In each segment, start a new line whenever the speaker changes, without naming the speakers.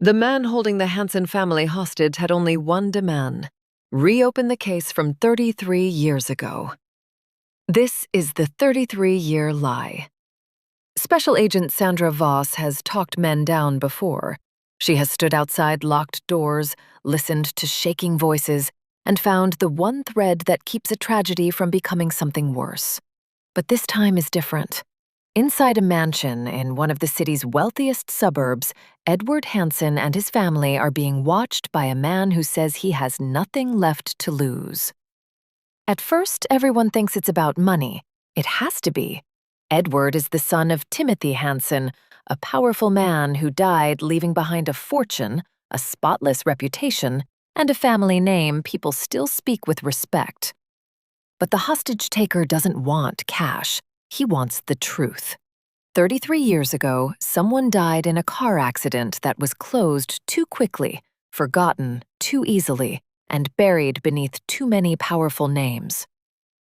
The man holding the Hansen family hostage had only one demand: reopen the case from 33 years ago. This is the 33-year lie. Special Agent Sandra Voss has talked men down before. She has stood outside locked doors, listened to shaking voices, and found the one thread that keeps a tragedy from becoming something worse. But this time is different. Inside a mansion in one of the city's wealthiest suburbs, Edward Hansen and his family are being watched by a man who says he has nothing left to lose. At first, everyone thinks it's about money. It has to be. Edward is the son of Timothy Hansen, a powerful man who died leaving behind a fortune, a spotless reputation, and a family name people still speak with respect. But the hostage-taker doesn't want cash. He wants the truth. 33 years ago, someone died in a car accident that was closed too quickly, forgotten too easily, and buried beneath too many powerful names.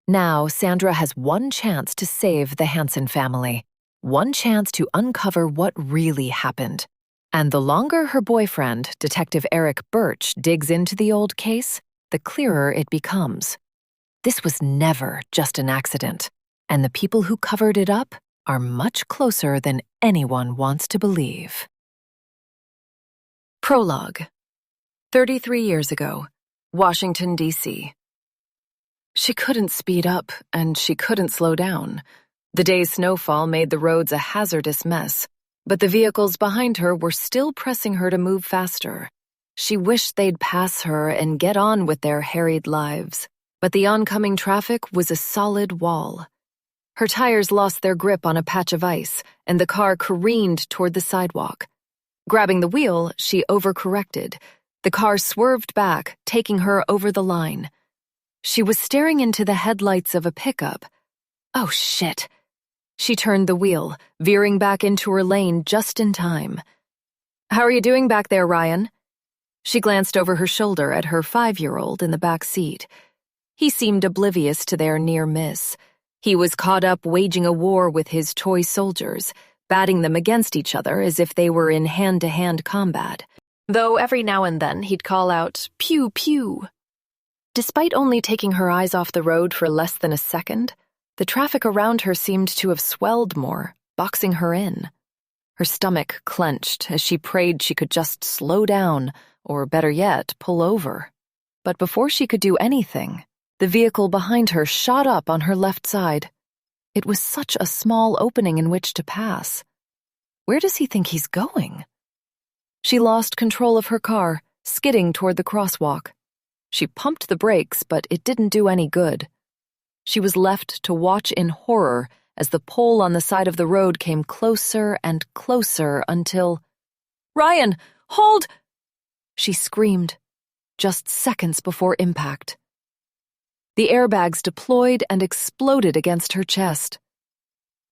Now, Sandra has one chance to save the Hansen family, one chance to uncover what really happened. And the longer her boyfriend, Detective Eric Birch, digs into the old case, the clearer it becomes. This was never just an accident, and the people who covered it up are much closer than anyone wants to believe. Prologue. 33 years ago, Washington, D.C. She couldn't speed up, and she couldn't slow down. The day's snowfall made the roads a hazardous mess, but the vehicles behind her were still pressing her to move faster. She wished they'd pass her and get on with their harried lives, but the oncoming traffic was a solid wall. Her tires lost their grip on a patch of ice, and the car careened toward the sidewalk. Grabbing the wheel, she overcorrected. The car swerved back, taking her over the line. She was staring into the headlights of a pickup. Oh, shit. She turned the wheel, veering back into her lane just in time. "How are you doing back there, Ryan?" She glanced over her shoulder at her 5-year-old in the back seat. He seemed oblivious to their near miss. He was caught up waging a war with his toy soldiers, batting them against each other as if they were in hand-to-hand combat, though every now and then he'd call out, "Pew, pew." Despite only taking her eyes off the road for less than a second, the traffic around her seemed to have swelled more, boxing her in. Her stomach clenched as she prayed she could just slow down, or better yet, pull over. But before she could do anything, the vehicle behind her shot up on her left side. It was such a small opening in which to pass. Where does he think he's going? She lost control of her car, skidding toward the crosswalk. She pumped the brakes, but it didn't do any good. She was left to watch in horror as the pole on the side of the road came closer and closer until... "Ryan, hold!" she screamed, just seconds before impact. The airbags deployed and exploded against her chest.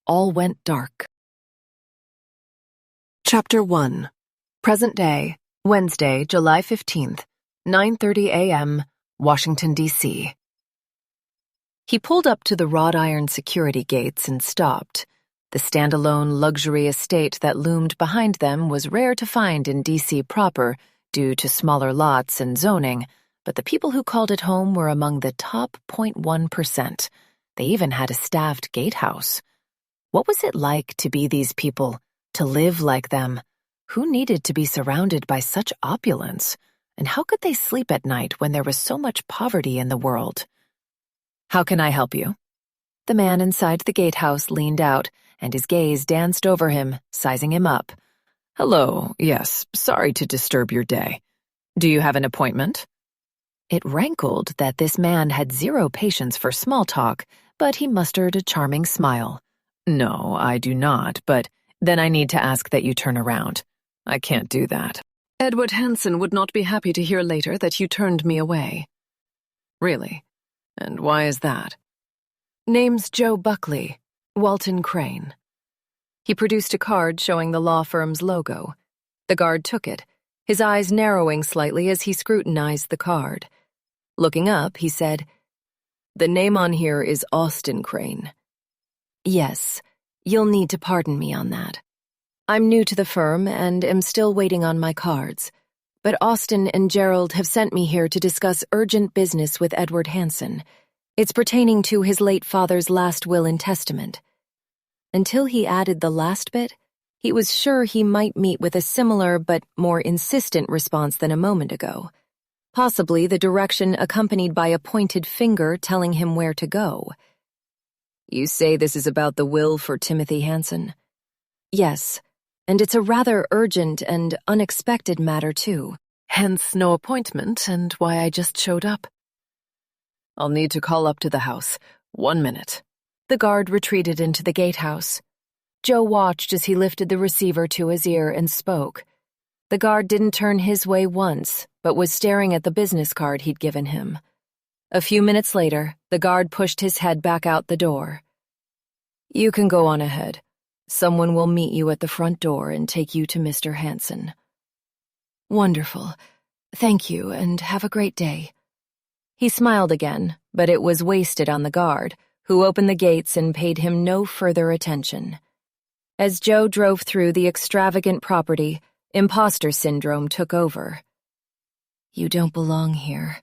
All went dark. Chapter 1. Present day, Wednesday, July 15th, 9:30 a.m., Washington, D.C. He pulled up to the wrought iron security gates and stopped. The standalone luxury estate that loomed behind them was rare to find in D.C. proper due to smaller lots and zoning, but the people who called it home were among the top 0.1%. They even had a staffed gatehouse. What was it like to be these people, to live like them? Who needed to be surrounded by such opulence? And how could they sleep at night when there was so much poverty in the world? "How can I help you?" The man inside the gatehouse leaned out, and his gaze danced over him, sizing him up. "Hello, yes, sorry to disturb your day. Do you have an appointment?" It rankled that this man had zero patience for small talk, but he mustered a charming smile. "No, I do not, but then I need to ask that you turn around. I can't do that. Edward Hansen would not be happy to hear later that you turned me away." "Really? And why is that?" "Name's Joe Buckley, Walton Crane." He produced a card showing the law firm's logo. The guard took it, his eyes narrowing slightly as he scrutinized the card. Looking up, he said, "The name on here is Austin Crane." "Yes, you'll need to pardon me on that." I'm new to the firm and am still waiting on my cards, but Austin and Gerald have sent me here to discuss urgent business with Edward Hansen. It's pertaining to his late father's last will and testament. Until he added the last bit, he was sure he might meet with a similar but more insistent response than a moment ago. Possibly the direction accompanied by a pointed finger telling him where to go. You say this is about the will for Timothy Hansen? Yes, and it's a rather urgent and unexpected matter, too. Hence no appointment and why I just showed up. I'll need to call up to the house. 1 minute. The guard retreated into the gatehouse. Joe watched as he lifted the receiver to his ear and spoke. The guard didn't turn his way once, but was staring at the business card he'd given him. A few minutes later, the guard pushed his head back out the door. You can go on ahead. Someone will meet you at the front door and take you to Mr. Hansen. Wonderful. Thank you, and have a great day. He smiled again, but it was wasted on the guard, who opened the gates and paid him no further attention. As Joe drove through the extravagant property, imposter syndrome took over. You don't belong here.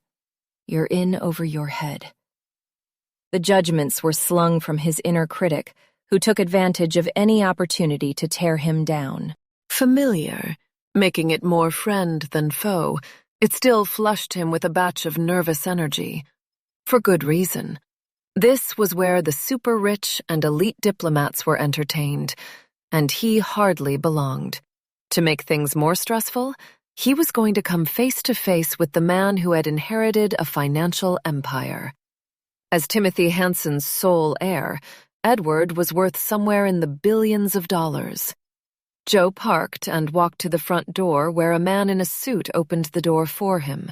You're in over your head. The judgments were slung from his inner critic, who took advantage of any opportunity to tear him down. Familiar, making it more friend than foe, it still flushed him with a batch of nervous energy. For good reason. This was where the super-rich and elite diplomats were entertained, and he hardly belonged. To make things more stressful, he was going to come face-to-face with the man who had inherited a financial empire. As Timothy Hansen's sole heir, Edward was worth somewhere in the billions of dollars. Joe parked and walked to the front door where a man in a suit opened the door for him.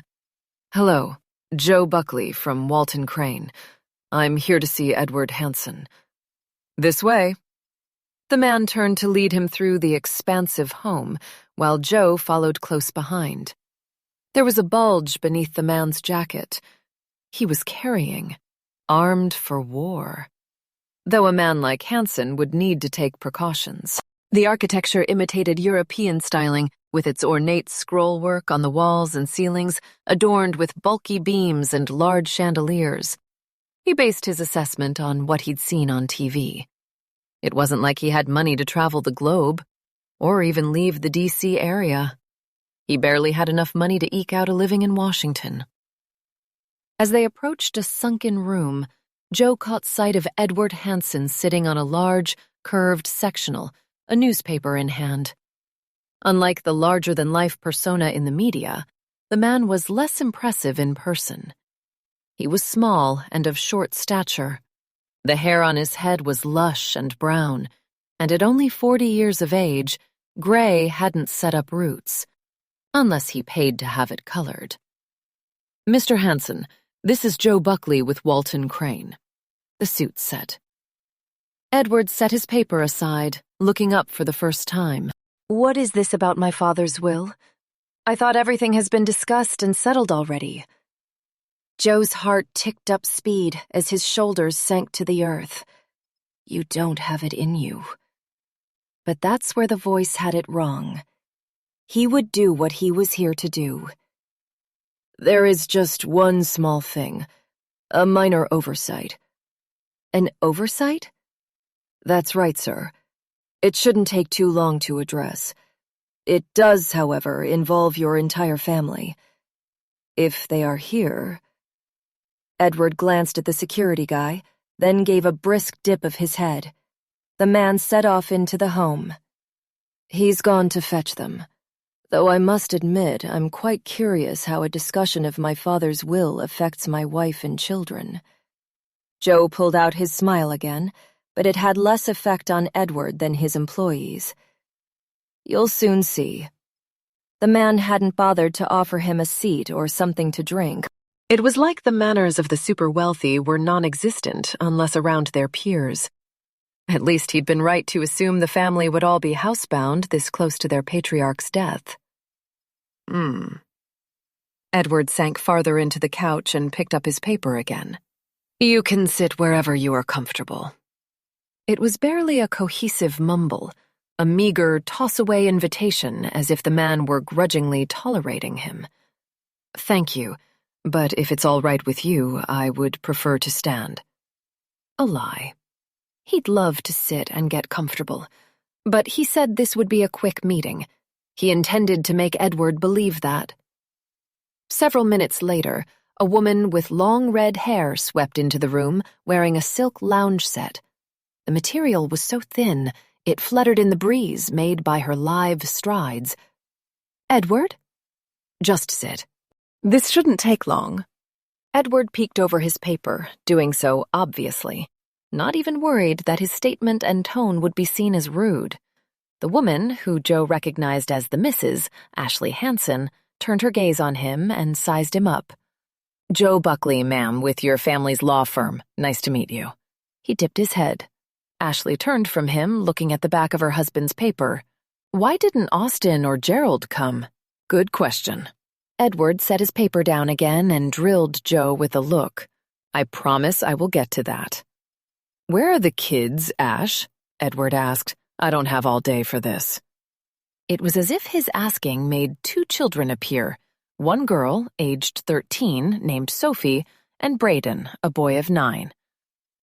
Hello, Joe Buckley from Walton Crane. I'm here to see Edward Hansen. This way. The man turned to lead him through the expansive home, while Joe followed close behind. There was a bulge beneath the man's jacket. He was carrying, armed for war. Though a man like Hansen would need to take precautions. The architecture imitated European styling, with its ornate scrollwork on the walls and ceilings, adorned with bulky beams and large chandeliers. He based his assessment on what he'd seen on TV. It wasn't like he had money to travel the globe, or even leave the D.C. area. He barely had enough money to eke out a living in Washington. As they approached a sunken room, Joe caught sight of Edward Hansen sitting on a large, curved sectional, a newspaper in hand. Unlike the larger-than-life persona in the media, the man was less impressive in person. He was small and of short stature. The hair on his head was lush and brown, and at only 40 years of age, gray hadn't set up roots, unless he paid to have it colored. Mr. Hansen, this is Joe Buckley with Walton Crane. The suit said. Edward set his paper aside, looking up for the first time. What is this about my father's will? I thought everything has been discussed and settled already. Joe's heart ticked up speed as his shoulders sank to the earth. You don't have it in you. But that's where the voice had it wrong. He would do what he was here to do. There is just one small thing. A minor oversight. An oversight? That's right, sir. It shouldn't take too long to address. It does, however, involve your entire family. If they are here... Edward glanced at the security guy, then gave a brisk dip of his head. The man set off into the home. He's gone to fetch them. Though I must admit, I'm quite curious how a discussion of my father's will affects my wife and children. Joe pulled out his smile again, but it had less effect on Edward than his employees. You'll soon see. The man hadn't bothered to offer him a seat or something to drink. It was like the manners of the super-wealthy were non-existent unless around their peers. At least he'd been right to assume the family would all be housebound this close to their patriarch's death. Edward sank farther into the couch and picked up his paper again. You can sit wherever you are comfortable. It was barely a cohesive mumble, a meager toss-away invitation as if the man were grudgingly tolerating him. "Thank you, but if it's all right with you, I would prefer to stand." A lie. He'd love to sit and get comfortable, but he said this would be a quick meeting. He intended to make Edward believe that. Several minutes later, a woman with long red hair swept into the room wearing a silk lounge set. The material was so thin, it fluttered in the breeze made by her lithe strides. "Edward?" "Just sit. This shouldn't take long." Edward peeked over his paper, doing so obviously, not even worried that his statement and tone would be seen as rude. The woman, who Joe recognized as the Mrs. Ashley Hanson, turned her gaze on him and sized him up. "Joe Buckley, ma'am, with your family's law firm. Nice to meet you." He dipped his head. Ashley turned from him, looking at the back of her husband's paper. "Why didn't Austin or Gerald come?" "Good question." Edward set his paper down again and drilled Joe with a look. "I promise I will get to that." "Where are the kids, Ash?" Edward asked. "I don't have all day for this." It was as if his asking made two children appear, one girl, aged 13, named Sophie, and Braden, a boy of 9.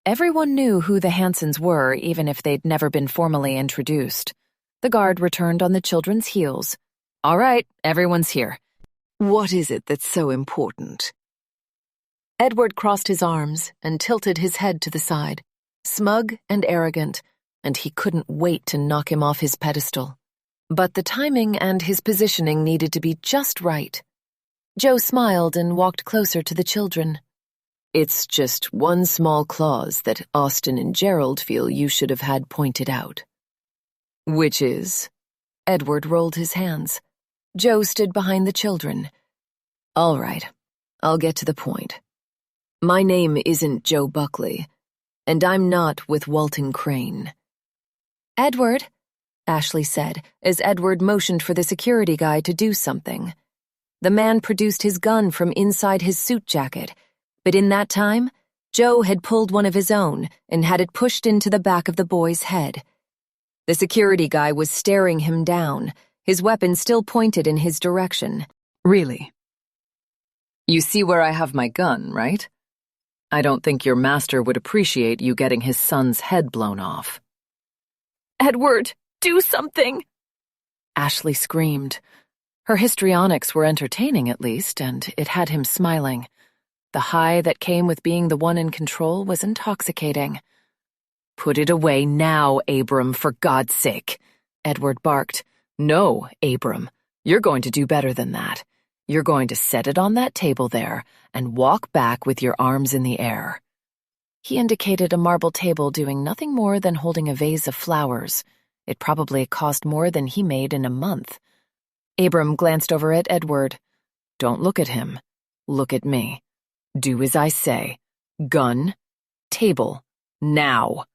Everyone knew who the Hansons were, even if they'd never been formally introduced. The guard returned on the children's heels. "All right, everyone's here. What is it that's so important?" Edward crossed his arms and tilted his head to the side, smug and arrogant, and he couldn't wait to knock him off his pedestal. But the timing and his positioning needed to be just right. Joe smiled and walked closer to the children. "It's just one small clause that Austin and Gerald feel you should have had pointed out." "Which is?" Edward rolled his hands. Joe stood behind the children. "All right, I'll get to the point. My name isn't Joe Buckley, and I'm not with Walton Crane." "Edward," Ashley said, as Edward motioned for the security guy to do something. The man produced his gun from inside his suit jacket, but in that time, Joe had pulled one of his own and had it pushed into the back of the boy's head. The security guy was staring him down, his weapon still pointed in his direction. "Really? You see where I have my gun, right? I don't think your master would appreciate you getting his son's head blown off." "Edward, do something!" Ashley screamed. Her histrionics were entertaining, at least, and it had him smiling. The high that came with being the one in control was intoxicating. "Put it away now, Abram, for God's sake," Edward barked. "No, Abram, you're going to do better than that. You're going to set it on that table there and walk back with your arms in the air." He indicated a marble table doing nothing more than holding a vase of flowers. It probably cost more than he made in a month. Abram glanced over at Edward. "Don't look at him. Look at me. Do as I say. Gun. Table. Now,"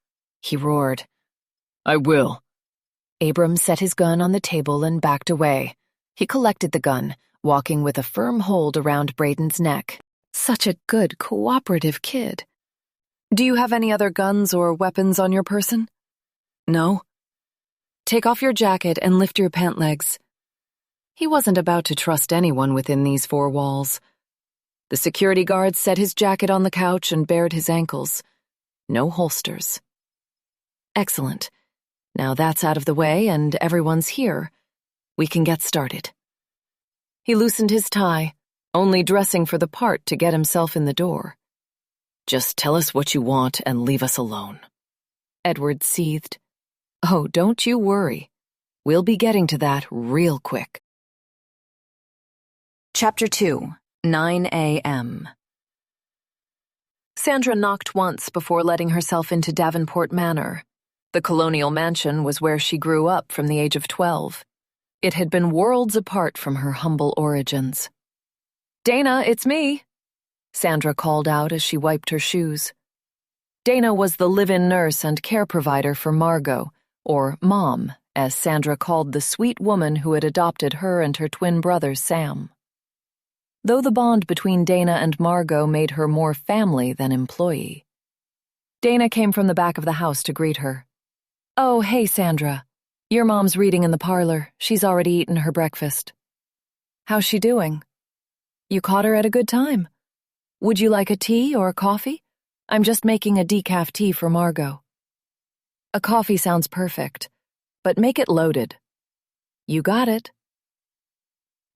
he roared. "I will." Abram set his gun on the table and backed away. He collected the gun, walking with a firm hold around Braden's neck. Such a good, cooperative kid. "Do you have any other guns or weapons on your person?" "No." "Take off your jacket and lift your pant legs." He wasn't about to trust anyone within these four walls. The security guard set his jacket on the couch and bared his ankles. No holsters. Excellent. Now that's out of the way and everyone's here. We can get started. He loosened his tie, only dressing for the part to get himself in the door. "Just tell us what you want and leave us alone." Edward seethed. "Oh, don't you worry. We'll be getting to that real quick." Chapter 2, 9 a.m. Sandra knocked once before letting herself into Davenport Manor. The colonial mansion was where she grew up from the age of 12. It had been worlds apart from her humble origins. "Dana, it's me," Sandra called out as she wiped her shoes. Dana was the live-in nurse and care provider for Margot, or Mom, as Sandra called the sweet woman who had adopted her and her twin brother Sam. Though the bond between Dana and Margot made her more family than employee. Dana came from the back of the house to greet her. "Oh, hey, Sandra." Your mom's reading in the parlor. She's already eaten her breakfast. How's she doing? You caught her at a good time. Would you like a tea or a coffee? I'm just making a decaf tea for Margot. A coffee sounds perfect, but make it loaded. You got it.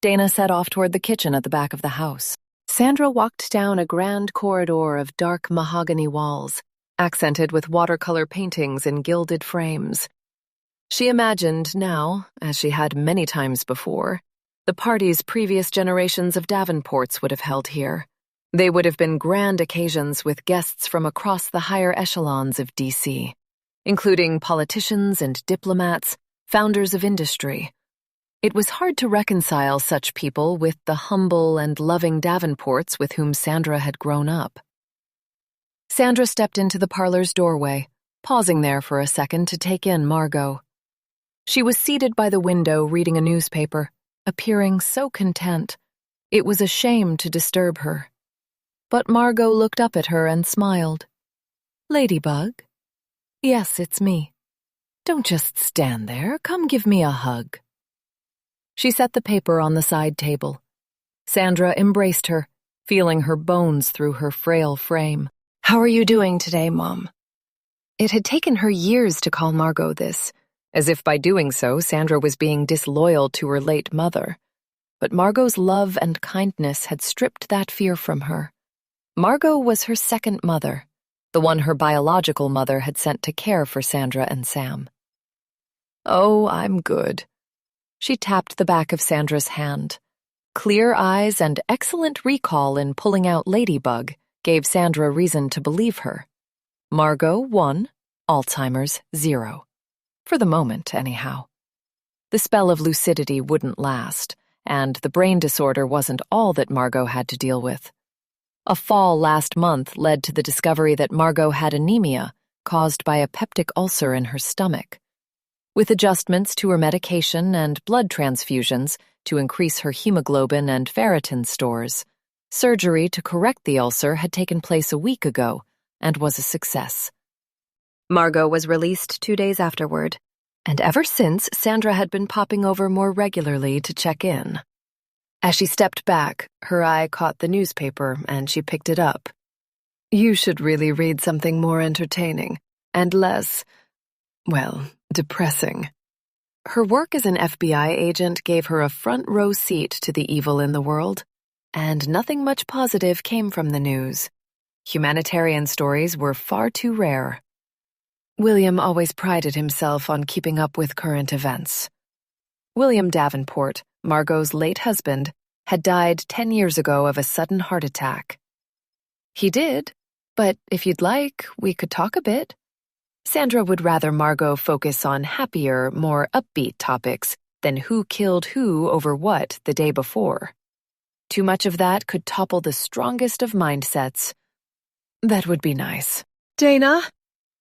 Dana set off toward the kitchen at the back of the house. Sandra walked down a grand corridor of dark mahogany walls, accented with watercolor paintings in gilded frames. She imagined now, as she had many times before, the parties previous generations of Davenports would have held here. They would have been grand occasions with guests from across the higher echelons of D.C., including politicians and diplomats, founders of industry. It was hard to reconcile such people with the humble and loving Davenports with whom Sandra had grown up. Sandra stepped into the parlor's doorway, pausing there for a second to take in Margot. She was seated by the window reading a newspaper, appearing so content. It was a shame to disturb her. But Margot looked up at her and smiled. Ladybug? Yes, it's me. Don't just stand there. Come give me a hug. She set the paper on the side table. Sandra embraced her, feeling her bones through her frail frame. How are you doing today, Mom? It had taken her years to call Margot this, as if by doing so, Sandra was being disloyal to her late mother. But Margot's love and kindness had stripped that fear from her. Margot was her second mother, the one her biological mother had sent to care for Sandra and Sam. Oh, I'm good. She tapped the back of Sandra's hand. Clear eyes and excellent recall in pulling out Ladybug gave Sandra reason to believe her. Margot 1, Alzheimer's 0. For the moment, anyhow. The spell of lucidity wouldn't last, and the brain disorder wasn't all that Margot had to deal with. A fall last month led to the discovery that Margot had anemia caused by a peptic ulcer in her stomach. With adjustments to her medication and blood transfusions to increase her hemoglobin and ferritin stores, surgery to correct the ulcer had taken place a week ago and was a success. Margot was released 2 days afterward, and ever since, Sandra had been popping over more regularly to check in. As she stepped back, her eye caught the newspaper and she picked it up. You should really read something more entertaining and less, well, depressing. Her work as an FBI agent gave her a front-row seat to the evil in the world, and nothing much positive came from the news. Humanitarian stories were far too rare. William always prided himself on keeping up with current events. William Davenport, Margot's late husband, had died 10 years ago of a sudden heart attack. He did, but if you'd like, we could talk a bit. Sandra would rather Margot focus on happier, more upbeat topics than who killed who over what the day before. Too much of that could topple the strongest of mindsets. That would be nice. Dana?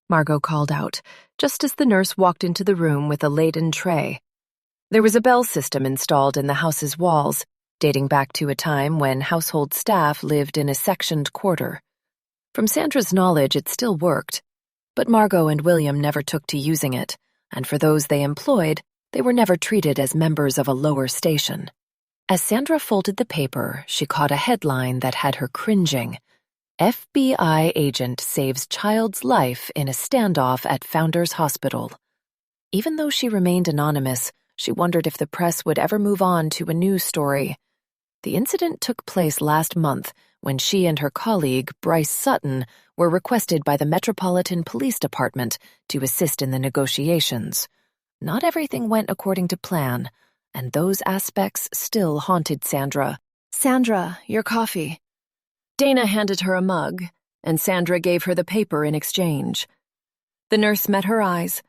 Margot called out, just as the nurse walked into the room with a laden tray. There was a bell system installed in the house's walls, dating back to a time when household staff lived in a sectioned quarter. From Sandra's knowledge, it still worked, but Margot and William never took to using it, and for those they employed, they were never treated as members of a lower station. As Sandra folded the paper, she caught a headline that had her cringing. FBI agent saves child's life in a standoff at Founders Hospital. Even though she remained anonymous, she wondered if the press would ever move on to a news story. The incident took place last month when she and her colleague, Bryce Sutton, were requested by the Metropolitan Police Department to assist in the negotiations. Not everything went according to plan, and those aspects still haunted Sandra. Sandra, your coffee. Dana handed her a mug, and Sandra gave her the paper in exchange. The nurse met her eyes,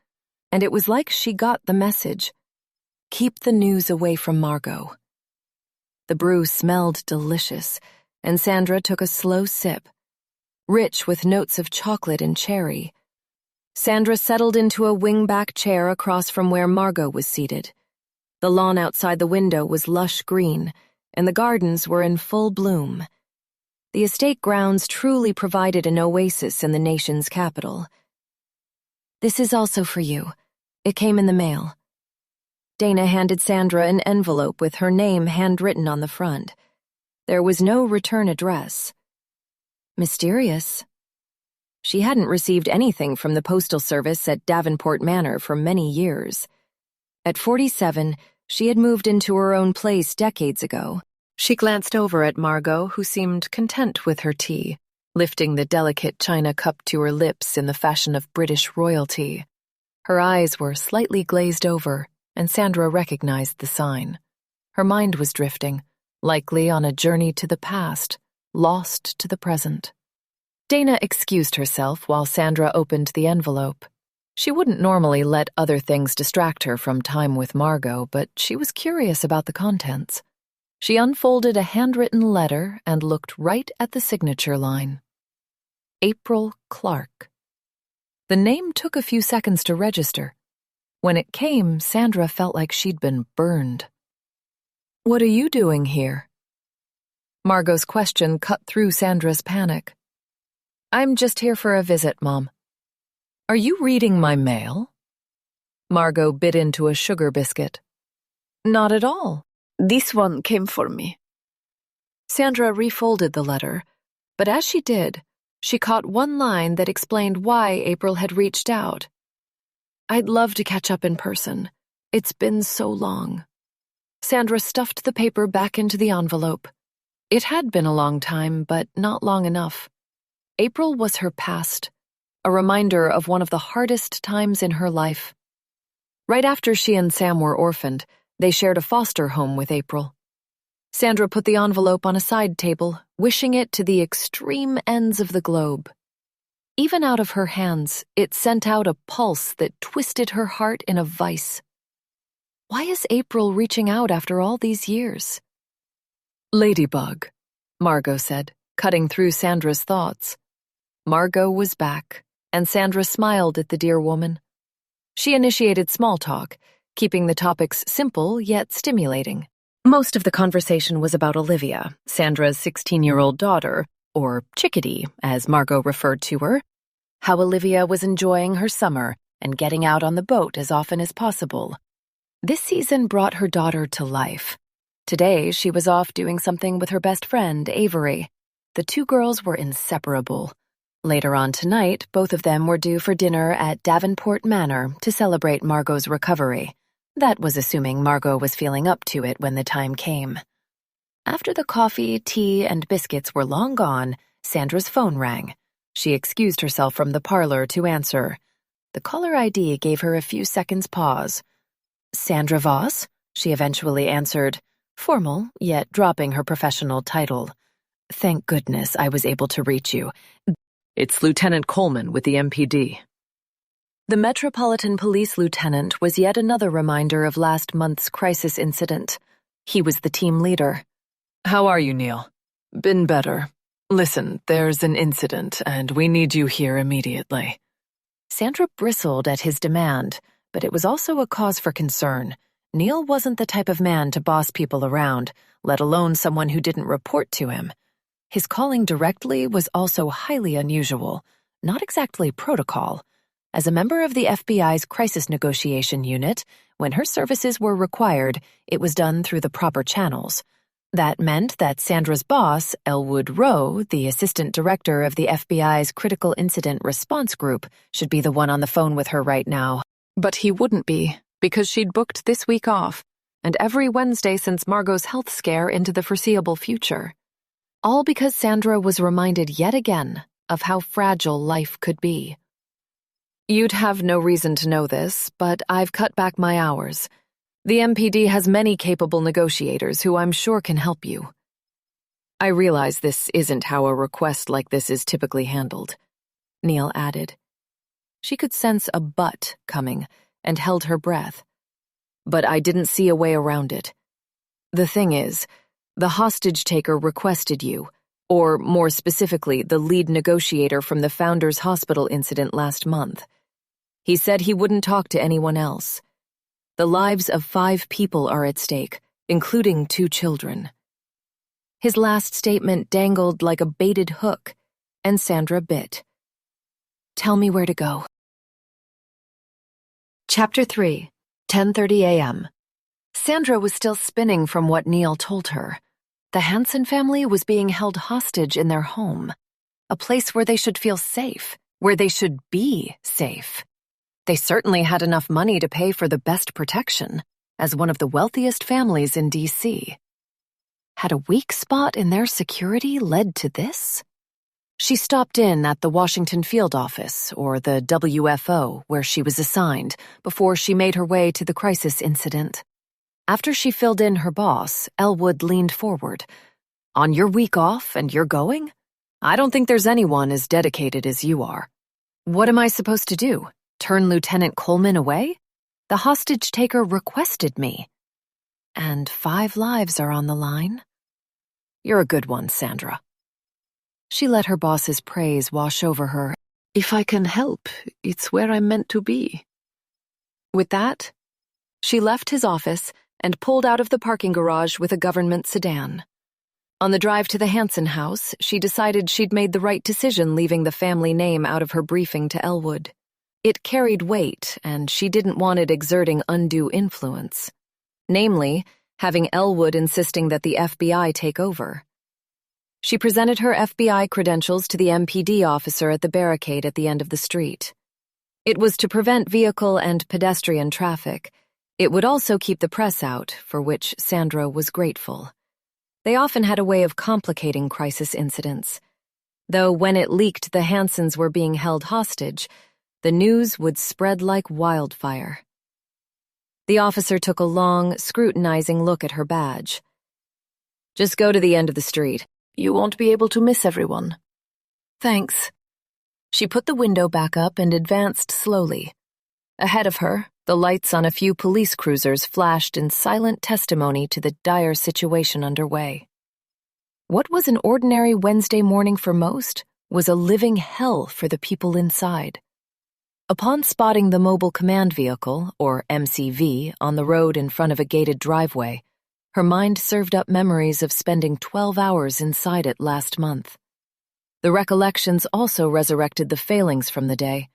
and it was like she got the message. Keep the news away from Margot. The brew smelled delicious, and Sandra took a slow sip, rich with notes of chocolate and cherry. Sandra settled into a wing-back chair across from where Margot was seated. The lawn outside the window was lush green, and the gardens were in full bloom. The estate grounds truly provided an oasis in the nation's capital. This is also for you. It came in the mail. Dana handed Sandra an envelope with her name handwritten on the front. There was no return address. Mysterious. She hadn't received anything from the postal service at Davenport Manor for many years. At 47, she had moved into her own place decades ago. She glanced over at Margot, who seemed content with her tea, lifting the delicate china cup to her lips in the fashion of British royalty. Her eyes were slightly glazed over, and Sandra recognized the sign. Her mind was drifting, likely on a journey to the past, lost to the present. Dana excused herself while Sandra opened the envelope. She wouldn't normally let other things distract her from time with Margot, but she was curious about the contents. She unfolded a handwritten letter and looked right at the signature line. April Clark. The name took a few seconds to register. When it came, Sandra felt like she'd been burned. "What are you doing here?" Margot's question cut through Sandra's panic. "I'm just here for a visit, Mom." "Are you reading my mail?" Margot bit into a sugar biscuit. "Not at all. This one came for me." Sandra refolded the letter, but as she did, she caught one line that explained why April had reached out. "I'd love to catch up in person. It's been so long." Sandra stuffed the paper back into the envelope. It had been a long time, but not long enough. April was her past, a reminder of one of the hardest times in her life. Right after she and Sam were orphaned, they shared a foster home with April. Sandra put the envelope on a side table, wishing it to the extreme ends of the globe. Even out of her hands, it sent out a pulse that twisted her heart in a vice. Why is April reaching out after all these years? "Ladybug," Margot said, cutting through Sandra's thoughts. Margot was back, and Sandra smiled at the dear woman. She initiated small talk, keeping the topics simple yet stimulating. Most of the conversation was about Olivia, Sandra's 16-year-old daughter, or Chickadee, as Margot referred to her, how Olivia was enjoying her summer and getting out on the boat as often as possible. This season brought her daughter to life. Today, she was off doing something with her best friend, Avery. The two girls were inseparable. Later on tonight, both of them were due for dinner at Davenport Manor to celebrate Margot's recovery. That was assuming Margot was feeling up to it when the time came. After the coffee, tea, and biscuits were long gone, Sandra's phone rang. She excused herself from the parlor to answer. The caller ID gave her a few seconds' pause. "Sandra Voss?" she eventually answered, formal, yet dropping her professional title. "Thank goodness I was able to reach you. It's Lieutenant Coleman with the MPD." The Metropolitan Police Lieutenant was yet another reminder of last month's crisis incident. He was the team leader. "How are you, Neil?" "Been better. Listen, there's an incident, and we need you here immediately." Sandra bristled at his demand, but it was also a cause for concern. Neil wasn't the type of man to boss people around, let alone someone who didn't report to him. His calling directly was also highly unusual, not exactly protocol. As a member of the FBI's Crisis Negotiation Unit, when her services were required, it was done through the proper channels. That meant that Sandra's boss, Elwood Rowe, the assistant director of the FBI's Critical Incident Response Group, should be the one on the phone with her right now. But he wouldn't be, because she'd booked this week off, and every Wednesday since Margot's health scare into the foreseeable future. All because Sandra was reminded yet again of how fragile life could be. "You'd have no reason to know this, but I've cut back my hours. The MPD has many capable negotiators who I'm sure can help you." "I realize this isn't how a request like this is typically handled," Neil added. She could sense a but coming and held her breath. "But I didn't see a way around it. The thing is, the hostage-taker requested you, or more specifically, the lead negotiator from the Founders Hospital incident last month. He said he wouldn't talk to anyone else. The lives of 5 people are at stake, including 2 children. His last statement dangled like a baited hook, and Sandra bit. "Tell me where to go." Chapter 3, 10:30 a.m. Sandra was still spinning from what Neil told her. The Hansen family was being held hostage in their home, a place where they should feel safe, where they should be safe. They certainly had enough money to pay for the best protection, as one of the wealthiest families in D.C. Had a weak spot in their security led to this? She stopped in at the Washington field office, or the WFO, where she was assigned, before she made her way to the crisis incident. After she filled in her boss, Elwood leaned forward. "On your week off and you're going? I don't think there's anyone as dedicated as you are. What am I supposed to do? Turn Lieutenant Coleman away? The hostage-taker requested me. And 5 lives are on the line. You're a good one, Sandra." She let her boss's praise wash over her. "If I can help, it's where I'm meant to be." With that, she left his office and pulled out of the parking garage with a government sedan. On the drive to the Hansen house, she decided she'd made the right decision leaving the family name out of her briefing to Elwood. It carried weight, and she didn't want it exerting undue influence. Namely, having Elwood insisting that the FBI take over. She presented her FBI credentials to the MPD officer at the barricade at the end of the street. It was to prevent vehicle and pedestrian traffic. It would also keep the press out, for which Sandra was grateful. They often had a way of complicating crisis incidents. Though when it leaked the Hansens were being held hostage, the news would spread like wildfire. The officer took a long, scrutinizing look at her badge. "Just go to the end of the street. You won't be able to miss everyone." "Thanks." She put the window back up and advanced slowly. Ahead of her, the lights on a few police cruisers flashed in silent testimony to the dire situation underway. What was an ordinary Wednesday morning for most was a living hell for the people inside. Upon spotting the mobile command vehicle, or MCV, on the road in front of a gated driveway, her mind served up memories of spending 12 hours inside it last month. The recollections also resurrected the failings from the day,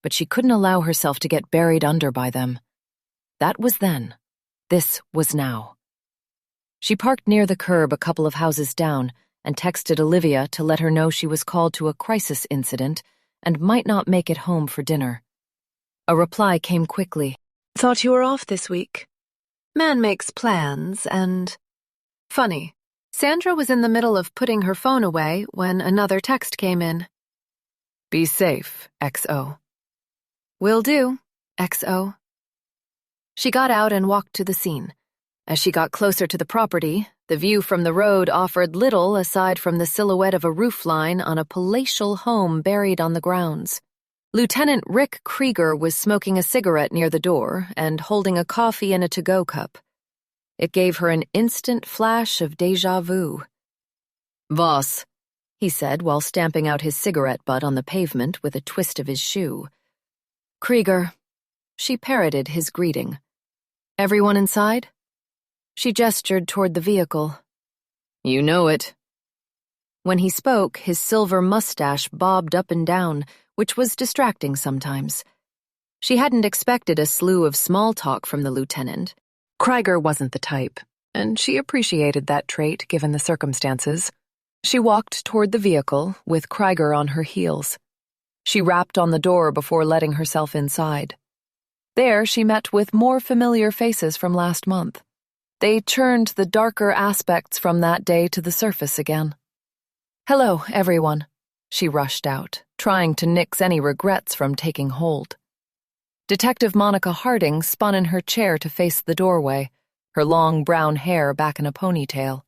but she couldn't allow herself to get buried under by them. That was then. This was now. She parked near the curb a couple of houses down and texted Olivia to let her know she was called to a crisis incident and might not make it home for dinner. A reply came quickly. "Thought you were off this week. Man makes plans and..." Funny. Sandra was in the middle of putting her phone away when another text came in. "Be safe, XO." "Will do, XO." She got out and walked to the scene. As she got closer to the property, the view from the road offered little aside from the silhouette of a roofline on a palatial home buried on the grounds. Lieutenant Rick Krieger was smoking a cigarette near the door and holding a coffee in a to-go cup. It gave her an instant flash of déjà vu. "Boss," he said while stamping out his cigarette butt on the pavement with a twist of his shoe. "Krieger." She parroted his greeting. "Everyone inside?" She gestured toward the vehicle. "You know it." When he spoke, his silver mustache bobbed up and down, which was distracting sometimes. She hadn't expected a slew of small talk from the lieutenant. Krieger wasn't the type, and she appreciated that trait given the circumstances. She walked toward the vehicle, with Krieger on her heels. She rapped on the door before letting herself inside. There she met with more familiar faces from last month. They churned the darker aspects from that day to the surface again. "Hello, everyone," she rushed out, trying to nix any regrets from taking hold. Detective Monica Harding spun in her chair to face the doorway, her long brown hair back in a ponytail.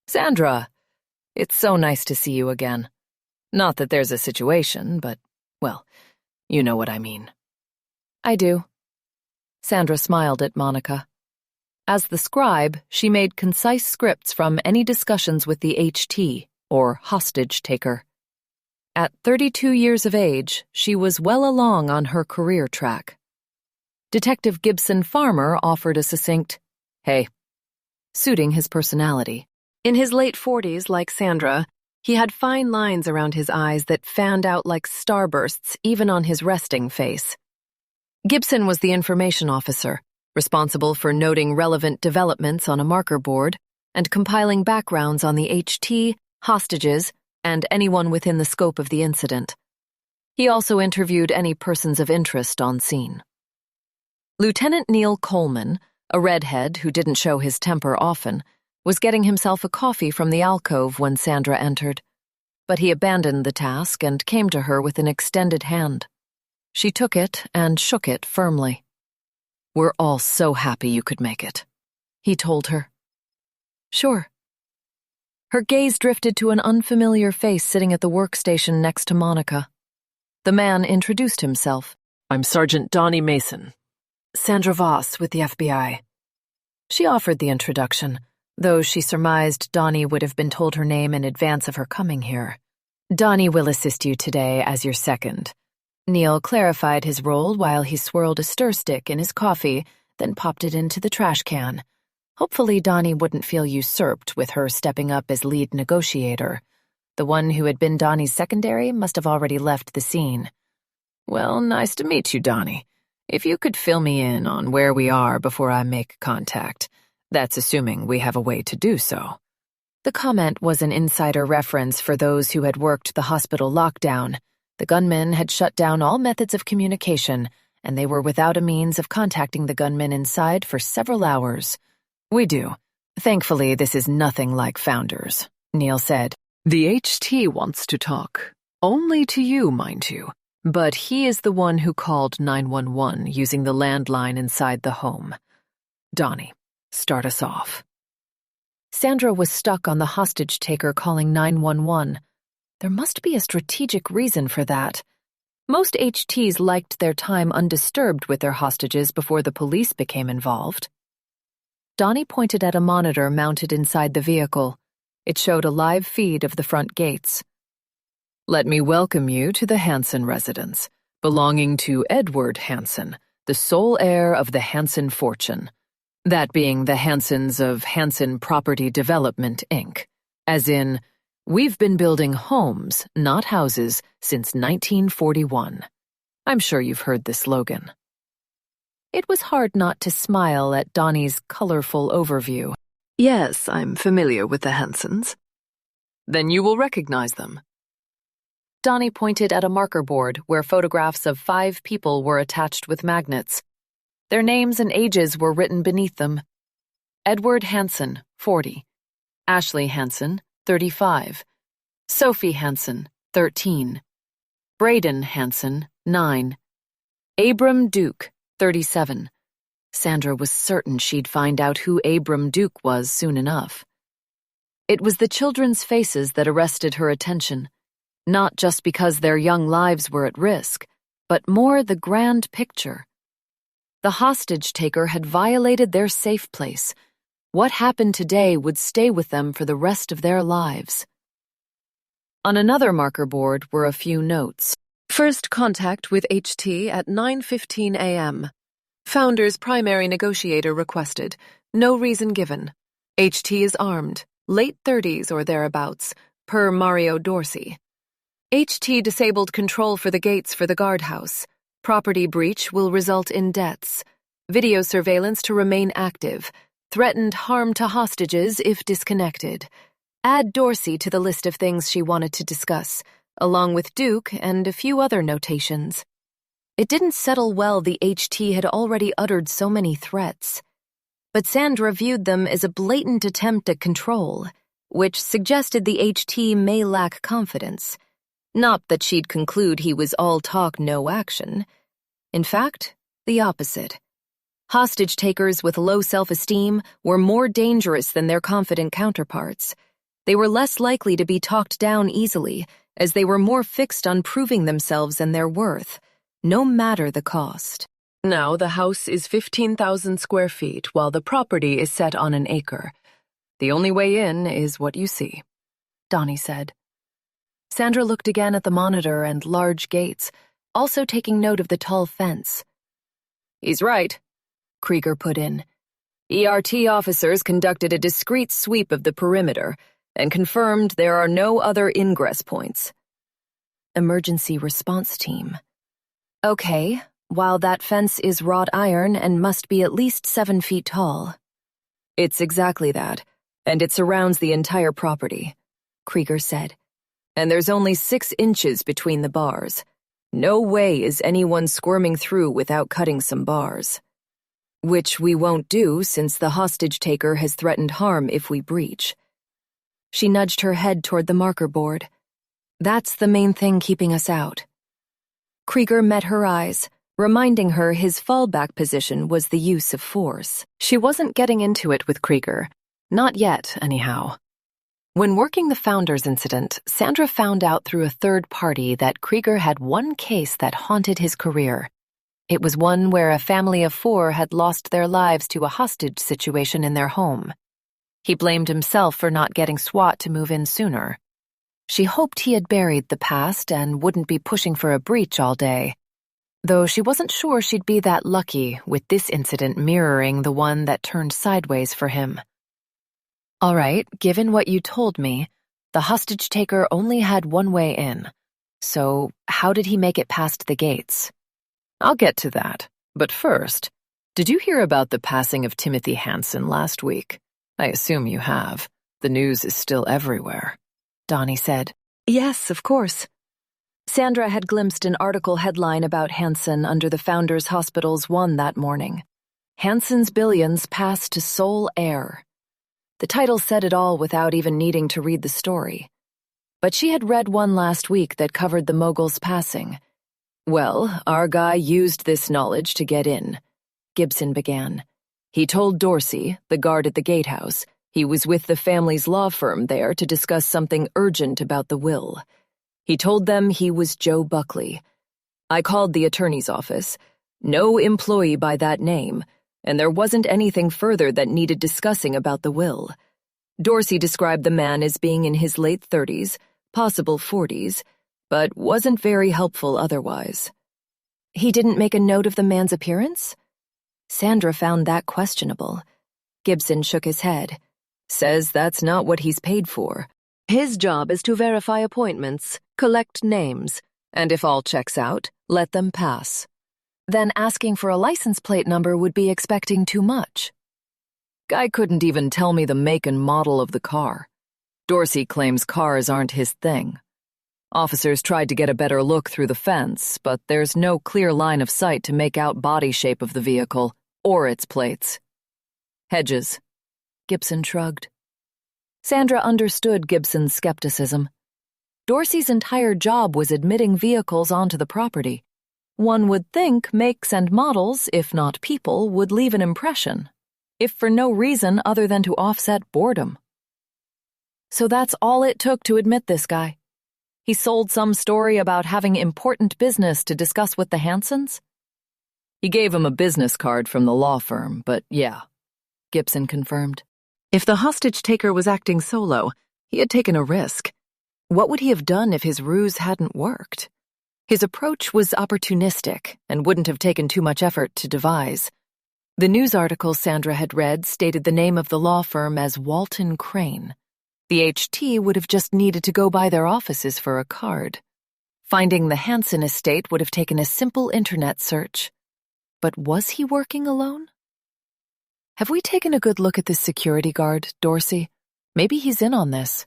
"Sandra, it's so nice to see you again. Not that there's a situation, but, well, you know what I mean." "I do." Sandra smiled at Monica. As the scribe, she made concise scripts from any discussions with the HT, or hostage taker. At 32 years of age, she was well along on her career track. Detective Gibson Farmer offered a succinct, "Hey," suiting his personality. In his late 40s, like Sandra, he had fine lines around his eyes that fanned out like starbursts even on his resting face. Gibson was the information officer, responsible for noting relevant developments on a marker board and compiling backgrounds on the HT, hostages, and anyone within the scope of the incident. He also interviewed any persons of interest on scene. Lieutenant Neil Coleman, a redhead who didn't show his temper often, was getting himself a coffee from the alcove when Sandra entered, but he abandoned the task and came to her with an extended hand. She took it and shook it firmly. "We're all so happy you could make it," he told her. "Sure." Her gaze drifted to an unfamiliar face sitting at the workstation next to Monica. The man introduced himself. "I'm Sergeant Donnie Mason. Sandra Voss with the FBI." She offered the introduction, though she surmised Donnie would have been told her name in advance of her coming here. "Donnie will assist you today as your second." Neil clarified his role while he swirled a stir stick in his coffee, then popped it into the trash can. Hopefully Donnie wouldn't feel usurped with her stepping up as lead negotiator. The one who had been Donnie's secondary must have already left the scene. "Well, nice to meet you, Donnie. If you could fill me in on where we are before I make contact. That's assuming we have a way to do so." The comment was an insider reference for those who had worked the hospital lockdown. The gunmen had shut down all methods of communication, and they were without a means of contacting the gunmen inside for several hours. "We do. Thankfully, this is nothing like Founders," Neil said. "The HT wants to talk. Only to you, mind you. But he is the one who called 911 using the landline inside the home. Donnie, start us off." Sandra was stuck on the hostage-taker calling 911. There must be a strategic reason for that. Most HTs liked their time undisturbed with their hostages before the police became involved. Donnie pointed at a monitor mounted inside the vehicle. It showed a live feed of the front gates. "Let me welcome you to the Hansen residence, belonging to Edward Hansen, the sole heir of the Hansen fortune. That being the Hansens of Hansen Property Development, Inc. As in, we've been building homes, not houses, since 1941. I'm sure you've heard the slogan." It was hard not to smile at Donnie's colorful overview. "Yes, I'm familiar with the Hansens." "Then you will recognize them." Donnie pointed at a marker board where photographs of 5 people were attached with magnets. Their names and ages were written beneath them. Edward Hansen, 40. Ashley Hansen, 35. Sophie Hansen, 13. Braden Hansen, 9. Abram Duke, 37. Sandra was certain she'd find out who Abram Duke was soon enough. It was the children's faces that arrested her attention, not just because their young lives were at risk, but more the grand picture. The hostage-taker had violated their safe place. What happened today would stay with them for the rest of their lives. On another marker board were a few notes. "First contact with HT at 9:15 a.m. Founder's primary negotiator requested. No reason given. HT is armed, late 30s or thereabouts, per Mario Dorsey. HT disabled control for the gates for the guardhouse. Property breach will result in debts. Video surveillance to remain active. Threatened harm to hostages if disconnected. Add Dorsey to the list of things she wanted to discuss, along with Duke and a few other notations." It didn't settle well the HT had already uttered so many threats. But Sandra viewed them as a blatant attempt at control, which suggested the HT may lack confidence. Not that she'd conclude he was all talk, no action. In fact, the opposite. Hostage-takers with low self-esteem were more dangerous than their confident counterparts. They were less likely to be talked down easily, as they were more fixed on proving themselves and their worth, no matter the cost. "Now the house is 15,000 square feet, while the property is set on an acre. The only way in is what you see," Donnie said. Sandra looked again at the monitor and large gates, also taking note of the tall fence. "He's right," Krieger put in. "ERT officers conducted a discreet sweep of the perimeter and confirmed there are no other ingress points." Emergency response team. Okay, while that fence is wrought iron and must be at least 7 feet tall. It's exactly that, and it surrounds the entire property, Krieger said. And there's only 6 inches between the bars. No way is anyone squirming through without cutting some bars. Which we won't do since the hostage-taker has threatened harm if we breach. She nudged her head toward the marker board. That's the main thing keeping us out. Krieger met her eyes, reminding her his fallback position was the use of force. She wasn't getting into it with Krieger. Not yet, anyhow. When working the Founders incident, Sandra found out through a third party that Krieger had one case that haunted his career. It was one where a family of 4 had lost their lives to a hostage situation in their home. He blamed himself for not getting SWAT to move in sooner. She hoped he had buried the past and wouldn't be pushing for a breach all day, though she wasn't sure she'd be that lucky with this incident mirroring the one that turned sideways for him. All right, given what you told me, the hostage-taker only had one way in. So how did he make it past the gates? I'll get to that. But first, did you hear about the passing of Timothy Hansen last week? I assume you have. The news is still everywhere. Donnie said. Yes, of course. Sandra had glimpsed an article headline about Hansen under the Founders Hospital's One that morning. Hansen's billions pass to sole heir. The title said it all without even needing to read the story. But she had read one last week that covered the mogul's passing. Well, our guy used this knowledge to get in, Gibson began. He told Dorsey, the guard at the gatehouse, he was with the family's law firm there to discuss something urgent about the will. He told them he was Joe Buckley. I called the attorney's office. No employee by that name, and there wasn't anything further that needed discussing about the will. Dorsey described the man as being in his late 30s, possible 40s, but wasn't very helpful otherwise. He didn't make a note of the man's appearance? Sandra found that questionable. Gibson shook his head. Says that's not what he's paid for. His job is to verify appointments, collect names, and if all checks out, let them pass. Then asking for a license plate number would be expecting too much. Guy couldn't even tell me the make and model of the car. Dorsey claims cars aren't his thing. Officers tried to get a better look through the fence, but there's no clear line of sight to make out body shape of the vehicle or its plates. Hedges. Gibson shrugged. Sandra understood Gibson's skepticism. Dorsey's entire job was admitting vehicles onto the property. One would think makes and models, if not people, would leave an impression, if for no reason other than to offset boredom. So that's all it took to admit this guy. He sold some story about having important business to discuss with the Hansens? He gave him a business card from the law firm, but yeah, Gibson confirmed. If the hostage-taker was acting solo, he had taken a risk. What would he have done if his ruse hadn't worked? His approach was opportunistic and wouldn't have taken too much effort to devise. The news article Sandra had read stated the name of the law firm as Walton Crane. The HT would have just needed to go by their offices for a card. Finding the Hansen estate would have taken a simple internet search. But was he working alone? Have we taken a good look at this security guard, Dorsey? Maybe he's in on this.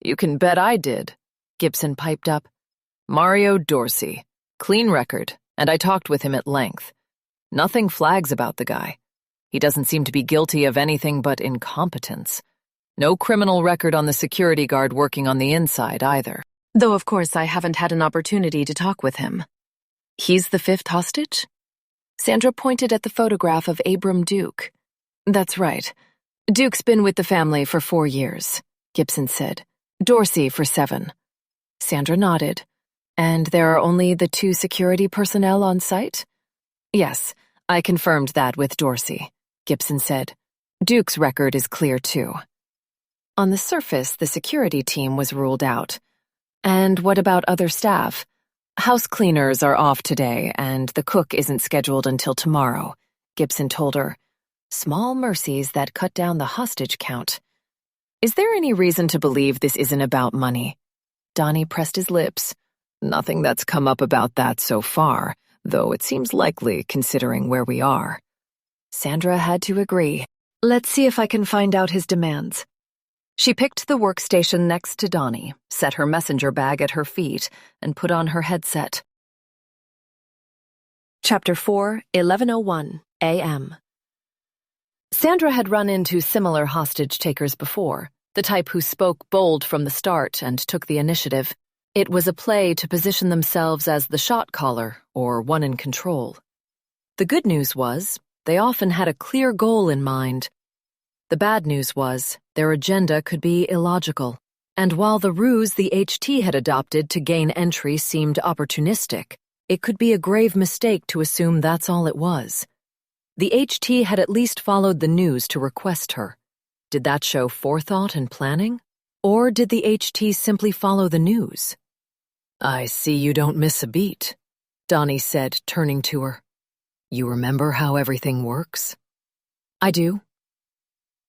You can bet I did, Gibson piped up. Mario Dorsey. Clean record, and I talked with him at length. Nothing flags about the guy. He doesn't seem to be guilty of anything but incompetence. No criminal record on the security guard working on the inside either. Though, of course, I haven't had an opportunity to talk with him. He's the 5th hostage? Sandra pointed at the photograph of Abram Duke. That's right. Duke's been with the family for 4 years, Gibson said. Dorsey for 7. Sandra nodded. And there are only the 2 security personnel on site? Yes, I confirmed that with Dorsey, Gibson said. Duke's record is clear too. On the surface, the security team was ruled out. And what about other staff? House cleaners are off today, and the cook isn't scheduled until tomorrow, Gibson told her. Small mercies that cut down the hostage count. Is there any reason to believe this isn't about money? Donnie pressed his lips. Nothing that's come up about that so far, though it seems likely considering where we are. Sandra had to agree. Let's see if I can find out his demands. She picked the workstation next to Donnie, set her messenger bag at her feet, and put on her headset. Chapter 4, 11:01 a.m. Sandra had run into similar hostage-takers before, the type who spoke bold from the start and took the initiative. It was a play to position themselves as the shot caller, or one in control. The good news was, they often had a clear goal in mind. The bad news was, their agenda could be illogical, and while the ruse the HT had adopted to gain entry seemed opportunistic, it could be a grave mistake to assume that's all it was. The HT had at least followed the news to request her. Did that show forethought and planning? Or did the HT simply follow the news? I see you don't miss a beat, Donnie said, turning to her. You remember how everything works? I do.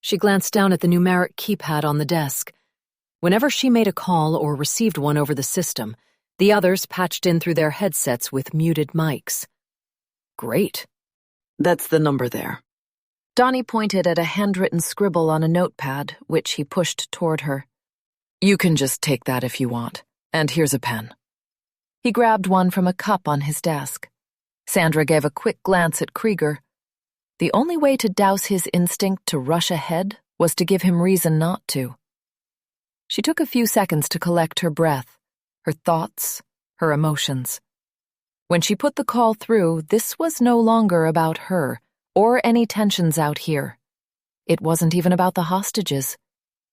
She glanced down at the numeric keypad on the desk. Whenever she made a call or received one over the system, the others patched in through their headsets with muted mics. Great. That's the number there. Donnie pointed at a handwritten scribble on a notepad, which he pushed toward her. You can just take that if you want, and here's a pen. He grabbed one from a cup on his desk. Sandra gave a quick glance at Krieger. The only way to douse his instinct to rush ahead was to give him reason not to. She took a few seconds to collect her breath, her thoughts, her emotions. When she put the call through, this was no longer about her, or any tensions out here. It wasn't even about the hostages.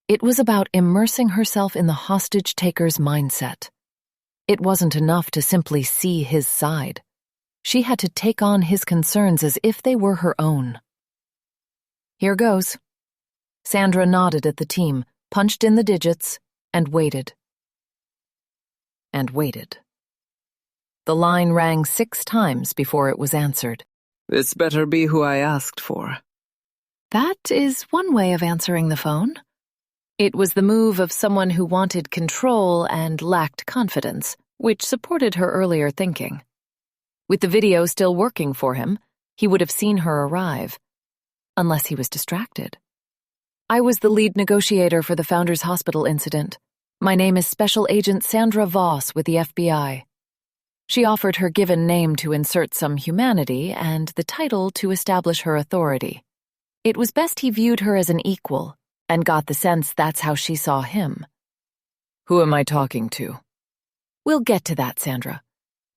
It was about immersing herself in the hostage-taker's mindset. It wasn't enough to simply see his side. She had to take on his concerns as if they were her own. Here goes. Sandra nodded at the team, punched in the digits, and waited. And waited. The line rang 6 times before it was answered.
This better be who I asked for.
That is one way of answering the phone. It was the move of someone who wanted control and lacked confidence, which supported her earlier thinking. With the video still working for him, he would have seen her arrive. Unless he was distracted. I was the lead negotiator for the Founders Hospital incident. My name is Special Agent Sandra Voss with the FBI. She offered her given name to insert some humanity and the title to establish her authority. It was best he viewed her as an equal, and got the sense that's how she saw him.
Who am I talking to?
We'll get to that, Sandra.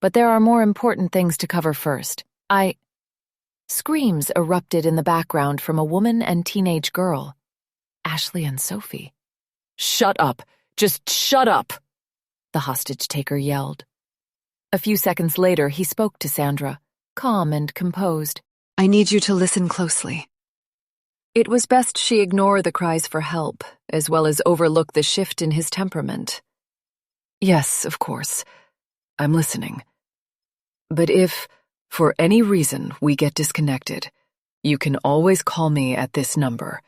But there are more important things to cover first. Screams erupted in the background from a woman and teenage girl. Ashley and Sophie.
Shut up! Just shut up!
The hostage-taker yelled. A few seconds later, he spoke to Sandra, calm and composed. I need you to listen closely. It was best she ignore the cries for help, as well as overlook the shift in his temperament. Yes, of course. I'm listening. But if, for any reason, we get disconnected, you can always call me at this number.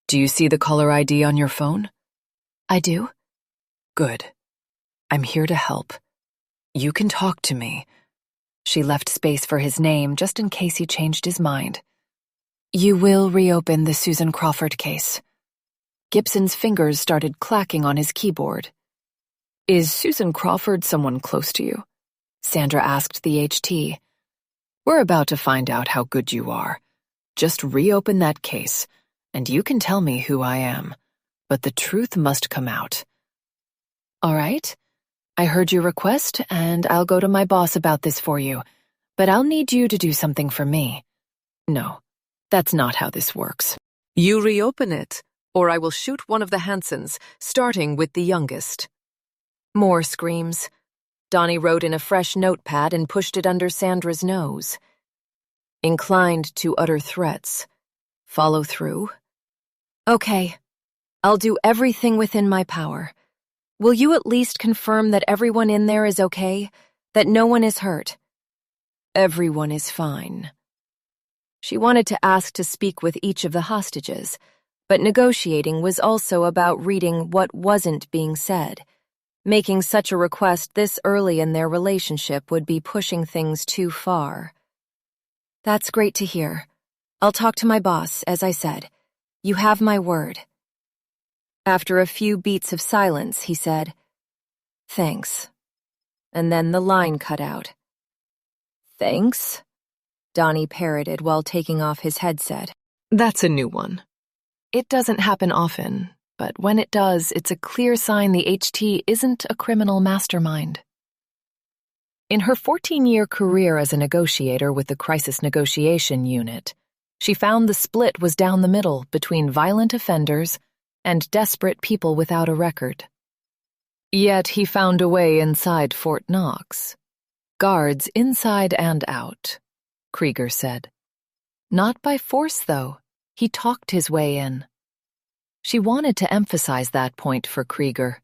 Do you see the caller ID on your phone? I do. Good. I'm here to help. You can talk to me. She left space for his name just in case he changed his mind. You will reopen the Susan Crawford case. Gibson's fingers started clacking on his keyboard. Is Susan Crawford someone close to you? Sandra asked the HT. We're about to find out how good you are. Just reopen that case, and you can tell me who I am. But the truth must come out. All right. I heard your request, and I'll go to my boss about this for you. But I'll need you to do something for me. No, that's not how this works. You reopen it, or I will shoot one of the Hansons, starting with the youngest. More screams. Donnie wrote in a fresh notepad and pushed it under Sandra's nose. Inclined to utter threats. Follow through? Okay. I'll do everything within my power. Will you at least confirm that everyone in there is okay? That no one is hurt? Everyone is fine. She wanted to ask to speak with each of the hostages, but negotiating was also about reading what wasn't being said. Making such a request this early in their relationship would be pushing things too far. That's great to hear. I'll talk to my boss, as I said. You have my word. After a few beats of silence, he said, Thanks. And then the line cut out. Thanks? Donnie parroted while taking off his headset.
That's a new one. It doesn't happen often, but when it does, it's a clear sign the HT isn't a criminal mastermind. In her 14-year career as a negotiator with the Crisis Negotiation Unit, she found the split was down the middle between violent offenders and desperate people without a record. Yet he found a way inside Fort Knox. Guards inside and out, Krieger said. Not by force, though. He talked his way in. She wanted to emphasize that point for Krieger.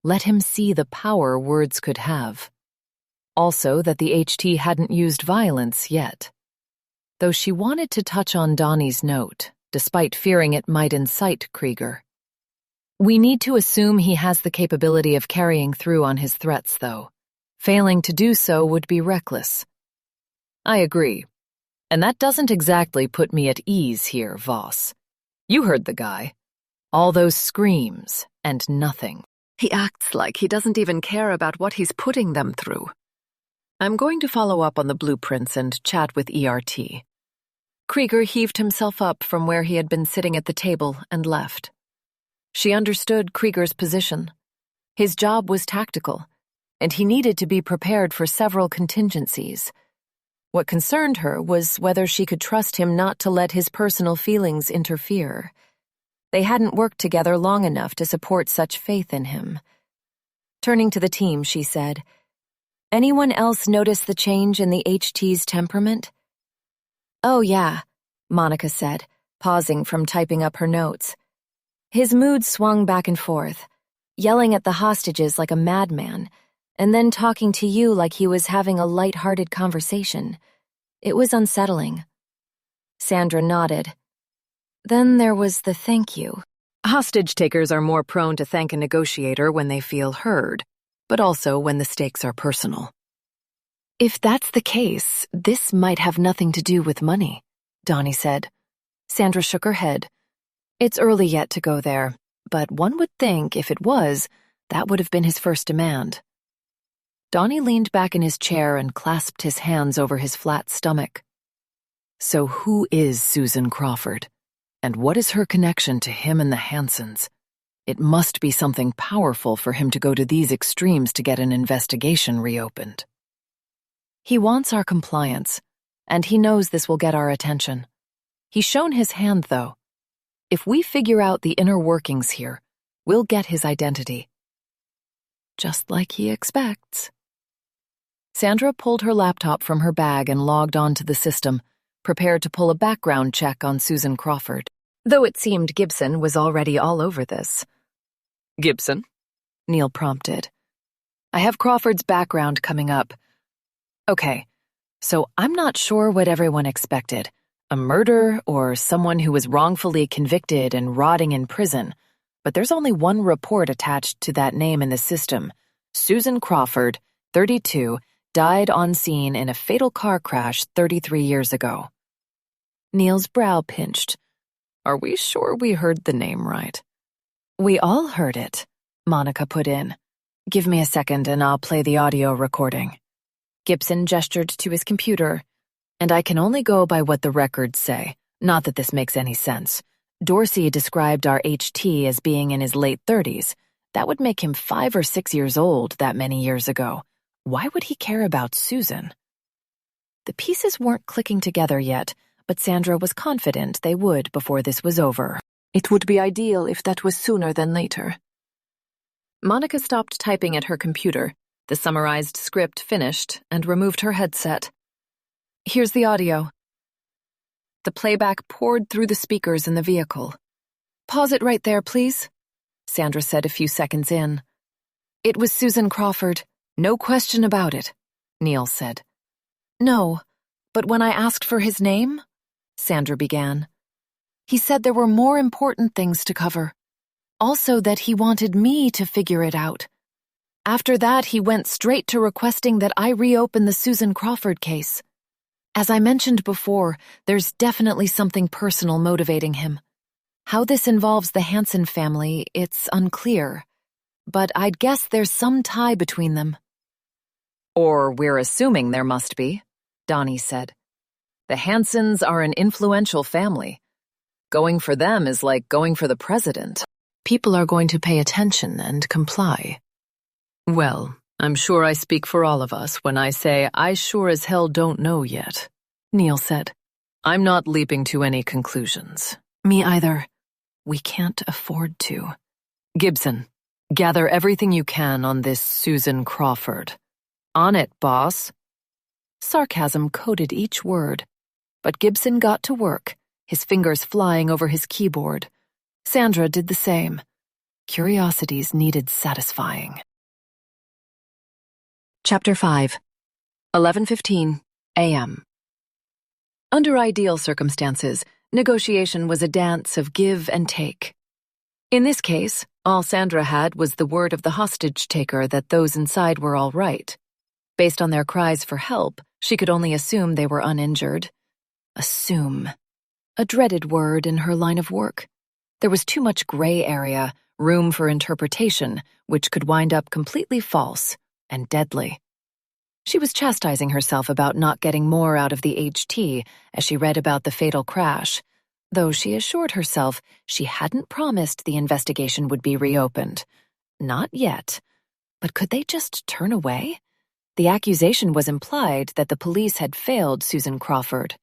Let him see the power words could have. Also that the HT hadn't used violence yet. Though she wanted to touch on Donnie's note, despite fearing it might incite Krieger. We need to assume he has the capability of carrying through on his threats, though. Failing to do so would be reckless. I agree. And that doesn't exactly put me at ease here, Voss. You heard the guy. All those screams and nothing. He acts like he doesn't even care about what he's putting them through. I'm going to follow up on the blueprints and chat with ERT. Krieger heaved himself up from where he had been sitting at the table and left. She understood Krieger's position. His job was tactical, and he needed to be prepared for several contingencies. What concerned her was whether she could trust him not to let his personal feelings interfere. They hadn't worked together long enough to support such faith in him. Turning to the team, she said, Anyone else notice the change in the HT's temperament? Oh, yeah, Monica said, pausing from typing up her notes. His mood swung back and forth, yelling at the hostages like a madman, and then talking to you like he was having a light-hearted conversation. It was unsettling. Sandra nodded. Then there was the thank you. Hostage takers are more prone to thank a negotiator when they feel heard, but also when the stakes are personal. If that's the case, this might have nothing to do with money, Donnie said. Sandra shook her head. It's early yet to go there, but one would think if it was, that would have been his first demand. Donnie leaned back in his chair and clasped his hands over his flat stomach. So who is Susan Crawford? And what is her connection to him and the Hansons? It must be something powerful for him to go to these extremes to get an investigation reopened. He wants our compliance, and he knows this will get our attention. He's shown his hand, though. If we figure out the inner workings here, we'll get his identity. Just like he expects. Sandra pulled her laptop from her bag and logged onto the system, prepared to pull a background check on Susan Crawford, though it seemed Gibson was already all over this. Gibson? Neil prompted. I have Crawford's background coming up. Okay, so I'm not sure what everyone expected. A murder or someone who was wrongfully convicted and rotting in prison. But there's only one report attached to that name in the system. Susan Crawford, 32, died on scene in a fatal car crash 33 years ago. Neil's brow pinched. Are we sure we heard the name right? We all heard it, Monica put in. Give me a second and I'll play the audio recording. Gibson gestured to his computer. And I can only go by what the records say. Not that this makes any sense. Dorsey described our HT as being in his late 30s. That would make him 5 or 6 years old that many years ago. Why would he care about Susan? The pieces weren't clicking together yet, but Sandra was confident they would before this was over. It would be ideal if that was sooner than later. Monica stopped typing at her computer, the summarized script finished, and removed her headset. Here's the audio. The playback poured through the speakers in the vehicle. Pause it right there, please, Sandra said a few seconds in. It was Susan Crawford. No question about it, Neil said. No, but when I asked for his name, Sandra began, he said there were more important things to cover. Also that he wanted me to figure it out. After that, he went straight to requesting that I reopen the Susan Crawford case. As I mentioned before, there's definitely something personal motivating him. How this involves the Hanson family, it's unclear. But I'd guess there's some tie between them.
Or we're assuming there must be, Donnie said. The Hansons are an influential family. Going for them is like going for the president.
People are going to pay attention and comply.
Well, I'm sure I speak for all of us when I say I sure as hell don't know yet, Neil said. I'm not leaping to any conclusions.
Me either. We can't afford to.
Gibson, gather everything you can on this Susan Crawford. On it, boss.
Sarcasm coated each word. But Gibson got to work, his fingers flying over his keyboard. Sandra did the same. Curiosities needed satisfying.
Chapter 5, 11:15 a.m. Under ideal circumstances, negotiation was a dance of give and take. In this case, all Sandra had was the word of the hostage-taker that those inside were all right. Based on their cries for help, she could only assume they were uninjured. Assume. A dreaded word in her line of work. There was too much gray area, room for interpretation, which could wind up completely false and deadly. She was chastising herself about not getting more out of the HT as she read about the fatal crash, though she assured herself she hadn't promised the investigation would be reopened. Not yet. But could they just turn away? The accusation was implied that the police had failed Susan Crawford.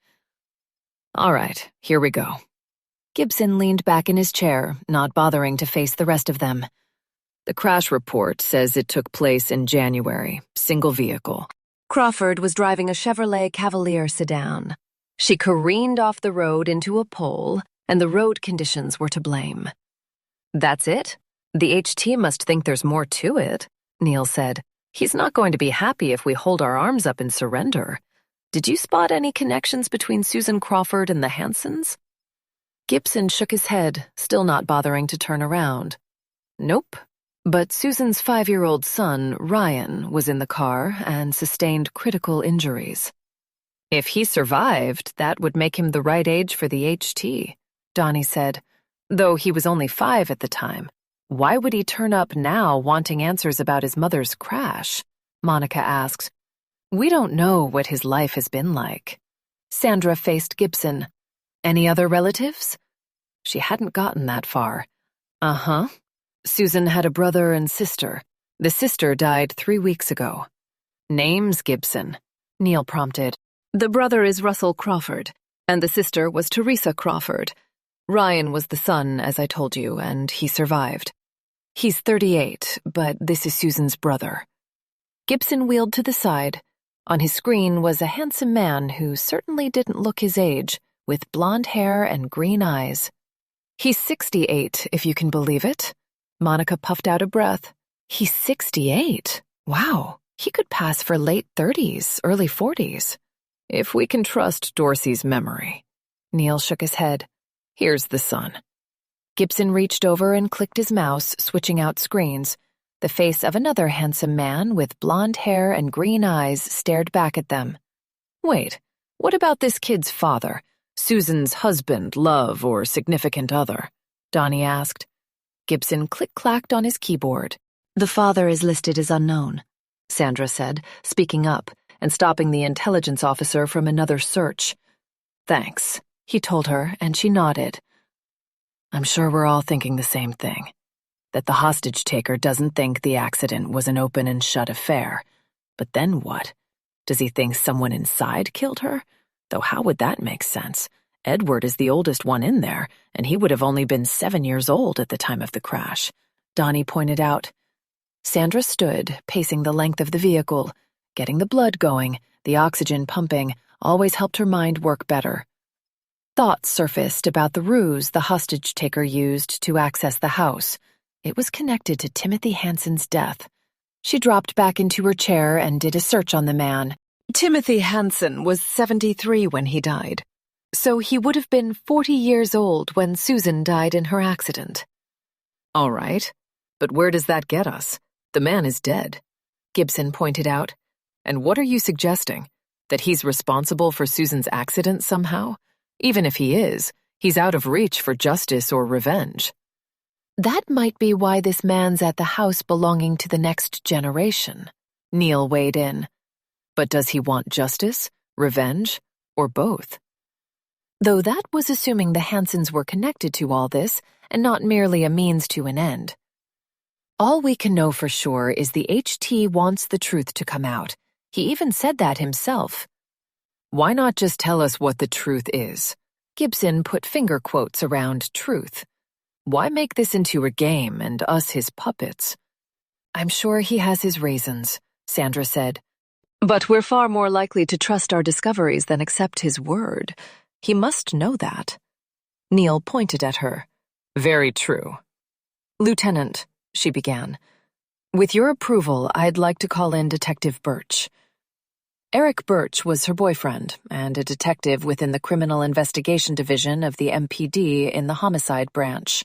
All right, here we go. Gibson leaned back in his chair, not bothering to face the rest of them. The crash report says it took place in January, single vehicle. Crawford was driving a Chevrolet Cavalier sedan. She careened off the road into a pole, and the road conditions were to blame. That's it? The HT must think there's more to it, Neil said. He's not going to be happy if we hold our arms up and surrender. Did you spot any connections between Susan Crawford and the Hansons? Gibson shook his head, still not bothering to turn around. Nope. But Susan's 5-year-old son, Ryan, was in the car and sustained critical injuries. If he survived, that would make him the right age for the HT, Donnie said, though he was only 5 at the time. Why would he turn up now wanting answers about his mother's crash? Monica asked. We don't know what his life has been like. Sandra faced Gibson. Any other relatives? She hadn't gotten that far. Uh-huh. Susan had a brother and sister. The sister died 3 weeks ago. Names, Gibson, Neil prompted. The brother is Russell Crawford, and the sister was Teresa Crawford. Ryan was the son, as I told you, and he survived. He's 38, but this is Susan's brother. Gibson wheeled to the side. On his screen was a handsome man who certainly didn't look his age, with blonde hair and green eyes. He's 68, if you can believe it. Monica puffed out a breath. He's 68? Wow, he could pass for late 30s, early 40s. If we can trust Dorsey's memory. Neil shook his head. Here's the son. Gibson reached over and clicked his mouse, switching out screens. The face of another handsome man with blonde hair and green eyes stared back at them. Wait, what about this kid's father? Susan's husband, love, or significant other? Donnie asked. Gibson click-clacked on his keyboard. The father is listed as unknown, Sandra said, speaking up and stopping the intelligence officer from another search. Thanks, he told her, and she nodded. I'm sure we're all thinking the same thing. That the hostage-taker doesn't think the accident was an open and shut affair. But then what? Does he think someone inside killed her? Though how would that make sense? Edward is the oldest one in there, and he would have only been 7 years old at the time of the crash, Donnie pointed out. Sandra stood, pacing the length of the vehicle. Getting the blood going, the oxygen pumping, always helped her mind work better. Thoughts surfaced about the ruse the hostage-taker used to access the house. It was connected to Timothy Hanson's death. She dropped back into her chair and did a search on the man. Timothy Hanson was 73 when he died, so he would have been 40 years old when Susan died in her accident. All right, but where does that get us? The man is dead, Gibson pointed out. And what are you suggesting? That he's responsible for Susan's accident somehow? Even if he is, he's out of reach for justice or revenge.
That might be why this man's at the house belonging to the next generation, Neil weighed in.
But does he want justice, revenge, or both?
Though that was assuming the Hansons were connected to all this, and not merely a means to an end. All we can know for sure is the HT wants the truth to come out. He even said that himself.
Why not just tell us what the truth is?
Gibson put finger quotes around truth.
Why make this into a game and us his puppets?
I'm sure he has his reasons, Sandra said.
But we're far more likely to trust our discoveries than accept his word. He must know that.
Neil pointed at her.
Very true.
Lieutenant, she began. With your approval, I'd like to call in Detective Birch. Eric Birch was her boyfriend and a detective within the Criminal Investigation Division of the MPD in the Homicide Branch.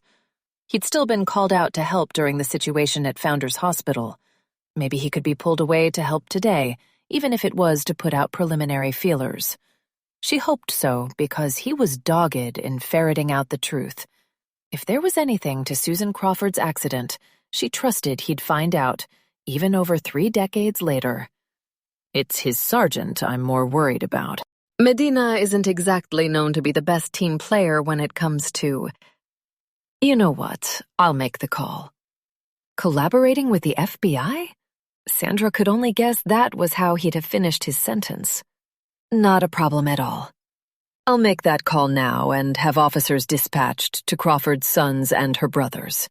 He'd still been called out to help during the situation at Founders Hospital. Maybe he could be pulled away to help today, even if it was to put out preliminary feelers. She hoped so because he was dogged in ferreting out the truth. If there was anything to Susan Crawford's accident, she trusted he'd find out, even over 3 decades later.
It's his sergeant I'm more worried about.
Medina isn't exactly known to be the best team player when it comes to... You know what? I'll make the call. Collaborating with the FBI? Sandra could only guess that was how he'd have finished his sentence. Not a problem at all. I'll make that call now and have officers dispatched to Crawford's sons and her brothers.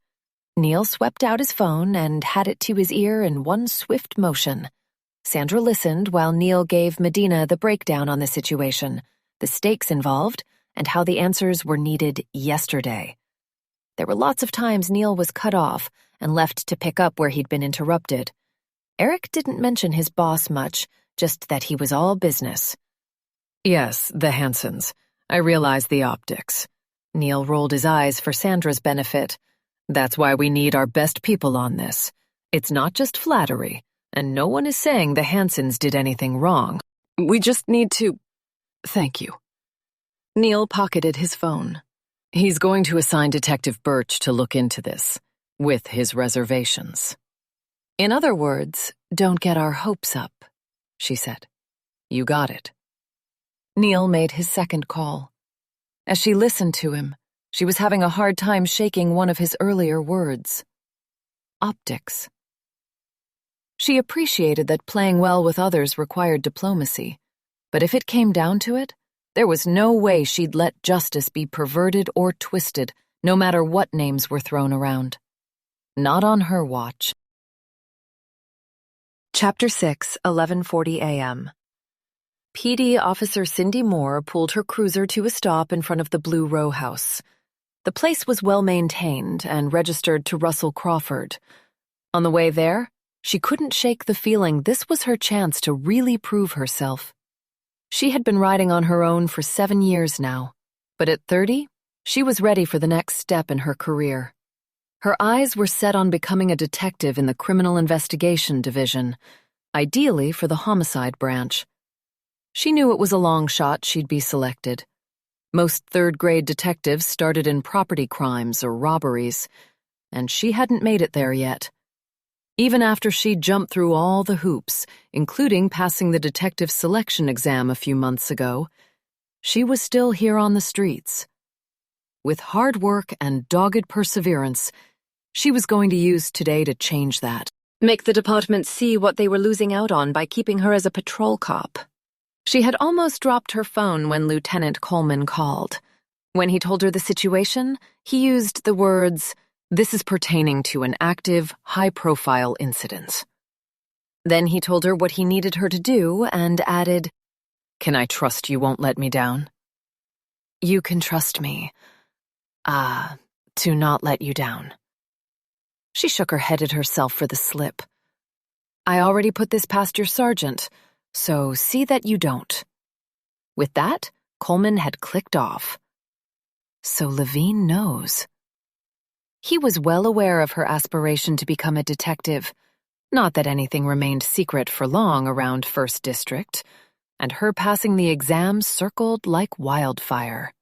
Neil swept out his phone and had it to his ear in one swift motion. Sandra listened while Neil gave Medina the breakdown on the situation, the stakes involved, and how the answers were needed yesterday. There were lots of times Neil was cut off and left to pick up where he'd been interrupted. Eric didn't mention his boss much, just that he was all business.
Yes, the Hansons. I realize the optics.
Neil rolled his eyes for Sandra's benefit.
That's why we need our best people on this. It's not just flattery, and no one is saying the Hansons did anything wrong. We just need to... Thank you.
Neil pocketed his phone.
He's going to assign Detective Birch to look into this, with his reservations.
In other words, don't get our hopes up, she said.
You got it.
Neil made his second call. As she listened to him, she was having a hard time shaking one of his earlier words. Optics. She appreciated that playing well with others required diplomacy, but if it came down to it, there was no way she'd let justice be perverted or twisted, no matter what names were thrown around. Not on her watch. Chapter 6, 11:40 a.m. PD Officer Cindy Moore pulled her cruiser to a stop in front of the Blue Row House. The place was well-maintained and registered to Russell Crawford. On the way there, she couldn't shake the feeling this was her chance to really prove herself. She had been riding on her own for 7 years now, but at 30, she was ready for the next step in her career. Her eyes were set on becoming a detective in the Criminal Investigation Division, ideally for the Homicide Branch. She knew it was a long shot she'd be selected. Most third-grade detectives started in property crimes or robberies, and she hadn't made it there yet. Even after she'd jumped through all the hoops, including passing the detective selection exam a few months ago, she was still here on the streets. With hard work and dogged perseverance, she was going to use today to change that. Make the department see what they were losing out on by keeping her as a patrol cop. She had almost dropped her phone when Lieutenant Coleman called. When he told her the situation, he used the words, "This is pertaining to an active, high-profile incident." Then he told her what he needed her to do and added,
"Can I trust you won't let me down?"
"You can trust me. To not let you down." She shook her head at herself for the slip. "I already put this past your sergeant, so see that you don't." With that, Coleman had clicked off. So Levine knows. He was well aware of her aspiration to become a detective, Not that anything remained secret for long around First District, and her passing the exam circled like wildfire.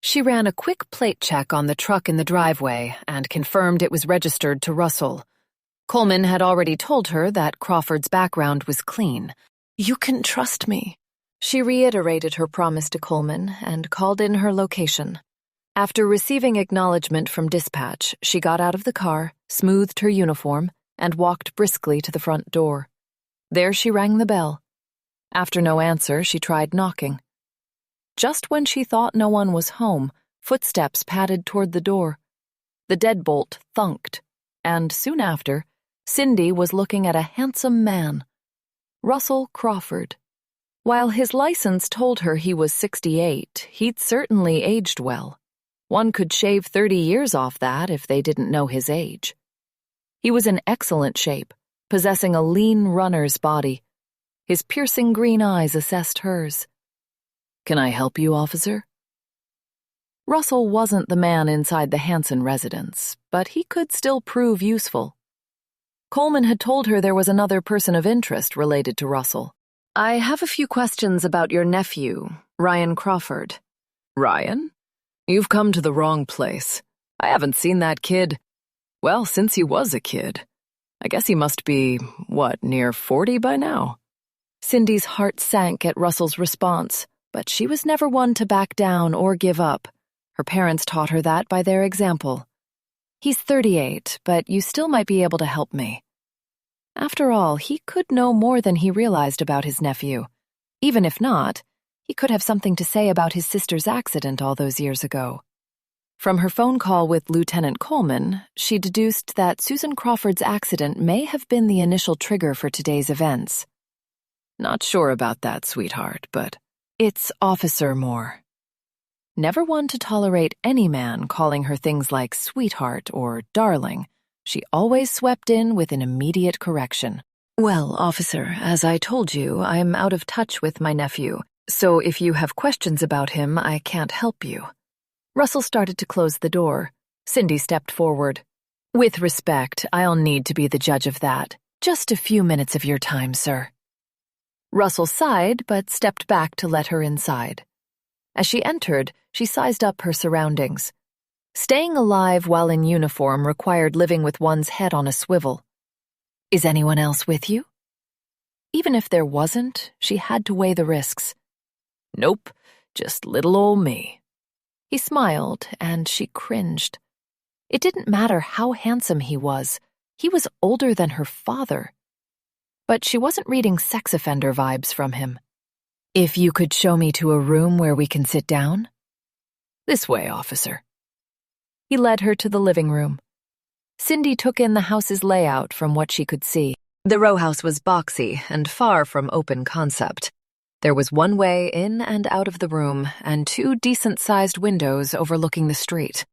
She ran a quick plate check on the truck in the driveway and confirmed it was registered to Russell. Coleman had already told her that Crawford's background was clean. "You can trust me." She reiterated her promise to Coleman and called in her location. After receiving acknowledgement from dispatch, she got out of the car, smoothed her uniform, and walked briskly to the front door. There she rang the bell. After no answer, she tried knocking. Just when she thought no one was home, footsteps padded toward the door. The deadbolt thunked, and soon after, Cindy was looking at a handsome man, Russell Crawford. While his license told her he was 68, he'd certainly aged well. One could shave 30 years off that if they didn't know his age. He was in excellent shape, possessing a lean runner's body. His piercing green eyes assessed hers. "Can I help you, officer?" Russell wasn't the man inside the Hanson residence, but he could still prove useful. Coleman had told her there was another person of interest related to Russell. "I have a few questions about your nephew, Ryan Crawford." "Ryan? You've come to the wrong place. I haven't seen that kid, well, since he was a kid. I guess he must be, near 40 by now?" Cindy's heart sank at Russell's response, but she was never one to back down or give up. Her parents taught her that by their example. "He's 38, but you still might be able to help me." After all, he could know more than he realized about his nephew. Even if not, he could have something to say about his sister's accident all those years ago. From her phone call with Lieutenant Coleman, she deduced that Susan Crawford's accident may have been the initial trigger for today's events. "Not sure about that, sweetheart, but it's Officer Moore." Never one to tolerate any man calling her things like sweetheart or darling, she always swept in with an immediate correction. "Well, officer, as I told you, I'm out of touch with my nephew, so if you have questions about him, I can't help you." Russell started to close the door. Cindy stepped forward. "With respect, I'll need to be the judge of that. Just a few minutes of your time, sir." Russell sighed, but stepped back to let her inside. As she entered, she sized up her surroundings. Staying alive while in uniform required living with one's head on a swivel. "Is anyone else with you?" Even if there wasn't, she had to weigh the risks. "Nope, just little ol' me." He smiled, and she cringed. It didn't matter how handsome he was older than her father. But she wasn't reading sex offender vibes from him. "If you could show me to a room where we can sit down?" "This way, officer." He led her to the living room. Cindy took in the house's layout from what she could see. The row house was boxy and far from open concept. There was one way in and out of the room, and 2 decent-sized windows overlooking the street.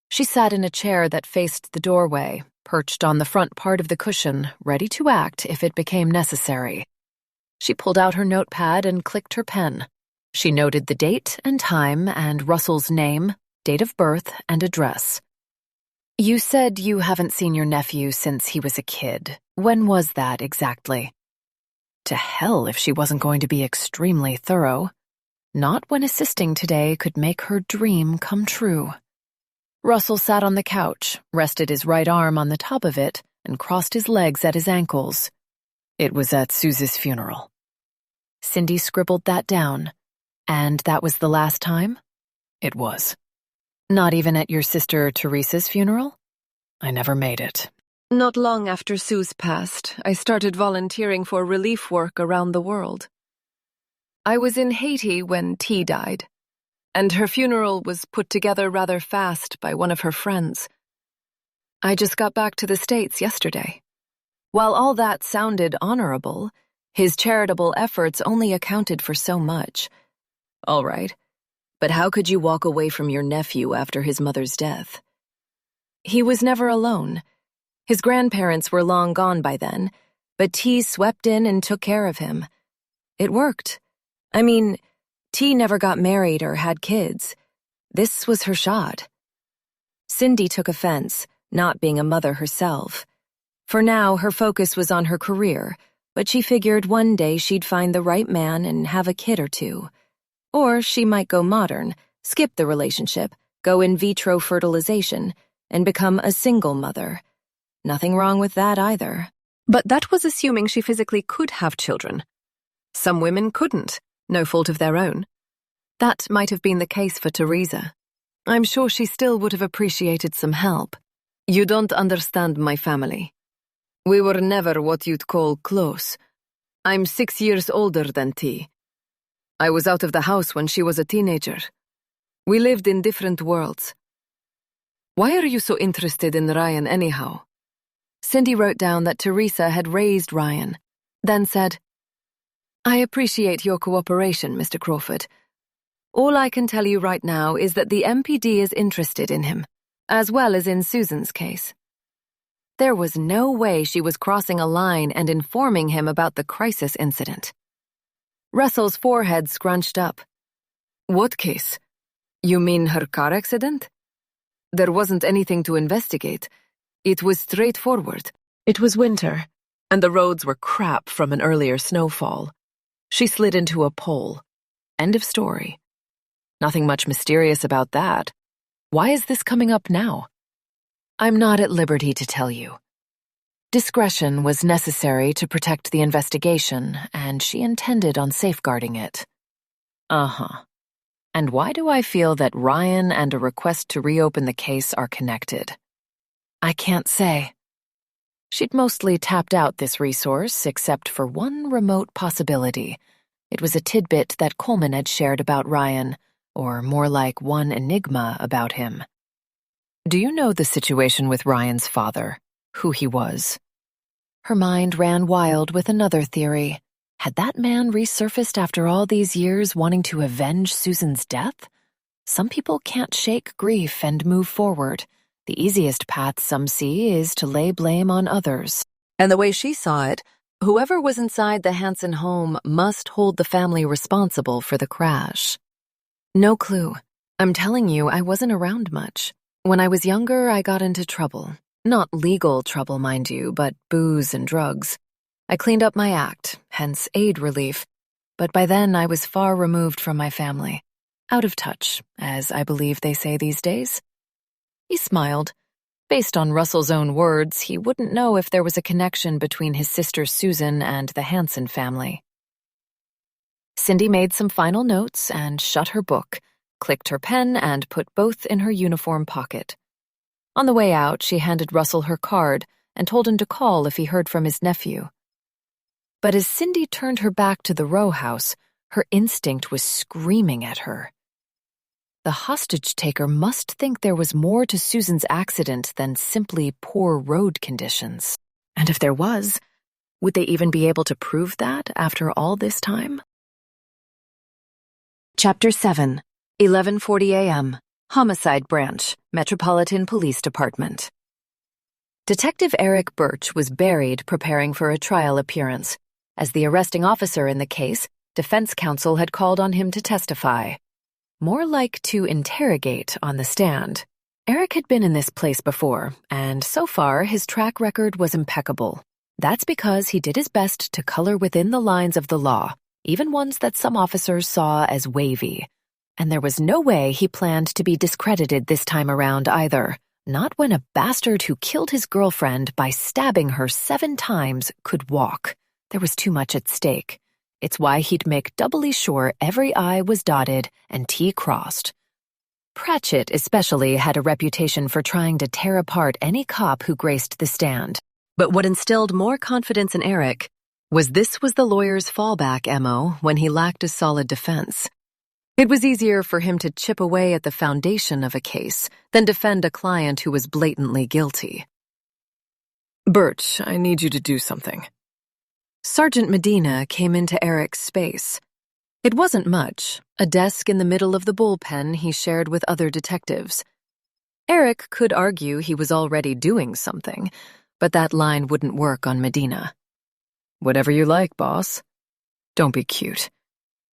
She sat in a chair that faced the doorway, perched on the front part of the cushion, ready to act if it became necessary. She pulled out her notepad and clicked her pen. She noted the date and time and Russell's name, date of birth, and address. "You said you haven't seen your nephew since he was a kid. When was that exactly?" To hell if she wasn't going to be extremely thorough. Not when assisting today could make her dream come true. Russell sat on the couch, rested his right arm on the top of it, and crossed his legs at his ankles. "It was at Suze's funeral." Cindy scribbled that down. "And that was the last time?" "It was." "Not even at your sister Teresa's funeral?" "I never made it." "Not long after Suze passed, I started volunteering for relief work around the world. I was in Haiti when T died, and her funeral was put together rather fast by one of her friends. I just got back to the States yesterday." While all that sounded honorable, his charitable efforts only accounted for so much. "All right, but how could you walk away from your nephew after his mother's death?" "He was never alone. His grandparents were long gone by then, but T swept in and took care of him. It worked. I mean, T never got married or had kids. This was her shot." Cindy took offense, not being a mother herself.
For now, her focus was on her career, but she figured one day she'd find the right man and have a kid or two. Or she might go modern, skip the relationship, go in vitro fertilization, and become a single mother. Nothing wrong with that either.
But that was assuming she physically could have children. Some women couldn't, no fault of their own. That might have been the case for Teresa. I'm sure she still would have appreciated some help. You don't understand my family. We were never what you'd call close. I'm 6 years older than T. I was out of the house when she was a teenager. We lived in different worlds. Why are you so interested in Ryan anyhow? Cindy wrote down that Teresa had raised Ryan, then said, I appreciate your cooperation, Mr. Crawford. All I can tell you right now is that the MPD is interested in him, as well as in Susan's case. There was no way she was crossing a line and informing him about the crisis incident. Russell's forehead scrunched up. What case? You mean her car accident? There wasn't anything to investigate. It was straightforward. It was winter, and the roads were crap from an earlier snowfall. She slid into a pole. End of story. Nothing much mysterious about that. Why is this coming up now? I'm not at liberty to tell you. Discretion was necessary to protect the investigation, and she intended on safeguarding it. Uh-huh. And why do I feel that Ryan and a request to reopen the case are connected? I can't say. She'd mostly tapped out this resource, except for one remote possibility. It was a tidbit that Coleman had shared about Ryan, or more like one enigma about him. Do you know the situation with Ryan's father, who he was? Her mind ran wild with another theory. Had that man resurfaced after all these years wanting to avenge Susan's death? Some people can't shake grief and move forward. The easiest path some see is to lay blame on others. And the way she saw it, whoever was inside the Hanson home must hold the family responsible for the crash. No clue. I'm telling you, I wasn't around much. When I was younger, I got into trouble. Not legal trouble, mind you, but booze and drugs. I cleaned up my act, hence aid relief. But by then, I was far removed from my family. Out of touch, as I believe they say these days. He smiled. Based on Russell's own words, he wouldn't know if there was a connection between his sister Susan and the Hanson family. Cindy made some final notes and shut her book, clicked her pen, and put both in her uniform pocket. On the way out, she handed Russell her card and told him to call if he heard from his nephew. But as Cindy turned her back to the row house, her instinct was screaming at her. The hostage-taker must think there was more to Susan's accident than simply poor road conditions. And if there was, would they even be able to prove that after all this time? Chapter 7, 11:40 a.m., Homicide Branch, Metropolitan Police Department. Detective Eric Birch was buried preparing for a trial appearance. As the arresting officer in the case, defense counsel had called on him to testify. More like to interrogate on the stand. Eric had been in this place before, and so far his track record was impeccable. That's because he did his best to color within the lines of the law, even ones that some officers saw as wavy. And there was no way he planned to be discredited this time around either. Not when a bastard who killed his girlfriend by stabbing her 7 times could walk. There was too much at stake. It's why he'd make doubly sure every I was dotted and T crossed. Pratchett especially had a reputation for trying to tear apart any cop who graced the stand. But what instilled more confidence in Eric was this was the lawyer's fallback MO when he lacked a solid defense. It was easier for him to chip away at the foundation of a case than defend a client who was blatantly guilty. Birch, I need you to do something. Sergeant Medina came into Eric's space. It wasn't much, a desk in the middle of the bullpen he shared with other detectives. Eric could argue he was already doing something, but that line wouldn't work on Medina. Whatever you like, boss. Don't be cute.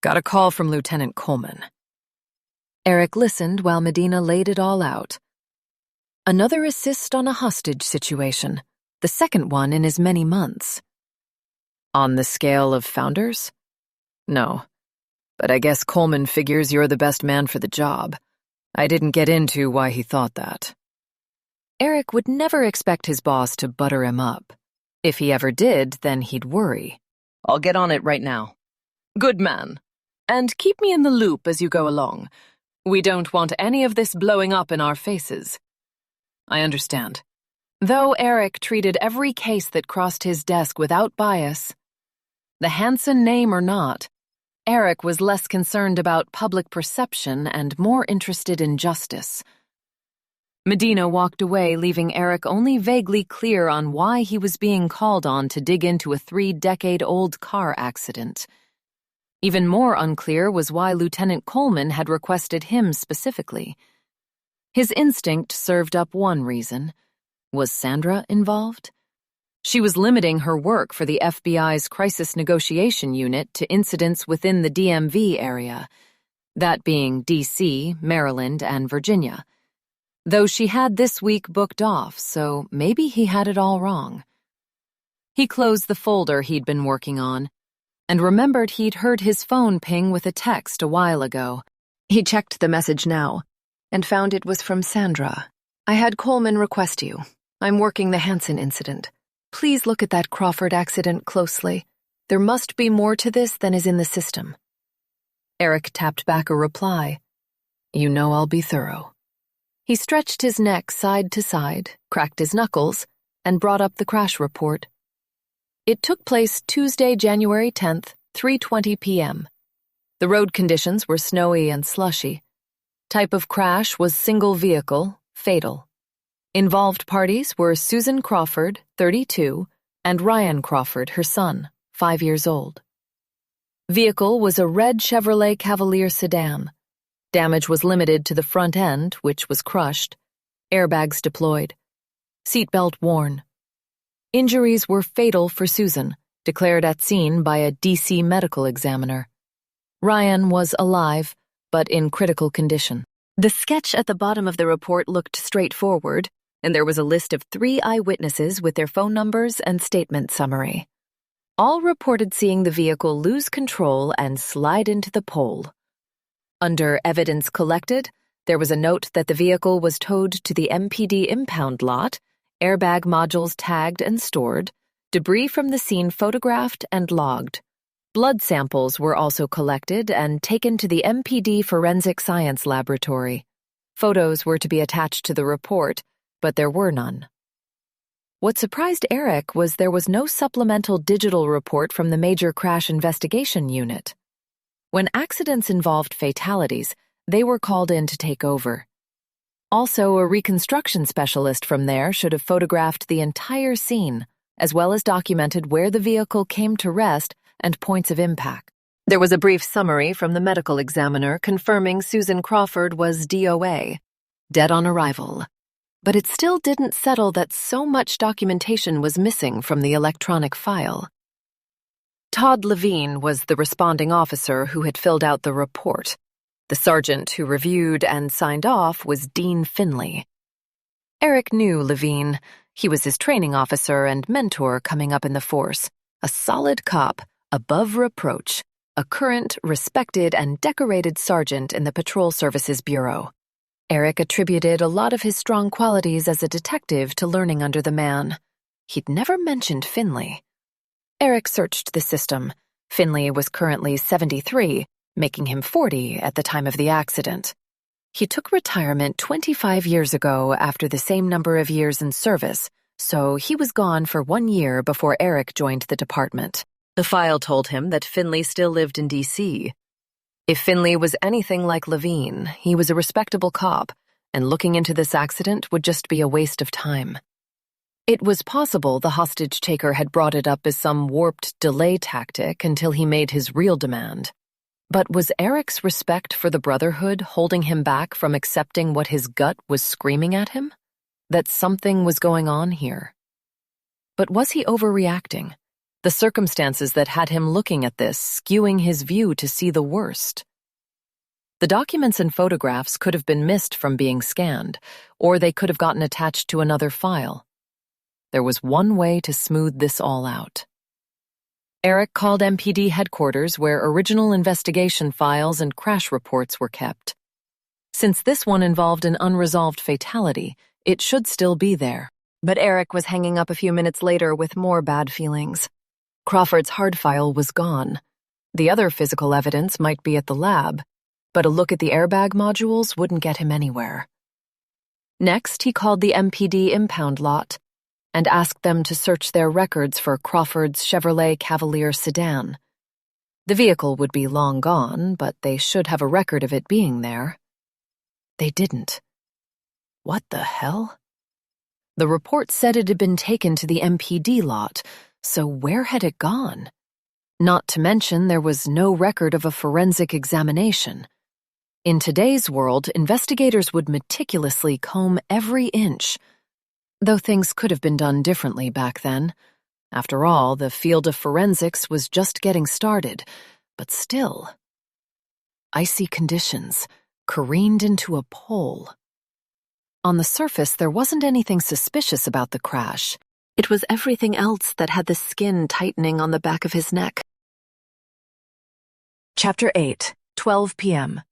Got a call from Lieutenant Coleman. Eric listened while Medina laid it all out. Another assist on a hostage situation. the second one in as many months.
On the scale of founders? No. But I guess Coleman figures you're the best man for the job. I didn't get into why he thought that.
Eric would never expect his boss to butter him up. If he ever did, then he'd worry.
I'll get on it right now. Good man. And keep me in the loop as you go along. We don't want any of this blowing up in our faces. I understand. Though Eric treated every case that crossed his desk without bias, the Hansen name or not, Eric was less concerned about public perception and more interested in justice. Medina walked away, leaving Eric only vaguely clear on why he was being called on to dig into a 3-decade-old car accident. Even more unclear was why Lieutenant Coleman had requested him specifically. His instinct served up one reason. Was Sandra involved? She was limiting her work for the FBI's Crisis Negotiation Unit to incidents within the DMV area, that being D.C., Maryland, and Virginia. Though she had this week booked off, so maybe he had it all wrong. He closed the folder he'd been working on, and remembered he'd heard his phone ping with a text a while ago. He checked the message now, and found it was from Sandra. I had Coleman request you. I'm working the Hansen incident. Please look at that Crawford accident closely. There must be more to this than is in the system. Eric tapped back a reply. You know I'll be thorough. He stretched his neck side to side, cracked his knuckles, and brought up the crash report. It took place Tuesday, January 10th, 3:20 p.m. The road conditions were snowy and slushy. Type of crash was single vehicle, fatal. Involved parties were Susan Crawford, 32, and Ryan Crawford, her son, 5 years old. Vehicle was a red Chevrolet Cavalier sedan. Damage was limited to the front end, which was crushed. Airbags deployed. Seatbelt worn. Injuries were fatal for Susan, declared at scene by a D.C. medical examiner. Ryan was alive, but in critical condition. The sketch at the bottom of the report looked straightforward, and there was a list of 3 eyewitnesses with their phone numbers and statement summary. All reported seeing the vehicle lose control and slide into the pole. Under evidence collected, there was a note that the vehicle was towed to the MPD impound lot, airbag modules tagged and stored, debris from the scene photographed and logged. Blood samples were also collected and taken to the MPD Forensic Science Laboratory. Photos were to be attached to the report, but there were none. What surprised Eric was there was no supplemental digital report from the Major Crash Investigation Unit. When accidents involved fatalities, they were called in to take over. Also, a reconstruction specialist from there should have photographed the entire scene, as well as documented where the vehicle came to rest and points of impact. There was a brief summary from the medical examiner confirming Susan Crawford was DOA, dead on arrival. But it still didn't settle that so much documentation was missing from the electronic file. Todd Levine was the responding officer who had filled out the report. The sergeant who reviewed and signed off was Dean Finley. Eric knew Levine. He was his training officer and mentor coming up in the force, a solid cop, above reproach, a current, respected, and decorated sergeant in the Patrol Services Bureau. Eric attributed a lot of his strong qualities as a detective to learning under the man. He'd never mentioned Finley. Eric searched the system. Finley was currently 73, making him 40 at the time of the accident. He took retirement 25 years ago after the same number of years in service, so he was gone for 1 year before Eric joined the department. The file told him that Finley still lived in D.C. If Finley was anything like Levine, he was a respectable cop, and looking into this accident would just be a waste of time. It was possible the hostage-taker had brought it up as some warped delay tactic until he made his real demand. But was Eric's respect for the Brotherhood holding him back from accepting what his gut was screaming at him? That something was going on here. But was he overreacting? The circumstances that had him looking at this, skewing his view to see the worst. The documents and photographs could have been missed from being scanned, or they could have gotten attached to another file.
There was one way to smooth this all out. Eric called MPD headquarters where original investigation files and crash reports were kept. Since this one involved an unresolved fatality, it should still be there. But Eric was hanging up a few minutes later with more bad feelings. Crawford's hard file was gone. The other physical evidence might be at the lab, but a look at the airbag modules wouldn't get him anywhere. Next, he called the MPD impound lot and asked them to search their records for Crawford's Chevrolet Cavalier sedan. The vehicle would be long gone, but they should have a record of it being there. They didn't. What the hell? The report said it had been taken to the MPD lot, so where had it gone? Not to mention there was no record of a forensic examination. In today's world, investigators would meticulously comb every inch, though things could have been done differently back then. After all, the field of forensics was just getting started, but still. Icy conditions careened into a pole. On the surface, there wasn't anything suspicious about the crash. It was everything else that had the skin tightening on the back of his neck. Chapter 8, 12 p.m.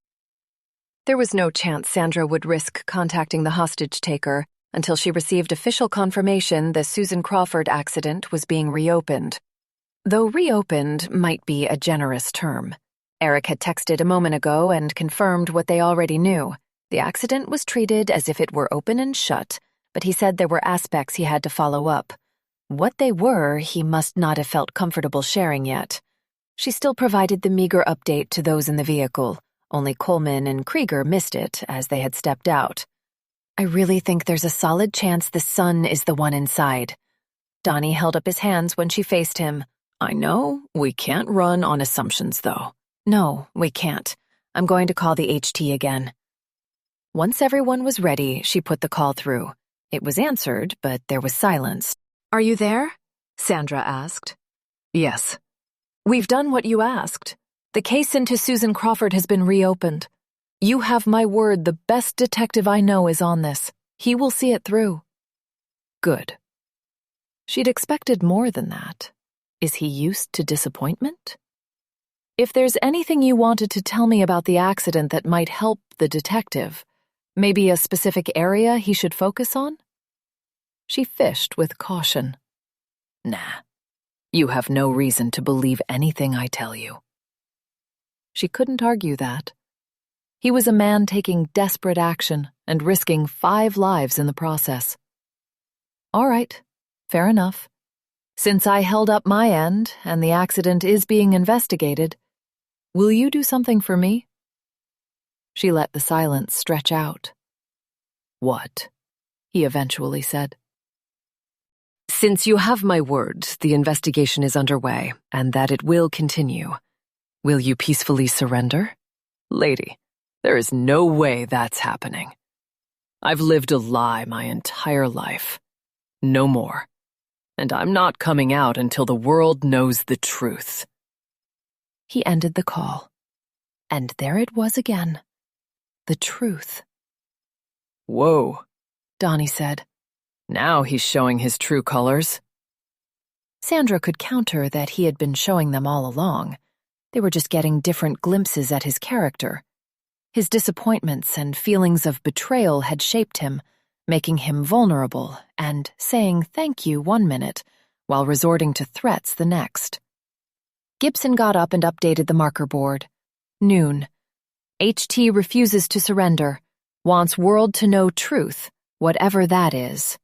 There was no chance Sandra would risk contacting the hostage-taker until she received official confirmation the Susan Crawford accident was being reopened. Though reopened might be a generous term. Eric had texted a moment ago and confirmed what they already knew. The accident was treated as if it were open and shut, but he said there were aspects he had to follow up. What they were, he must not have felt comfortable sharing yet. She still provided the meager update to those in the vehicle. Only Coleman and Krieger missed it as they had stepped out. I really think there's a solid chance the son is the one inside. Donnie held up his hands when she faced him. I know, we can't run on assumptions, though. No, we can't. I'm going to call the HT again. Once everyone was ready, she put the call through. It was answered, but there was silence. Are you there? Sandra asked. Yes. We've done what you asked. The case into Susan Crawford has been reopened. You have my word, the best detective I know is on this. He will see it through. Good. She'd expected more than that. Is he used to disappointment? If there's anything you wanted to tell me about the accident that might help the detective, maybe a specific area he should focus on? She fished with caution. Nah, you have no reason to believe anything I tell you. She couldn't argue that. He was a man taking desperate action and risking 5 lives in the process. All right, fair enough. Since I held up my end and the accident is being investigated, will you do something for me? She let the silence stretch out. What? He eventually said. Since you have my word, the investigation is underway and that it will continue. Will you peacefully surrender? Lady, there is no way that's happening. I've lived a lie my entire life. No more. And I'm not coming out until the world knows the truth. He ended the call. And there it was again. The truth. Whoa, Donnie said. Now he's showing his true colors. Sandra could counter that he had been showing them all along. They were just getting different glimpses at his character. His disappointments and feelings of betrayal had shaped him, making him vulnerable and saying thank you one minute while resorting to threats the next. Gibson got up and updated the marker board. Noon. HT refuses to surrender, wants world to know truth, whatever that is.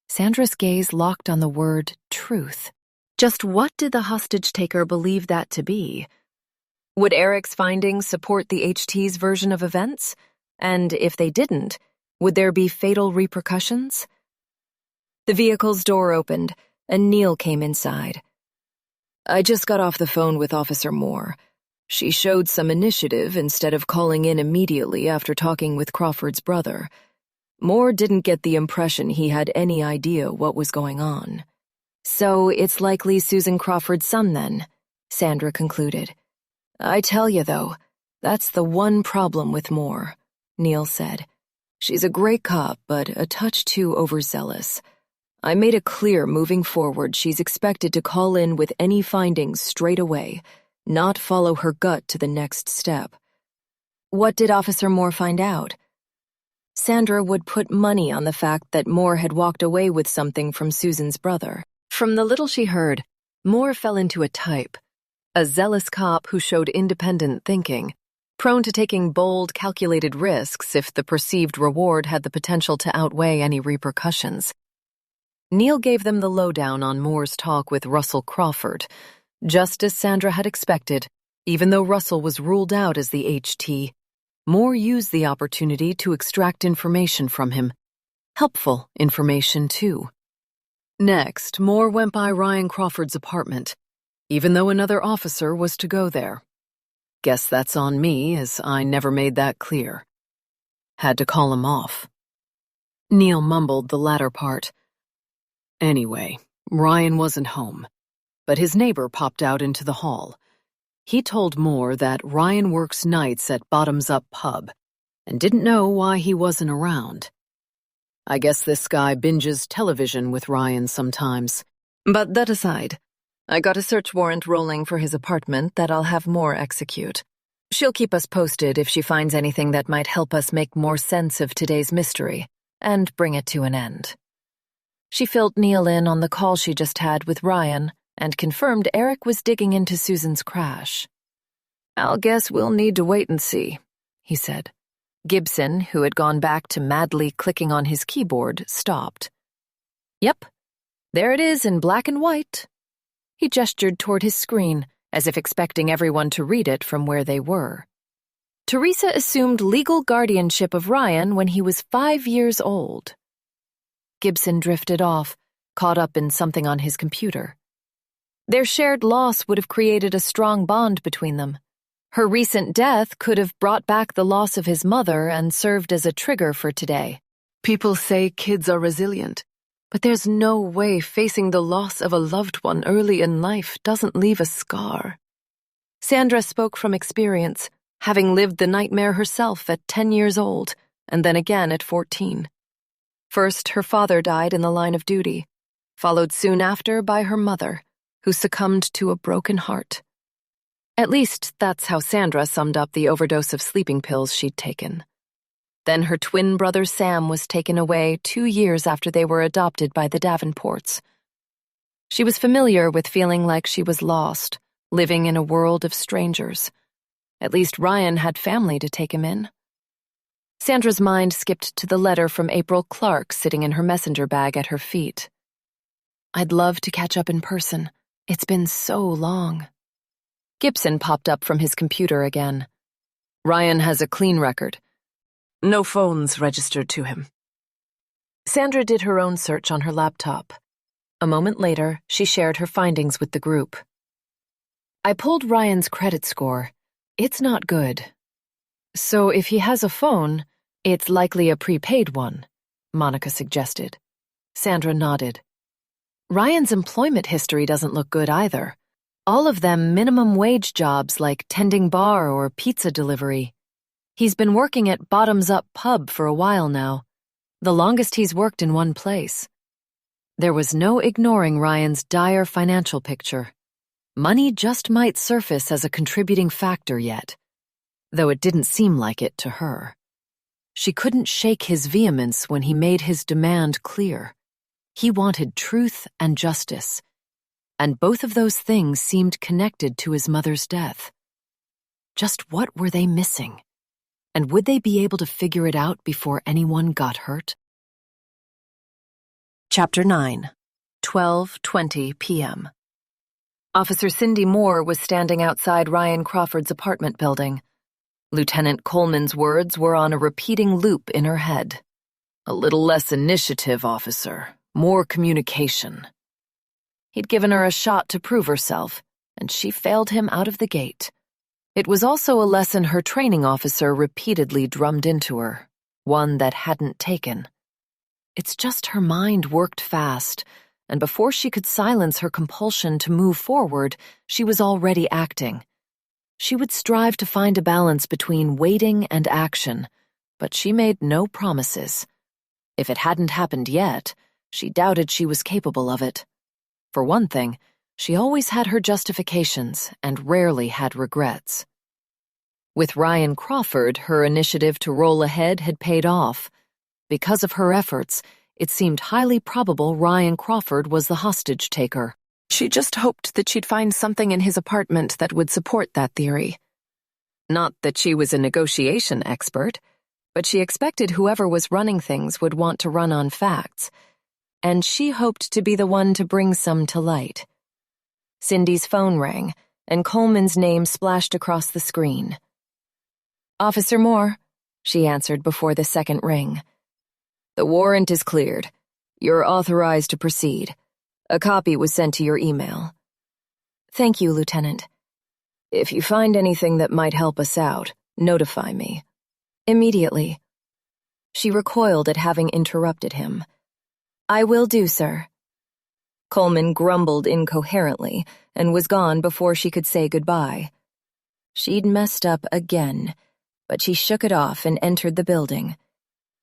Sandra's gaze locked on the word truth. Just what did the hostage-taker believe that to be? Would Eric's findings support the HT's version of events? And if they didn't, would there be fatal repercussions? The vehicle's door opened, and Neil came inside. I just got off the phone with Officer Moore. She showed some initiative instead of calling in immediately after talking with Crawford's brother. Moore didn't get the impression he had any idea what was going on. So it's likely Susan Crawford's son then, Sandra concluded. I tell you, though, that's the one problem with Moore, Neil said. She's a great cop, but a touch too overzealous.
I made it clear moving forward she's expected to call in with any findings straight away, not follow her gut to the next step. What did Officer Moore find out? Sandra would put money on the fact that Moore had walked away with something from Susan's brother. From the little she heard, Moore fell into a type, a zealous cop who showed independent thinking, prone to taking bold, calculated risks if the perceived reward had the potential to outweigh any repercussions. Neil gave them the lowdown on Moore's talk with Russell Crawford, just as Sandra had expected. Even though Russell was ruled out as the HT, Moore used the opportunity to extract information from him. Helpful information, too. Next, Moore went by Ryan Crawford's apartment, even though another officer was to go there. Guess that's on me, as I never made that clear. Had to call him off. Neil mumbled the latter part. Anyway, Ryan wasn't home, but his neighbor popped out into the hall. He told Moore that Ryan works nights at Bottoms Up Pub and didn't know why he wasn't around. I guess this guy binges television with Ryan sometimes. But that aside, I got a search warrant rolling for his apartment that I'll have Moore execute. She'll keep us posted if she finds anything that might help us make more sense of today's mystery and bring it to an end. She filled Neil in on the call she just had with Ryan and confirmed Eric was digging into Susan's crash. I'll guess we'll need to wait and see, he said. Gibson, who had gone back to madly clicking on his keyboard, stopped. Yep, there it is in black and white. He gestured toward his screen, as if expecting everyone to read it from where they were. Teresa assumed legal guardianship of Ryan when he was 5 years old. Gibson drifted off, caught up in something on his computer. Their shared loss would have created a strong bond between them. Her recent death could have brought back the loss of his mother and served as a trigger for today. People say kids are resilient, but there's no way facing the loss of a loved one early in life doesn't leave a scar. Sandra spoke from experience, having lived the nightmare herself at 10 years old, and then again at 14. First, her father died in the line of duty, followed soon after by her mother, who succumbed to a broken heart. At least that's how Sandra summed up the overdose of sleeping pills she'd taken. Then her twin brother Sam was taken away 2 years after they were adopted by the Davenports. She was familiar with feeling like she was lost, living in a world of strangers. At least Ryan had family to take him in. Sandra's mind skipped to the letter from April Clark sitting in her messenger bag at her feet. I'd love to catch up in person. It's been so long. Gibson popped up from his computer again. Ryan has a clean record. No phones registered to him. Sandra did her own search on her laptop. A moment later, she shared her findings with the group. I pulled Ryan's credit score. It's not good. So if he has a phone, it's likely a prepaid one, Monica suggested. Sandra nodded. Ryan's employment history doesn't look good either. All of them minimum wage jobs like tending bar or pizza delivery. He's been working at Bottoms Up Pub for a while now, the longest he's worked in one place. There was no ignoring Ryan's dire financial picture. Money just might surface as a contributing factor yet, though it didn't seem like it to her. She couldn't shake his vehemence when he made his demand clear. He wanted truth and justice, and both of those things seemed connected to his mother's death. Just what were they missing? And would they be able to figure it out before anyone got hurt? Chapter 9, 12:20 p.m. Officer Cindy Moore was standing outside Ryan Crawford's apartment building. Lieutenant Coleman's words were on a repeating loop in her head. A little less initiative, officer. More communication. He'd given her a shot to prove herself, and she failed him out of the gate. It was also a lesson her training officer repeatedly drummed into her, one that hadn't taken. It's just her mind worked fast, and before she could silence her compulsion to move forward, she was already acting. She would strive to find a balance between waiting and action, but she made no promises. If it hadn't happened yet,
she doubted she was capable of it. For one thing, she always had her justifications and rarely had regrets. With Ryan Crawford, her initiative to roll ahead had paid off. Because of her efforts, it seemed highly probable Ryan Crawford was the hostage taker. She just hoped that she'd find something in his apartment that would support that theory. Not that she was a negotiation expert, but she expected whoever was running things would want to run on facts, and she hoped to be the one to bring some to light. Cindy's phone rang, and Coleman's name splashed across the screen. "Officer Moore," she answered before the second ring. "The warrant is cleared. You're authorized to proceed. A copy was sent to your email." "Thank you, Lieutenant." "If you find anything that might help us out, notify me." "Immediately." She recoiled at having interrupted him. "I will do, sir." Coleman grumbled incoherently and was gone before she could say goodbye. She'd messed up again, but she shook it off and entered the building.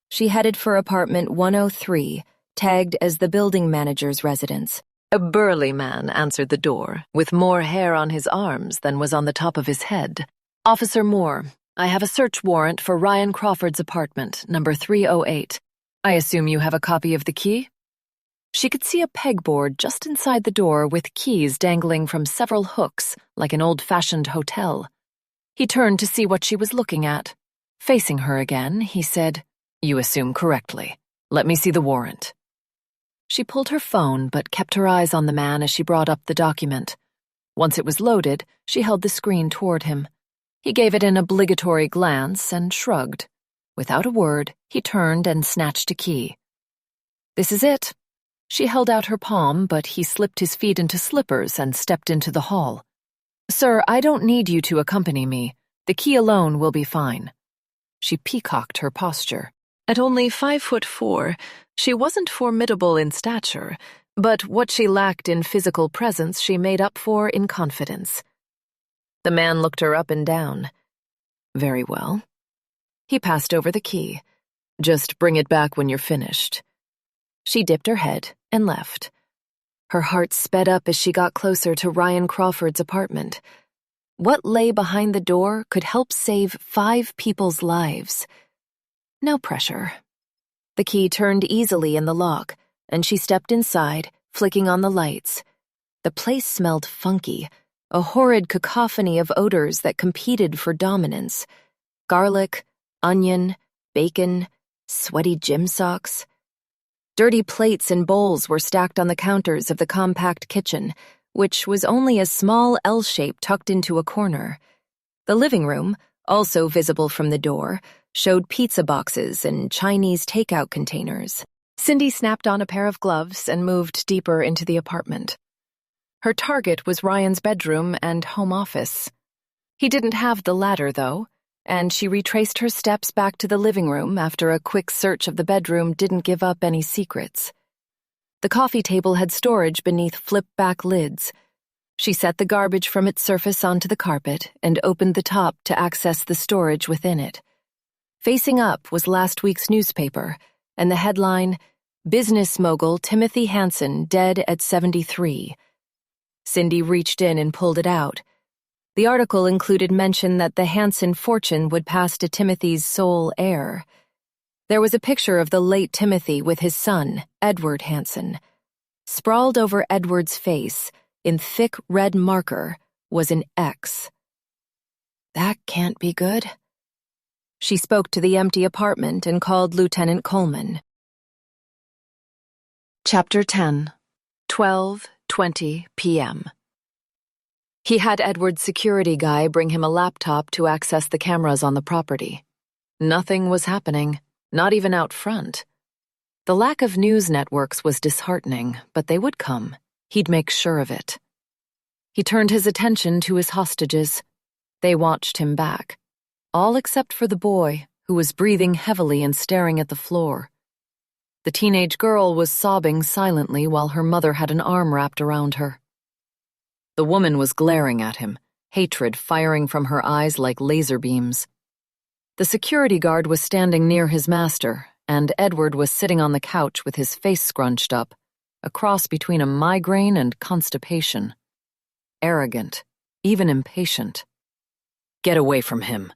She headed for apartment 103, tagged as the building manager's residence. A burly man answered the door, with more hair on his arms than was on the top of his head. "Officer Moore, I have a search warrant for Ryan Crawford's apartment, number 308. I assume you have a copy of the key?" She could see a pegboard just inside the door with keys dangling from several hooks, like an old-fashioned hotel. He turned to see what she was looking at. Facing her again, he said, "You assume correctly. Let me see the warrant." She pulled her phone but kept her eyes on the man as she brought up the document. Once it was loaded, she held the screen toward him. He gave it an obligatory glance and shrugged. Without a word, he turned and snatched a key. "This is it." She held out her palm, but he slipped his feet into slippers and stepped into the hall. "Sir, I don't need you to accompany me. The key alone will be fine." She peacocked her posture. At only 5'4", she wasn't formidable in stature, but what she lacked in physical presence she made up for in confidence. The man looked her up and down. "Very well." He passed over the key. "Just bring it back when you're finished." She dipped her head and left. Her heart sped up as she got closer to Ryan Crawford's apartment. What lay behind the door could help save 5 people's lives. No pressure. The key turned easily in the lock, and she stepped inside, flicking on the lights. The place smelled funky, a horrid cacophony of odors that competed for dominance. Garlic, onion, bacon, sweaty gym socks. Dirty plates and bowls were stacked on the counters of the compact kitchen, which was only a small L shape tucked into a corner. The living room, also visible from the door, showed pizza boxes and Chinese takeout containers. Cindy snapped on a pair of gloves and moved deeper into the apartment. Her target was Ryan's bedroom and home office. He didn't have the latter, though, and she retraced her steps back to the living room after a quick search of the bedroom didn't give up any secrets. The coffee table had storage beneath flip-back lids. She set the garbage from its surface onto the carpet and opened the top to access the storage within it. Facing up was last week's newspaper, and the headline, "Business Mogul Timothy Hansen Dead at 73. Cindy reached in and pulled it out. The article included mention that the Hansen fortune would pass to Timothy's sole heir. There was a picture of the late Timothy with his son, Edward Hansen. Sprawled over Edward's face, in thick red marker, was an X. That can't be good. She spoke to the empty apartment and called Lieutenant Coleman. Chapter 10, 12:20 p.m. He had Edward's security guy bring him a laptop to access the cameras on the property. Nothing was happening, not even out front. The lack of news networks was disheartening, but they would come. He'd make sure of it. He turned his attention to his hostages. They watched him back, all except for the boy, who was breathing heavily and staring at the floor. The teenage girl was sobbing silently while her mother had an arm wrapped around her. The woman was glaring at him, hatred firing from her eyes like laser beams. The security guard was standing near his master,
and Edward was sitting on the couch with his face scrunched up, a cross between a migraine and constipation. Arrogant, even impatient. Get away from him.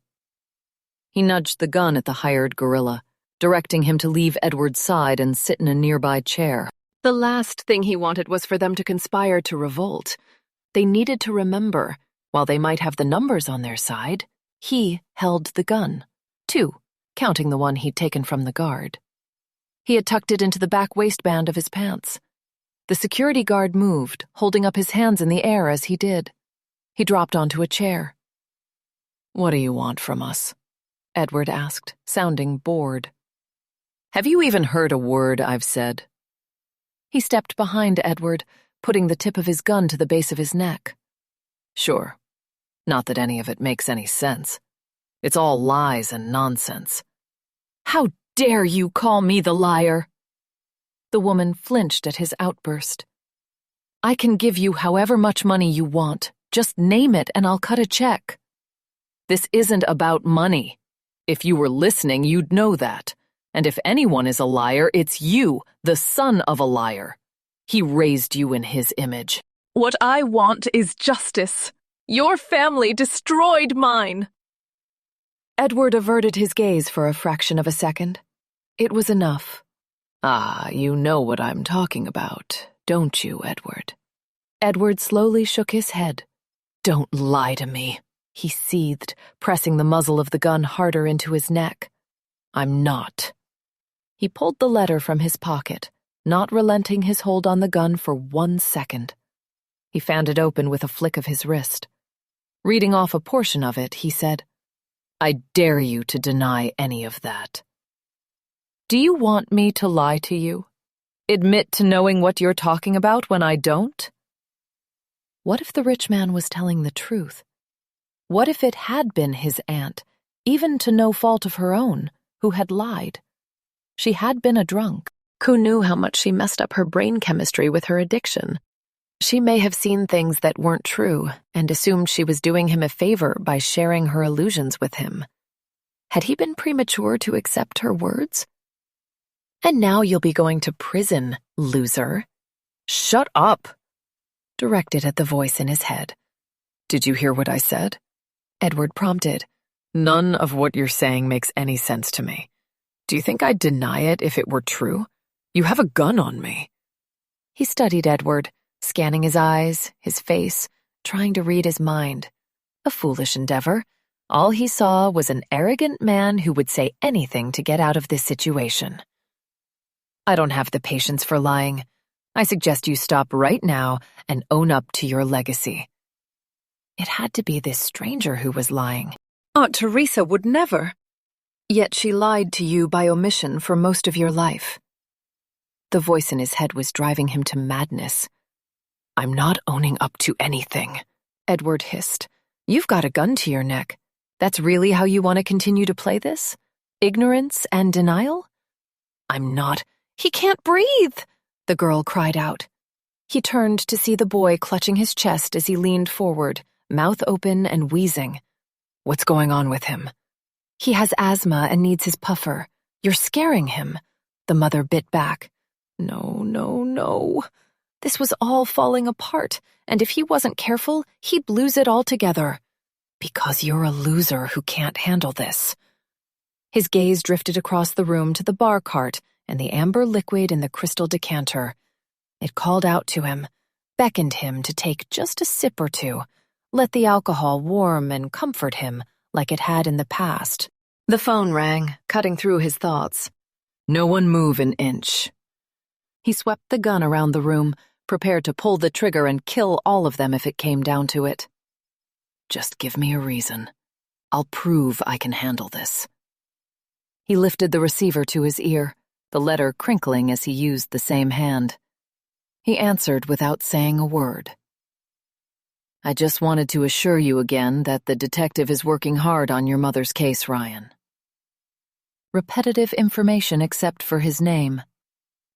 He nudged the gun at the hired gorilla, directing him to leave Edward's side and sit in a nearby chair. The last thing he wanted was for them to conspire to revolt. They needed to remember, while they might have the numbers on their side, he held the gun. 2, counting the one he'd taken from the guard. He had tucked it into the back waistband of his pants. The security guard moved, holding up his hands in the air as he did. He dropped onto a chair. "What do you want from us?" Edward asked, sounding bored. "Have you even heard a word I've said?" He stepped behind Edward, putting the tip of his gun to the base of his neck. "Sure. Not that any of it makes any sense. It's all lies and nonsense." "How dare you call me the liar?" The woman flinched at his outburst. "I can give you however much money you want. Just name it and I'll cut a check." "This isn't about money. If you were listening, you'd know that. And if anyone is a liar, it's you, the son of a liar. He raised you in his image." "What I want is justice. Your family destroyed mine." Edward averted his gaze for a fraction of a second. It was enough. "Ah, you know what I'm talking about, don't you, Edward?" Edward slowly shook his head. "Don't lie to me," he seethed, pressing the muzzle of the gun harder into his neck. "I'm not." He pulled the letter from his pocket, not relenting his hold on the gun for 1 second. He fanned it open with a flick of his wrist. Reading off a portion of it, he said, "I dare you to deny any of that." "Do you want me to lie to you? Admit to knowing what you're talking about when I don't?" What if the rich man was telling the truth? What if it had been his aunt, even to no fault of her own, who had lied? She had been a drunk. Who knew how much she messed up her brain chemistry with her addiction? She may have seen things that weren't true and assumed she was doing him a favor by sharing her illusions with him. Had he been premature to accept her words? "And now you'll be going to prison, loser." "Shut up," directed at the voice in his head. "Did you hear what I said?" Edward prompted. "None of what you're saying makes any sense to me. Do you think I'd deny it if it were true? You have a gun on me." He studied Edward, scanning his eyes, his face, trying to read his mind. A foolish endeavor. All he saw was an arrogant man who would say anything to get out of this situation. "I don't have the patience for lying. I suggest you stop right now and own up to your legacy." It had to be this stranger who was lying. "Aunt Teresa would never." "Yet she lied to you by omission for most of your life." The voice in his head was driving him to madness. "I'm not owning up to anything," Edward hissed. "You've got a gun to your neck. That's really how you want to continue to play this? Ignorance and denial?" "I'm not—" "He can't breathe!" the girl cried out. He turned to see the boy clutching his chest as he leaned forward, mouth open and wheezing. "What's going on with him?" "He has asthma and needs his puffer. You're scaring him." The mother bit back. No, no, no. This was all falling apart, and if he wasn't careful, he'd lose it altogether. "Because you're a loser who can't handle this." His gaze drifted across the room to the bar cart and the amber liquid in the crystal decanter. It called out to him, beckoned him to take just a sip or two, let the alcohol warm and comfort him like it had in the past. The phone rang, cutting through his thoughts. "No one move an inch." He swept the gun around the room, prepared to pull the trigger and kill all of them if it came down to it. "Just give me a reason. I'll prove I can handle this." He lifted the receiver to his ear, the letter crinkling as he used the same hand. He answered without saying a word. "I just wanted to assure you again that the detective is working hard on your mother's case, Ryan." Repetitive information except for his name.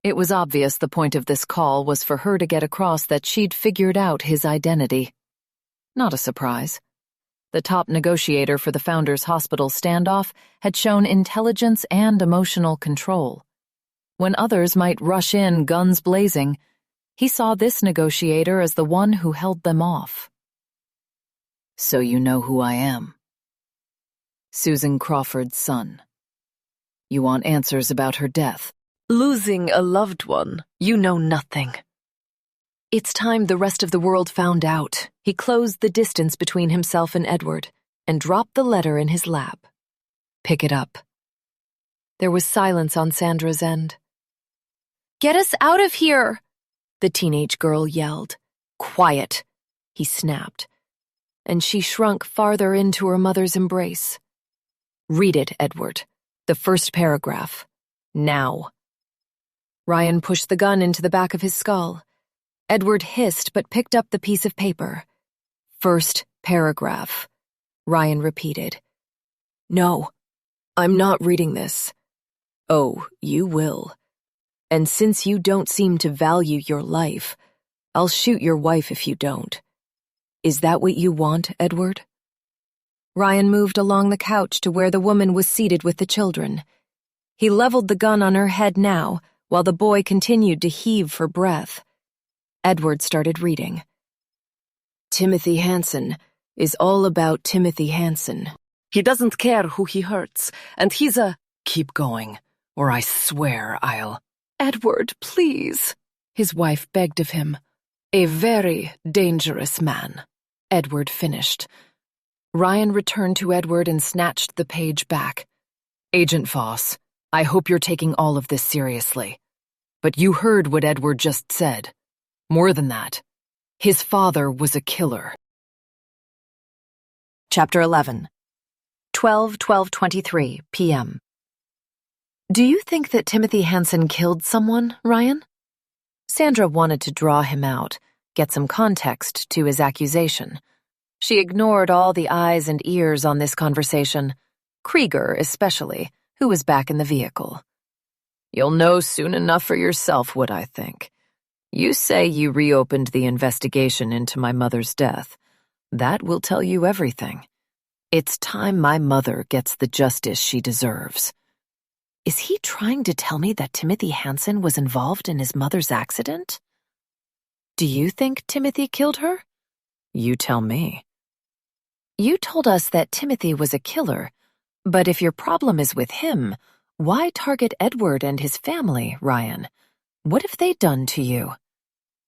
It was obvious the point of this call was for her to get across that she'd figured out his identity. Not a surprise.
The top negotiator for the Founders Hospital standoff had shown intelligence and emotional control. When others might rush in, guns blazing, he saw this negotiator as the one who held them off. So you know who I am. Susan Crawford's son. You want answers about her death. Losing a loved one, you know nothing. It's time the rest of the world found out. He closed the distance between himself and Edward and dropped the letter in his lap. Pick it up. There was silence on Sandra's end. Get us out of here, the teenage girl yelled. Quiet, he snapped, and she shrunk farther into her mother's embrace. Read it, Edward. The first paragraph. Now. Ryan pushed the gun into the back of his skull. Edward hissed but picked up the piece of paper. First paragraph, Ryan repeated. No, I'm not reading this. Oh, you will. And since you don't seem to value your life, I'll shoot your wife if you don't. Is that what you want, Edward? Ryan moved along the couch to where the woman was seated with the children. He leveled the gun on her head now, while the boy continued to heave for breath. Edward started reading. Timothy Hansen is all about Timothy Hansen. He doesn't care who he hurts, and he's a— Keep going, or I swear I'll— Edward, please, his wife begged of him. A very dangerous man, Edward finished. Ryan returned to Edward and snatched the page back. Agent Voss, I hope you're taking all of this seriously. But you heard what Edward just said. More than that, his father was a killer. Chapter 11. 12:23 p.m. Do you think that Timothy Hansen killed someone, Ryan? Sandra wanted to draw him out, get some context to his accusation. She ignored all the eyes and ears on this conversation, Krieger especially, who was back in the vehicle. You'll know soon enough for yourself what I think. You say you reopened the investigation into my mother's death. That will tell you everything. It's time my mother gets the justice she deserves. Is he trying to tell me that Timothy Hansen was involved in his mother's accident? Do you think Timothy killed her? You tell me. You told us that Timothy was a killer, but if your problem is with him, why target Edward and his family, Ryan? What have they done to you?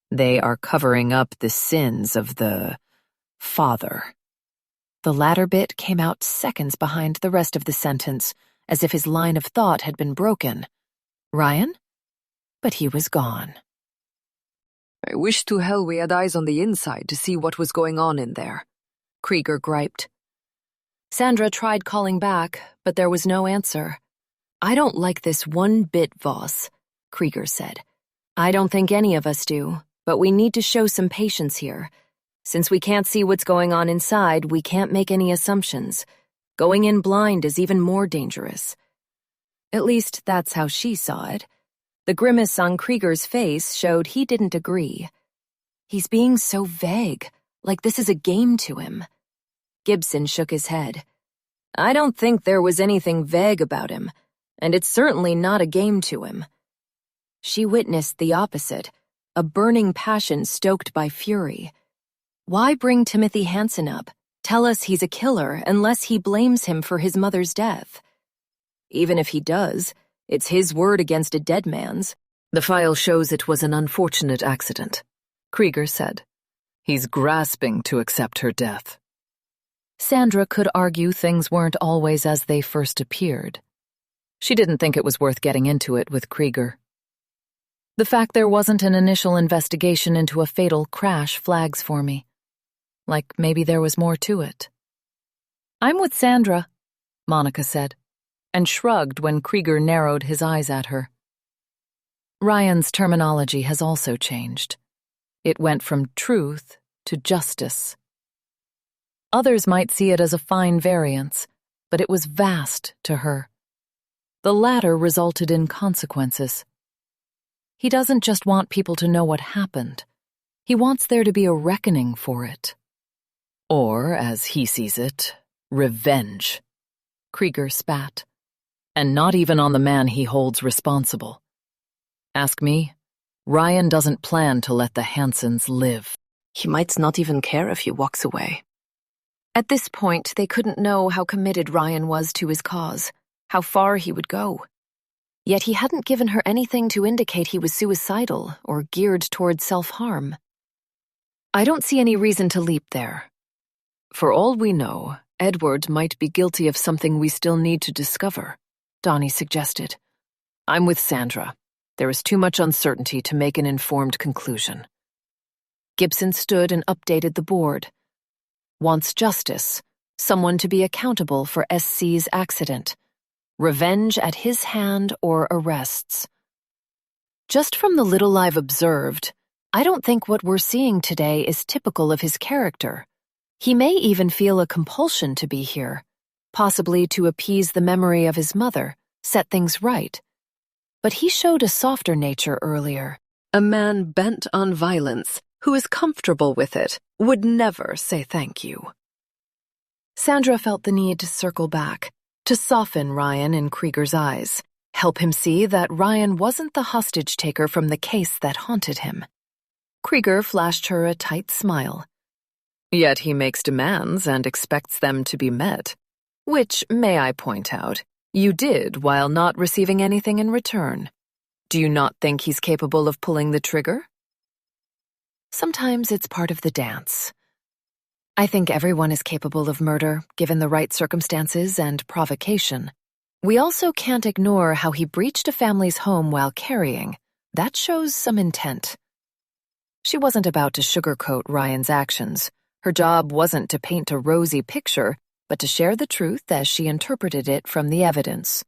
They are covering up the sins of the father. The latter bit came out seconds behind the rest of the sentence, as if his line of thought had been broken. Ryan? But he was gone. I wish to hell we had eyes on the inside to see what was going on in there, Krieger griped. Sandra tried calling back, but there was no answer. I don't like this one bit, Voss, Krieger said. I don't think any of us do, but we need to show some patience here. Since we can't see what's going on inside, we can't make any assumptions. Going in blind is even more dangerous. At least that's how she saw it. The grimace on Krieger's face showed he didn't agree. He's being so vague, like this is a game to him. Gibson shook his head. I don't think there was anything vague about him, and it's certainly not a game to him. She witnessed the opposite, a burning passion stoked by fury. Why bring Timothy Hansen up? Tell us he's a killer unless he blames him for his mother's death. Even if he does, it's his word against a dead man's. The file shows it was an unfortunate accident, Krieger said. He's grasping to accept her death. Sandra could argue things weren't always as they first appeared. She didn't think it was worth getting into it with Krieger. The fact there wasn't an initial investigation into a fatal crash flags for me. Like maybe there was more to it. I'm with Sandra, Monica said, and shrugged when Krieger narrowed his eyes at her. Ryan's terminology has also changed. It went from truth to justice. Others might see it as a fine variance, but it was vast to her. The latter resulted in consequences. He doesn't just want people to know what happened. He wants there to be a reckoning for it.
Or, as he sees it, revenge. Krieger spat. And not even on the man he holds responsible. Ask me, Ryan doesn't plan to let the Hansens live.
He might not even care if he walks away. At this point, they couldn't know how committed Ryan was to his cause, how far he would go. Yet he hadn't given her anything to indicate he was suicidal or geared toward self-harm. I don't see any reason to leap there. For all we know, Edward might be guilty of something we still need to discover, Donnie suggested. I'm with Sandra. There is too much uncertainty to make an informed conclusion. Gibson stood and updated the board. Wants justice, someone to be accountable for SC's accident. Revenge at his hand or arrests. Just from the little I've observed, I don't think what we're seeing today is typical of his character. He may even feel a compulsion to be here, possibly to appease the memory of his mother, set things right. But he showed a softer nature earlier. A man bent on violence, who is comfortable with it, would never say thank you. Sandra felt the need to circle back, to soften Ryan in Krieger's eyes, help him see that Ryan wasn't the hostage-taker from the case that haunted him. Krieger flashed her a tight smile. Yet he makes demands and expects them to be met, which, may I point out, you did while not receiving anything in return. Do you not think he's capable of pulling the trigger? Sometimes it's part of the dance. I think everyone is capable of murder, given the right circumstances and provocation. We also can't ignore how he breached a family's home while carrying. That shows some intent. She wasn't about to sugarcoat Ryan's actions. Her job wasn't to paint a rosy picture, but to share the truth as she interpreted it from the evidence.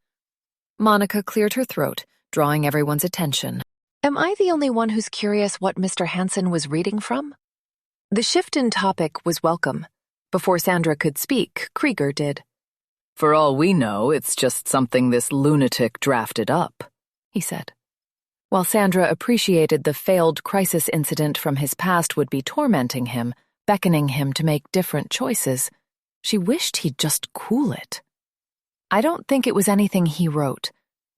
Monica cleared her throat, drawing everyone's attention. Am I the only one who's curious what Mr. Hansen was reading from? The shift in topic was welcome. Before Sandra could speak, Krieger did.
For all we know, it's just something this lunatic drafted up, he said. While Sandra appreciated the failed crisis incident from his past would be tormenting him, beckoning him to make different choices, she wished he'd just cool it. I don't think it was anything he wrote.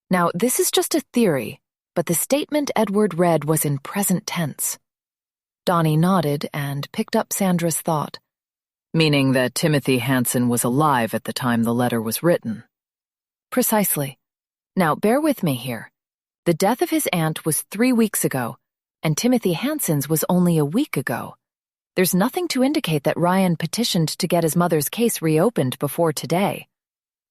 Now, this is just a theory, but the statement Edward read was in present tense. Donnie nodded and picked up Sandra's thought. Meaning that Timothy Hansen was alive at the time the letter was written. Precisely. Now, bear with me here. The death of his aunt was 3 weeks ago, and Timothy Hansen's was only a week ago. There's nothing to indicate that Ryan petitioned to get his mother's case reopened before today.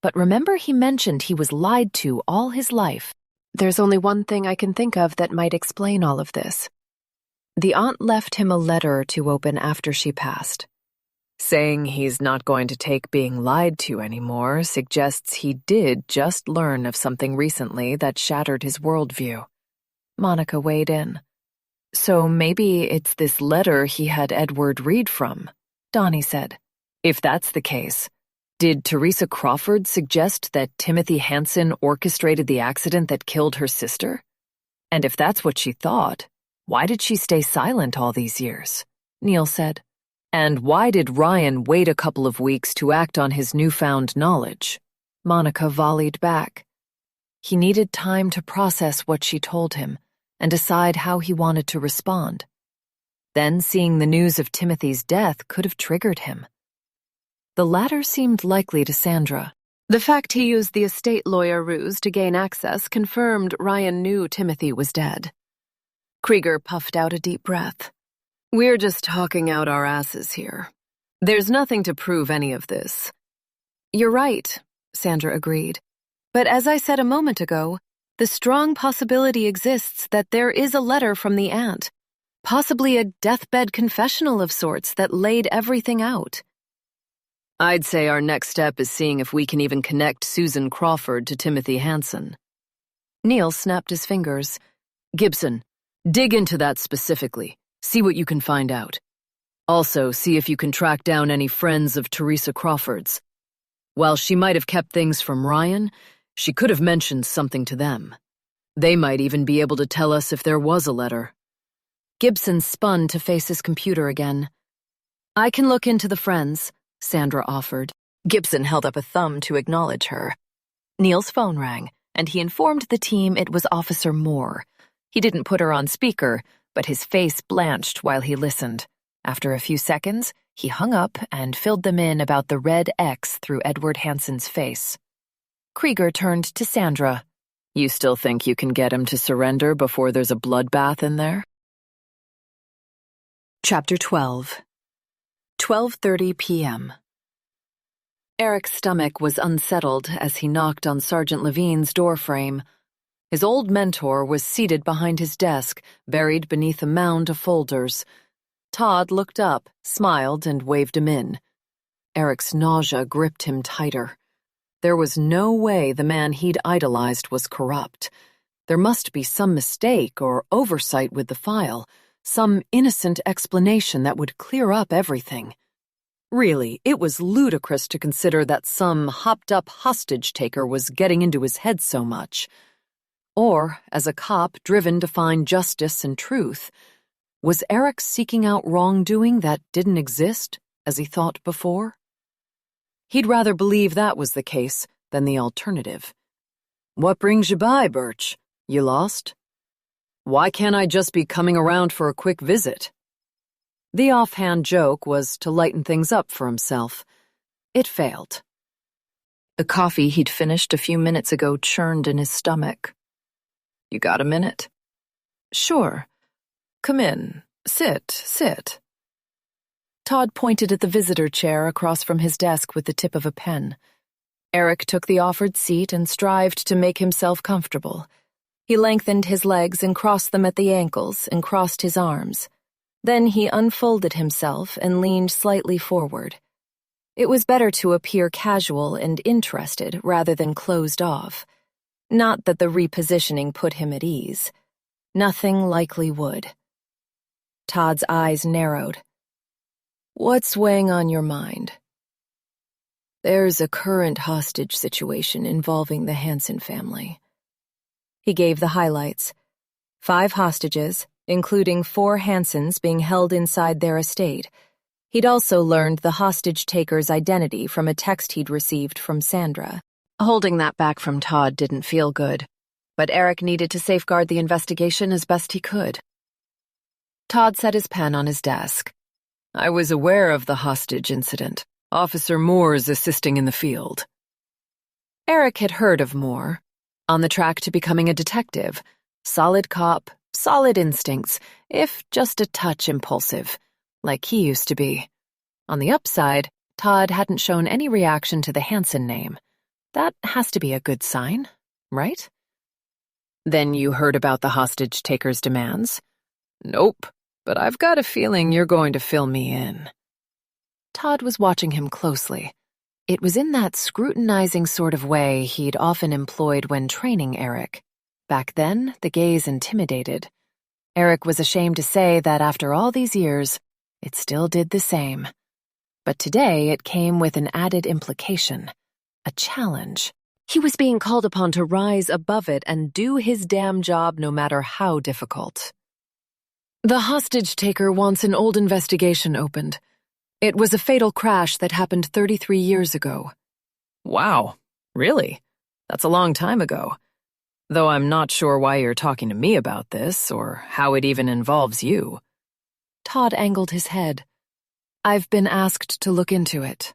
But remember he mentioned he was lied to all his life. There's only one thing I can think of that might explain all of this. The aunt left him a letter to open after she passed. Saying he's not going to take being lied to anymore suggests he did just learn of something recently that shattered his worldview. Monica weighed in. So maybe it's this letter he had Edward read from, Donnie said. If that's the case, did Teresa Crawford suggest that Timothy Hansen orchestrated the accident that killed her sister? And if that's what she thought, why did she stay silent all these years? Neil said. And why did Ryan wait a couple of weeks to act on his newfound knowledge? Monica volleyed back. He needed time to process what she told him and decide how he wanted to respond. Then seeing the news of Timothy's death could have triggered him. The latter seemed likely to Sandra. The fact he used the estate lawyer ruse to gain access confirmed Ryan knew Timothy was dead. Krieger puffed out a deep breath. We're just talking out our asses here. There's nothing to prove any of this. You're right, Sandra agreed. But as I said a moment ago, the strong possibility exists that there is a letter from the aunt, possibly a deathbed confessional of sorts that laid everything out. I'd say our next step is seeing if we can even connect Susan Crawford to Timothy Hansen. Neil snapped his fingers. Gibson, dig into that specifically. See what you can find out. Also, see if you can track down any friends of Teresa Crawford's. While she might have kept things from Ryan, she could have mentioned something to them. They might even be able to tell us if there was a letter. Gibson spun to face his computer again. I can look into the friends, Sandra offered. Gibson held up a thumb to acknowledge her. Neil's phone rang, and he informed the team it was Officer Moore. He didn't put her on speaker, but his face blanched while he listened. After a few seconds, he hung up and filled them in about the red X through Edward Hansen's face. Krieger turned to Sandra. You still think you can get him to surrender before there's a bloodbath in there? Chapter 12. 12:30 p.m. Eric's stomach was unsettled as he knocked on Sergeant Levine's doorframe. His old mentor was seated behind his desk, buried beneath a mound of folders. Todd looked up, smiled, and waved him in. Eric's nausea gripped him tighter. There was no way the man he'd idolized was corrupt. There must be some mistake or oversight with the file, some innocent explanation that would clear up everything. Really, it was ludicrous to consider that some hopped-up hostage-taker was getting into his head so much. Or, as a cop driven to find justice and truth, was Eric seeking out wrongdoing that didn't exist, as he thought before? He'd rather believe that was the case than the alternative. What brings you by, Birch? You lost? Why can't I just be coming around for a quick visit? The offhand joke was to lighten things up for himself. It failed. The coffee he'd finished a few minutes ago churned in his stomach. You got a minute? Sure. Come in. Sit. Todd pointed at the visitor chair across from his desk with the tip of a pen. Eric took the offered seat and strived to make himself comfortable. He lengthened his legs and crossed them at the ankles and crossed his arms. Then he unfolded himself and leaned slightly forward. It was better to appear casual and interested rather than closed off. Not that the repositioning put him at ease. Nothing likely would. Todd's eyes narrowed. What's weighing on your mind? There's a current hostage situation involving the Hansen family. He gave the highlights. 5 hostages, including 4 Hansens being held inside their estate. He'd also learned the hostage-taker's identity from a text he'd received from Sandra. Holding that back from Todd didn't feel good, but Eric needed to safeguard the investigation as best he could. Todd set his pen on his desk. I was aware of the hostage incident. Officer Moore is assisting in the field. Eric had heard of Moore. On the track to becoming a detective. Solid cop, solid instincts, if just a touch impulsive, like he used to be. On the upside, Todd hadn't shown any reaction to the Hansen name. That has to be a good sign, right? Then you heard about the hostage-taker's demands? Nope, but I've got a feeling you're going to fill me in. Todd was watching him closely. It was in that scrutinizing sort of way he'd often employed when training Eric. Back then, the gaze intimidated. Eric was ashamed to say that after all these years, it still did the same. But today it came with an added implication, a challenge. He was being called upon to rise above it and do his damn job no matter how difficult. The hostage-taker wants an old investigation opened. It was a fatal crash that happened 33 years ago. Wow, really? That's a long time ago. Though I'm not sure why you're talking to me about this, or how it even involves you. Todd angled his head. I've been asked to look into it.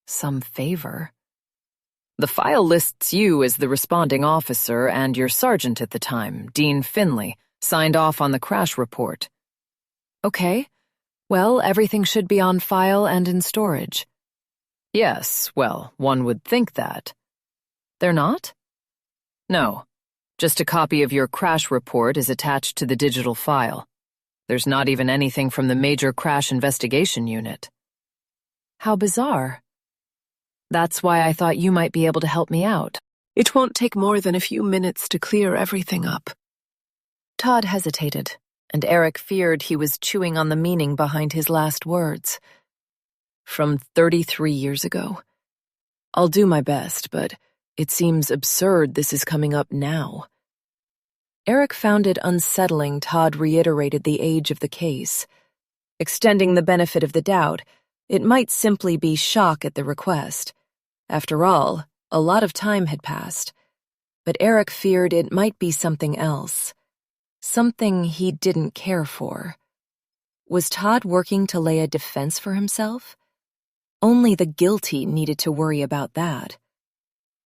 Some favor. The file lists you as the responding officer and your sergeant at the time, Dean Finley, signed off on the crash report. Okay. Well, everything should be on file and in storage. Yes, well, one would think that. They're not? No. Just a copy of your crash report is attached to the digital file. There's not even anything from the Major Crash Investigation Unit. How bizarre. That's why I thought you might be able to help me out. It won't take more than a few minutes to clear everything up. Todd hesitated, and Eric feared he was chewing on the meaning behind his last words. From 33 years ago? I'll do my best, but it seems absurd this is coming up now. Eric found it unsettling Todd reiterated the age of the case. Extending the benefit of the doubt, it might simply be shock at the request. After all, a lot of time had passed. But Eric feared it might be something else. Something he didn't care for. Was Todd working to lay a defense for himself? Only the guilty needed to worry about that.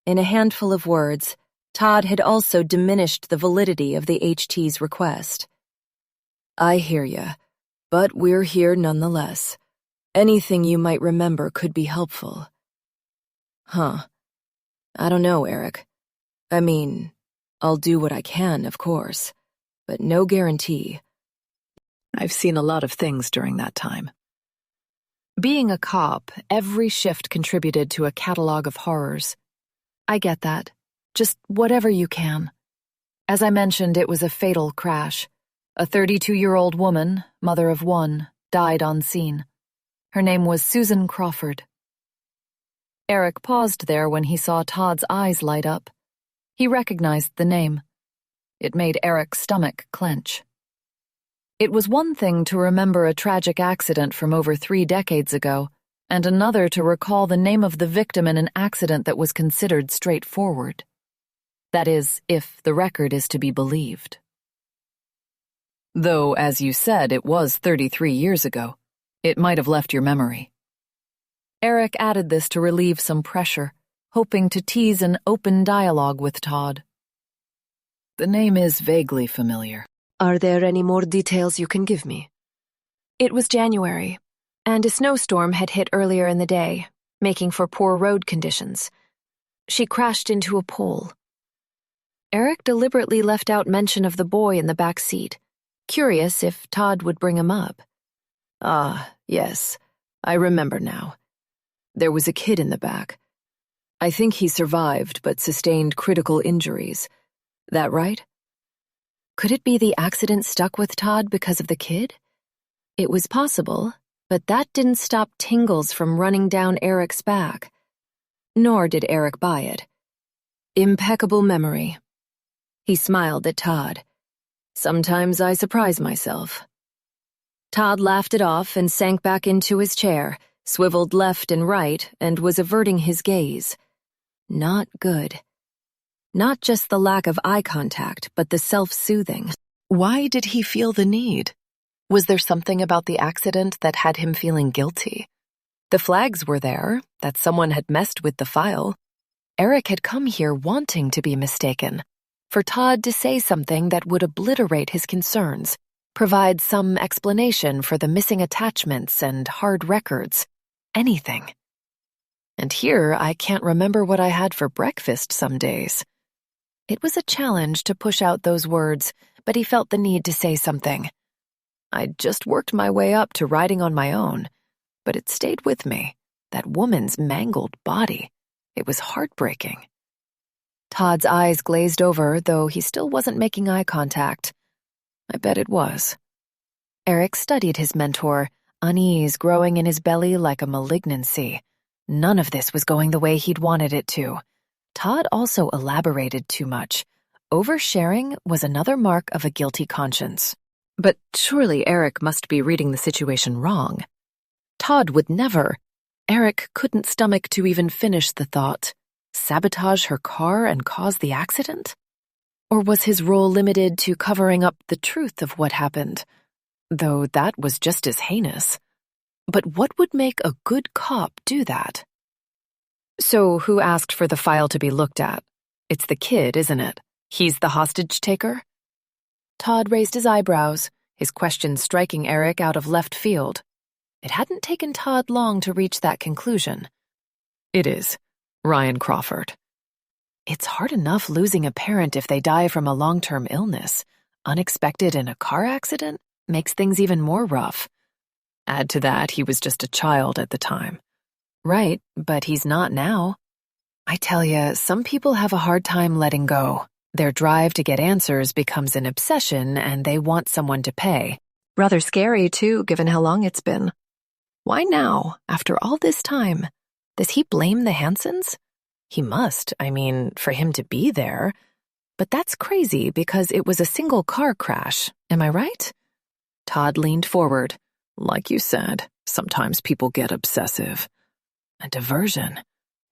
In a handful of words, Todd had also diminished the validity of the HT's request. I hear ya, but we're here nonetheless. Anything you might remember could be helpful. Huh. I don't know, Eric. I mean, I'll do what I can, of course, but no guarantee.
I've seen a lot of things during that time. Being a cop, every shift contributed to a catalog of horrors. I get that. Just whatever you can. As I mentioned, it was a fatal crash. A 32-year-old woman, mother of one, died on scene. Her name was Susan Crawford. Eric paused there when he saw Todd's eyes light up. He recognized the name. It made Eric's stomach clench. It was one thing to remember a tragic accident from over 3 decades ago, and another to recall the name of the victim in an accident that was considered straightforward. That is, if the record is to be believed. Though, as you said, it was 33 years ago. It might have left your memory. Eric added this to relieve some pressure, hoping to tease an open dialogue with Todd. The name is vaguely familiar.
Are there any more details you can give me?
It was January, and a snowstorm had hit earlier in the day, making for poor road conditions. She crashed into a pole. Eric deliberately left out mention of the boy in the back seat, curious if Todd would bring him up.
Ah, yes, I remember now. There was a kid in the back. I think he survived but sustained critical injuries. That right?
Could it be the accident stuck with Todd because of the kid? It was possible, but that didn't stop tingles from running down Eric's back. Nor did Eric buy it.
Impeccable memory. He smiled at Todd. Sometimes I surprise myself. Todd laughed it off and sank back into his chair, swiveled left and right, and was averting his gaze. Not good. Not just the lack of eye contact, but the self-soothing.
Why did he feel the need? Was there something about the accident that had him feeling guilty? The flags were there, that someone had messed with the file. Eric had come here wanting to be mistaken, for Todd to say something that would obliterate his concerns, provide some explanation for the missing attachments and hard records, anything. And here I can't remember what I had for breakfast some days. It was a challenge to push out those words, but he felt the need to say something. I'd just worked my way up to riding on my own, but it stayed with me, that woman's mangled body. It was heartbreaking. Todd's eyes glazed over, though he still wasn't making eye contact. I bet it was. Eric studied his mentor, unease growing in his belly like a malignancy. None of this was going the way he'd wanted it to. Todd also elaborated too much. Oversharing was another mark of a guilty conscience. But surely Eric must be reading the situation wrong. Todd would never. Eric couldn't stomach to even finish the thought. Sabotage her car and cause the accident? Or was his role limited to covering up the truth of what happened? Though that was just as heinous. But what would make a good cop do that? So who asked for the file to be looked at? It's the kid, isn't it? He's the hostage taker? Todd raised his eyebrows, his question striking Eric out of left field. It hadn't taken Todd long to reach that conclusion. It is. Ryan Crawford. It's hard enough losing a parent if they die from a long-term illness. Unexpected in a car accident makes things even more rough. Add to that, he was just a child at the time. Right, but he's not now. I tell you, some people have a hard time letting go. Their drive to get answers becomes an obsession and they want someone to pay. Rather scary, too, given how long it's been. Why now, after all this time? Does he blame the Hansons? He must, for him to be there. But that's crazy because it was a single car crash, am I right? Todd leaned forward, Like you said, sometimes people get obsessive. A diversion.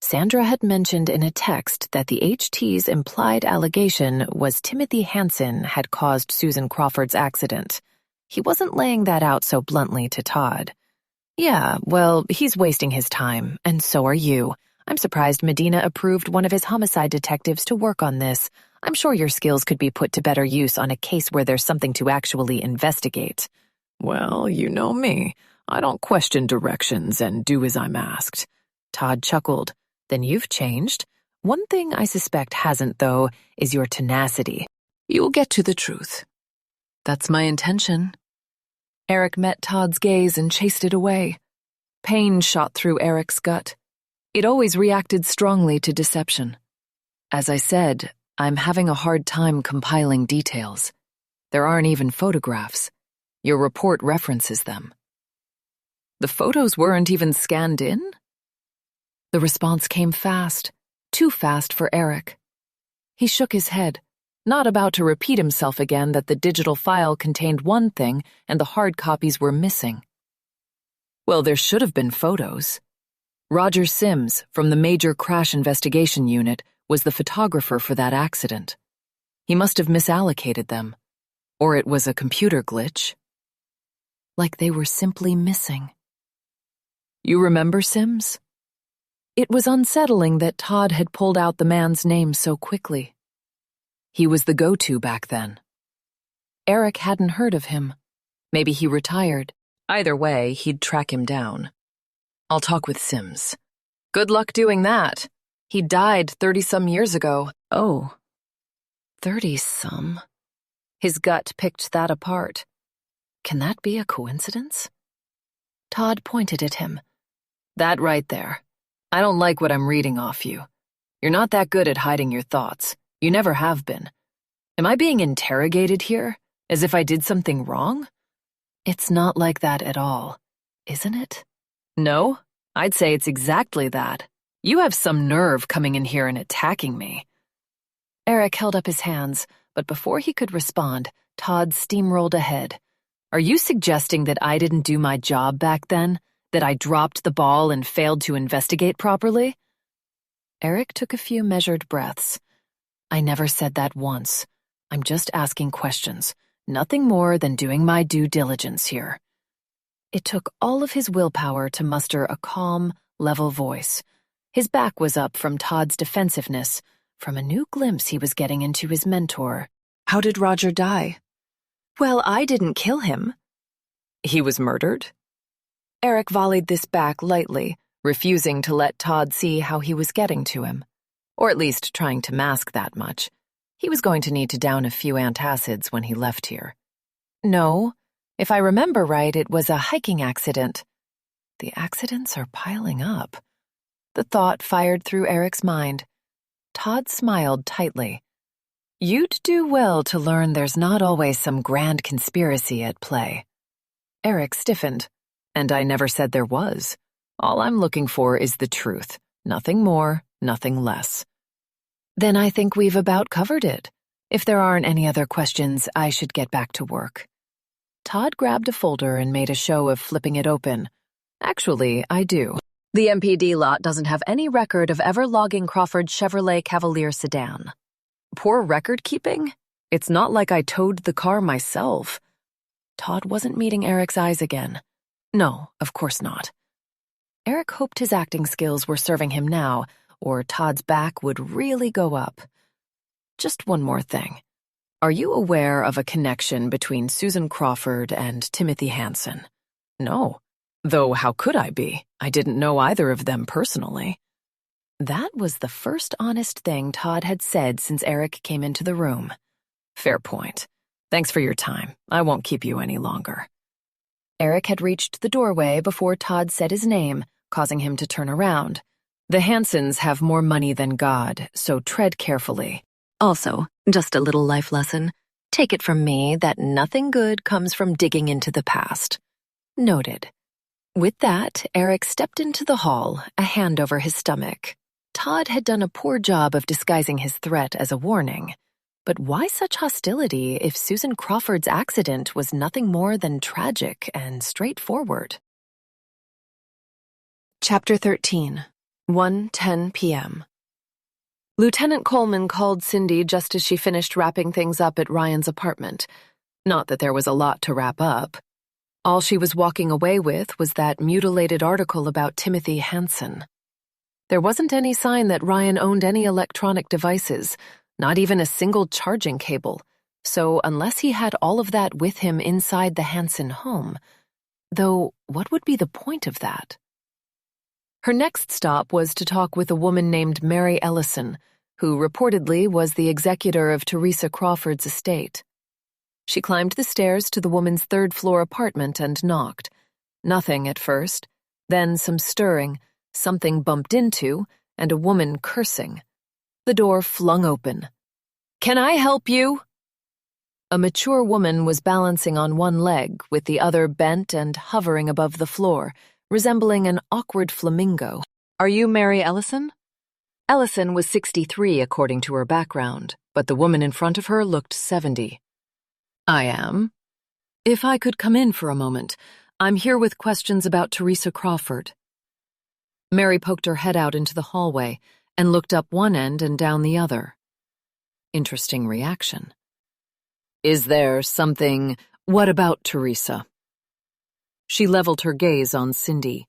Sandra had mentioned in a text that the HT's implied allegation was Timothy Hansen had caused Susan Crawford's accident. He wasn't laying that out so bluntly to Todd. Yeah, well, he's wasting his time, and so are you. I'm surprised Medina approved one of his homicide detectives to work on this. I'm sure your skills could be put to better use on a case where there's something to actually investigate. Well, you know me. I don't question directions and do as I'm asked. Todd chuckled. Then you've changed. One thing I suspect hasn't, though, is your tenacity. You'll get to the truth. That's my intention. Eric met Todd's gaze and chased it away. Pain shot through Eric's gut. It always reacted strongly to deception. As I said, I'm having a hard time compiling details. There aren't even photographs. Your report references them. The photos weren't even scanned in? The response came fast, too fast for Eric. He shook his head, not about to repeat himself again that the digital file contained one thing and the hard copies were missing. Well, there should have been photos. Roger Sims, from the Major Crash Investigation Unit, was the photographer for that accident. He must have misallocated them. Or it was a computer glitch. Like they were simply missing. You remember Sims? It was unsettling that Todd had pulled out the man's name so quickly. He was the go-to back then. Eric hadn't heard of him. Maybe he retired. Either way, he'd track him down. I'll talk with Sims. Good luck doing that. He died 30-some years ago. Oh, 30-some. His gut picked that apart. Can that be a coincidence? Todd pointed at him. That right there. I don't like what I'm reading off you. You're not that good at hiding your thoughts. You never have been. Am I being interrogated here, as if I did something wrong? It's not like that at all, isn't it? No, I'd say it's exactly that. You have some nerve coming in here and attacking me. Eric held up his hands, but before he could respond, Todd steamrolled ahead. Are you suggesting that I didn't do my job back then? That I dropped the ball and failed to investigate properly? Eric took a few measured breaths. I never said that once. I'm just asking questions, nothing more than doing my due diligence here. It took all of his willpower to muster a calm, level voice. His back was up from Todd's defensiveness, from a new glimpse he was getting into his mentor. How did Roger die? Well, I didn't kill him. He was murdered? Eric volleyed this back lightly, refusing to let Todd see how he was getting to him. Or at least trying to mask that much. He was going to need to down a few antacids when he left here. No, if I remember right, it was a hiking accident. The accidents are piling up. The thought fired through Eric's mind. Todd smiled tightly. You'd do well to learn there's not always some grand conspiracy at play. Eric stiffened. And I never said there was. All I'm looking for is the truth. Nothing more, nothing less. Then I think we've about covered it. If there aren't any other questions, I should get back to work. Todd grabbed a folder and made a show of flipping it open. Actually, I do. The MPD lot doesn't have any record of ever logging Crawford's Chevrolet Cavalier sedan. Poor record keeping? It's not like I towed the car myself. Todd wasn't meeting Eric's eyes again. No, of course not. Eric hoped his acting skills were serving him now, or Todd's back would really go up. Just one more thing. Are you aware of a connection between Susan Crawford and Timothy Hansen? No. Though how could I be? I didn't know either of them personally. That was the first honest thing Todd had said since Eric came into the room. Fair point. Thanks for your time. I won't keep you any longer. Eric had reached the doorway before Todd said his name, causing him to turn around. The Hansens have more money than God, so tread carefully. Also, just a little life lesson. Take it from me that nothing good comes from digging into the past. Noted. With that, Eric stepped into the hall, a hand over his stomach. Todd had done a poor job of disguising his threat as a warning. But why such hostility if Susan Crawford's accident was nothing more than tragic and straightforward? Chapter 13. 1:10 p.m. Lieutenant Coleman called Cindy just as she finished wrapping things up at Ryan's apartment. Not that there was a lot to wrap up. All she was walking away with was that mutilated article about Timothy Hansen. There wasn't any sign that Ryan owned any electronic devices, not even a single charging cable, so unless he had all of that with him inside the Hansen home, though what would be the point of that? Her next stop was to talk with a woman named Mary Ellison, who reportedly was the executor of Teresa Crawford's estate. She climbed the stairs to the woman's third-floor apartment and knocked. Nothing at first, then some stirring, something bumped into, and a woman cursing. The door flung open. "Can I help you?" A mature woman was balancing on one leg, with the other bent and hovering above the floor, resembling an awkward flamingo. "Are you Mary Ellison?" Ellison was 63 according to her background, but the woman in front of her looked 70. "I am. If I could come in for a moment, I'm here with questions about Teresa Crawford." Mary poked her head out into the hallway and looked up one end and down the other. Interesting reaction. "Is there something— What about Teresa?" She leveled her gaze on Cindy.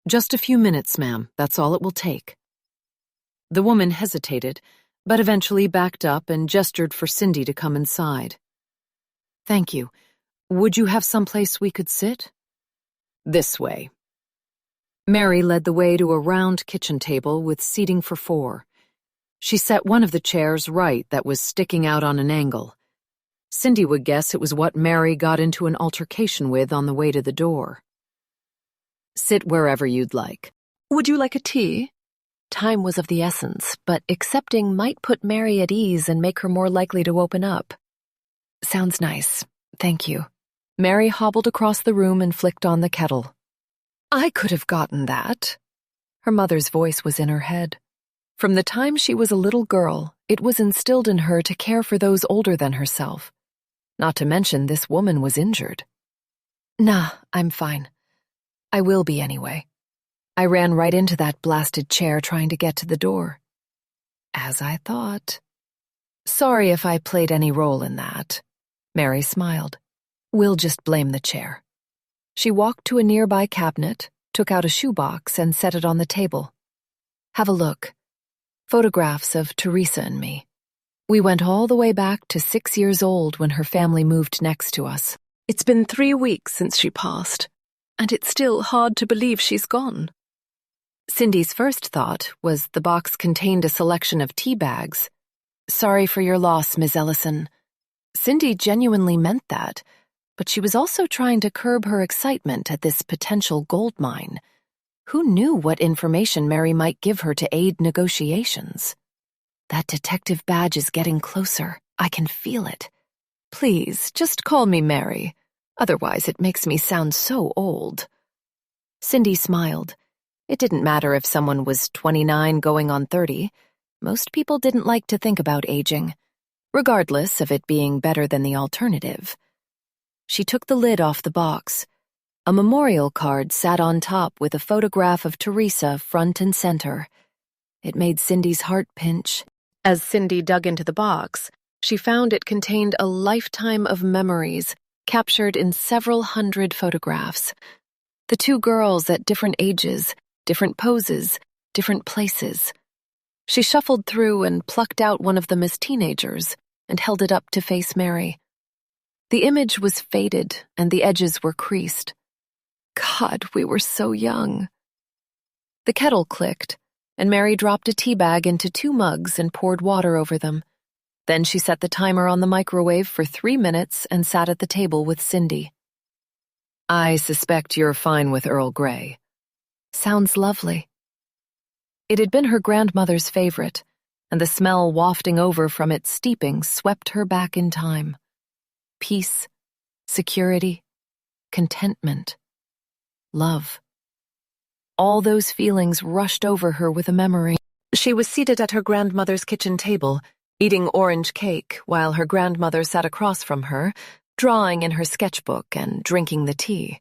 "Just a few minutes, ma'am. That's all it will take." The woman hesitated, but eventually backed up and gestured for Cindy to come inside. "Thank you. Would you have someplace we could sit?" "This way." Mary led the way to a round kitchen table with seating for 4. She set one of the chairs right that was sticking out on an angle. Cindy would guess it was what Mary got into an altercation with on the way to the door. "Sit wherever you'd like." "Would you like a tea?" Time was of the essence, but accepting might put Mary at ease and make her more likely to open up. "Sounds nice. Thank you." Mary hobbled across the room and flicked on the kettle. "I could have gotten that." Her mother's voice was in her head. From the time she was a little girl, it was instilled in her to care for those older than herself. Not to mention this woman was injured. "Nah, I'm fine. I will be anyway. I ran right into that blasted chair trying to get to the door." "As I thought." "Sorry if I played any role in that." Mary smiled. "We'll just blame the chair." She walked to a nearby cabinet, took out a shoebox, and set it on the table. "Have a look. Photographs of Teresa and me. We went all the way back to 6 years old when her family moved next to us. It's been 3 weeks since she passed, and it's still hard to believe she's gone." Cindy's first thought was the box contained a selection of tea bags. "Sorry for your loss, Ms. Ellison." Cindy genuinely meant that, but she was also trying to curb her excitement at this potential gold mine. Who knew what information Mary might give her to aid negotiations? "That detective badge is getting closer. I can feel it. Please, just call me Mary. Otherwise, it makes me sound so old." Cindy smiled. It didn't matter if someone was 29 going on 30. Most people didn't like to think about aging, regardless of it being better than the alternative. She took the lid off the box. A memorial card sat on top with a photograph of Teresa front and center. It made Cindy's heart pinch. As Cindy dug into the box, she found it contained a lifetime of memories captured in several hundred photographs. The 2 girls at different ages, different poses, different places. She shuffled through and plucked out one of them as teenagers and held it up to face Mary. The image was faded and the edges were creased. God, we were so young. The kettle clicked, and Mary dropped a tea bag into 2 mugs and poured water over them. Then she set the timer on the microwave for 3 minutes and sat at the table with Cindy. "I suspect you're fine with Earl Grey." "Sounds lovely." It had been her grandmother's favorite, and the smell wafting over from its steeping swept her back in time. Peace, security, contentment, love. All those feelings rushed over her with a memory. She was seated at her grandmother's kitchen table, eating orange cake while her grandmother sat across from her, drawing in her sketchbook and drinking the tea.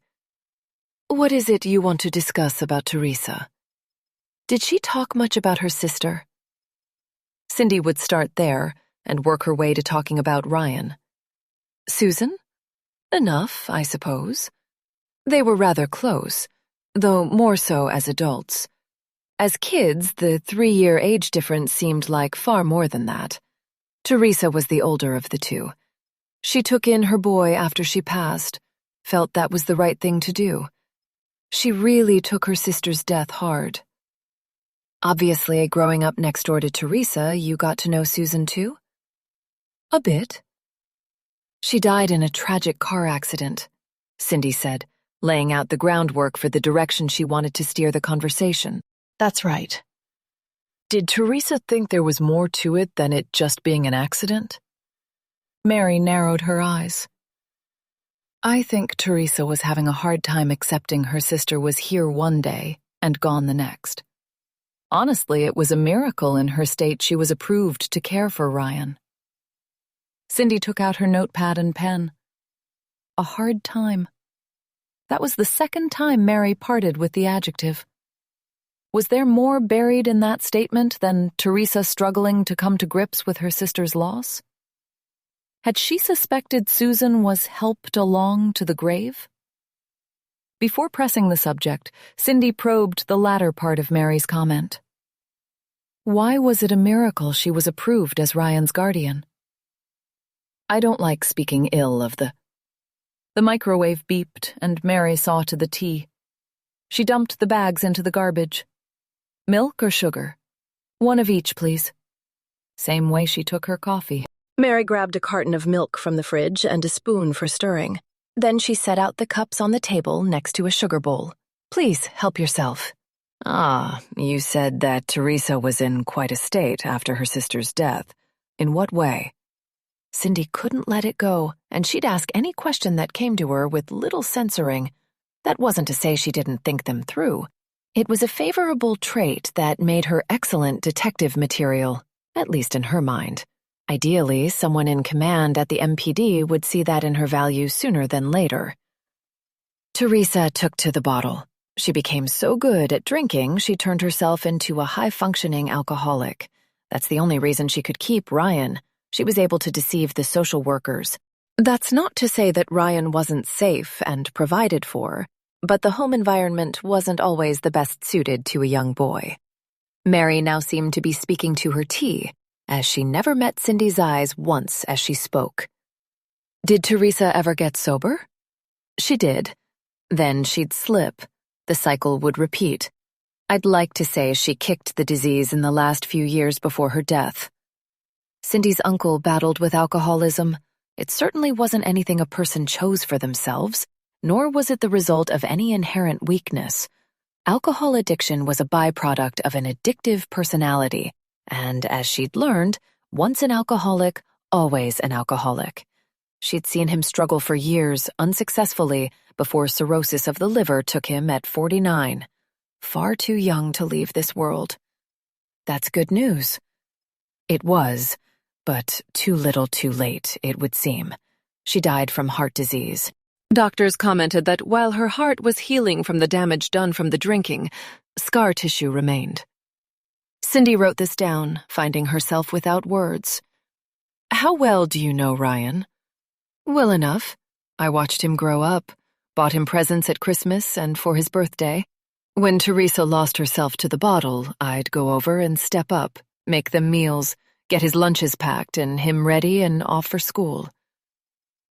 "What is it you want to discuss about Teresa? Did she talk much about her sister?" Cindy would start there and work her way to talking about Ryan. "Susan? Enough, I suppose. They were rather close, though more so as adults. As kids, the 3-year age difference seemed like far more than that. Teresa was the older of the two. She took in her boy after she passed, felt that was the right thing to do. She really took her sister's death hard. Obviously, growing up next door to Teresa, you got to know Susan too?" "A bit." "She died in a tragic car accident," Cindy said, laying out the groundwork for the direction she wanted to steer the conversation. "That's right." "Did Teresa think there was more to it than it just being an accident?" Mary narrowed her eyes. "I think Teresa was having a hard time accepting her sister was here one day and gone the next. Honestly, it was a miracle in her state she was approved to care for Ryan." Cindy took out her notepad and pen. A hard time. That was the second time Mary parted with the adjective. Was there more buried in that statement than Teresa struggling to come to grips with her sister's loss? Had she suspected Susan was helped along to the grave? Before pressing the subject, Cindy probed the latter part of Mary's comment. Why was it a miracle she was approved as Ryan's guardian? "I don't like speaking ill of the—" The microwave beeped, and Mary saw to the tea. She dumped the bags into the garbage. "Milk or sugar? One of each, please." Same way she took her coffee. Mary grabbed a carton of milk from the fridge and a spoon for stirring. Then she set out the cups on the table next to a sugar bowl. "Please, help yourself." "Ah, you said that Teresa was in quite a state after her sister's death. In what way?" Cindy couldn't let it go, and she'd ask any question that came to her with little censoring. That wasn't to say she didn't think them through. It was a favorable trait that made her excellent detective material, at least in her mind. Ideally, someone in command at the MPD would see that in her value sooner than later. Teresa took to the bottle. She became so good at drinking, she turned herself into a high-functioning alcoholic. That's the only reason she could keep Ryan. She was able to deceive the social workers. That's not to say that Ryan wasn't safe and provided for, but the home environment wasn't always the best suited to a young boy. Mary now seemed to be speaking to her tea, as she never met Cindy's eyes once as she spoke. "Did Teresa ever get sober?" "She did. Then she'd slip. The cycle would repeat. I'd like to say she kicked the disease in the last few years before her death. Cindy's uncle battled with alcoholism. It certainly wasn't anything a person chose for themselves, nor was it the result of any inherent weakness. Alcohol addiction was a byproduct of an addictive personality, and as she'd learned, once an alcoholic, always an alcoholic. She'd seen him struggle for years, unsuccessfully, before cirrhosis of the liver took him at 49. Far too young to leave this world. That's good news. It was, but too little too late, it would seem. She died from heart disease. Doctors commented that while her heart was healing from the damage done from the drinking, scar tissue remained. Cindy wrote this down, finding herself without words. "How well do you know Ryan?" "Well enough. I watched him grow up, bought him presents at Christmas and for his birthday. When Teresa lost herself to the bottle, I'd go over and step up, make them meals, get his lunches packed and him ready and off for school.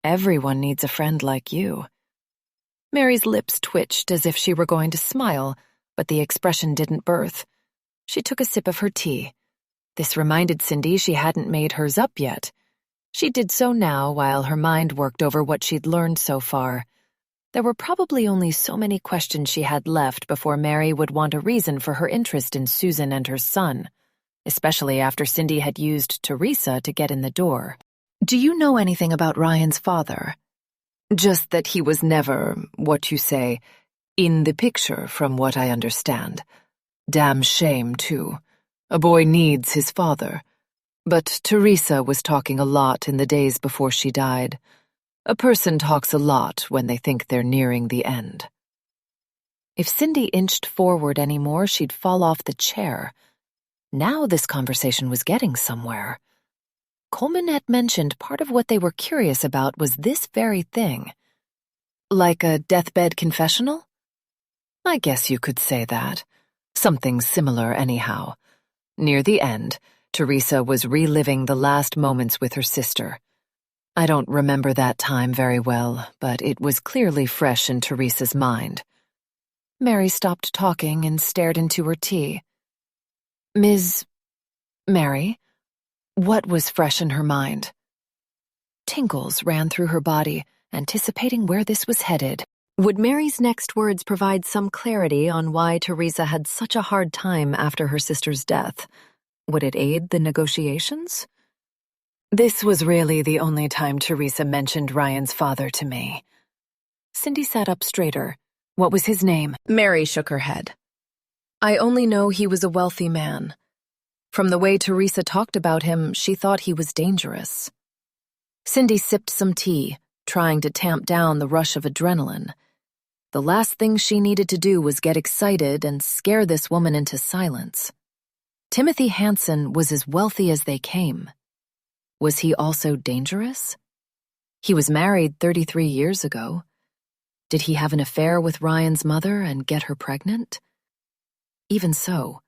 Everyone needs a friend like you." Mary's lips twitched as if she were going to smile, but the expression didn't birth. She took a sip of her tea. This reminded Cindy she hadn't made hers up yet. She did so now while her mind worked over what she'd learned so far. There were probably only so many questions she had left before Mary would want a reason for her interest in Susan and her son, especially after Cindy had used Teresa to get in the door. "Do you know anything about Ryan's father?" "Just that he was never, what you say, in the picture from what I understand. Damn shame, too. A boy needs his father. But Teresa was talking a lot in the days before she died. A person talks a lot when they think they're nearing the end. If Cindy inched forward any more, she'd fall off the chair. Now this conversation was getting somewhere. Coleman had mentioned part of what they were curious about was this very thing. Like a deathbed confessional? I guess you could say that. Something similar anyhow. Near the end, Teresa was reliving the last moments with her sister. I don't remember that time very well, but it was clearly fresh in Teresa's mind. Mary stopped talking and stared into her tea. Ms. Mary, what was fresh in her mind? Tingles ran through her body, anticipating where this was headed. Would Mary's next words provide some clarity on why Teresa had such a hard time after her sister's death? Would it aid the negotiations? This was really the only time Teresa mentioned Ryan's father to me. Cindy sat up straighter. What was his name? Mary shook her head. I only know he was a wealthy man. From the way Teresa talked about him, she thought he was dangerous. Cindy sipped some tea, trying to tamp down the rush of adrenaline. The last thing she needed to do was get excited and scare this woman into silence. Timothy Hansen was as wealthy as they came. Was he also dangerous? He was married 33 years ago. Did he have an affair with Ryan's mother and get her pregnant? Even so,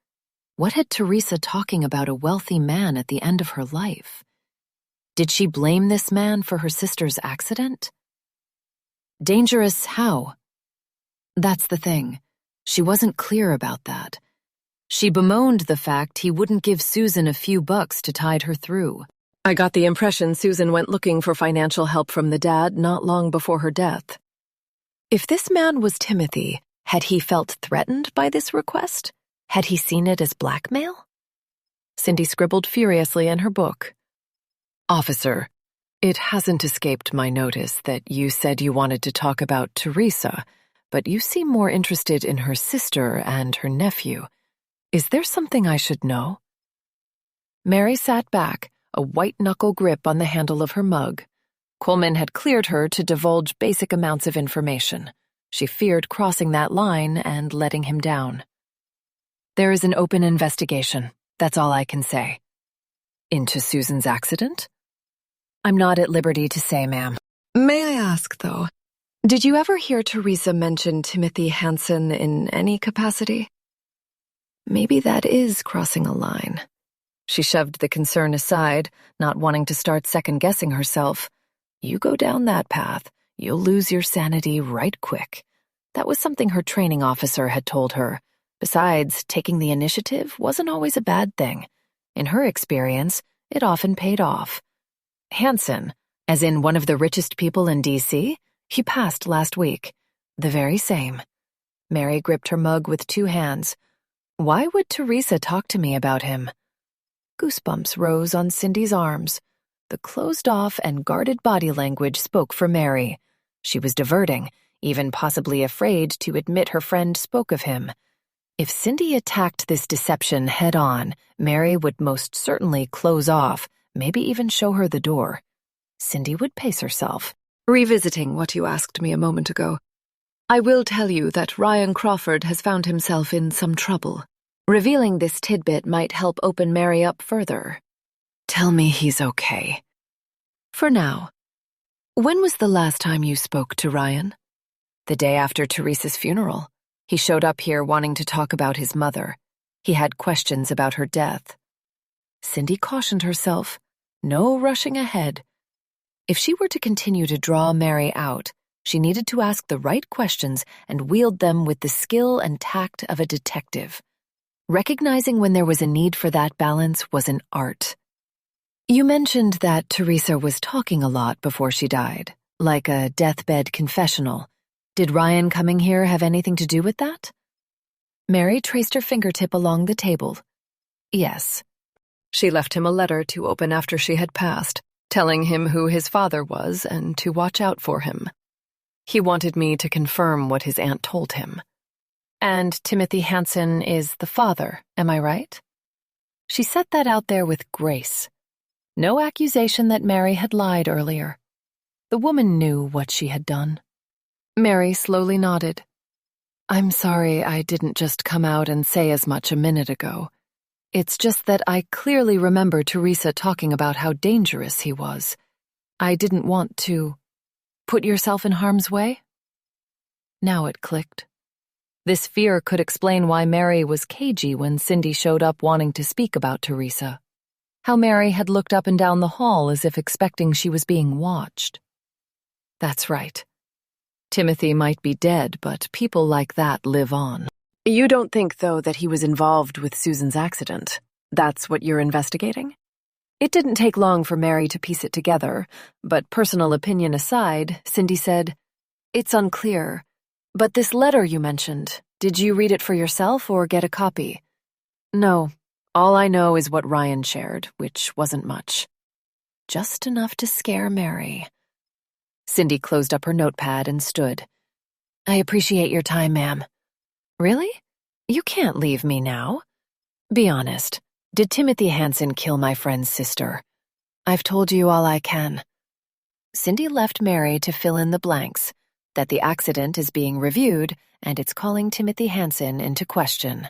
what had Teresa talking about a wealthy man at the end of her life? Did she blame this man for her sister's accident? Dangerous how? That's the thing. She wasn't clear about that. She bemoaned the fact he wouldn't give Susan a few bucks to tide her through. I got the impression Susan went looking for financial help from the dad not long before her death. If this man was Timothy, had he felt threatened by this request? Had he seen it as blackmail? Cindy scribbled furiously in her book. Officer, it hasn't escaped my notice that you said you wanted to talk about Teresa, but you seem more interested in her sister and her nephew. Is there something I should know? Mary sat back, a white-knuckle grip on the handle of her mug. Coleman had cleared her to divulge basic amounts of information. She feared crossing that line and letting him down. There is an open investigation. That's all I can say. Into Susan's accident? I'm not at liberty to say, ma'am. May I ask, though, did you ever hear Teresa mention Timothy Hansen in any capacity? Maybe that is crossing a line. She shoved the concern aside, not wanting to start second-guessing herself. You go down that path, you'll lose your sanity right quick. That was something her training officer had told her. Besides, taking the initiative wasn't always a bad thing. In her experience, it often paid off. Hansen, as in one of the richest people in D.C., he passed last week. The very same. Mary gripped her mug with two hands. Why would Teresa talk to me about him? Goosebumps rose on Cindy's arms. The closed-off and guarded body language spoke for Mary. She was diverting, even possibly afraid to admit her friend spoke of him. If Cindy attacked this deception head-on, Mary would most certainly close off, maybe even show her the door. Cindy would pace herself. Revisiting what you asked me a moment ago, I will tell you that Ryan Crawford has found himself in some trouble. Revealing this tidbit might help open Mary up further. Tell me he's okay. For now. When was the last time you spoke to Ryan? The day after Teresa's funeral. He showed up here wanting to talk about his mother. He had questions about her death. Cindy cautioned herself. No rushing ahead. If she were to continue to draw Mary out, she needed to ask the right questions and wield them with the skill and tact of a detective. Recognizing when there was a need for that balance was an art. You mentioned that Teresa was talking a lot before she died, like a deathbed confessional. Did Ryan coming here have anything to do with that? Mary traced her fingertip along the table. Yes. She left him a letter to open after she had passed, telling him who his father was and to watch out for him. He wanted me to confirm what his aunt told him. And Timothy Hansen is the father, am I right? She set that out there with grace. No accusation that Mary had lied earlier. The woman knew what she had done. Mary slowly nodded. I'm sorry I didn't just come out and say as much a minute ago. It's just that I clearly remember Teresa talking about how dangerous he was. I didn't want to put yourself in harm's way. Now it clicked. This fear could explain why Mary was cagey when Cindy showed up wanting to speak about Teresa. How Mary had looked up and down the hall as if expecting she was being watched. That's right. Timothy might be dead, but people like that live on. You don't think, though, that he was involved with Susan's accident? That's what you're investigating? It didn't take long for Mary to piece it together, but personal opinion aside, Cindy said, It's unclear. But this letter you mentioned, did you read it for yourself or get a copy? No. All I know is what Ryan shared, which wasn't much. Just enough to scare Mary. Cindy closed up her notepad and stood. I appreciate your time, ma'am. Really? You can't leave me now. Be honest. Did Timothy Hansen kill my friend's sister? I've told you all I can. Cindy left Mary to fill in the blanks, that the accident is being reviewed and it's calling Timothy Hansen into question.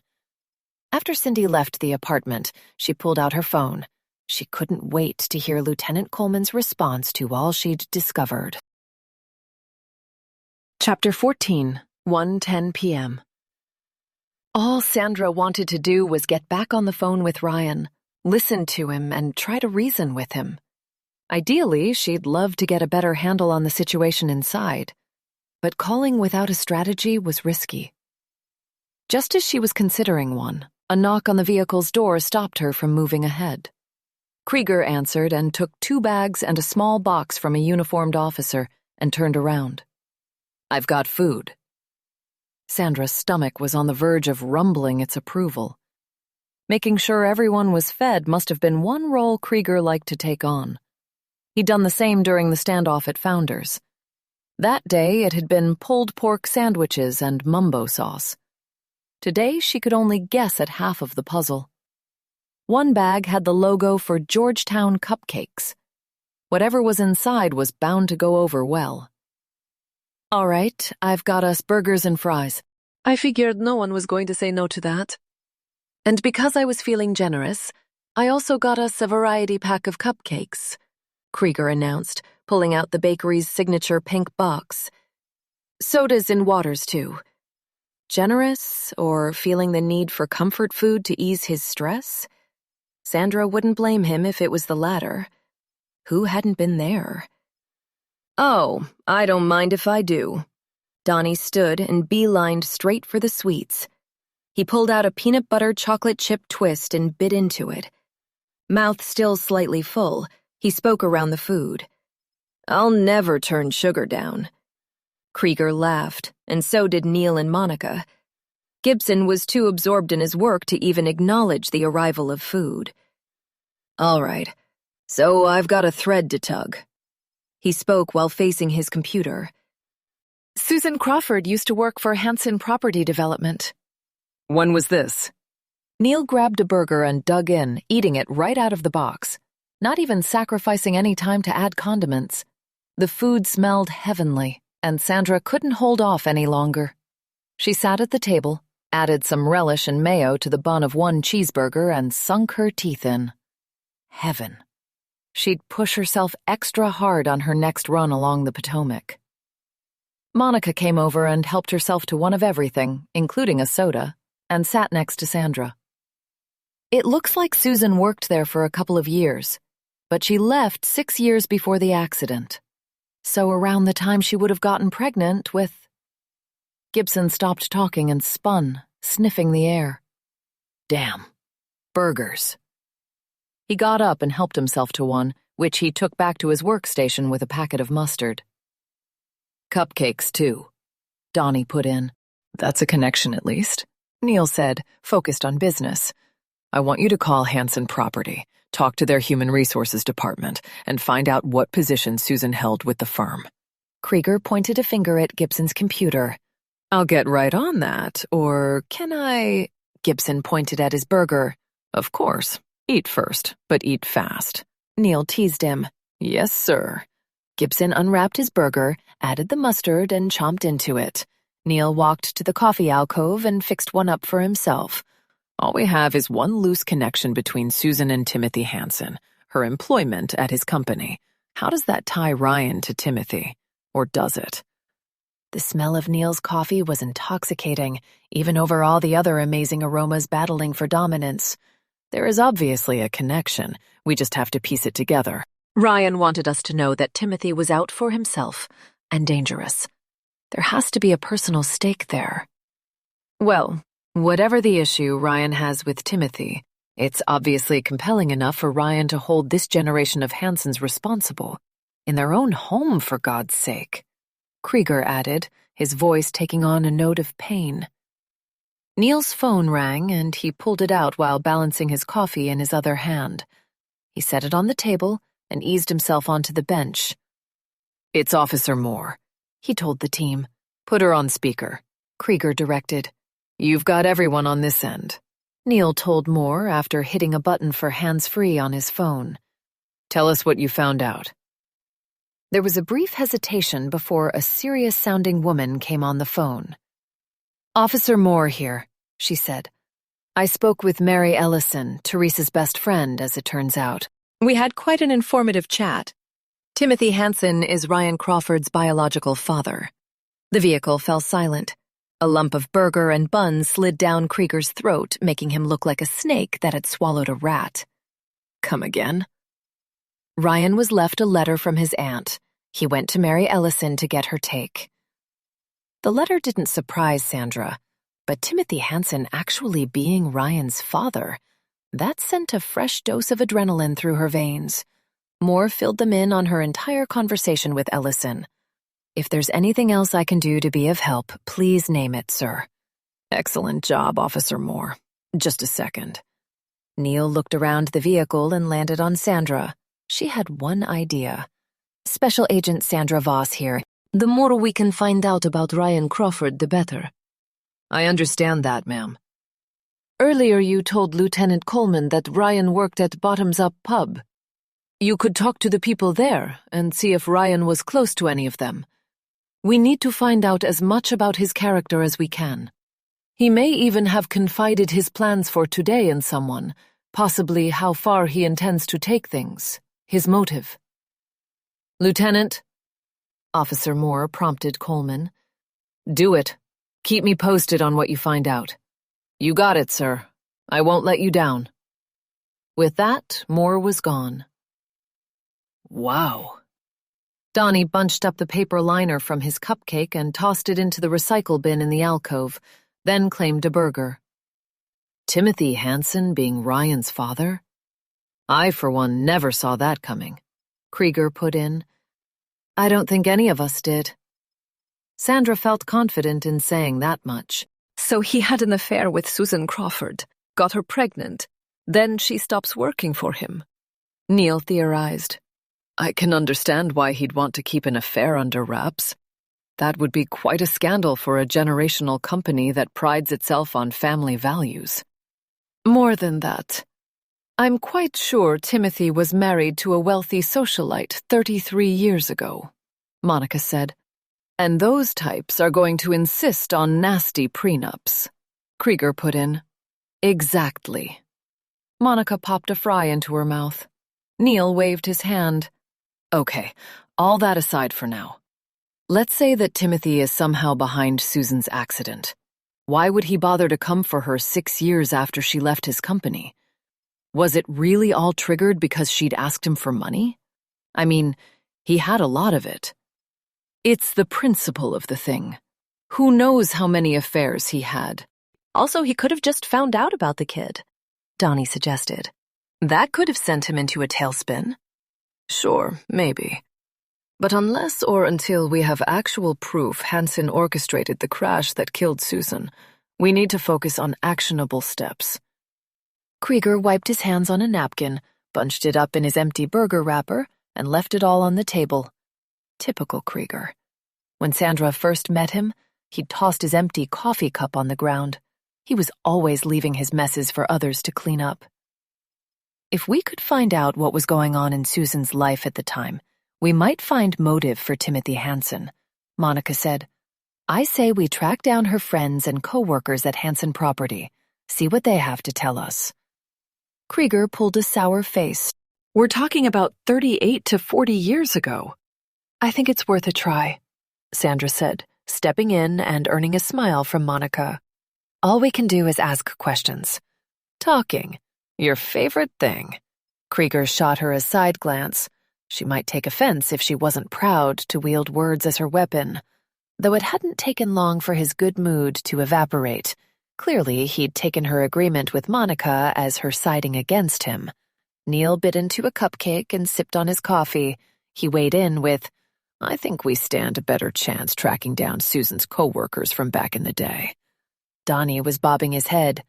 After Cindy left the apartment, she pulled out her phone. She couldn't wait to hear Lieutenant Coleman's response to all she'd discovered. Chapter 14, 1:10 p.m. All Sandra wanted to do was get back on the phone with Ryan, listen to him, and try to reason with him. Ideally, she'd love to get a better handle on the situation inside, but calling without a strategy was risky. Just as she was considering one, a knock on the vehicle's door stopped her from moving ahead. Krieger answered and took 2 bags and a small box from a uniformed officer and turned around. I've got food. Sandra's stomach was on the verge of rumbling its approval. Making sure everyone was fed must have been one role Krieger liked to take on. He'd done the same during the standoff at Founders. That day it had been pulled pork sandwiches and mumbo sauce. Today she could only guess at half of the puzzle. One bag had the logo for Georgetown Cupcakes. Whatever was inside was bound to go over well. All right, I've got us burgers and fries. I figured no one was going to say no to that. And because I was feeling generous, I also got us a variety pack of cupcakes, Krieger announced, pulling out the bakery's signature pink box. Sodas and waters, too. Generous, or feeling the need for comfort food to ease his stress? Sandra wouldn't blame him if it was the latter. Who hadn't been there? Oh, I don't mind if I do. Donnie stood and beelined straight for the sweets. He pulled out a peanut butter chocolate chip twist and bit into it. Mouth still slightly full, he spoke around the food. I'll never turn sugar down. Krieger laughed, and so did Neil and Monica. Gibson was too absorbed in his work to even acknowledge the arrival of food. All right, so I've got a thread to tug. He spoke while facing his computer. Susan Crawford used to work for Hansen Property Development. When was this? Neil grabbed a burger and dug in, eating it right out of the box, not even sacrificing any time to add condiments. The food smelled heavenly, and Sandra couldn't hold off any longer. She sat at the table, added some relish and mayo to the bun of one cheeseburger, and sunk her teeth in. Heaven. She'd push herself extra hard on her next run along the Potomac. Monica came over and helped herself to one of everything, including a soda, and sat next to Sandra. It looks like Susan worked there for a couple of years, but she left 6 years before the accident. So around the time she would have gotten pregnant with... Gibson stopped talking and spun, sniffing the air. Damn. Burgers. He got up and helped himself to one, which he took back to his workstation with a packet of mustard. Cupcakes, too, Donnie put in. That's a connection, at least, Neil said, focused on business. I want you to call Hansen Property, talk to their human resources department, and find out what position Susan held with the firm. Krieger pointed a finger at Gibson's computer. I'll get right on that, or can I... Gibson pointed at his burger. Of course. Eat first, but eat fast. Neil teased him. Yes, sir. Gibson unwrapped his burger, added the mustard, and chomped into it. Neil walked to the coffee alcove and fixed one up for himself. All we have is one loose connection between Susan and Timothy Hansen, her employment at his company. How does that tie Ryan to Timothy? Or does it? The smell of Neil's coffee was intoxicating, even over all the other amazing aromas battling for dominance. There is obviously a connection. We just have to piece it together. Ryan wanted us to know that Timothy was out for himself and dangerous. There has to be a personal stake there. Well, whatever the issue Ryan has with Timothy, it's obviously compelling enough for Ryan to hold this generation of Hansens responsible. In their own home, for God's sake. Krieger added, his voice taking on a note of pain. Neil's phone rang, and he pulled it out while balancing his coffee in his other hand. He set it on the table and eased himself onto the bench. It's Officer Moore, he told the team. Put her on speaker, Krieger directed. You've got everyone on this end, Neil told Moore after hitting a button for hands-free on his phone. Tell us what you found out. There was a brief hesitation before a serious-sounding woman came on the phone. Officer Moore here, she said. I spoke with Mary Ellison, Teresa's best friend, as it turns out. We had quite an informative chat. Timothy Hansen is Ryan Crawford's biological father. The vehicle fell silent. A lump of burger and bun slid down Krieger's throat, making him look like a snake that had swallowed a rat. Come again? Ryan was left a letter from his aunt. He went to Mary Ellison to get her take. The letter didn't surprise Sandra, but Timothy Hansen actually being Ryan's father, that sent a fresh dose of adrenaline through her veins. Moore filled them in on her entire conversation with Ellison. If there's anything else I can do to be of help, please name it, sir. Excellent job, Officer Moore. Just a second. Neil looked around the vehicle and landed on Sandra. She had one idea. Special Agent Sandra Voss here. The more we can find out about Ryan Crawford, the better. I understand that, ma'am. Earlier you told Lieutenant Coleman that Ryan worked at Bottoms Up Pub. You could talk to the people there and see if Ryan was close to any of them. We need to find out as much about his character as we can. He may even have confided his plans for today in someone, possibly how far he intends to take things, his motive. Lieutenant, Officer Moore prompted Coleman. Do it. Keep me posted on what you find out. You got it, sir. I won't let you down. With that, Moore was gone. Wow. Donnie bunched up the paper liner from his cupcake and tossed it into the recycle bin in the alcove, then claimed a burger. Timothy Hansen being Ryan's father? I, for one, never saw that coming, Krieger put in. I don't think any of us did. Sandra felt confident in saying that much. So he had an affair with Susan Crawford, got her pregnant, then she stops working for him. Neil theorized. I can understand why he'd want to keep an affair under wraps. That would be quite a scandal for a generational company that prides itself on family values. More than that. I'm quite sure Timothy was married to a wealthy socialite 33 years ago, Monica said. And those types are going to insist on nasty prenups, Krieger put in. Exactly. Monica popped a fry into her mouth. Neil waved his hand. Okay, all that aside for now. Let's say that Timothy is somehow behind Susan's accident. Why would he bother to come for her 6 years after she left his company? Was it really all triggered because she'd asked him for money? I mean, he had a lot of it. It's the principle of the thing. Who knows how many affairs he had? Also, he could have just found out about the kid, Donnie suggested. That could have sent him into a tailspin. Sure, maybe. But unless or until we have actual proof Hansen orchestrated the crash that killed Susan, we need to focus on actionable steps. Krieger wiped his hands on a napkin, bunched it up in his empty burger wrapper, and left it all on the table. Typical Krieger. When Sandra first met him, he'd tossed his empty coffee cup on the ground. He was always leaving his messes for others to clean up. If we could find out what was going on in Susan's life at the time, we might find motive for Timothy Hansen, Monica said. I say we track down her friends and co-workers at Hansen Property, see what they have to tell us. Krieger pulled a sour face.
We're talking about 38 to 40 years ago.
I think it's worth a try, Sandra said, stepping in and earning a smile from Monica. All we can do is ask questions.
Talking. Your favorite thing.
Krieger shot her a side glance. She might take offense if she wasn't proud to wield words as her weapon, though it hadn't taken long for his good mood to evaporate. Clearly, he'd taken her agreement with Monica as her siding against him. Neil bit into a cupcake and sipped on his coffee. He weighed in with, I think we stand a better chance tracking down Susan's co-workers from back in the day. Donnie was bobbing his head.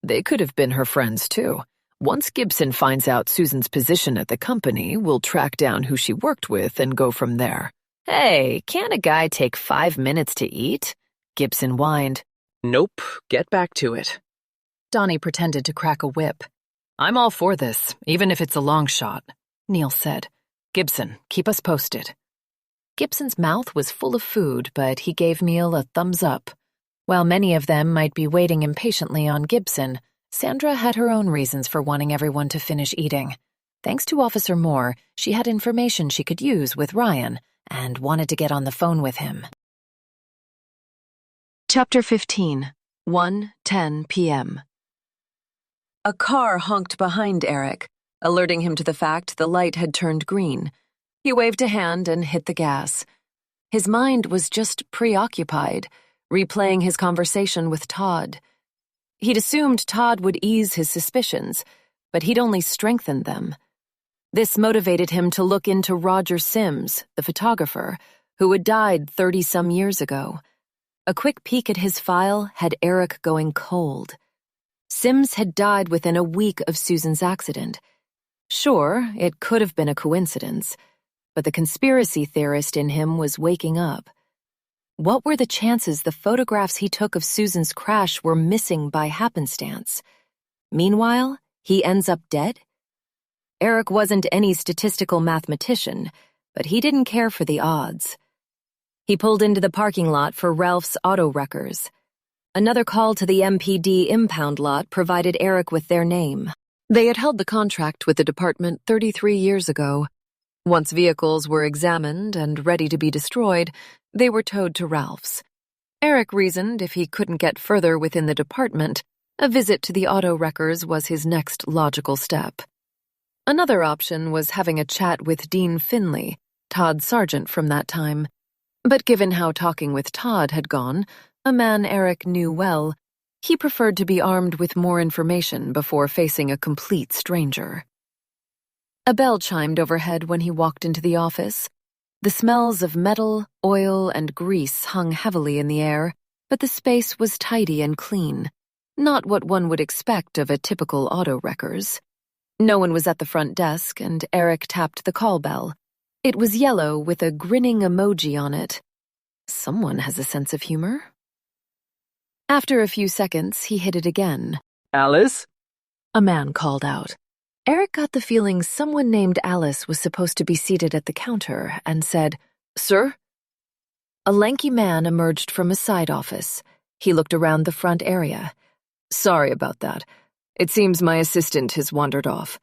They could have been her friends, too. Once Gibson finds out Susan's position at the company, we'll track down who she worked with and go from there. Hey, can't a guy take 5 minutes to eat? Gibson whined.
Nope, get back to it.
Donnie pretended to crack a whip.
I'm all for this, even if it's a long shot, Neil said. Gibson, keep us posted.
Gibson's mouth was full of food, but he gave Neil a thumbs up. While many of them might be waiting impatiently on Gibson, Sandra had her own reasons for wanting everyone to finish eating. Thanks to Officer Moore, she had information she could use with Ryan and wanted to get on the phone with him.
Chapter 15, 1:10 p.m. A car honked behind Eric, alerting him to the fact the light had turned green. He waved a hand and hit the gas. His mind was just preoccupied, replaying his conversation with Todd. He'd assumed Todd would ease his suspicions, but he'd only strengthened them. This motivated him to look into Roger Sims, the photographer, who had died 30-some years ago. A quick peek at his file had Eric going cold. Sims had died within a week of Susan's accident. Sure, it could have been a coincidence, but the conspiracy theorist in him was waking up. What were the chances the photographs he took of Susan's crash were missing by happenstance? Meanwhile, he ends up dead? Eric wasn't any statistical mathematician, but he didn't care for the odds. He pulled into the parking lot for Ralph's Auto Wreckers. Another call to the MPD impound lot provided Eric with their name. They had held the contract with the department 33 years ago. Once vehicles were examined and ready to be destroyed, they were towed to Ralph's. Eric reasoned if he couldn't get further within the department, a visit to the Auto Wreckers was his next logical step. Another option was having a chat with Dean Finley, Todd's sergeant from that time. But given how talking with Todd had gone, a man Eric knew well, he preferred to be armed with more information before facing a complete stranger. A bell chimed overhead when he walked into the office. The smells of metal, oil, and grease hung heavily in the air, but the space was tidy and clean, not what one would expect of a typical Auto Wreckers. No one was at the front desk, and Eric tapped the call bell. It was yellow with a grinning emoji on it. Someone has a sense of humor. After a few seconds, he hit it again.
Alice?
A man called out. Eric got the feeling someone named Alice was supposed to be seated at the counter and said, "Sir?" A lanky man emerged from a side office. He looked around the front area. "Sorry about that. It seems my assistant has wandered off.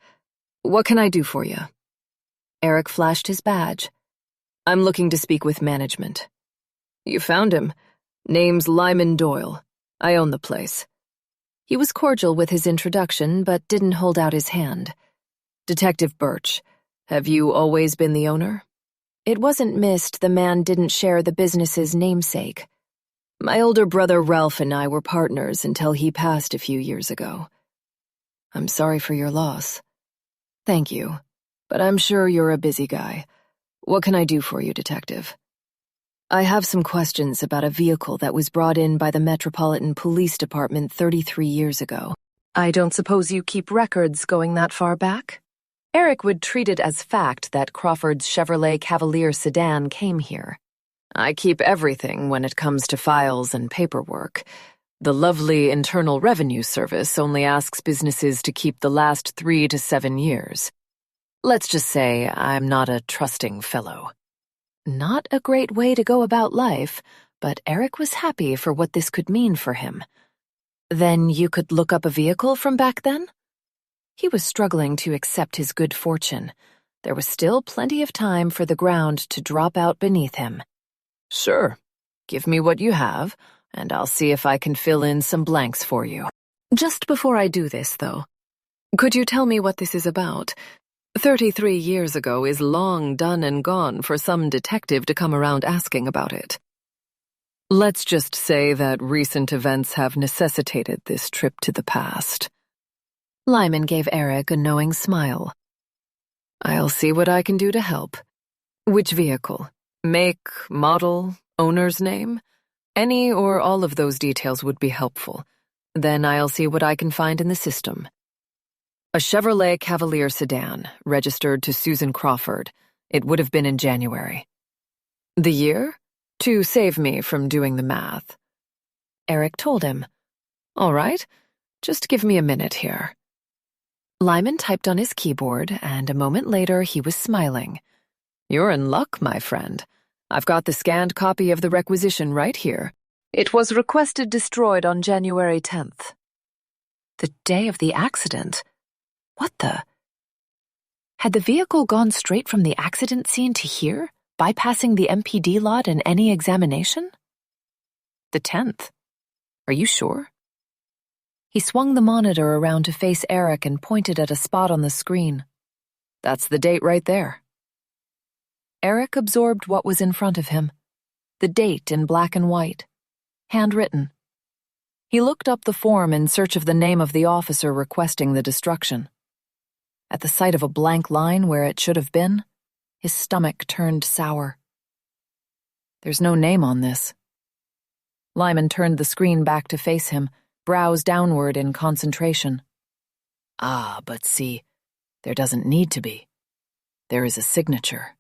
What can I do for you?" Eric flashed his badge. "I'm looking to speak with management." "You found him. Name's Lyman Doyle. I own the place." He was cordial with his introduction, but didn't hold out his hand. "Detective Birch, have you always been the owner?" It wasn't missed the man didn't share the business's namesake. "My older brother Ralph and I were partners until he passed a few years ago." "I'm sorry for your loss." "Thank you, but I'm sure you're a busy guy. What can I do for you, Detective?" "I have some questions about a vehicle that was brought in by the Metropolitan Police Department 33 years ago." "I don't suppose you keep records going that far back?" Eric would treat it as fact that Crawford's Chevrolet Cavalier sedan came here. "I keep everything when it comes to files and paperwork. The lovely Internal Revenue Service only asks businesses to keep the last 3 to 7 years. Let's just say I'm not a trusting fellow. Not a great way to go about life, but Eric was happy for what this could mean for him. Then you could look up a vehicle from back then? He was struggling to accept his good fortune. There was still plenty of time for the ground to drop out beneath him. Sure, give me what you have, and I'll see if I can fill in some blanks for you. Just before I do this, though, could you tell me what this is about? 33 years ago is long done and gone for some detective to come around asking about it. Let's just say that recent events have necessitated this trip to the past. Lyman gave Eric a knowing smile. I'll see what I can do to help. Which vehicle? Make, model, owner's name? Any or all of those details would be helpful. Then I'll see what I can find in the system. A Chevrolet Cavalier sedan, registered to Susan Crawford. It would have been in January. The year? To save me from doing the math. Eric told him. All right, just give me a minute here. Lyman typed on his keyboard, and a moment later he was smiling. You're in luck, my friend. I've got the scanned copy of the requisition right here. It was requested destroyed on January 10th. The day of the accident? What the? Had the vehicle gone straight from the accident scene to here, bypassing the MPD lot in any examination? The 10th. Are you sure? He swung the monitor around to face Eric and pointed at a spot on the screen. That's the date right there. Eric absorbed what was in front of him. The date in black and white. Handwritten. He looked up the form in search of the name of the officer requesting the destruction. At the sight of a blank line where it should have been, his stomach turned sour. There's no name on this. Lyman turned the screen back to face him, brows downward in concentration. Ah, but see, there doesn't need to be. There is a signature.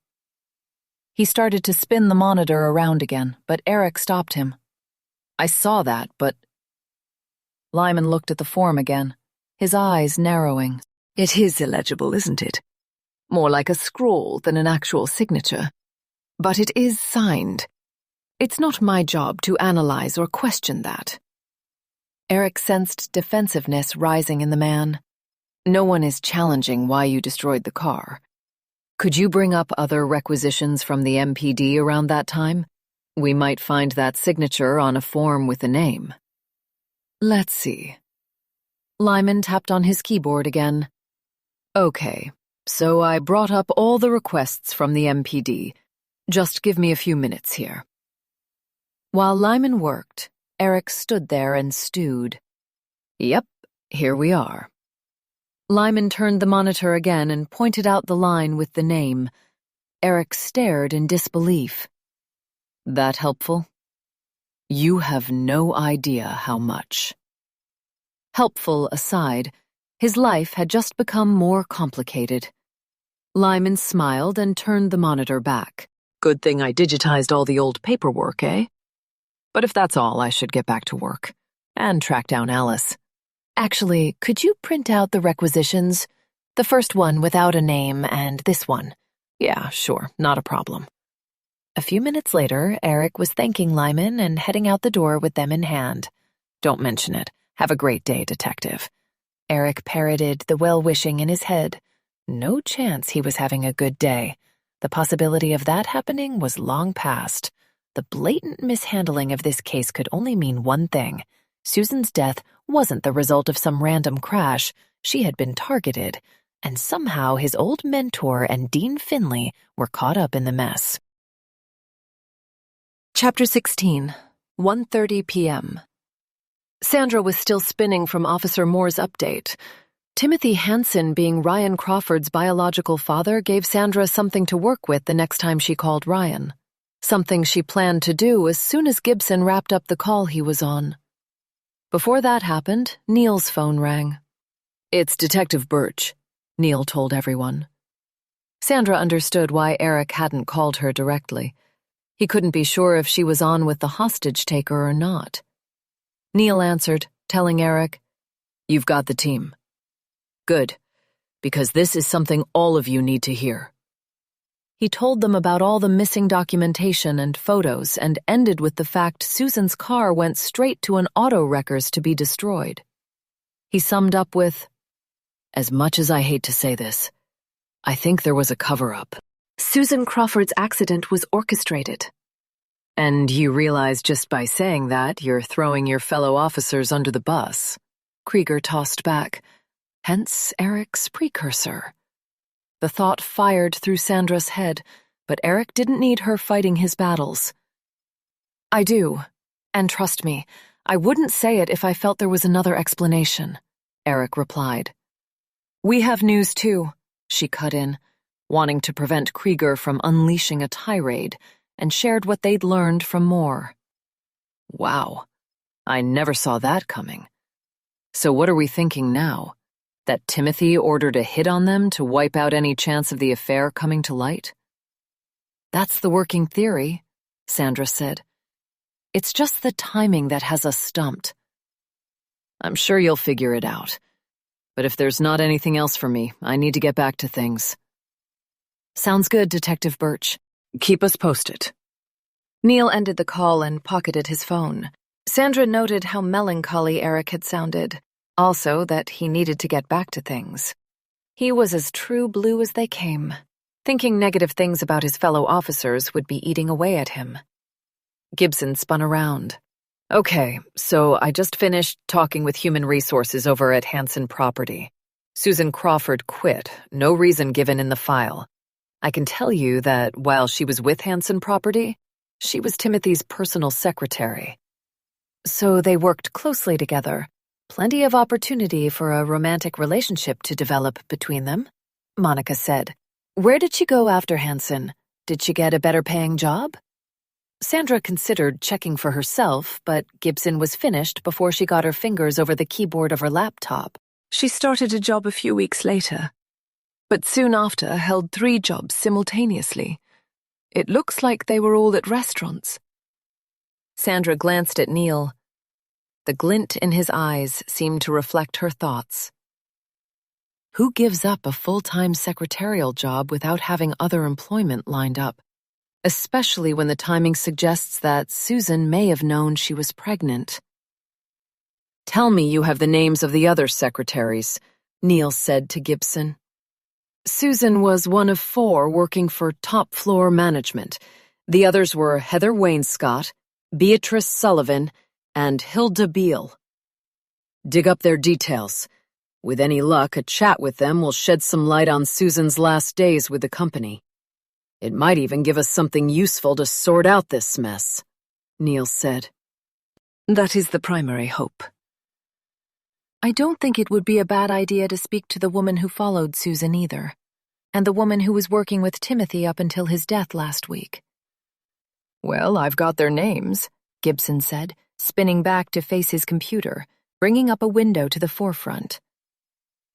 He started to spin the monitor around again, but Eric stopped him. I saw that, but... Lyman looked at the form again, his eyes narrowing. It is illegible, isn't it? More like a scrawl than an actual signature. But it is signed. It's not my job to analyze or question that. Eric sensed defensiveness rising in the man. No one is challenging why you destroyed the car. Could you bring up other requisitions from the MPD around that time? We might find that signature on a form with a name. Let's see. Lyman tapped on his keyboard again. Okay, so I brought up all the requests from the MPD. Just give me a few minutes here. While Lyman worked, Eric stood there and stewed. Yep, here we are. Lyman turned the monitor again and pointed out the line with the name. Eric stared in disbelief. That helpful? You have no idea how much. Helpful aside, his life had just become more complicated. Lyman smiled and turned the monitor back. Good thing I digitized all the old paperwork, eh? But if that's all, I should get back to work. And track down Alice. Actually, could you print out the requisitions? The first one without a name and this one. Yeah, sure, not a problem. A few minutes later, Eric was thanking Lyman and heading out the door with them in hand. Don't mention it. Have a great day, detective. Eric parroted the well-wishing in his head. No chance he was having a good day. The possibility of that happening was long past. The blatant mishandling of this case could only mean one thing. Susan's death wasn't the result of some random crash. She had been targeted, and somehow his old mentor and Dean Finley were caught up in the mess. Chapter 16, 1:30 p.m. Sandra was still spinning from Officer Moore's update. Timothy Hansen being Ryan Crawford's biological father gave Sandra something to work with the next time she called Ryan. Something she planned to do as soon as Gibson wrapped up the call he was on. Before that happened, Neil's phone rang. It's Detective Birch, Neil told everyone. Sandra understood why Eric hadn't called her directly. He couldn't be sure if she was on with the hostage taker or not. Neil answered, telling Eric, "You've got the team." "Good, because this is something all of you need to hear." He told them about all the missing documentation and photos and ended with the fact Susan's car went straight to an auto wrecker's to be destroyed. He summed up with, "As much as I hate to say this, I think there was a cover-up. Susan Crawford's accident was orchestrated." "And you realize just by saying that you're throwing your fellow officers under the bus?" Krieger tossed back. Hence Eric's precursor. The thought fired through Sandra's head, but Eric didn't need her fighting his battles. "I do. And trust me, I wouldn't say it if I felt there was another explanation," Eric replied. "We have news too," she cut in, wanting to prevent Krieger from unleashing a tirade, and shared what they'd learned from Moore. "Wow, I never saw that coming. So what are we thinking now? That Timothy ordered a hit on them to wipe out any chance of the affair coming to light?" "That's the working theory," Sandra said. "It's just the timing that has us stumped." "I'm sure you'll figure it out. But if there's not anything else for me, I need to get back to things." "Sounds good, Detective Birch. Keep us posted." Neil ended the call and pocketed his phone. Sandra noted how melancholy Eric had sounded. Also that he needed to get back to things. He was as true blue as they came. Thinking negative things about his fellow officers would be eating away at him. Gibson spun around. "Okay, so I just finished talking with Human Resources over at Hanson Property. Susan Crawford quit, no reason given in the file. I can tell you that while she was with Hanson Property, she was Timothy's personal secretary. So they worked closely together. Plenty of opportunity for a romantic relationship to develop between them," Monica said. "Where did she go after Hanson? Did she get a better-paying job?" Sandra considered checking for herself, but Gibson was finished before she got her fingers over the keyboard of her laptop. She started a job a few weeks later, but soon after held 3 jobs simultaneously. It looks like they were all at restaurants. Sandra glanced at Neil. The glint in his eyes seemed to reflect her thoughts. Who gives up a full-time secretarial job without having other employment lined up? Especially when the timing suggests that Susan may have known she was pregnant. "Tell me you have the names of the other secretaries," Neil said to Gibson. Susan was one of 4 working for top-floor management. The others were Heather Wainscott, Beatrice Sullivan, and Hilda Beale. Dig up their details. With any luck, a chat with them will shed some light on Susan's last days with the company. It might even give us something useful to sort out this mess," Neil said. "That is the primary hope." "I don't think it would be a bad idea to speak to the woman who followed Susan either, and the woman who was working with Timothy up until his death last week." "Well, I've got their names," Gibson said, spinning back to face his computer, bringing up a window to the forefront.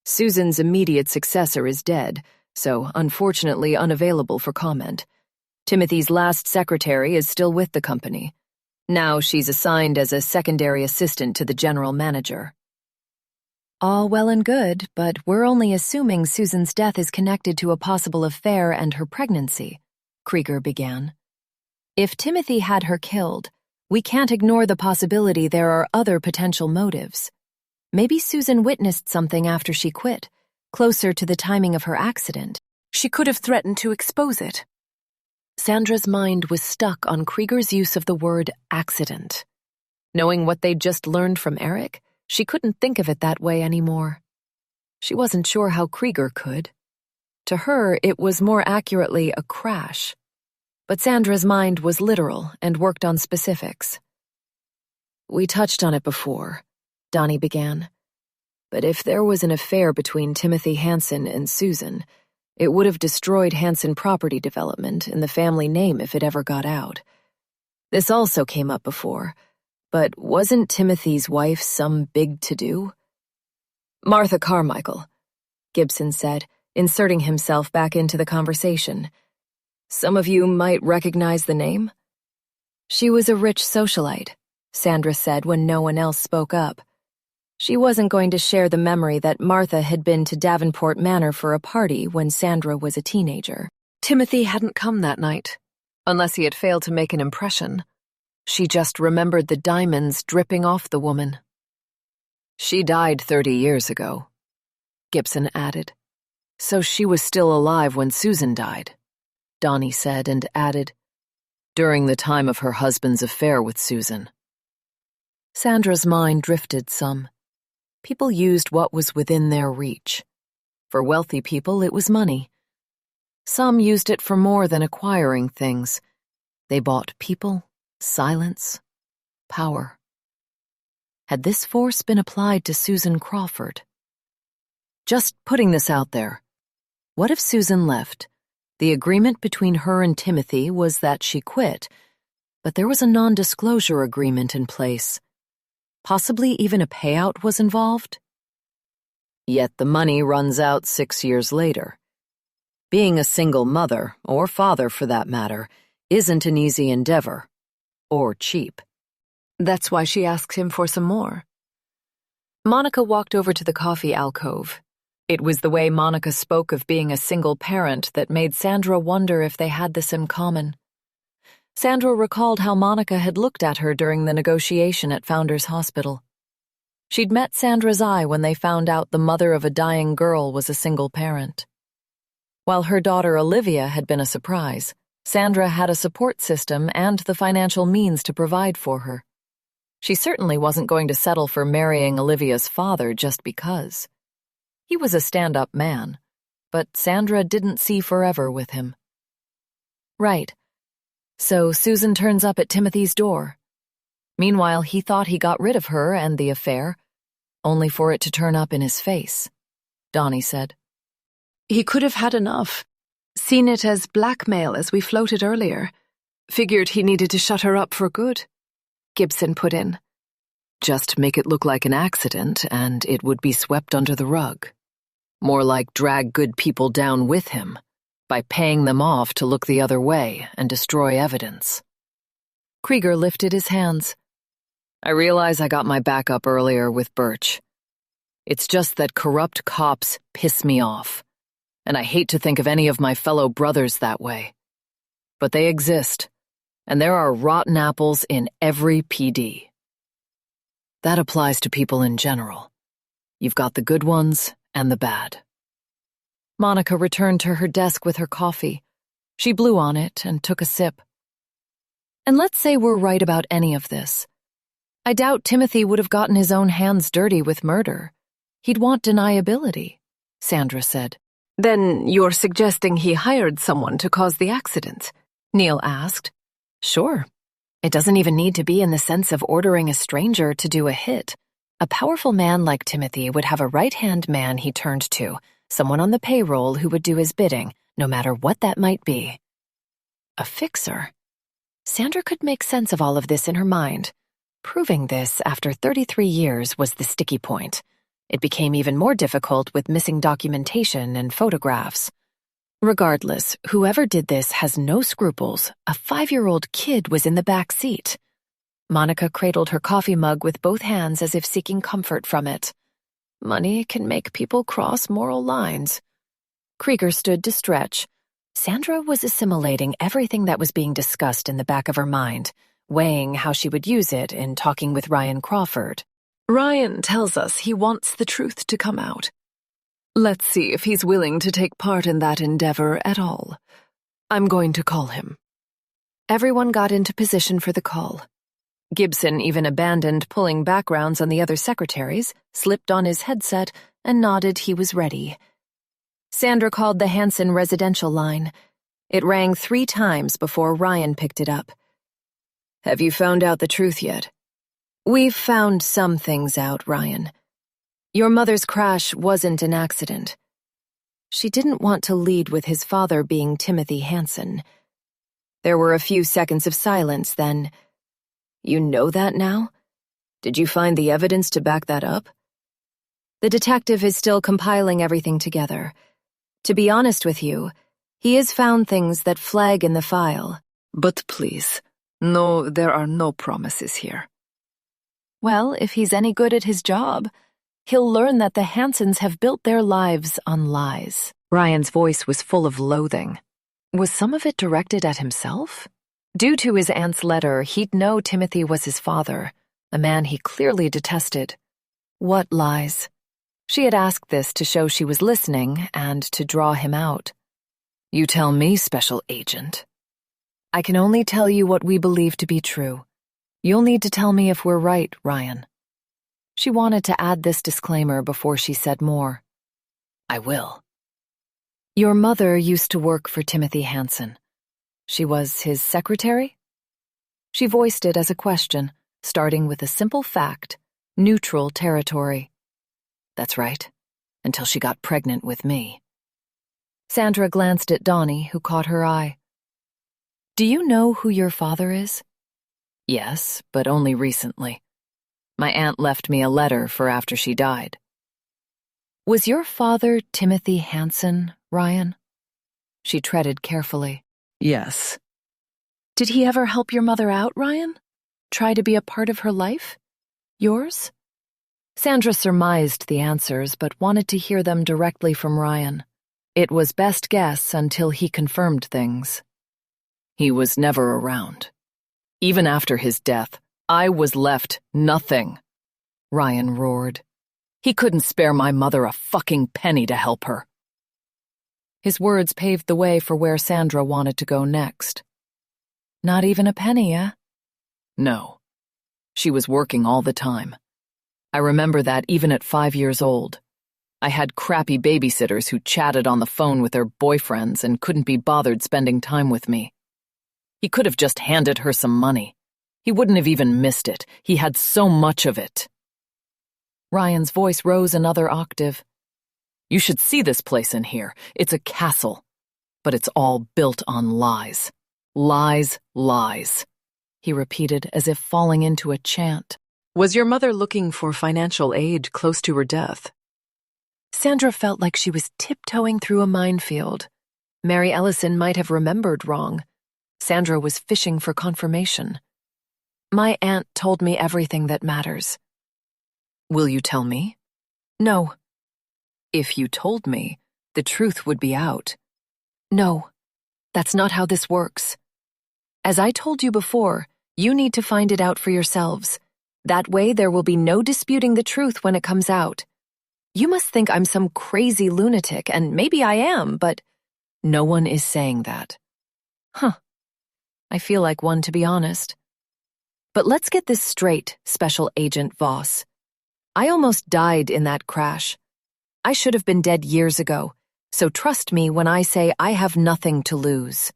"Susan's immediate successor is dead, so unfortunately unavailable for comment. Timothy's last secretary is still with the company. Now she's assigned as a secondary assistant to the general manager." "All well and good, but we're only assuming Susan's death is connected to a possible affair and her pregnancy," Krieger began. "If Timothy had her killed, we can't ignore the possibility there are other potential motives. Maybe Susan witnessed something after she quit, closer to the timing of her accident. She could have threatened to expose it." Sandra's mind was stuck on Krieger's use of the word accident. Knowing what they'd just learned from Eric, she couldn't think of it that way anymore. She wasn't sure how Krieger could. To her, it was more accurately a crash. But Sandra's mind was literal and worked on specifics. "We touched on it before," Donnie began. "But if there was an affair between Timothy Hanson and Susan, it would have destroyed Hanson Property Development and the family name if it ever got out. This also came up before, but wasn't Timothy's wife some big to-do?" "Martha Carmichael," Gibson said, inserting himself back into the conversation. "Some of you might recognize the name." "She was a rich socialite,"
Sandra said when no one else spoke up. She wasn't going to share the memory that Martha had been to Davenport Manor for a party when Sandra was a teenager.
Timothy hadn't come that night, unless he had failed to make an impression. She just remembered the diamonds dripping off the woman. She died 30 years ago, Gibson added. So she was still alive when Susan died, Donnie said and added, during the time of her husband's affair with Susan. Sandra's mind drifted some. People used what was within their reach. For wealthy people, it was money. Some used it for more than acquiring things. They bought people, silence, power. Had this force been applied to Susan Crawford? Just putting this out there. What if Susan left? The agreement between her and Timothy was that she quit, but there was a non-disclosure agreement in place. Possibly even a payout was involved? Yet the money runs out 6 years later. Being a single mother, or father for that matter, isn't an easy endeavor. Or cheap. That's why she asked him for some more. Monica walked over to the coffee alcove. It was the way Monica spoke of being a single parent that made Sandra wonder if they had this in common. Sandra recalled how Monica had looked at her during the negotiation at Founders Hospital. She'd met Sandra's eye when they found out the mother of a dying girl was a single parent. While her daughter Olivia had been a surprise, Sandra had a support system and the financial means to provide for her. She certainly wasn't going to settle for marrying Olivia's father just because. He was a stand-up man, but Sandra didn't see forever with him. Right. So Susan turns up at Timothy's door. Meanwhile, he thought he got rid of her and the affair, only for it to turn up in his face, Donnie said. He could have had enough. Seen it as blackmail as we floated earlier. Figured he needed to shut her up for good, Gibson put in. Just make it look like an accident and it would be swept under the rug. More like drag good people down with him, by paying them off to look the other way and destroy evidence. Krieger lifted his hands. I realize I got my back up earlier with Birch. It's just that corrupt cops piss me off, and I hate to think of any of my fellow brothers that way. But they exist, and there are rotten apples in every PD. That applies to people in general. You've got the good ones and the bad. Monica returned to her desk with her coffee. She blew on it and took a sip. And let's say we're right about any of this. I doubt Timothy would have gotten his own hands dirty with murder. He'd want deniability, Sandra said. Then you're suggesting he hired someone to cause the accident? Neil asked. Sure. It doesn't even need to be in the sense of ordering a stranger to do a hit. A powerful man like Timothy would have a right-hand man he turned to, someone on the payroll who would do his bidding, no matter what that might be. A fixer. Sandra could make sense of all of this in her mind. Proving this after 33 years was the sticky point. It became even more difficult with missing documentation and photographs. Regardless, whoever did this has no scruples. A 5-year-old kid was in the back seat. Monica cradled her coffee mug with both hands as if seeking comfort from it. Money can make people cross moral lines. Krieger stood to stretch. Sandra was assimilating everything that was being discussed in the back of her mind, weighing how she would use it in talking with Ryan Crawford. Ryan tells us he wants the truth to come out. Let's see if he's willing to take part in that endeavor at all. I'm going to call him. Everyone got into position for the call. Gibson even abandoned pulling backgrounds on the other secretaries, slipped on his headset, and nodded he was ready. Sandra called the Hanson residential line. It rang 3 times before Ryan picked it up. Have you found out the truth yet? We've found some things out, Ryan. Your mother's crash wasn't an accident. She didn't want to lead with his father being Timothy Hanson. There were a few seconds of silence then. You know that now? Did you find the evidence to back that up? The detective is still compiling everything together. To be honest with you, he has found things that flag in the file. But please, no, there are no promises here.
Well, if he's any good at his job, he'll learn that the Hansons have built their lives on lies.
Ryan's voice was full of loathing. Was some of it directed at himself? Due to his aunt's letter, he'd know Timothy was his father, a man he clearly detested. What lies? She had asked this to show she was listening and to draw him out. You tell me, Special Agent. I can only tell you what we believe to be true. You'll need to tell me if we're right, Ryan. She wanted to add this disclaimer before she said more. I will. Your mother used to work for Timothy Hansen. She was his secretary? She voiced it as a question, starting with a simple fact, neutral territory. That's right, until she got pregnant with me. Sandra glanced at Donnie, who caught her eye. Do you know who your father is? Yes, but only recently. My aunt left me a letter for after she died. Was your father Timothy Hansen, Ryan? She treaded carefully. Yes. Did he ever help your mother out, Ryan? Try to be a part of her life? Yours? Sandra surmised the answers, but wanted to hear them directly from Ryan. It was best guess until he confirmed things. He was never around. Even after his death, I was left nothing, Ryan roared. He couldn't spare my mother a fucking penny to help her. His words paved the way for where Sandra wanted to go next. Not even a penny, eh? No. She was working all the time. I remember that even at 5 years old. I had crappy babysitters who chatted on the phone with their boyfriends and couldn't be bothered spending time with me. He could have just handed her some money. He wouldn't have even missed it. He had so much of it. Ryan's voice rose another octave. You should see this place in here. It's a castle. But it's all built on lies. Lies, lies. He repeated as if falling into a chant. Was your mother looking for financial aid close to her death? Sandra felt like she was tiptoeing through a minefield. Mary Ellison might have remembered wrong. Sandra was fishing for confirmation. My aunt told me everything that matters. Will you tell me? No. If you told me, the truth would be out. No, that's not how this works. As I told you before, you need to find it out for yourselves. That way there will be no disputing the truth when it comes out. You must think I'm some crazy lunatic, and maybe I am, but no one is saying that. Huh. I feel like one, to be honest. But let's get this straight, Special Agent Voss. I almost died in that crash. I should have been dead years ago, so trust me when I say I have nothing to lose.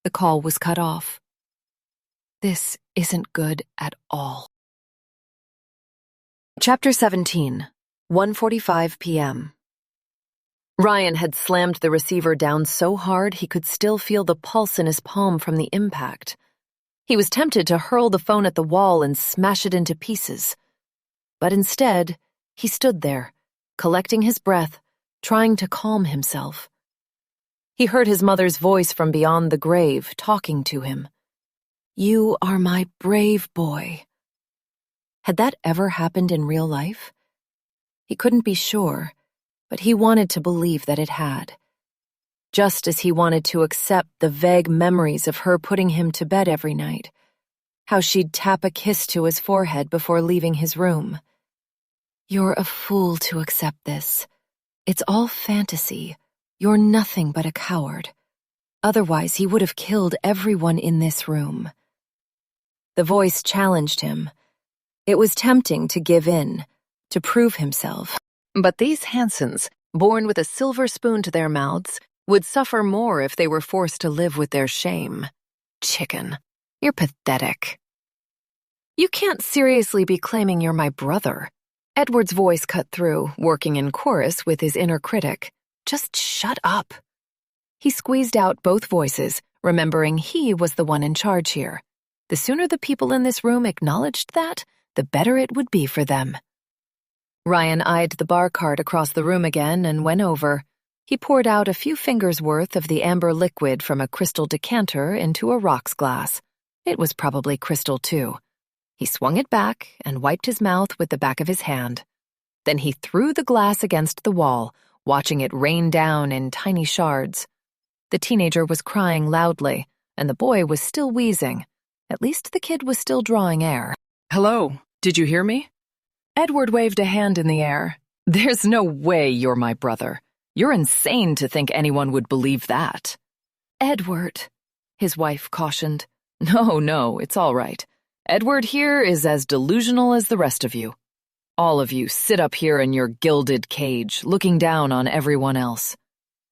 The call was cut off. This isn't good at all. Chapter 17, 1:45 p.m. Ryan had slammed the receiver down so hard he could still feel the pulse in his palm from the impact. He was tempted to hurl the phone at the wall and smash it into pieces. But instead, he stood there, collecting his breath, trying to calm himself. He heard his mother's voice from beyond the grave, talking to him. You are my brave boy. Had that ever happened in real life? He couldn't be sure, but he wanted to believe that it had. Just as he wanted to accept the vague memories of her putting him to bed every night, how she'd tap a kiss to his forehead before leaving his room. You're a fool to accept this. It's all fantasy. You're nothing but a coward. Otherwise, he would have killed everyone in this room. The voice challenged him. It was tempting to give in, to prove himself. But these Hansons, born with a silver spoon to their mouths, would suffer more if they were forced to live with their shame. Chicken, you're pathetic. You can't seriously be claiming you're my brother. Edward's voice cut through, working in chorus with his inner critic. Just shut up. He squeezed out both voices, remembering he was the one in charge here. The sooner the people in this room acknowledged that, the better it would be for them. Ryan eyed the bar cart across the room again and went over. He poured out a few fingers' worth of the amber liquid from a crystal decanter into a rocks glass. It was probably crystal, too.
He swung it back and wiped his mouth with the back of his hand. Then he threw the glass against the wall, watching it rain down in tiny shards. The teenager was crying loudly, and the boy was still wheezing. At least the kid was still drawing air.
Hello, did you hear me?
Edward waved a hand in the air.
There's no way you're my brother. You're insane to think anyone would believe that.
Edward, his wife cautioned.
No, it's all right. Edward here is as delusional as the rest of you. All of you sit up here in your gilded cage, looking down on everyone else.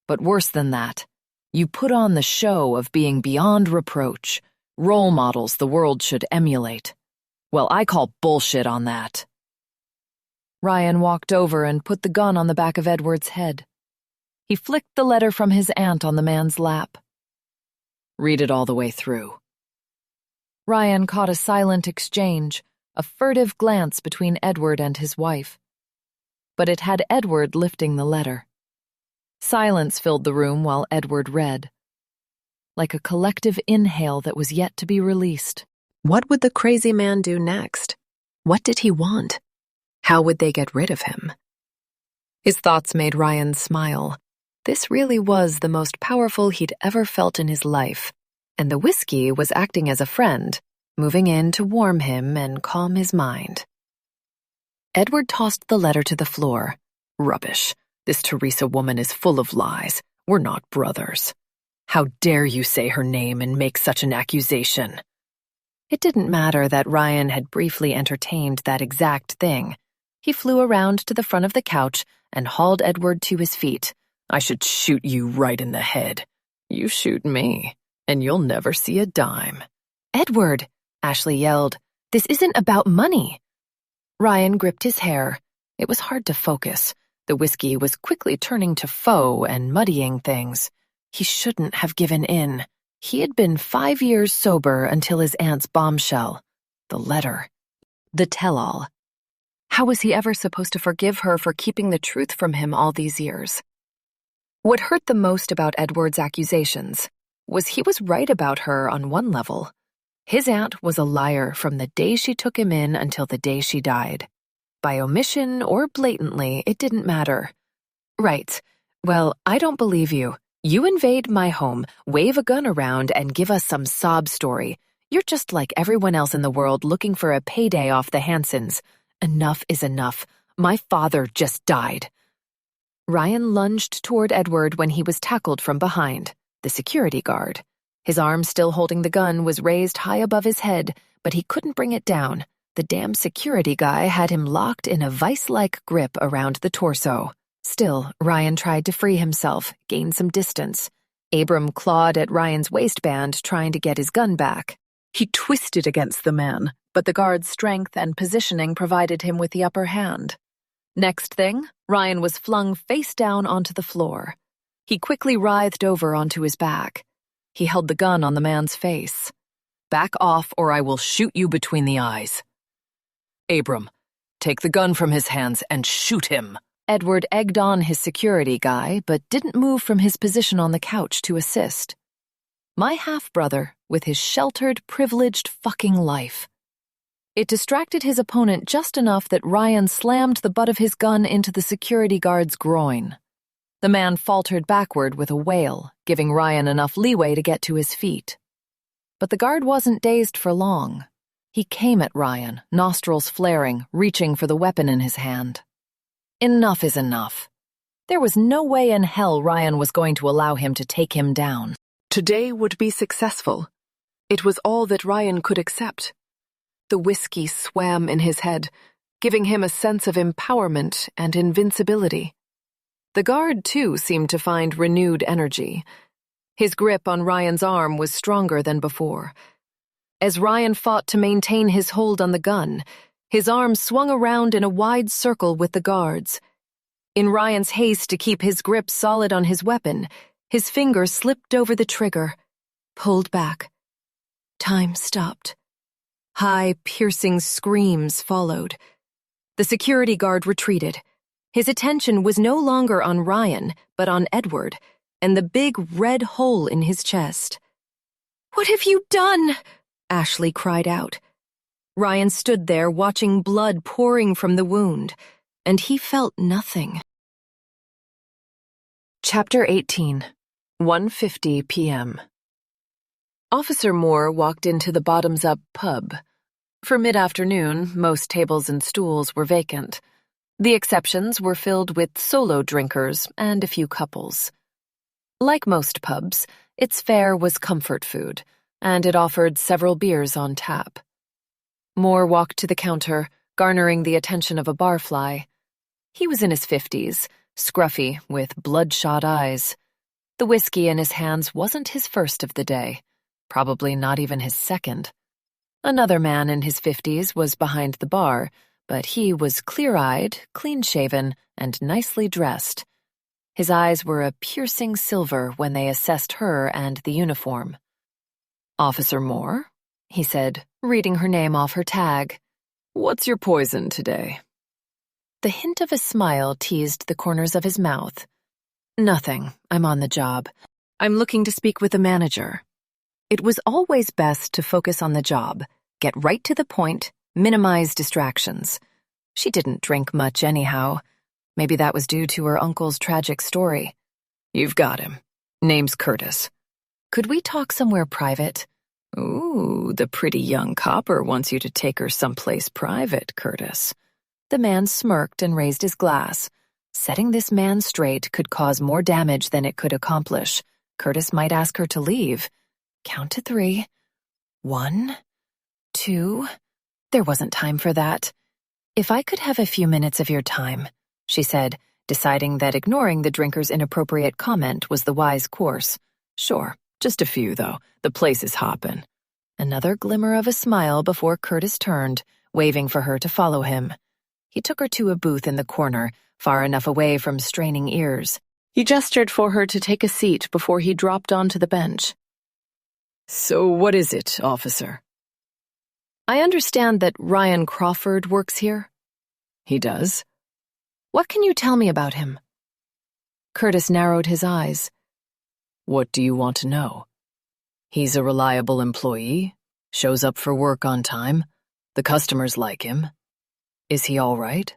But worse than that, you put on the show of being beyond reproach, role models the world should emulate. Well, I call bullshit on that.
Ryan walked over and put the gun on the back of Edward's head. He flicked the letter from his aunt on the man's lap.
Read it all the way through.
Ryan caught a silent exchange, a furtive glance between Edward and his wife. But it had Edward lifting the letter. Silence filled the room while Edward read, like a collective inhale that was yet to be released.
What would the crazy man do next? What did he want? How would they get rid of him? His thoughts made Ryan smile. This really was the most powerful he'd ever felt in his life, and the whiskey was acting as a friend, moving in to warm him and calm his mind. Edward tossed the letter to the floor. Rubbish. This Teresa woman is full of lies. We're not brothers. How dare you say her name and make such an accusation? It didn't matter that Ryan had briefly entertained that exact thing. He flew around to the front of the couch and hauled Edward to his feet. I should shoot you right in the head. You shoot me, and you'll never see a dime.
Edward, Ashley yelled, this isn't about money. Ryan gripped his hair. It was hard to focus. The whiskey was quickly turning to faux and muddying things. He shouldn't have given in. He had been 5 years sober until his aunt's bombshell. The letter. The tell-all. How was he ever supposed to forgive her for keeping the truth from him all these years? What hurt the most about Edward's accusations was he was right about her on one level. His aunt was a liar from the day she took him in until the day she died. By omission or blatantly, it didn't matter. Right. Well, I don't believe you. You invade my home, wave a gun around, and give us some sob story. You're just like everyone else in the world looking for a payday off the Hansons. Enough is enough. My father just died. Ryan lunged toward Edward when he was tackled from behind, the security guard. His arm still holding the gun was raised high above his head, but he couldn't bring it down. The damn security guy had him locked in a vice-like grip around the torso. Still, Ryan tried to free himself, gain some distance. Abram clawed at Ryan's waistband, trying to get his gun back. He twisted against the man, but the guard's strength and positioning provided him with the upper hand. Next thing, Ryan was flung face down onto the floor. He quickly writhed over onto his back. He held the gun on the man's face. Back off or I will shoot you between the eyes. Abram, take the gun from his hands and shoot him. Edward egged on his security guy, but didn't move from his position on the couch to assist. My half-brother, with his sheltered, privileged fucking life. It distracted his opponent just enough that Ryan slammed the butt of his gun into the security guard's groin. The man faltered backward with a wail, giving Ryan enough leeway to get to his feet. But the guard wasn't dazed for long. He came at Ryan, nostrils flaring, reaching for the weapon in his hand. Enough is enough. There was no way in hell Ryan was going to allow him to take him down. Today would be successful. It was all that Ryan could accept. The whiskey swam in his head, giving him a sense of empowerment and invincibility. The guard, too, seemed to find renewed energy. His grip on Ryan's arm was stronger than before. As Ryan fought to maintain his hold on the gun, his arm swung around in a wide circle with the guards. In Ryan's haste to keep his grip solid on his weapon, his finger slipped over the trigger, pulled back. Time stopped. High, piercing screams followed. The security guard retreated. His attention was no longer on Ryan, but on Edward, and the big red hole in his chest. "What have you done?" Ashley cried out. Ryan stood there watching blood pouring from the wound, and he felt nothing. Chapter 18, 1:50 p.m. Officer Moore walked into the bottoms-up pub. For mid-afternoon, most tables and stools were vacant. The exceptions were filled with solo drinkers and a few couples. Like most pubs, its fare was comfort food, and it offered several beers on tap. Moore walked to the counter, garnering the attention of a barfly. He was in his 50s, scruffy, with bloodshot eyes. The whiskey in his hands wasn't his first of the day, probably not even his second. Another man in his 50s was behind the bar, but he was clear-eyed, clean-shaven, and nicely dressed. His eyes were a piercing silver when they assessed her and the uniform. "Officer Moore," he said, reading her name off her tag. "What's your poison today?" The hint of a smile teased the corners of his mouth. "Nothing. I'm on the job. I'm looking to speak with the manager." It was always best to focus on the job, get right to the point, minimize distractions. She didn't drink much anyhow. Maybe that was due to her uncle's tragic story. "You've got him. Name's Curtis. Could we talk somewhere private?" "Ooh, the pretty young copper wants you to take her someplace private, Curtis." The man smirked and raised his glass. Setting this man straight could cause more damage than it could accomplish. Curtis might ask her to leave. Count to 3. 1, 2. There wasn't time for that. "If I could have a few minutes of your time," she said, deciding that ignoring the drinker's inappropriate comment was the wise course. "Sure, just a few, though. The place is hoppin'." Another glimmer of a smile before Curtis turned, waving for her to follow him. He took her to a booth in the corner, far enough away from straining ears. He gestured for her to take a seat before he dropped onto the bench. "So what is it, officer?" "I understand that Ryan Crawford works here." "He does." "What can you tell me about him?" Curtis narrowed his eyes. "What do you want to know?" "He's a reliable employee, shows up for work on time. The customers like him. Is he all right?"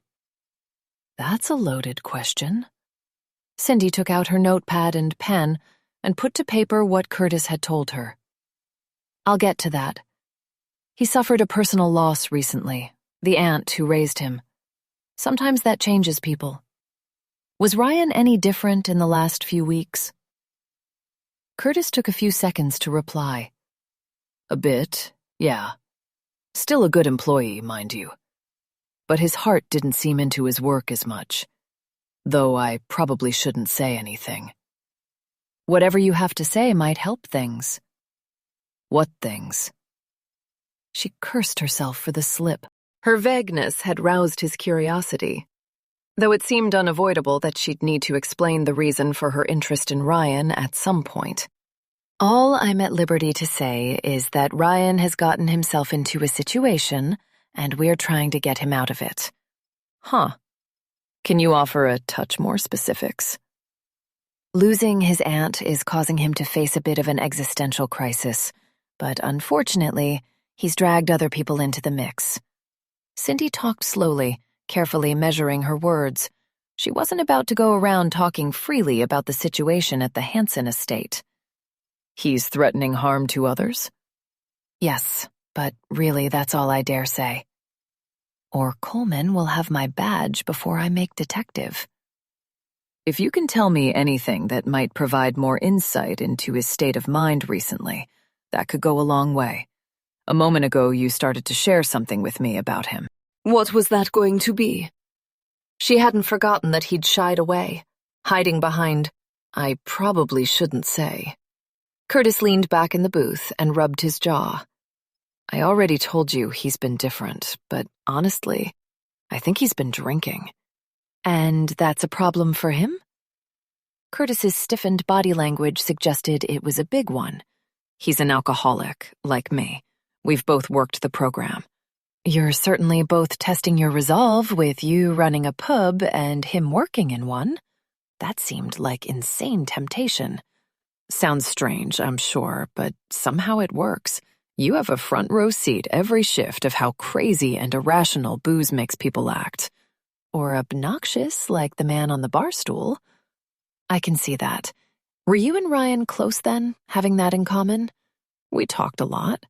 That's a loaded question. Cindy took out her notepad and pen and put to paper what Curtis had told her. "I'll get to that. He suffered a personal loss recently, the aunt who raised him. Sometimes that changes people. Was Ryan any different in the last few weeks?" Curtis took a few seconds to reply. "A bit, yeah. Still a good employee, mind you. But his heart didn't seem into his work as much. Though I probably shouldn't say anything." "Whatever you have to say might help things." "What things?" She cursed herself for the slip. Her vagueness had roused his curiosity, though it seemed unavoidable that she'd need to explain the reason for her interest in Ryan at some point. "All I'm at liberty to say is that Ryan has gotten himself into a situation, and we're trying to get him out of it." "Huh. Can you offer a touch more specifics?" "Losing his aunt is causing him to face a bit of an existential crisis, but unfortunately, he's dragged other people into the mix." Cindy talked slowly, carefully measuring her words. She wasn't about to go around talking freely about the situation at the Hanson estate. "He's threatening harm to others?" "Yes, but really that's all I dare say. Or Coleman will have my badge before I make detective." "If you can tell me anything that might provide more insight into his state of mind recently, that could go a long way. A moment ago you started to share something with me about him." What was that going to be? She hadn't forgotten that he'd shied away, hiding behind, "I probably shouldn't say." Curtis leaned back in the booth and rubbed his jaw. "I already told you he's been different, but honestly, I think he's been drinking." "And that's a problem for him?" Curtis's stiffened body language suggested it was a big one. "He's an alcoholic, like me. We've both worked the program." "You're certainly both testing your resolve with you running a pub and him working in one. That seemed like insane temptation." "Sounds strange, I'm sure, but somehow it works.
You have a front row seat every shift of how crazy and irrational booze makes people act. Or obnoxious, like the man on the bar stool. I can see that. Were you and Ryan close then, having that in common? We talked a lot.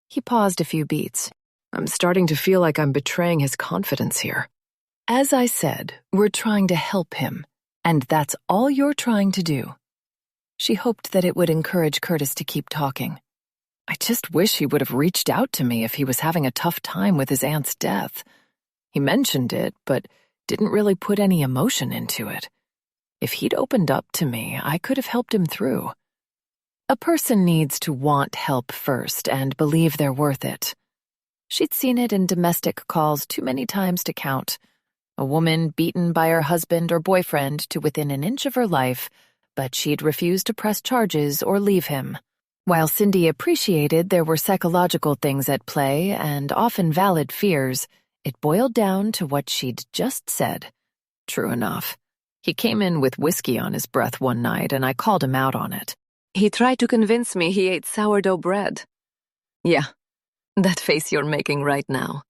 He paused a few beats. I'm starting to feel like I'm betraying his confidence here. As I said, we're trying to help him, and that's all you're trying to do. She hoped that it would encourage Curtis to keep talking. I just wish he would have reached out to me if he was having a tough time with his aunt's death. He mentioned it, but didn't really put any emotion into it. If he'd opened up to me, I could have helped him through. A person needs to want help first and believe they're worth it. She'd seen it in domestic calls too many times to count. A woman beaten by her husband or boyfriend to within an inch of her life, but she'd refuse to press charges or leave him. While Cindy appreciated there were psychological things at play and often valid fears, it boiled down to what she'd just said. True enough. He came in with whiskey on his breath one night, and I called him out on it. He tried to convince me he ate sourdough bread. Yeah, that face you're making right now.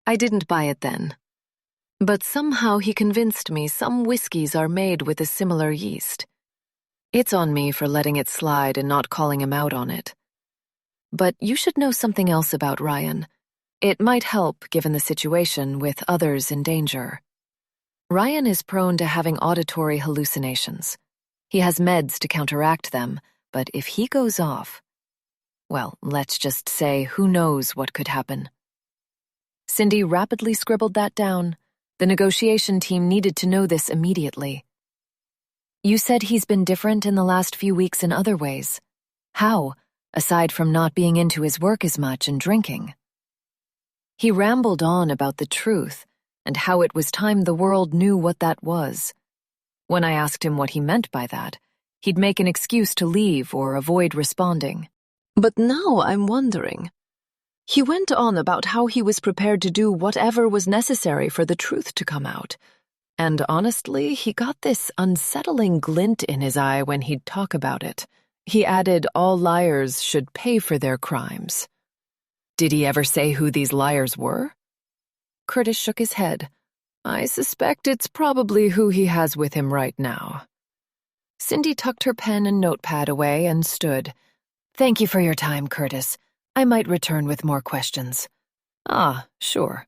I didn't buy it then. But somehow he convinced me some whiskeys are made with a similar yeast. It's on me for letting it slide and not calling him out on it. But you should know something else about Ryan. It might help, given the situation, with others in danger. Ryan is prone to having auditory hallucinations. He has meds to counteract them, but if he goes off, well, let's just say who knows what could happen. Cindy rapidly scribbled that down. The negotiation team needed to know this immediately. You said he's been different in the last few weeks in other ways. How, aside from not being into his work as much and drinking? He rambled on about the truth and how it was time the world knew what that was. When I asked him what he meant by that, he'd make an excuse to leave or avoid responding. But now I'm wondering. He went on about how he was prepared to do whatever was necessary for the truth to come out. And honestly, he got this unsettling glint in his eye when he'd talk about it. He added all liars should pay for their crimes. Did he ever say who these liars were? Curtis shook his head. I suspect it's probably who he has with him right now. Cindy tucked her pen and notepad away and stood. Thank you for your time, Curtis. I might return with more questions. Ah, sure.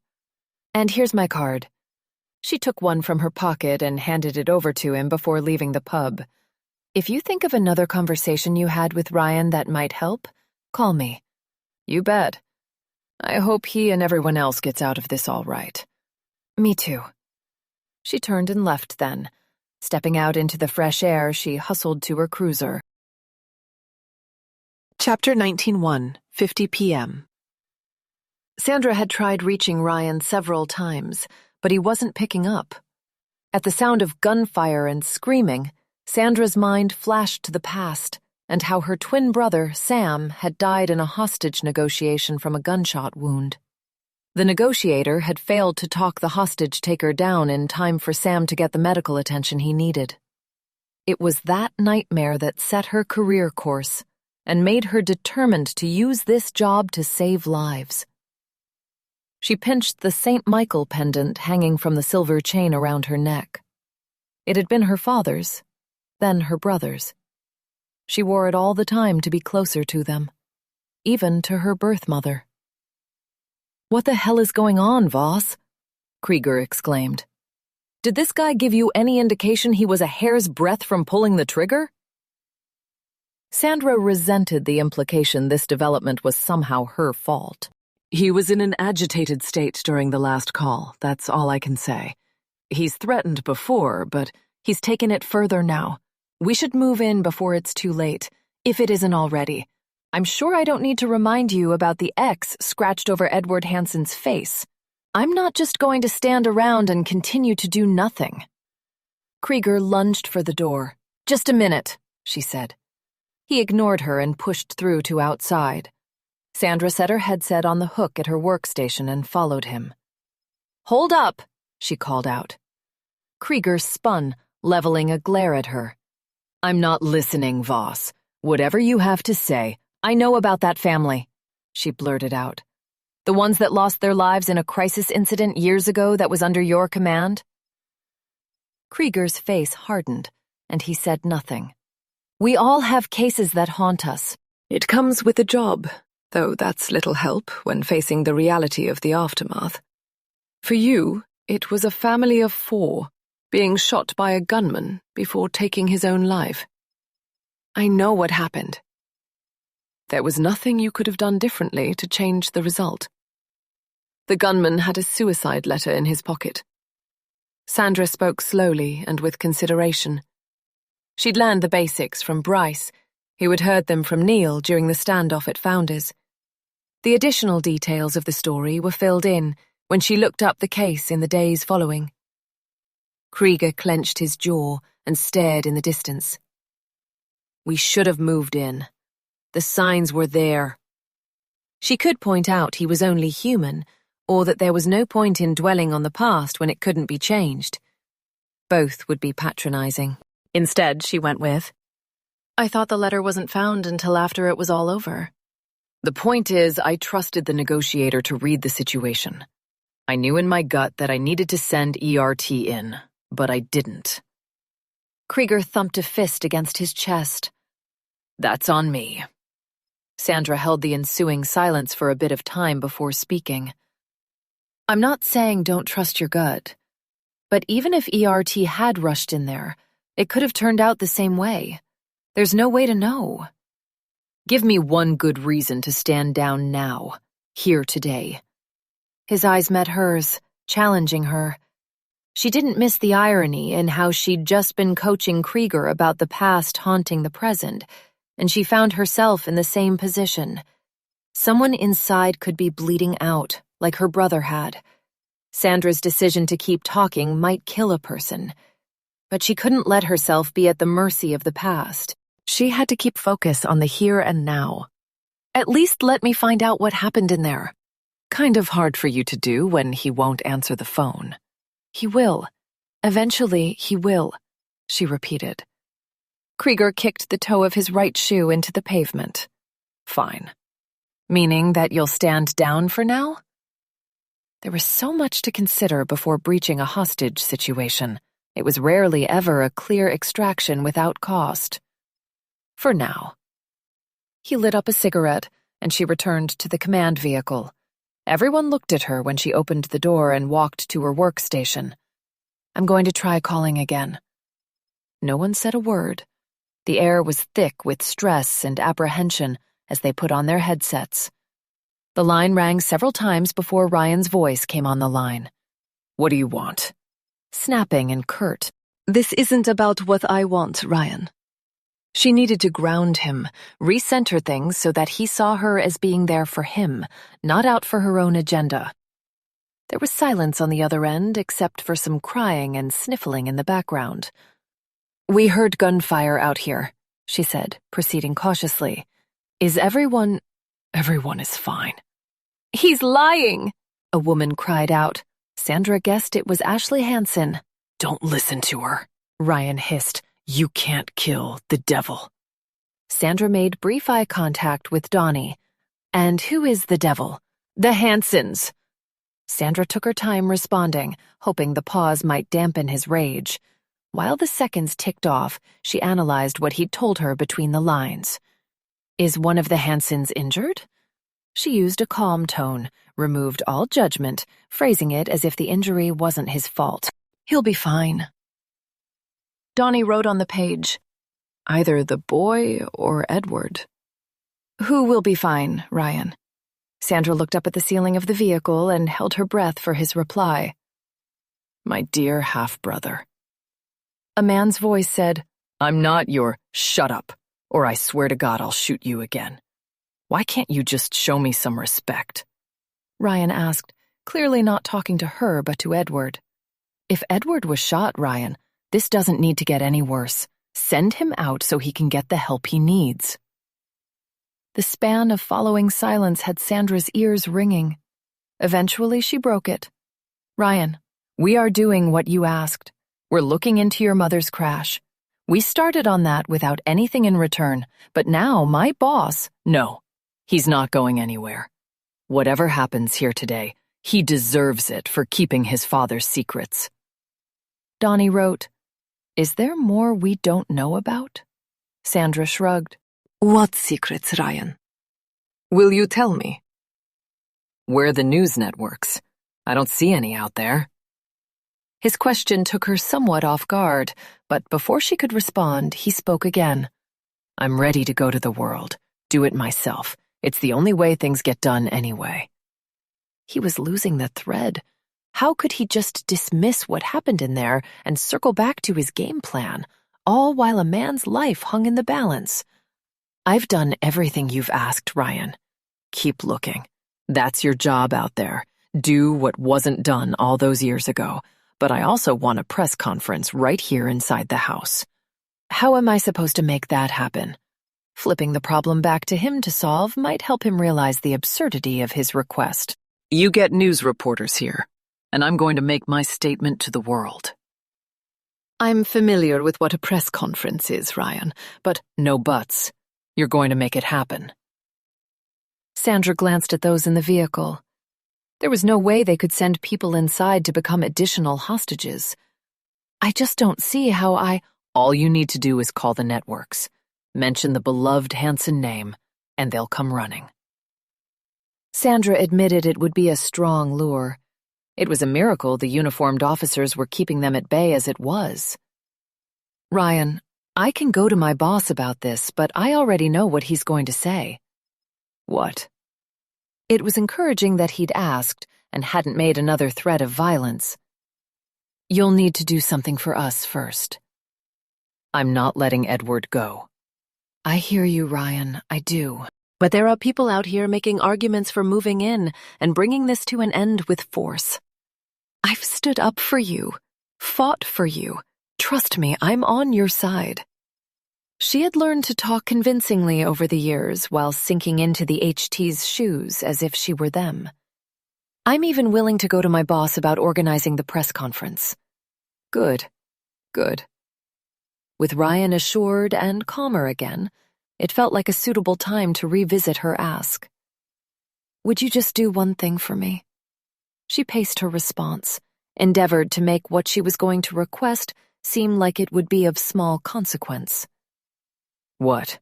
And here's my card. She took one from her pocket and handed it over to him before leaving the pub. If you think of another conversation you had with Ryan that might help, call me. You bet. I hope he and everyone else gets out of this all right. Me too. She turned and left then. Stepping out into the fresh air, she hustled to her cruiser. Chapter 19:1, 50 p.m. Sandra had tried reaching Ryan several times, but he wasn't picking up. At the sound of gunfire and screaming, Sandra's mind flashed to the past and how her twin brother, Sam, had died in a hostage negotiation from a gunshot wound. The negotiator had failed to talk the hostage-taker down in time for Sam to get the medical attention he needed. It was that nightmare that set her career course and made her determined to use this job to save lives. She pinched the St. Michael pendant hanging from the silver chain around her neck. It had been her father's, then her brother's. She wore it all the time to be closer to them, even to her birth mother. What the hell is going on, Voss? Krieger exclaimed. Did this guy give you any indication he was a hair's breadth from pulling the trigger? Sandra resented the implication this development was somehow her fault. He was in an agitated state during the last call, that's all I can say. He's threatened before, but he's taken it further now. We should move in before it's too late, if it isn't already. I'm sure I don't need to remind you about the X scratched over Edward Hansen's face. I'm not just going to stand around and continue to do nothing. Krieger lunged for the door. Just a minute, she said. He ignored her and pushed through to outside. Sandra set her headset on the hook at her workstation and followed him. Hold up, she called out. Krieger spun, leveling a glare at her. I'm not listening, Voss. Whatever you have to say, I know about that family.
she blurted out. The ones that lost their lives in a crisis incident years ago that was under your command? Krieger's face hardened, and he said nothing. We all have cases that haunt us.
It comes with the job, though that's little help when facing the reality of the aftermath. For you, it was a family of 4, being shot by a gunman before taking his own life. I know what happened. There was nothing you could have done differently to change the result. The gunman had a suicide letter in his pocket. Sandra spoke slowly and with consideration. She'd learned the basics from Bryce, who had heard them from Neil during the standoff at Founders. The additional details of the story were filled in when she looked up the case in the days following. Krieger clenched his jaw and stared in the distance. We should have moved in. The signs were there. She could point out he was only human, or that there was no point in dwelling on the past when it couldn't be changed. Both would be patronizing. Instead, she went with, I thought the letter wasn't found until after it was all over. The point is, I trusted the negotiator to read the situation. I knew in my gut that I needed to send ERT in, but I didn't. Krieger thumped a fist against his chest. That's on me. Sandra held the ensuing silence for a bit of time before speaking. I'm not saying don't trust your gut, but even if ERT had rushed in there, it could have turned out the same way. There's no way to know. Give me one good reason to stand down now, here today. His eyes met hers, challenging her. She didn't miss the irony in how she'd just been coaching Krieger about the past haunting the present, and she found herself in the same position. Someone inside could be bleeding out, like her brother had. Sandra's decision to keep talking might kill a person, but she couldn't let herself be at the mercy of the past. She had to keep focus on the here and now. At least let me find out what happened in there. Kind of hard for you to do when he won't answer the phone. He will. Eventually, he will, she repeated. Krieger kicked the toe of his right shoe into the pavement. Fine. Meaning that you'll stand down for now? There was so much to consider before breaching a hostage situation. It was rarely ever a clear extraction without cost. For now. He lit up a cigarette, and she returned to the command vehicle. Everyone looked at her when she opened the door and walked to her workstation. I'm going to try calling again. No one said a word. The air was thick with stress and apprehension as they put on their headsets. The line rang several times before Ryan's voice came on the line. What do you want? Snapping and curt. This isn't about what I want, Ryan. She needed to ground him, recenter things so that he saw her as being there for him, not out for her own agenda. There was silence on the other end, except for some crying and sniffling in the background. We heard gunfire out here, she said, proceeding cautiously. Is everyone... Everyone is fine. He's lying, a woman cried out. Sandra guessed it was Ashley Hansen. Don't listen to her, Ryan hissed. You can't kill the devil. Sandra made brief eye contact with Donnie. And who is the devil? The Hansens. Sandra took her time responding, hoping the pause might dampen his rage. While the seconds ticked off, she analyzed what he'd told her between the lines. Is one of the Hansens injured? She used a calm tone, removed all judgment, phrasing it as if the injury wasn't his fault. He'll be fine. Donnie wrote on the page, either the boy or Edward. Who will be fine, Ryan? Sandra looked up at the ceiling of the vehicle and held her breath for his reply. My dear half-brother. A man's voice said, I'm not your shut up, or I swear to God I'll shoot you again. Why can't you just show me some respect? Ryan asked, clearly not talking to her but to Edward. If Edward was shot, Ryan, this doesn't need to get any worse. Send him out so he can get the help he needs. The span of following silence had Sandra's ears ringing. Eventually she broke it. Ryan, we are doing what you asked. We're looking into your mother's crash. We started on that without anything in return, but now my boss... No. He's not going anywhere. Whatever happens here today, he deserves it for keeping his father's secrets.
Donnie wrote, "Is there more we don't know about?" Sandra shrugged.
What secrets, Ryan? Will you tell me? Where the news networks? I don't see any out there.
His question took her somewhat off guard, but before she could respond, he spoke again.
I'm ready to go to the world. Do it myself. It's the only way things get done anyway.
He was losing the thread. How could he just dismiss what happened in there and circle back to his game plan, all while a man's life hung in the balance?
I've done everything you've asked, Ryan. Keep looking. That's your job out there. Do what wasn't done all those years ago. But I also want a press conference right here inside the house.
How am I supposed to make that happen? Flipping the problem back to him to solve might help him realize the absurdity of his request.
You get news reporters here, and I'm going to make my statement to the world. I'm familiar with what a press conference is, Ryan, but no buts. You're going to make it happen.
Sandra glanced at those in the vehicle. There was no way they could send people inside to become additional hostages. I just don't see how
All you need to do is call the networks. Mention the beloved Hansen name, and they'll come running.
Sandra admitted it would be a strong lure. It was a miracle the uniformed officers were keeping them at bay as it was.
Ryan, I can go to my boss about this, but I already know what he's going to say. What?
It was encouraging that he'd asked and hadn't made another threat of violence.
You'll need to do something for us first. I'm not letting Edward go.
I hear you, Ryan, I do.
But there are people out here making arguments for moving in and bringing this to an end with force. I've stood up for you, fought for you. Trust me, I'm on your side.
She had learned to talk convincingly over the years while sinking into the HT's shoes as if she were them.
I'm even willing to go to my boss about organizing the press conference. Good. With Ryan assured and calmer again, it felt like a suitable time to revisit her ask.
Would you just do one thing for me? She paced her response, endeavored to make what she was going to request seem like it would be of small consequence.
What?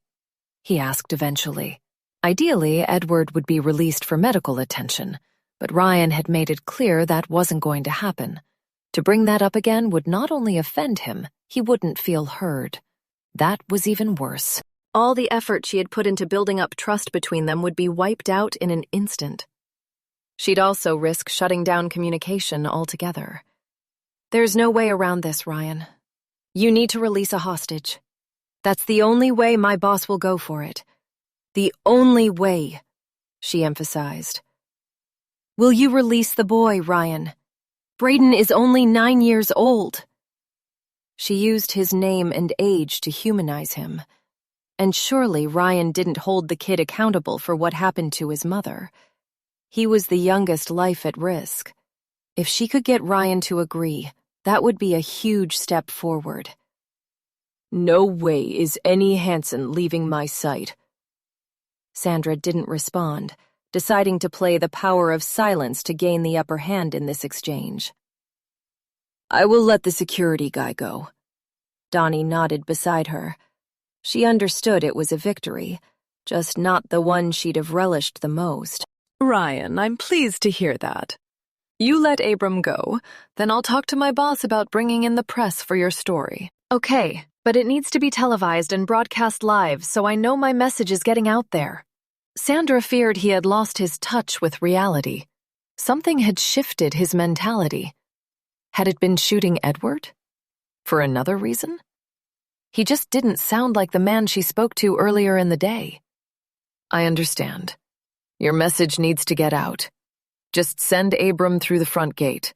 He asked eventually. Ideally, Edward would be released for medical attention, but Ryan had made it clear that wasn't going to happen. To bring that up again would not only offend him, he wouldn't feel heard. That was even worse.
All the effort she had put into building up trust between them would be wiped out in an instant. She'd also risk shutting down communication altogether. There's no way around this, Ryan. You need to release a hostage. That's the only way my boss will go for it. The only way, she emphasized. Will you release the boy, Ryan? Braden is only 9 years old. She used his name and age to humanize him. And surely Ryan didn't hold the kid accountable for what happened to his mother. He was the youngest life at risk. If she could get Ryan to agree, that would be a huge step forward. No way is any Hansen leaving my sight. Sandra didn't respond, deciding to play the power of silence to gain the upper hand in this exchange. I will let the security guy go. Donnie nodded beside her. She understood it was a victory, just not the one she'd have relished the most. Ryan, I'm pleased to hear that. You let Abram go, then I'll talk to my boss about bringing in the press for your story. Okay, but it needs to be televised and broadcast live so I know my message is getting out there. Sandra feared he had lost his touch with reality. Something had shifted his mentality. Had it been shooting Edward? For another reason? He just didn't sound like the man she spoke to earlier in the day. I understand. Your message needs to get out. Just send Abram through the front gate.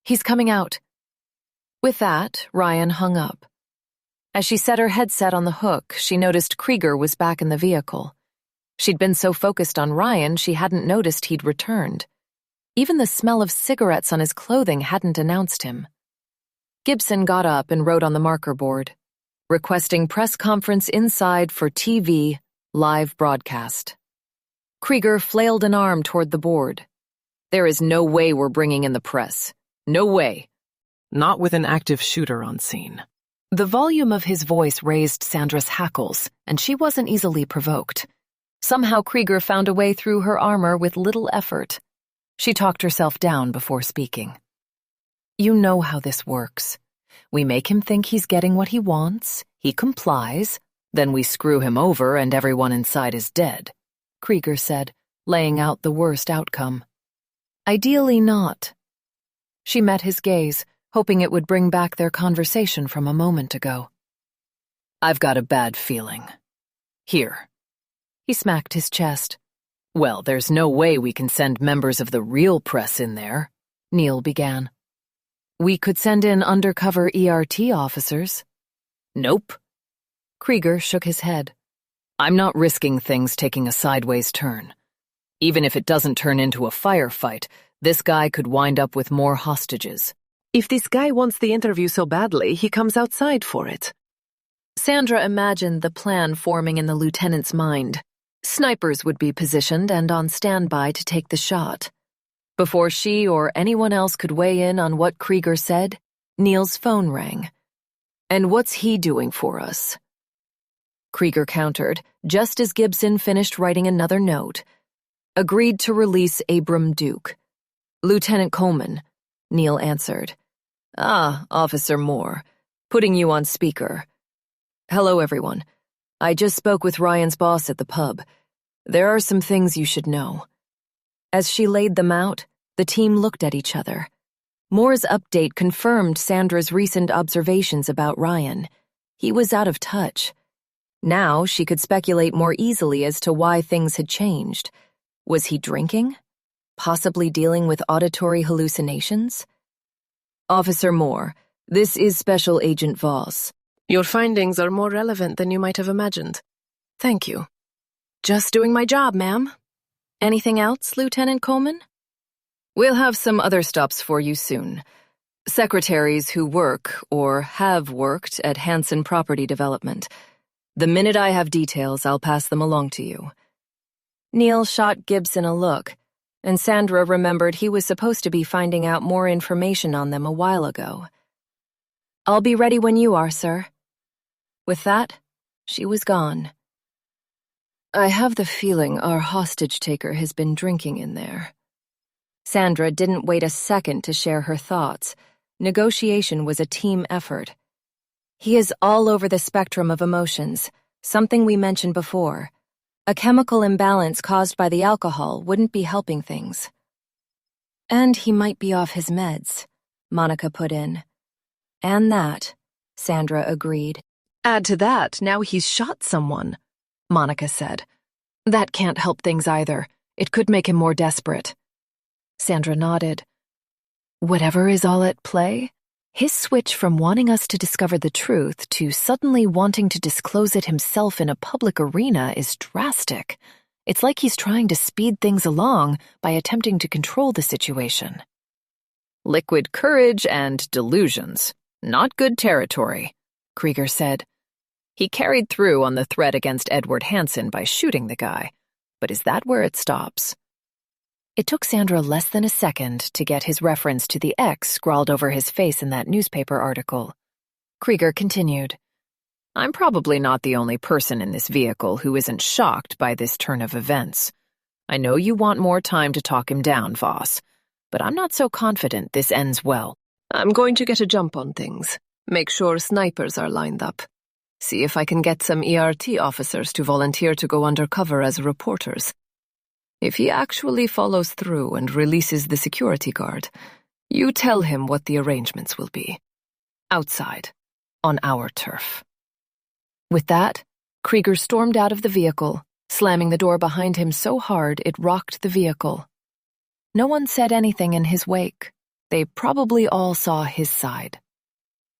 He's coming out. With that, Ryan hung up. As she set her headset on the hook, she noticed Krieger was back in the vehicle. She'd been so focused on Ryan, she hadn't noticed he'd returned. Even the smell of cigarettes on his clothing hadn't announced him. Gibson got up and wrote on the marker board, requesting press conference inside for TV, live broadcast.
Krieger flailed an arm toward the board. "There is no way we're bringing in the press. No way."
Not with an active shooter on scene.
The volume of his voice raised Sandra's hackles, and she wasn't easily provoked. Somehow Krieger found a way through her armor with little effort. She talked herself down before speaking. "You know how this works. We make him think he's getting what he wants, he complies, then we screw him over and everyone inside is dead," Krieger said, laying out the worst outcome. "Ideally not." She met his gaze, hoping it would bring back their conversation from a moment ago.
"I've got a bad feeling. Here."
He smacked his chest.
"Well, there's no way we can send members of the real press in there,"
Neil began. "We could send in undercover ERT officers."
"Nope."
Krieger shook his head.
"I'm not risking things taking a sideways turn. Even if it doesn't turn into a firefight, this guy could wind up with more hostages. If this guy wants the interview so badly, he comes outside for it."
Sandra imagined the plan forming in the lieutenant's mind. Snipers would be positioned and on standby to take the shot. Before she or anyone else could weigh in on what Krieger said, Neil's phone rang. "And what's he doing for us?" Krieger countered, just as Gibson finished writing another note. "Agreed to release Abram Duke." "Lieutenant Coleman," Neil answered. "Ah, Officer Moore. Putting you on speaker. Hello, everyone. I just spoke with Ryan's boss at the pub. There are some things you should know." As she laid them out, the team looked at each other. Moore's update confirmed Sandra's recent observations about Ryan. He was out of touch. Now she could speculate more easily as to why things had changed. Was he drinking? Possibly dealing with auditory hallucinations? "Officer Moore, this is Special Agent Voss."
"Your findings are more relevant than you might have imagined. Thank you."
"Just doing my job, ma'am. Anything else, Lieutenant Coleman?" "We'll have some other stops for you soon. Secretaries who work or have worked at Hanson Property Development. The minute I have details, I'll pass them along to you." Neil shot Gibson a look, and Sandra remembered he was supposed to be finding out more information on them a while ago. "I'll be ready when you are, sir." With that, she was gone. "I have the feeling our hostage-taker has been drinking in there." Sandra didn't wait a second to share her thoughts. Negotiation was a team effort. "He is all over the spectrum of emotions, something we mentioned before. A chemical imbalance caused by the alcohol wouldn't be helping things." "And he might be off his meds," Monica put in. "And that," Sandra agreed.
"Add to that, now he's shot someone," Monica said. "That can't help things either. It could make him more desperate." Sandra nodded. "Whatever is all at play, his switch from wanting us to discover the truth to suddenly wanting to disclose it himself in a public arena is drastic. It's like he's trying to speed things along by attempting to control the situation."
"Liquid courage and delusions. Not good territory," Krieger said. "He carried through on the threat against Edward Hanson by shooting the guy, but is that where it stops?" It took Sandra less than a second to get his reference to the X scrawled over his face in that newspaper article. Krieger continued, "I'm probably not the only person in this vehicle who isn't shocked by this turn of events. I know you want more time to talk him down, Voss, but I'm not so confident this ends well. I'm going to get a jump on things, make sure snipers are lined up, see if I can get some ERT officers to volunteer to go undercover as reporters. If he actually follows through and releases the security guard, you tell him what the arrangements will be. Outside, on our turf." With that, Krieger stormed out of the vehicle, slamming the door behind him so hard it rocked the vehicle. No one said anything in his wake. They probably all saw his side.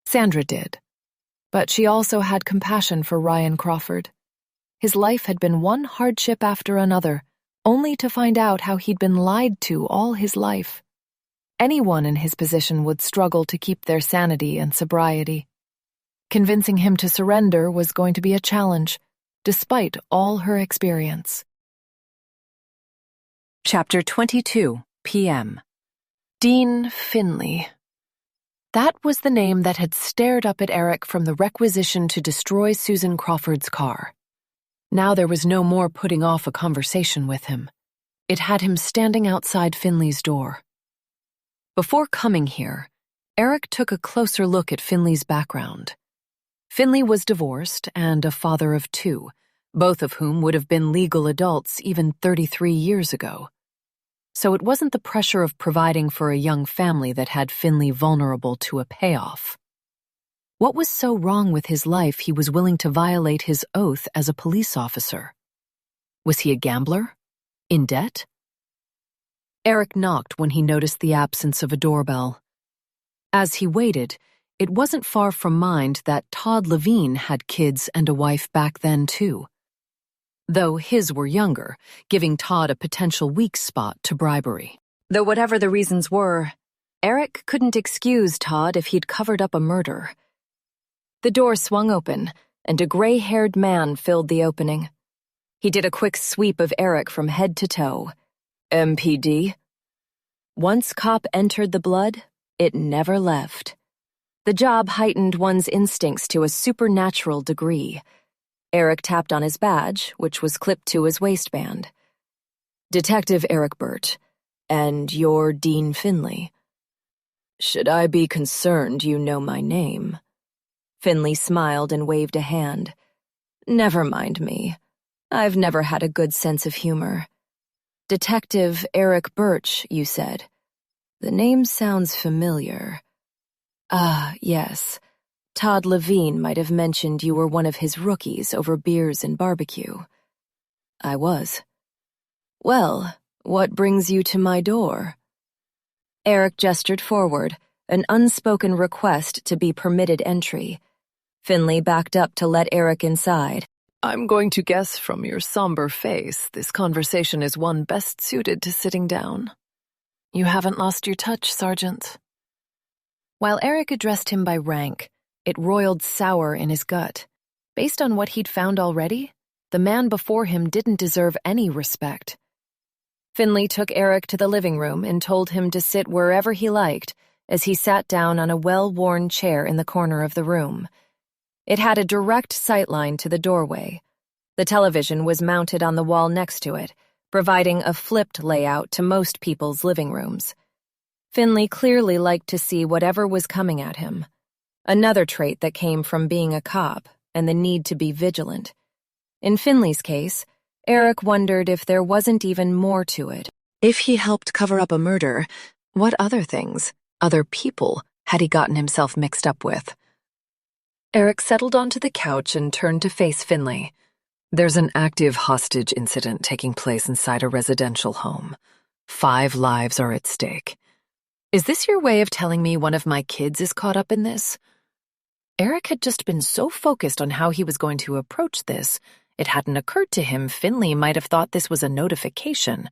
Sandra did. But she also had compassion for Ryan Crawford. His life had been one hardship after another, only to find out how he'd been lied to all his life. Anyone in his position would struggle to keep their sanity and sobriety. Convincing him to surrender was going to be a challenge, despite all her experience.
Chapter 22, p.m.
Dean Finley. That was the name that had stared up at Eric from the requisition to destroy Susan Crawford's car. Now there was no more putting off a conversation with him. It had him standing outside Finley's door. Before coming here, Eric took a closer look at Finley's background. Finley was divorced and a father of 2, both of whom would have been legal adults even 33 years ago. So it wasn't the pressure of providing for a young family that had Finley vulnerable to a payoff. What was so wrong with his life he was willing to violate his oath as a police officer? Was he a gambler? In debt? Eric knocked when he noticed the absence of a doorbell. As he waited, it wasn't far from mind that Todd Levine had kids and a wife back then, too. Though his were younger, giving Todd a potential weak spot to bribery. Though whatever the reasons were, Eric couldn't excuse Todd if he'd covered up a murder. The door swung open, and a gray-haired man filled the opening. He did a quick sweep of Eric from head to toe. MPD? Once cop entered the blood, it never left. The job heightened one's instincts to a supernatural degree. Eric tapped on his badge, which was clipped to his waistband. Detective Eric Burt, and you're Dean Finley. Should I be concerned you know my name? Finley smiled and waved a hand. Never mind me. I've never had a good sense of humor. Detective Eric Birch, you said. The name sounds familiar. Ah, yes. Todd Levine might have mentioned you were one of his rookies over beers and barbecue. I was. Well, what brings you to my door? Eric gestured forward, an unspoken request to be permitted entry. Finley backed up to let Eric inside. I'm going to guess from your somber face this conversation is one best suited to sitting down. You haven't lost your touch, Sergeant. While Eric addressed him by rank, it roiled sour in his gut. Based on what he'd found already, the man before him didn't deserve any respect. Finley took Eric to the living room and told him to sit wherever he liked as he sat down on a well-worn chair in the corner of the room. It had a direct sightline to the doorway. The television was mounted on the wall next to it, providing a flipped layout to most people's living rooms. Finley clearly liked to see whatever was coming at him. Another trait that came from being a cop and the need to be vigilant. In Finley's case, Eric wondered if there wasn't even more to it. If he helped cover up a murder, what other things, other people, had he gotten himself mixed up with? Eric settled onto the couch and turned to face Finley. There's an active hostage incident taking place inside a residential home. 5 lives are at stake. Is this your way of telling me one of my kids is caught up in this? Eric had just been so focused on how he was going to approach this, it hadn't occurred to him Finley might have thought this was a notification.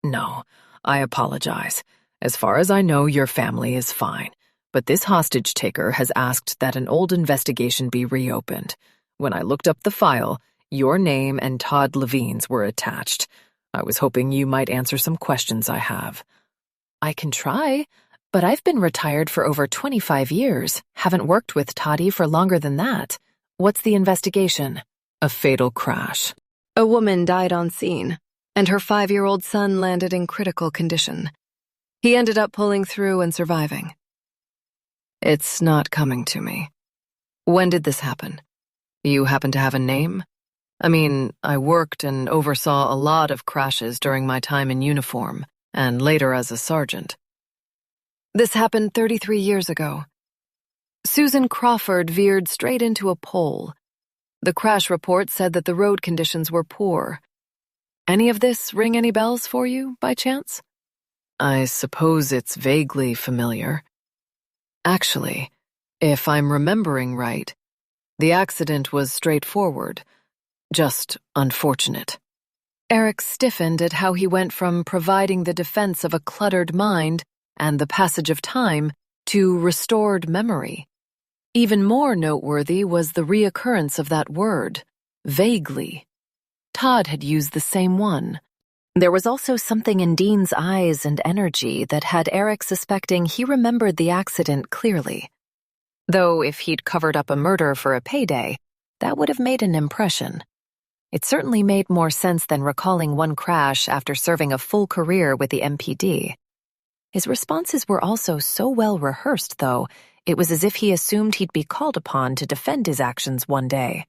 No, I apologize. As far as I know, your family is fine. But this hostage taker has asked that an old investigation be reopened. When I looked up the file, your name and Todd Levine's were attached. I was hoping you might answer some questions I have. I can try, but I've been retired for over 25 years, haven't worked with Toddy for longer than that. What's the investigation? A fatal crash. A woman died on scene, and her 5-year-old son landed in critical condition. He ended up pulling through and surviving. It's not coming to me. When did this happen? You happen to have a name? I mean, I worked and oversaw a lot of crashes during my time in uniform, and later as a sergeant. This happened 33 years ago. Susan Crawford veered straight into a pole. The crash report said that the road conditions were poor. Any of this ring any bells for you, by chance? I suppose it's vaguely familiar. Actually, if I'm remembering right, the accident was straightforward, just unfortunate. Eric stiffened at how he went from providing the defense of a cluttered mind and the passage of time to restored memory. Even more noteworthy was the reoccurrence of that word, vaguely. Todd had used the same one. There was also something in Dean's eyes and energy that had Eric suspecting he remembered the accident clearly. Though if he'd covered up a murder for a payday, that would have made an impression. It certainly made more sense than recalling one crash after serving a full career with the MPD. His responses were also so well rehearsed, though, it was as if he assumed he'd be called upon to defend his actions one day.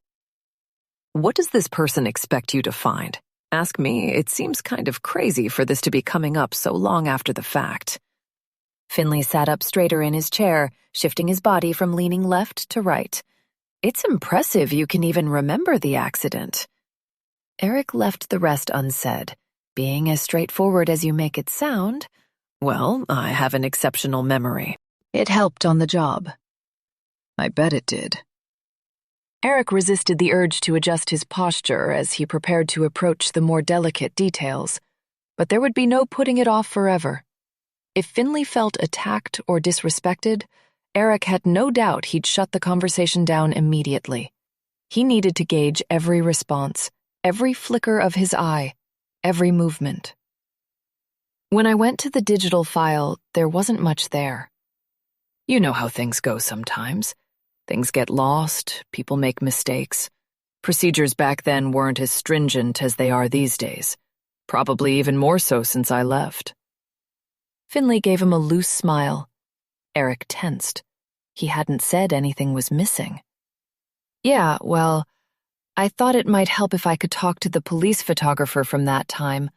What does this person expect you to find? Ask me, it seems kind of crazy for this to be coming up so long after the fact.
Finley sat up straighter in his chair, shifting his body from leaning left to right.
It's impressive you can even remember the accident.
Eric left the rest unsaid. Being as straightforward as you make it sound,
well, I have an exceptional memory.
It helped on the job.
I bet it did.
Eric resisted the urge to adjust his posture as he prepared to approach the more delicate details, but there would be no putting it off forever. If Finley felt attacked or disrespected, Eric had no doubt he'd shut the conversation down immediately. He needed to gauge every response, every flicker of his eye, every movement. When I went to the digital file, there wasn't much there.
You know how things go sometimes. Things get lost, people make mistakes. Procedures back then weren't as stringent as they are these days. Probably even more so since I left.
Finley gave him a loose smile. Eric tensed. He hadn't said anything was missing. Yeah, well, I thought it might help if I could talk to the police photographer from that time,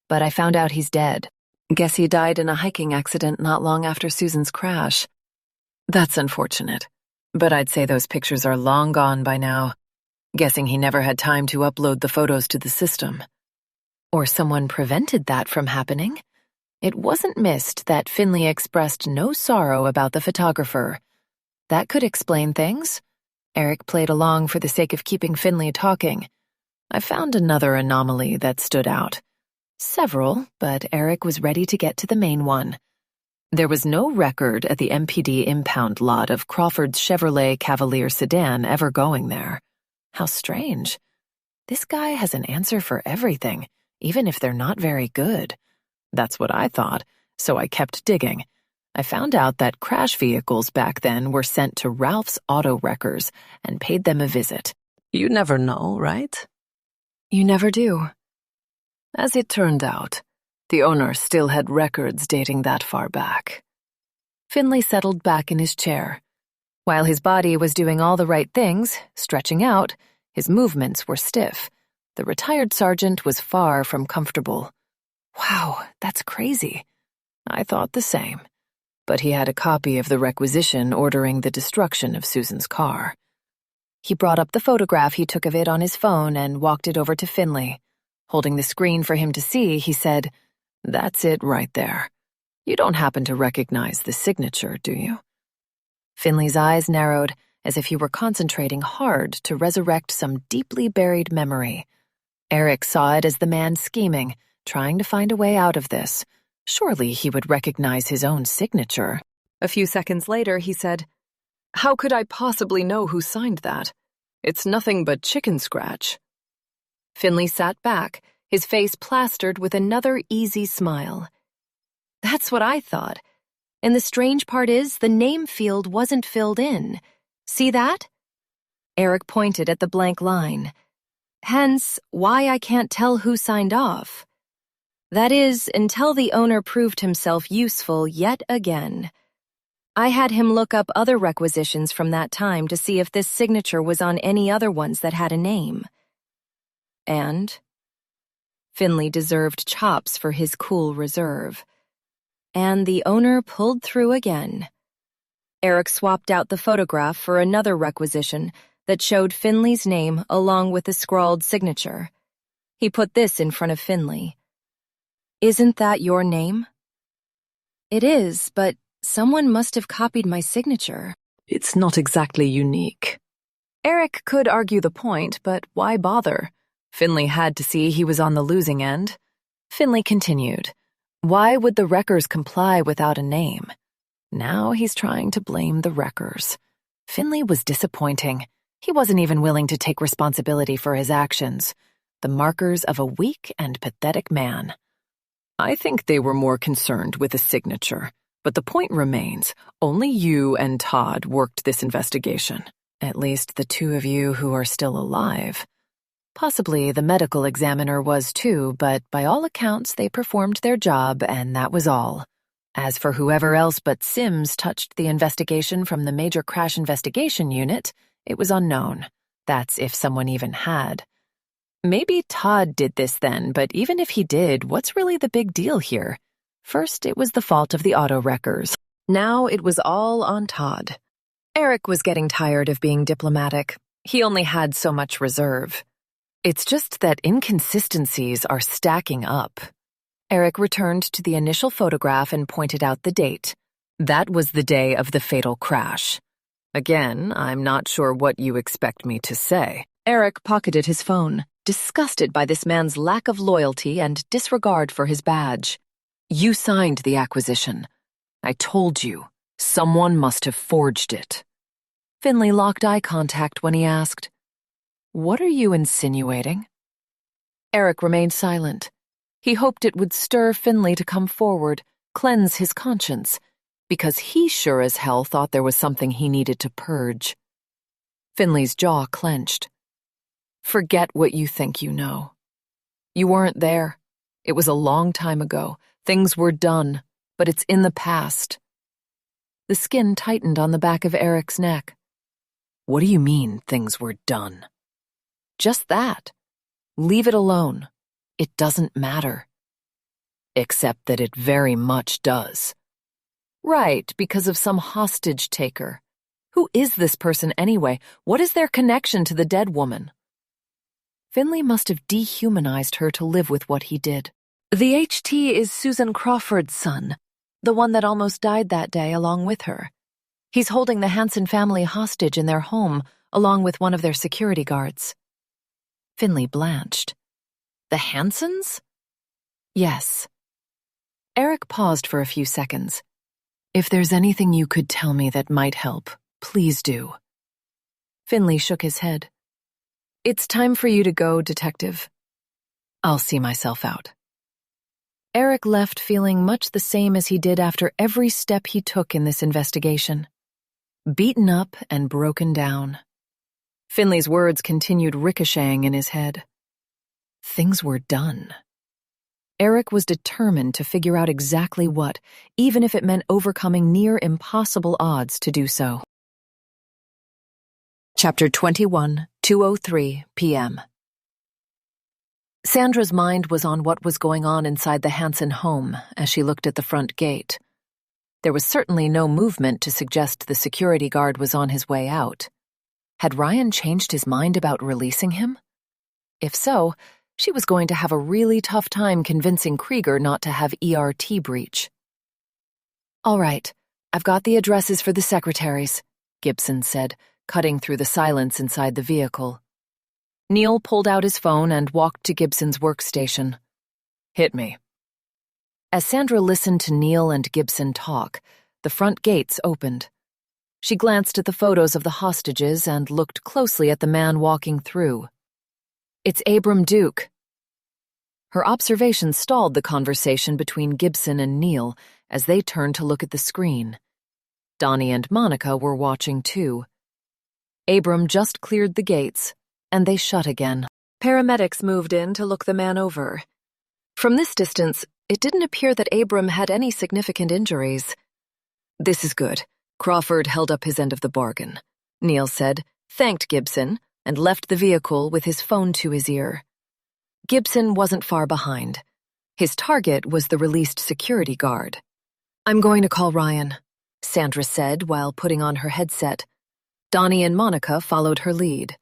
but I found out he's dead.
Guess he died in a hiking accident not long after Susan's crash. That's unfortunate. But I'd say those pictures are long gone by now. Guessing he never had time to upload the photos to the system.
Or someone prevented that from happening. It wasn't missed that Finley expressed no sorrow about the photographer. That could explain things. Eric played along for the sake of keeping Finley talking. I found another anomaly that stood out. Several, but Eric was ready to get to the main one. There was no record at the MPD impound lot of Crawford's Chevrolet Cavalier sedan ever going there. How strange. This guy has an answer for everything, even if they're not very good. That's what I thought, so I kept digging. I found out that crash vehicles back then were sent to Ralph's Auto Wreckers and paid them a visit.
You never know, right?
You never do.
As it turned out, the owner still had records dating that far back.
Finley settled back in his chair. While his body was doing all the right things, stretching out, his movements were stiff. The retired sergeant was far from comfortable. Wow, that's crazy.
I thought the same. But he had a copy of the requisition ordering the destruction of Susan's car.
He brought up the photograph he took of it on his phone and walked it over to Finley. Holding the screen for him to see, he said,
"That's it right there. You don't happen to recognize the signature, do you?"
Finley's eyes narrowed, as if he were concentrating hard to resurrect some deeply buried memory. Eric saw it as the man scheming, trying to find a way out of this. Surely he would recognize his own signature.
A few seconds later, he said, "How could I possibly know who signed that? It's nothing but chicken scratch."
Finley sat back, his face plastered with another easy smile. That's what I thought. And the strange part is, the name field wasn't filled in. See that? Eric pointed at the blank line. Hence, why I can't tell who signed off. That is, until the owner proved himself useful yet again. I had him look up other requisitions from that time to see if this signature was on any other ones that had a name. And Finley deserved chops for his cool reserve. And the owner pulled through again. Eric swapped out the photograph for another requisition that showed Finley's name along with the scrawled signature. He put this in front of Finley. "Isn't that your name?" "It is, but someone must have copied my signature."
"It's not exactly unique." Eric could argue the point, but why bother? Finley had to see he was on the losing end. Finley continued. Why would the wreckers comply without a name? Now he's trying to blame the wreckers. Finley was disappointing. He wasn't even willing to take responsibility for his actions.
the markers of a weak and pathetic man.
I think they were more concerned with a signature, but the point remains, only you and Todd worked this investigation.
At least the two of you who are still alive. Possibly the medical examiner was too, but by all accounts they performed their job and that was all. As for whoever else but Sims touched the investigation from the Major Crash Investigation Unit, it was unknown. That's if someone even had. Maybe Todd did this then, but even if he did, what's really the big deal here? First, it was the fault of the auto wreckers. Now it was all on Todd. Eric was getting tired of being diplomatic. He only had so much reserve. It's just that inconsistencies are stacking up. Eric returned to the initial photograph and pointed out the date. That was the day of the fatal crash.
Again, I'm not sure what you expect me to say.
Eric pocketed his phone, disgusted by this man's lack of loyalty and disregard for his badge.
You signed the acquisition. I told you, someone must have forged it.
Finley locked eye contact when he asked, "What are you insinuating?" Eric remained silent. He hoped it would stir Finley to come forward, cleanse his conscience, because he sure as hell thought there was something he needed to purge. Finley's jaw clenched. "Forget what you think you know. You weren't there. It was a long time ago. Things were done, but it's in the past." The skin tightened on the back of Eric's neck.
What do you mean, things were done?
Just that. Leave it alone. It doesn't matter.
Except that it very much does.
Right, because of some hostage taker. Who is this person anyway? What is their connection to the dead woman? Finley must have dehumanized her to live with what he did. The HT is Susan Crawford's son, the one that almost died that day along with her. He's holding the Hanson family hostage in their home, along with one of their security guards. Finley blanched. The Hansons? Yes. Eric paused for a few seconds.
If there's anything you could tell me that might help, please do.
Finley shook his head. It's time for you to go, Detective.
I'll see myself out.
Eric left feeling much the same as he did after every step he took in this investigation. Beaten up and broken down. Finley's words continued ricocheting in his head. Things were done. Eric was determined to figure out exactly what, even if it meant overcoming near impossible odds to do so. Chapter 21, 2:03 p.m. Sandra's mind was on what was going on inside the Hanson home as she looked at the front gate. There was certainly no movement to suggest the security guard was on his way out. Had Ryan changed his mind about releasing him? If so, she was going to have a really tough time convincing Krieger not to have ERT breach. "All right, I've got the addresses for the secretaries," Gibson said, cutting through the silence inside the vehicle. Neil pulled out his phone and walked to Gibson's workstation.
"Hit me."
As Sandra listened to Neil and Gibson talk, the front gates opened. She glanced at the photos of the hostages and looked closely at the man walking through. "It's Abram Duke." Her observation stalled the conversation between Gibson and Neil as they turned to look at the screen. Donnie and Monica were watching too. Abram just cleared the gates, and they shut again. Paramedics moved in to look the man over. From this distance, it didn't appear that Abram had any significant injuries. "This is good." Crawford held up his end of the bargain. Neil said, thanked Gibson, and left the vehicle with his phone to his ear. Gibson wasn't far behind. His target was the released security guard. "I'm going to call Ryan," Sandra said while putting on her headset. Donnie and Monica followed her lead.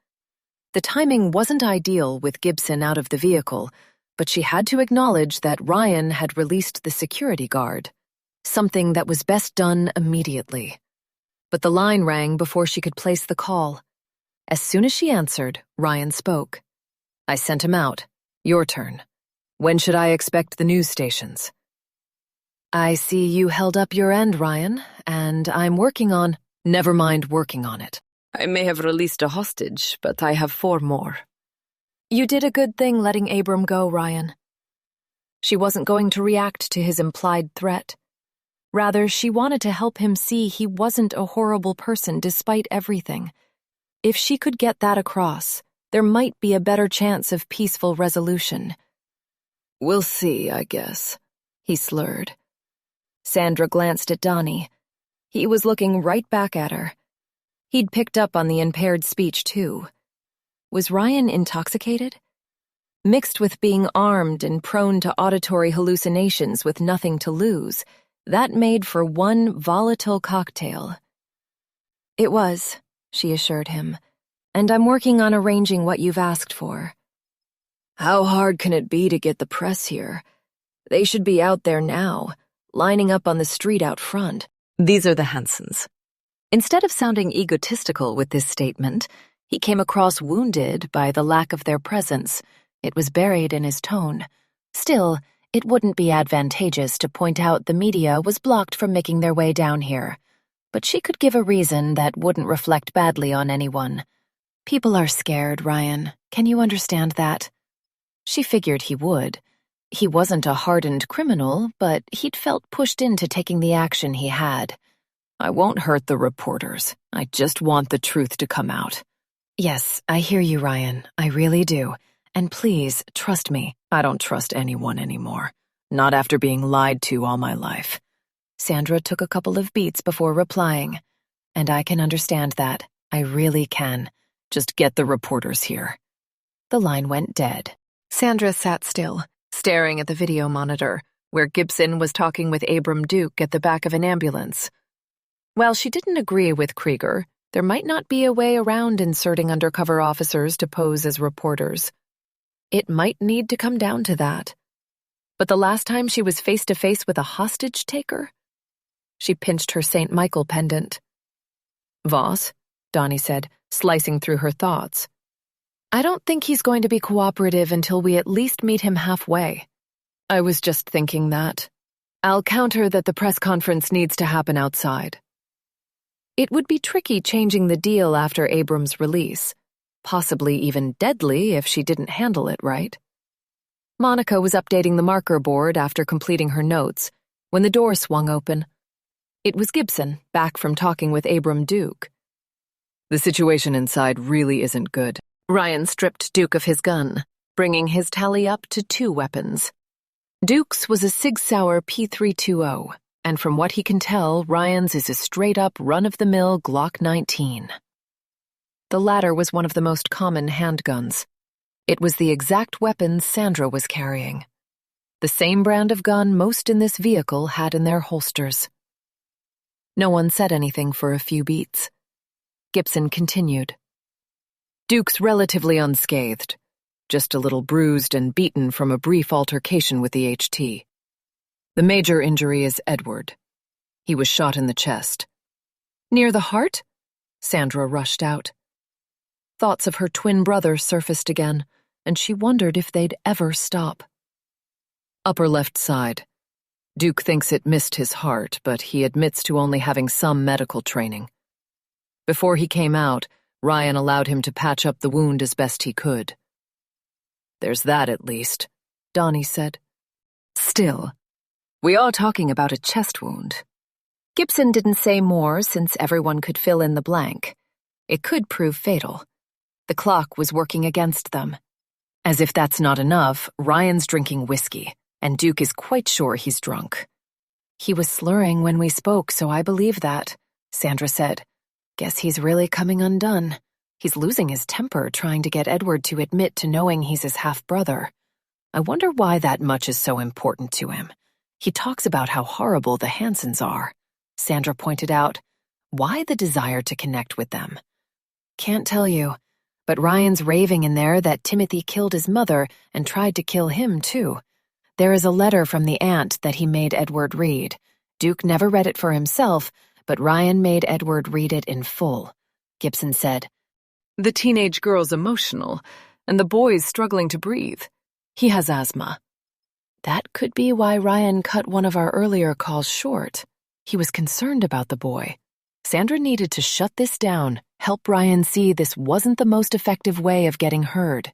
The timing wasn't ideal with Gibson out of the vehicle, but she had to acknowledge that Ryan had released the security guard, something that was best done immediately. But the line rang before she could place the call. As soon as she answered, Ryan spoke. "I sent him out. Your turn. When should I expect the news stations?" "I see you held up your end, Ryan, and I'm working on—" "Never mind working on it. I may have released a hostage, but I have 4 more. You did a good thing letting Abram go, Ryan. She wasn't going to react to his implied threat. Rather, she wanted to help him see he wasn't a horrible person despite everything. If she could get that across, there might be a better chance of peaceful resolution.
We'll see, I guess, he slurred.
Sandra glanced at Donnie. He was looking right back at her. He'd picked up on the impaired speech, too. Was Ryan intoxicated? Mixed with being armed and prone to auditory hallucinations with nothing to lose, that made for one volatile cocktail. It was, she assured him, and I'm working on arranging what you've asked for.
How hard can it be to get the press here? They should be out there now, lining up on the street out front.
These are the Hansons. Instead of sounding egotistical with this statement, he came across wounded by the lack of their presence. It was buried in his tone. Still, it wouldn't be advantageous to point out the media was blocked from making their way down here. But she could give a reason that wouldn't reflect badly on anyone. People are scared, Ryan. Can you understand that? She figured he would. He wasn't a hardened criminal, but he'd felt pushed into taking the action he had.
I won't hurt the reporters. I just want the truth to come out.
Yes, I hear you, Ryan. I really do. And please, trust me.
I don't trust anyone anymore. Not after being lied to all my life.
Sandra took a couple of beats before replying. And I can understand that. I really can.
Just get the reporters here.
The line went dead.
Sandra sat still, staring at the video monitor, where Gibson was talking with Abram Duke at the back of an ambulance. While she didn't agree with Krieger, there might not be a way around inserting undercover officers to pose as reporters. It might need to come down to that. But the last time she was face-to-face with a hostage-taker? She pinched her St. Michael pendant. "Voss," Donnie said, slicing through her thoughts. "I don't think he's going to be cooperative until we at least meet him halfway." "I was just thinking that. I'll counter that the press conference needs to happen outside." It would be tricky changing the deal after Abram's release, possibly even deadly if she didn't handle it right. Monica was updating the marker board after completing her notes when the door swung open. It was Gibson, back from talking with Abram Duke.
The situation inside really isn't good.
Ryan stripped Duke of his gun, bringing his tally up to 2 weapons. Duke's was a Sig Sauer P320, and from what he can tell, Ryan's is a straight-up run-of-the-mill Glock 19. The latter was one of the most common handguns. It was the exact weapon Sandra was carrying. The same brand of gun most in this vehicle had in their holsters. No one said anything for a few beats. Gibson continued.
Duke's relatively unscathed, just a little bruised and beaten from a brief altercation with the HT. The major injury is Edward. He was shot in the chest.
Near the heart? Sandra rushed out. Thoughts of her twin brother surfaced again, and she wondered if they'd ever stop.
Upper left side. Duke thinks it missed his heart, but he admits to only having some medical training. Before he came out, Ryan allowed him to patch up the wound as best he could. There's that at least, Donnie said.
Still, we are talking about a chest wound. Gibson didn't say more since everyone could fill in the blank. It could prove fatal. The clock was working against them. As if that's not enough, Ryan's drinking whiskey, and Duke is quite sure he's drunk. He was slurring when we spoke, so I believe that, Sandra said. Guess he's really coming undone. He's losing his temper trying to get Edward to admit to knowing he's his half-brother. I wonder why that much is so important to him. He talks about how horrible the Hansons are. Sandra pointed out, why the desire to connect with them? Can't tell you, but Ryan's raving in there that Timothy killed his mother and tried to kill him too. There is a letter from the aunt that he made Edward read. Duke never read it for himself, but Ryan made Edward read it in full. Gibson said,
The teenage girl's emotional, and the boy's struggling to breathe. He has asthma.
That could be why Ryan cut one of our earlier calls short. He was concerned about the boy. Sandra needed to shut this down, help Ryan see this wasn't the most effective way of getting heard.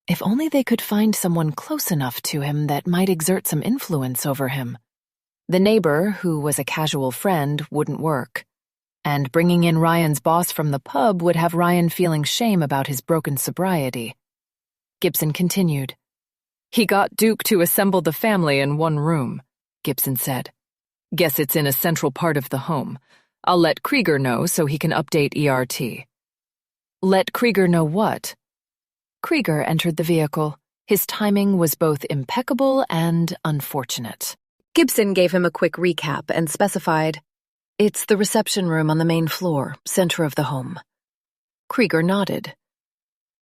If only they could find someone close enough to him that might exert some influence over him. The neighbor, who was a casual friend, wouldn't work. And bringing in Ryan's boss from the pub would have Ryan feeling shame about his broken sobriety. Gibson continued. "He got Duke to assemble the family in one room," Gibson said. "Guess it's in a central part of the home. I'll let Krieger know so he can update ERT." "Let Krieger know what?" Krieger entered the vehicle. His timing was both impeccable and unfortunate. Gibson gave him a quick recap and specified, "It's the reception room on the main floor, center of the home." Krieger nodded.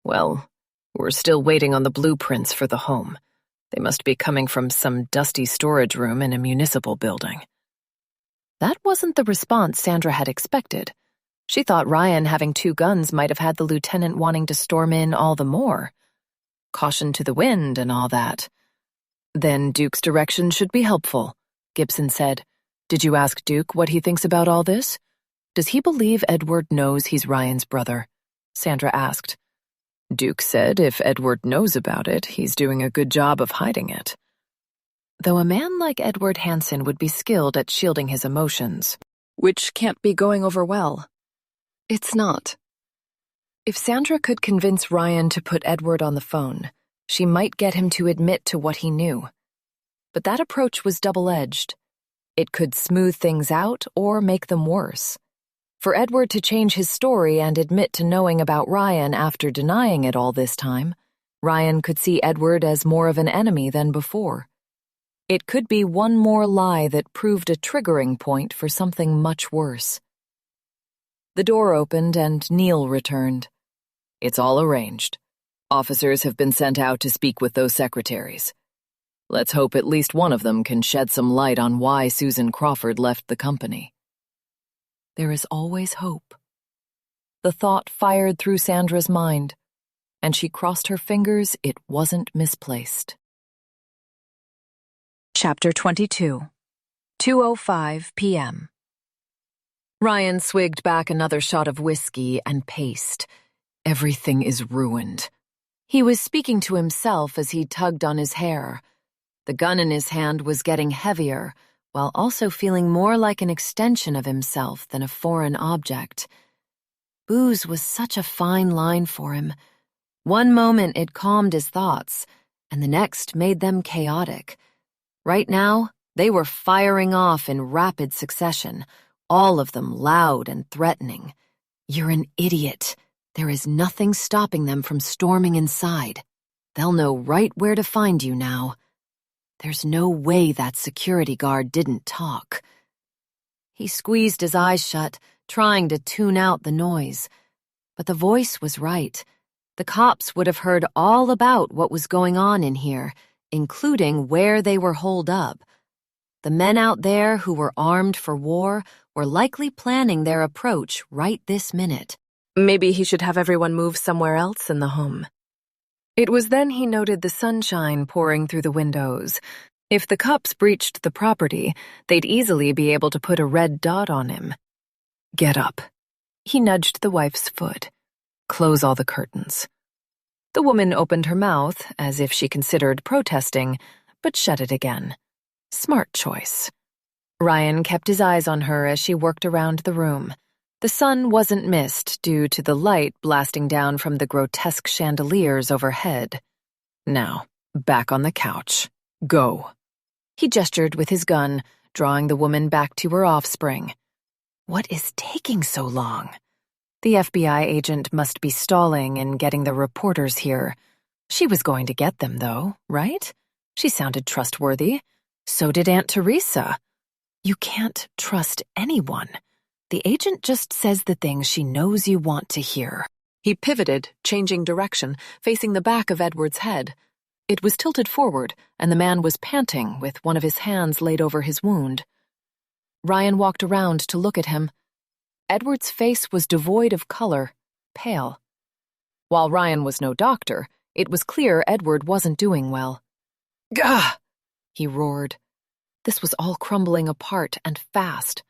"Well, we're still waiting on the blueprints for the home. They must be coming from some dusty storage room in a municipal building." That wasn't the response Sandra had expected. She thought Ryan having 2 guns might have had the lieutenant wanting to storm in all the more. Caution to the wind and all that. "Then Duke's direction should be helpful," Gibson said. "Did you ask Duke what he thinks about all this? Does he believe Edward knows he's Ryan's brother?" Sandra asked. "Duke said if Edward knows about it, he's doing a good job of hiding it." Though a man like Edward Hansen would be skilled at shielding his emotions, which can't be going over well. It's not. If Sandra could convince Ryan to put Edward on the phone, she might get him to admit to what he knew. But that approach was double-edged. It could smooth things out or make them worse. For Edward to change his story and admit to knowing about Ryan after denying it all this time, Ryan could see Edward as more of an enemy than before. It could be one more lie that proved a triggering point for something much worse. The door opened and Neil returned. "It's all arranged. Officers have been sent out to speak with those secretaries. Let's hope at least one of them can shed some light on why Susan Crawford left the company." There is always hope. The thought fired through Sandra's mind, and she crossed her fingers it wasn't misplaced. Chapter 22, 2:05 p.m. Ryan swigged back another shot of whiskey and paced. Everything is ruined. He was speaking to himself as he tugged on his hair. The gun in his hand was getting heavier, while also feeling more like an extension of himself than a foreign object. Booze was such a fine line for him. One moment it calmed his thoughts, and the next made them chaotic. Right now, they were firing off in rapid succession, all of them loud and threatening. "You're an idiot. There is nothing stopping them from storming inside. They'll know right where to find you now. There's no way that security guard didn't talk." He squeezed his eyes shut, trying to tune out the noise. But the voice was right. The cops would have heard all about what was going on in here, including where they were holed up. The men out there who were armed for war were likely planning their approach right this minute. Maybe he should have everyone move somewhere else in the home. It was then he noted the sunshine pouring through the windows. If the cops breached the property, they'd easily be able to put a red dot on him. "Get up." He nudged the wife's foot. "Close all the curtains." The woman opened her mouth as if she considered protesting, but shut it again. Smart choice. Ryan kept his eyes on her as she worked around the room. The sun wasn't missed due to the light blasting down from the grotesque chandeliers overhead. "Now, back on the couch. Go." He gestured with his gun, drawing the woman back to her offspring. What is taking so long? The FBI agent must be stalling in getting the reporters here. She was going to get them, though, right? She sounded trustworthy. So did Aunt Teresa. You can't trust anyone. The agent just says the things she knows you want to hear. He pivoted, changing direction, facing the back of Edward's head. It was tilted forward, and the man was panting with one of his hands laid over his wound. Ryan walked around to look at him. Edward's face was devoid of color, pale. While Ryan was no doctor, it was clear Edward wasn't doing well. "Gah!" he roared. This was all crumbling apart and fast.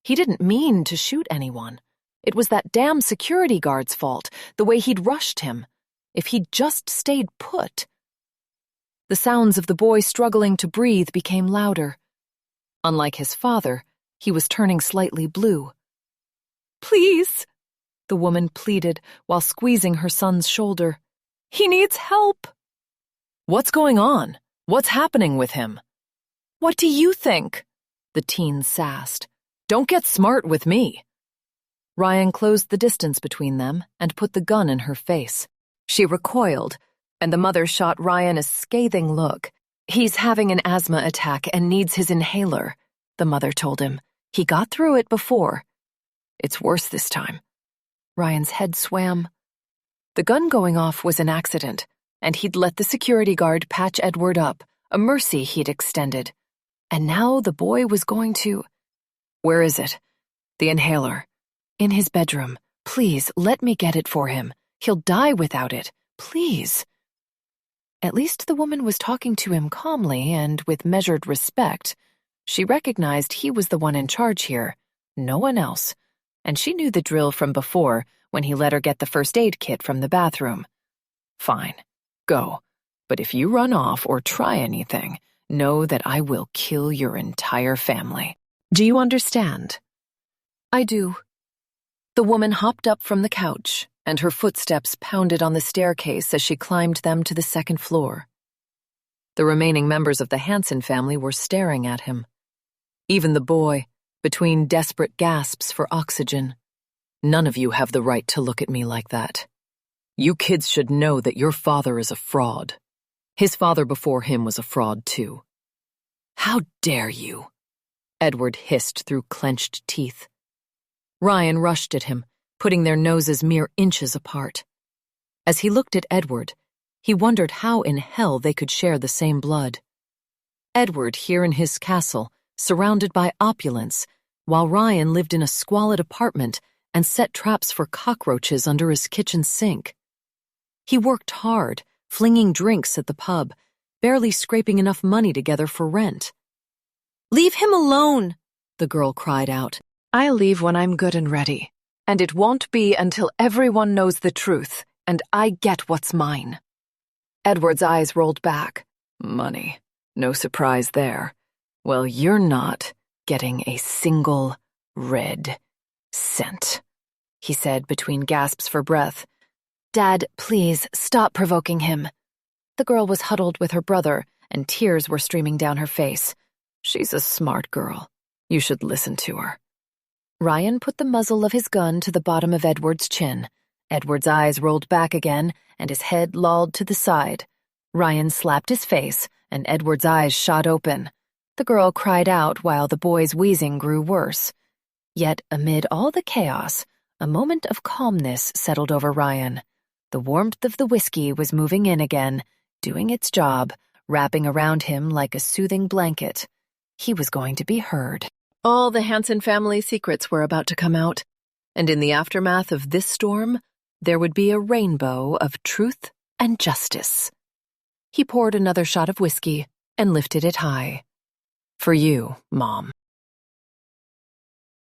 He didn't mean to shoot anyone. It was that damn security guard's fault, the way he'd rushed him. if he'd just stayed put. The sounds of the boy struggling to breathe became louder. Unlike his father, he was turning slightly blue. "Please," the woman pleaded while squeezing her son's shoulder. "He needs help."
"What's going on? What's happening with him?"
"What do you think?" the teen sassed.
"Don't get smart with me."
Ryan closed the distance between them and put the gun in her face. She recoiled, and the mother shot Ryan a scathing look. "He's having an asthma attack and needs his inhaler," the mother told him. "He got through it before. It's worse this time." Ryan's head swam. The gun going off was an accident, and he'd let the security guard patch Edward up, a mercy he'd extended. And now the boy was going to... "Where is it?" "The inhaler." "In his bedroom. Please, let me get it for him. He'll die without it. Please." At least the woman was talking to him calmly and with measured respect. She recognized he was the one in charge here, no one else, and she knew the drill from before when he let her get the first aid kit from the bathroom. "Fine, go. But if you run off or try anything, know that I will kill your entire family. Do you understand?" "I do." The woman hopped up from the couch, and her footsteps pounded on the staircase as she climbed them to the second floor. The remaining members of the Hansen family were staring at him. Even the boy, between desperate gasps for oxygen.
"None of you have the right to look at me like that. You kids should know that your father is a fraud. His father before him was a fraud too."
"How dare you?" Edward hissed through clenched teeth. Ryan rushed at him, putting their noses mere inches apart. As he looked at Edward, he wondered how in hell they could share the same blood. Edward here in his castle, surrounded by opulence, while Ryan lived in a squalid apartment and set traps for cockroaches under his kitchen sink. He worked hard, flinging drinks at the pub, barely scraping enough money together for rent. "Leave him alone," the girl cried out. "I'll leave when I'm good and ready, and it won't be until everyone knows the truth and I get what's mine." Edward's eyes rolled back.
"Money. No surprise there. Well, you're not getting a single red cent,"
he said between gasps for breath. "Dad, please, stop provoking him." The girl was huddled with her brother, and tears were streaming down her face.
"She's a smart girl. You should listen to her."
Ryan put the muzzle of his gun to the bottom of Edward's chin. Edward's eyes rolled back again, and his head lolled to the side. Ryan slapped his face, and Edward's eyes shot open. The girl cried out while the boy's wheezing grew worse. Yet, amid all the chaos, a moment of calmness settled over Ryan. The warmth of the whiskey was moving in again, doing its job, wrapping around him like a soothing blanket. He was going to be heard. All the Hansen family secrets were about to come out, and in the aftermath of this storm, there would be a rainbow of truth and justice. He poured another shot of whiskey and lifted it high. "For you, Mom."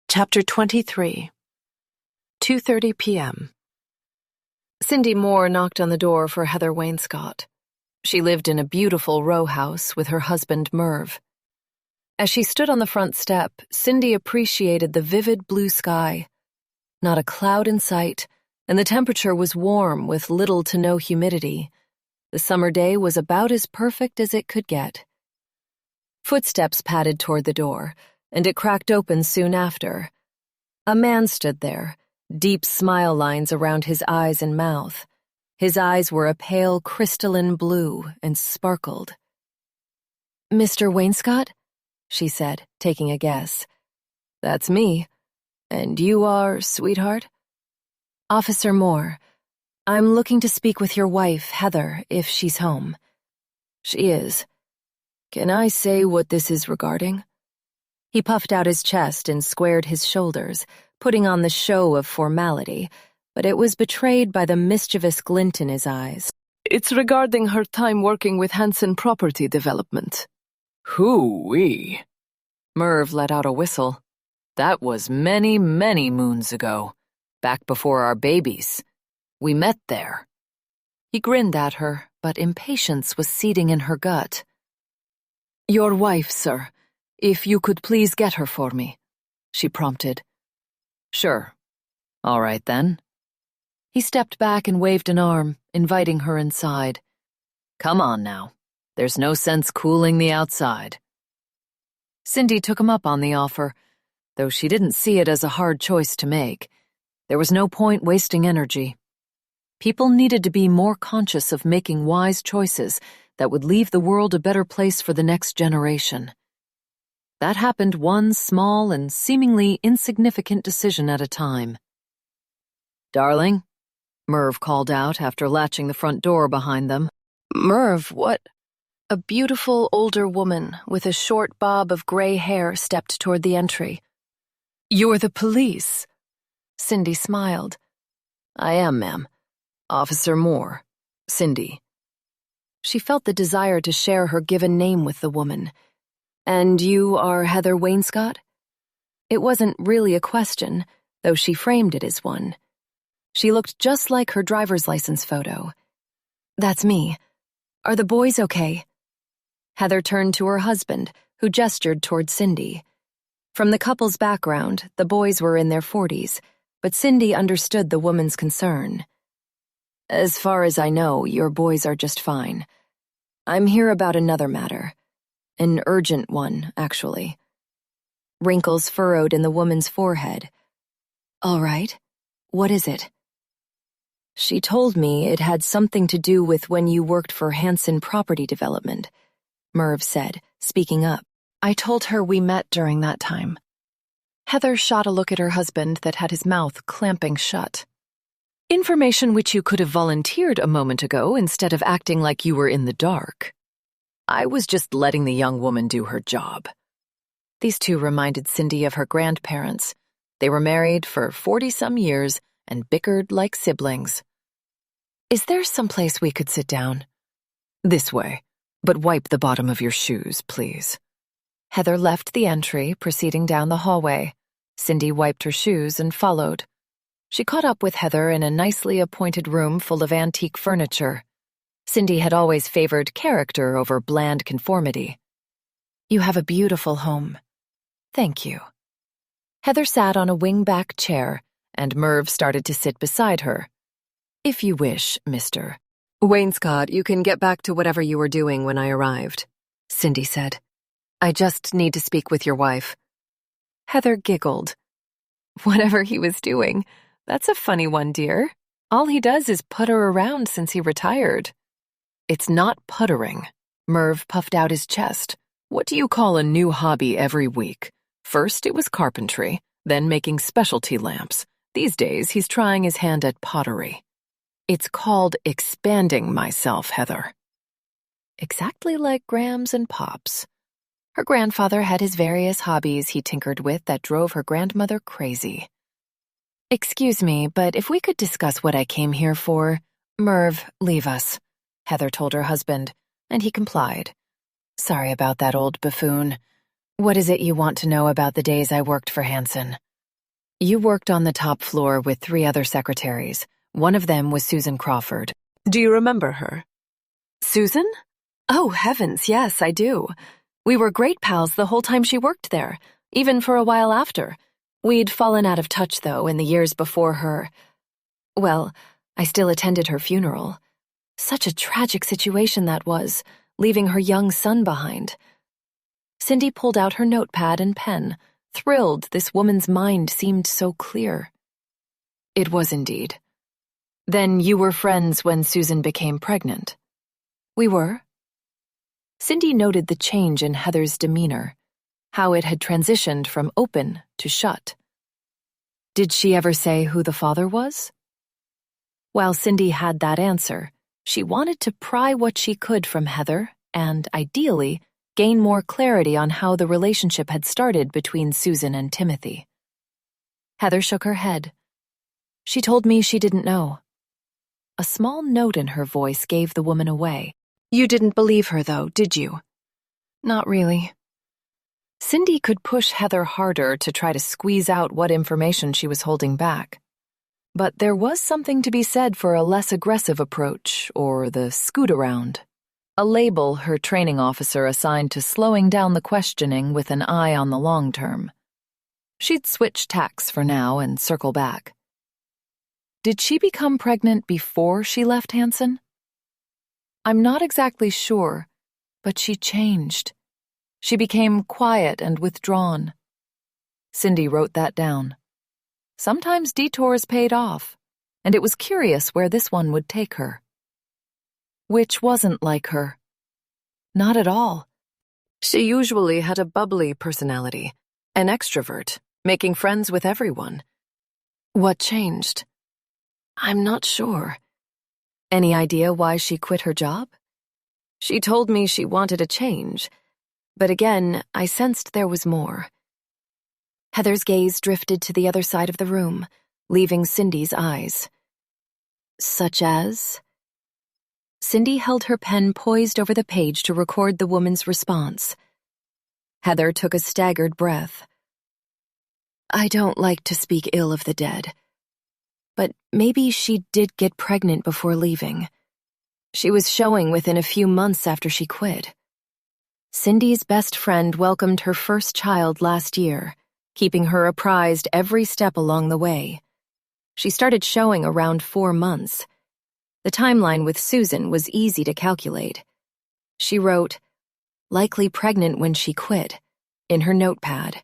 Chapter 23. 2:30 p.m. Cindy Moore knocked on the door for Heather Wainscott. She lived in a beautiful row house with her husband Merv. As she stood on the front step, Cindy appreciated the vivid blue sky. Not a cloud in sight, and the temperature was warm with little to no humidity. The summer day was about as perfect as it could get. Footsteps padded toward the door, and it cracked open soon after. A man stood there, deep smile lines around his eyes and mouth. His eyes were a pale crystalline blue and sparkled. "Mr. Wainscott?" she said, taking a guess. "That's me. And you are, sweetheart?" "Officer Moore. I'm looking to speak with your wife, Heather, if she's home." "She is. Can I say what this is regarding?" He puffed out his chest and squared his shoulders, putting on the show of formality, but it was betrayed by the mischievous glint in his eyes. "It's regarding her time working with Hansen Property Development."
"Hoo-wee."
Merv let out a whistle.
"That was many, many moons ago, back before our babies. We met there."
He grinned at her, but impatience was seeding in her gut. "Your wife, sir. If you could please get her for me," she prompted.
Sure. All right then.
He stepped back and waved an arm, inviting her inside.
Come on now. There's no sense cooling the outside.
Cindy took him up on the offer, though she didn't see it as a hard choice to make. There was no point wasting energy. People needed to be more conscious of making wise choices that would leave the world a better place for the next generation. That happened one small and seemingly insignificant decision at a time.
Darling?
Merv called out after latching the front door behind them.
Merv, what?
A beautiful older woman with a short bob of gray hair stepped toward the entry.
You're the police.
Cindy smiled.
I am, ma'am. Officer Moore. Cindy.
She felt the desire to share her given name with the woman. And you are Heather Wainscott? It wasn't really a question, though she framed it as one. She looked just like her driver's license photo.
That's me. Are the boys okay?
Heather turned to her husband, who gestured toward Cindy. From the couple's background, the boys were in their 40s, but Cindy understood the woman's concern.
As far as I know, your boys are just fine. I'm here about another matter. An urgent one, actually. Wrinkles furrowed in the woman's forehead. All right. What is it? She told me it had something to do with when you worked for Hanson Property Development, Merv said, speaking up.
I told her we met during that time. Heather shot a look at her husband that had his mouth clamping shut.
Information which you could have volunteered a moment ago instead of acting like you were in the dark. I was just letting the young woman do her job.
These two reminded Cindy of her grandparents. They were married for 40-some years and bickered like siblings.
Is there someplace we could sit down? This way, but wipe the bottom of your shoes, please.
Heather left the entry, proceeding down the hallway. Cindy wiped her shoes and followed. She caught up with Heather in a nicely appointed room full of antique furniture. Cindy had always favored character over bland conformity.
You have a beautiful home.
Thank you. Heather sat on a wing-back chair, and Merv started to sit beside her.
If you wish, Mr. Wainscott, you can get back to whatever you were doing when I arrived, Cindy said. I just need to speak with your wife.
Heather giggled. Whatever he was doing. That's a funny one, dear. All he does is putter around since he retired.
It's not puttering. Merv puffed out his chest. What do you call a new hobby every week? First it was carpentry, then making specialty lamps. These days he's trying his hand at pottery. It's called expanding myself, Heather.
Exactly like Grams and Pops. Her grandfather had his various hobbies he tinkered with that drove her grandmother crazy.
Excuse me, but if we could discuss what I came here for, Merv, leave us, Heather told her husband, and he complied. Sorry about that old buffoon. What is it you want to know about the days I worked for Hanson? You worked on the top floor with 3 other secretaries. One of them was Susan Crawford.
Do you remember her?
Susan? Oh, heavens, yes, I do. We were great pals the whole time she worked there, even for a while after. We'd fallen out of touch, though, in the years before her. Well, I still attended her funeral. Such a tragic situation that was, leaving her young son behind. Cindy pulled out her notepad and pen, thrilled this woman's mind seemed so clear. It was indeed. Then you were friends when Susan became pregnant? We were. Cindy noted the change in Heather's demeanor, how it had transitioned from open to shut. Did she ever say who the father was? While Cindy had that answer, she wanted to pry what she could from Heather and, ideally, gain more clarity on how the relationship had started between Susan and Timothy. Heather shook her head. She told me she didn't know. A small note in her voice gave the woman away. You didn't believe her, though, did you? Not really. Cindy could push Heather harder to try to squeeze out what information she was holding back.
But there was something to be said for a less aggressive approach, or the scoot-around, a label her training officer assigned to slowing down the questioning with an eye on the long term. She'd switch tacks for now and circle back. Did she become pregnant before she left Hansen? I'm not exactly sure, but she changed. She became quiet and withdrawn. Cindy wrote that down. Sometimes detours paid off, and it was curious where this one would take her. Which wasn't like her. Not at all. She usually had a bubbly personality, an extrovert, making friends with everyone. What changed? I'm not sure. Any idea why she quit her job? She told me she wanted a change, but again, I sensed there was more. Heather's gaze drifted to the other side of the room, leaving Cindy's eyes. Such as? Cindy held her pen poised over the page to record the woman's response. Heather took a staggered breath. I don't like to speak ill of the dead, but maybe she did get pregnant before leaving. She was showing within a few months after she quit. Cindy's best friend welcomed her first child last year, keeping her apprised every step along the way. She started showing around 4 months. The timeline with Susan was easy to calculate. She wrote, likely pregnant when she quit, in her notepad.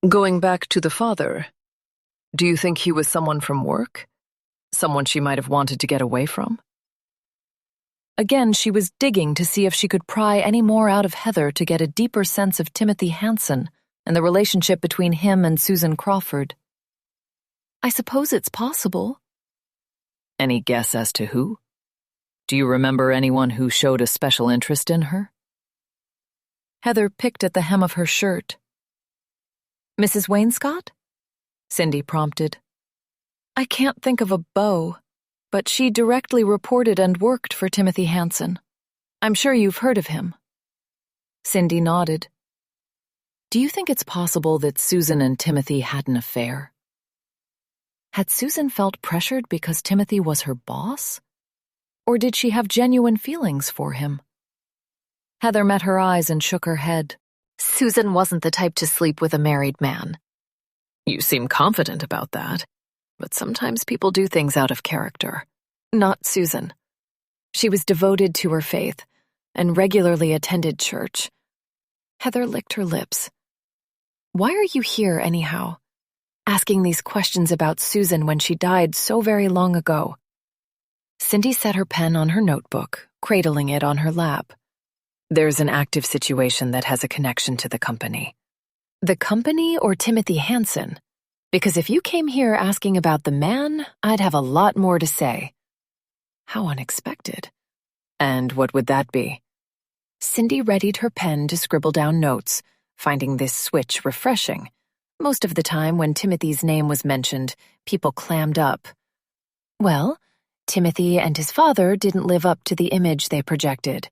Going back to the father, do you think he was someone from work? Someone she might have wanted to get away from?
Again, she was digging to see if she could pry any more out of Heather to get a deeper sense of Timothy Hansen and the relationship between him and Susan Crawford. I suppose it's possible.
Any guess as to who? Do you remember anyone who showed a special interest in her?
Heather picked at the hem of her shirt. Mrs. Wainscott? Cindy prompted. I can't think of a beau, but she directly reported and worked for Timothy Hansen. I'm sure you've heard of him. Cindy nodded. Do you think it's possible that Susan and Timothy had an affair? Had Susan felt pressured because Timothy was her boss? Or did she have genuine feelings for him? Heather met her eyes and shook her head. Susan wasn't the type to sleep with a married man.
You seem confident about that.
But sometimes people do things out of character. Not Susan. She was devoted to her faith and regularly attended church. Heather licked her lips. Why are you here, anyhow? Asking these questions about Susan when she died so very long ago. Cindy set her pen on her notebook, cradling it on her lap.
There's an active situation that has a connection to the company.
The company or Timothy Hansen? Because if you came here asking about the man, I'd have a lot more to say. How unexpected.
And what would that be?
Cindy readied her pen to scribble down notes, finding this switch refreshing. Most of the time when Timothy's name was mentioned, people clammed up. Well, Timothy and his father didn't live up to the image they projected.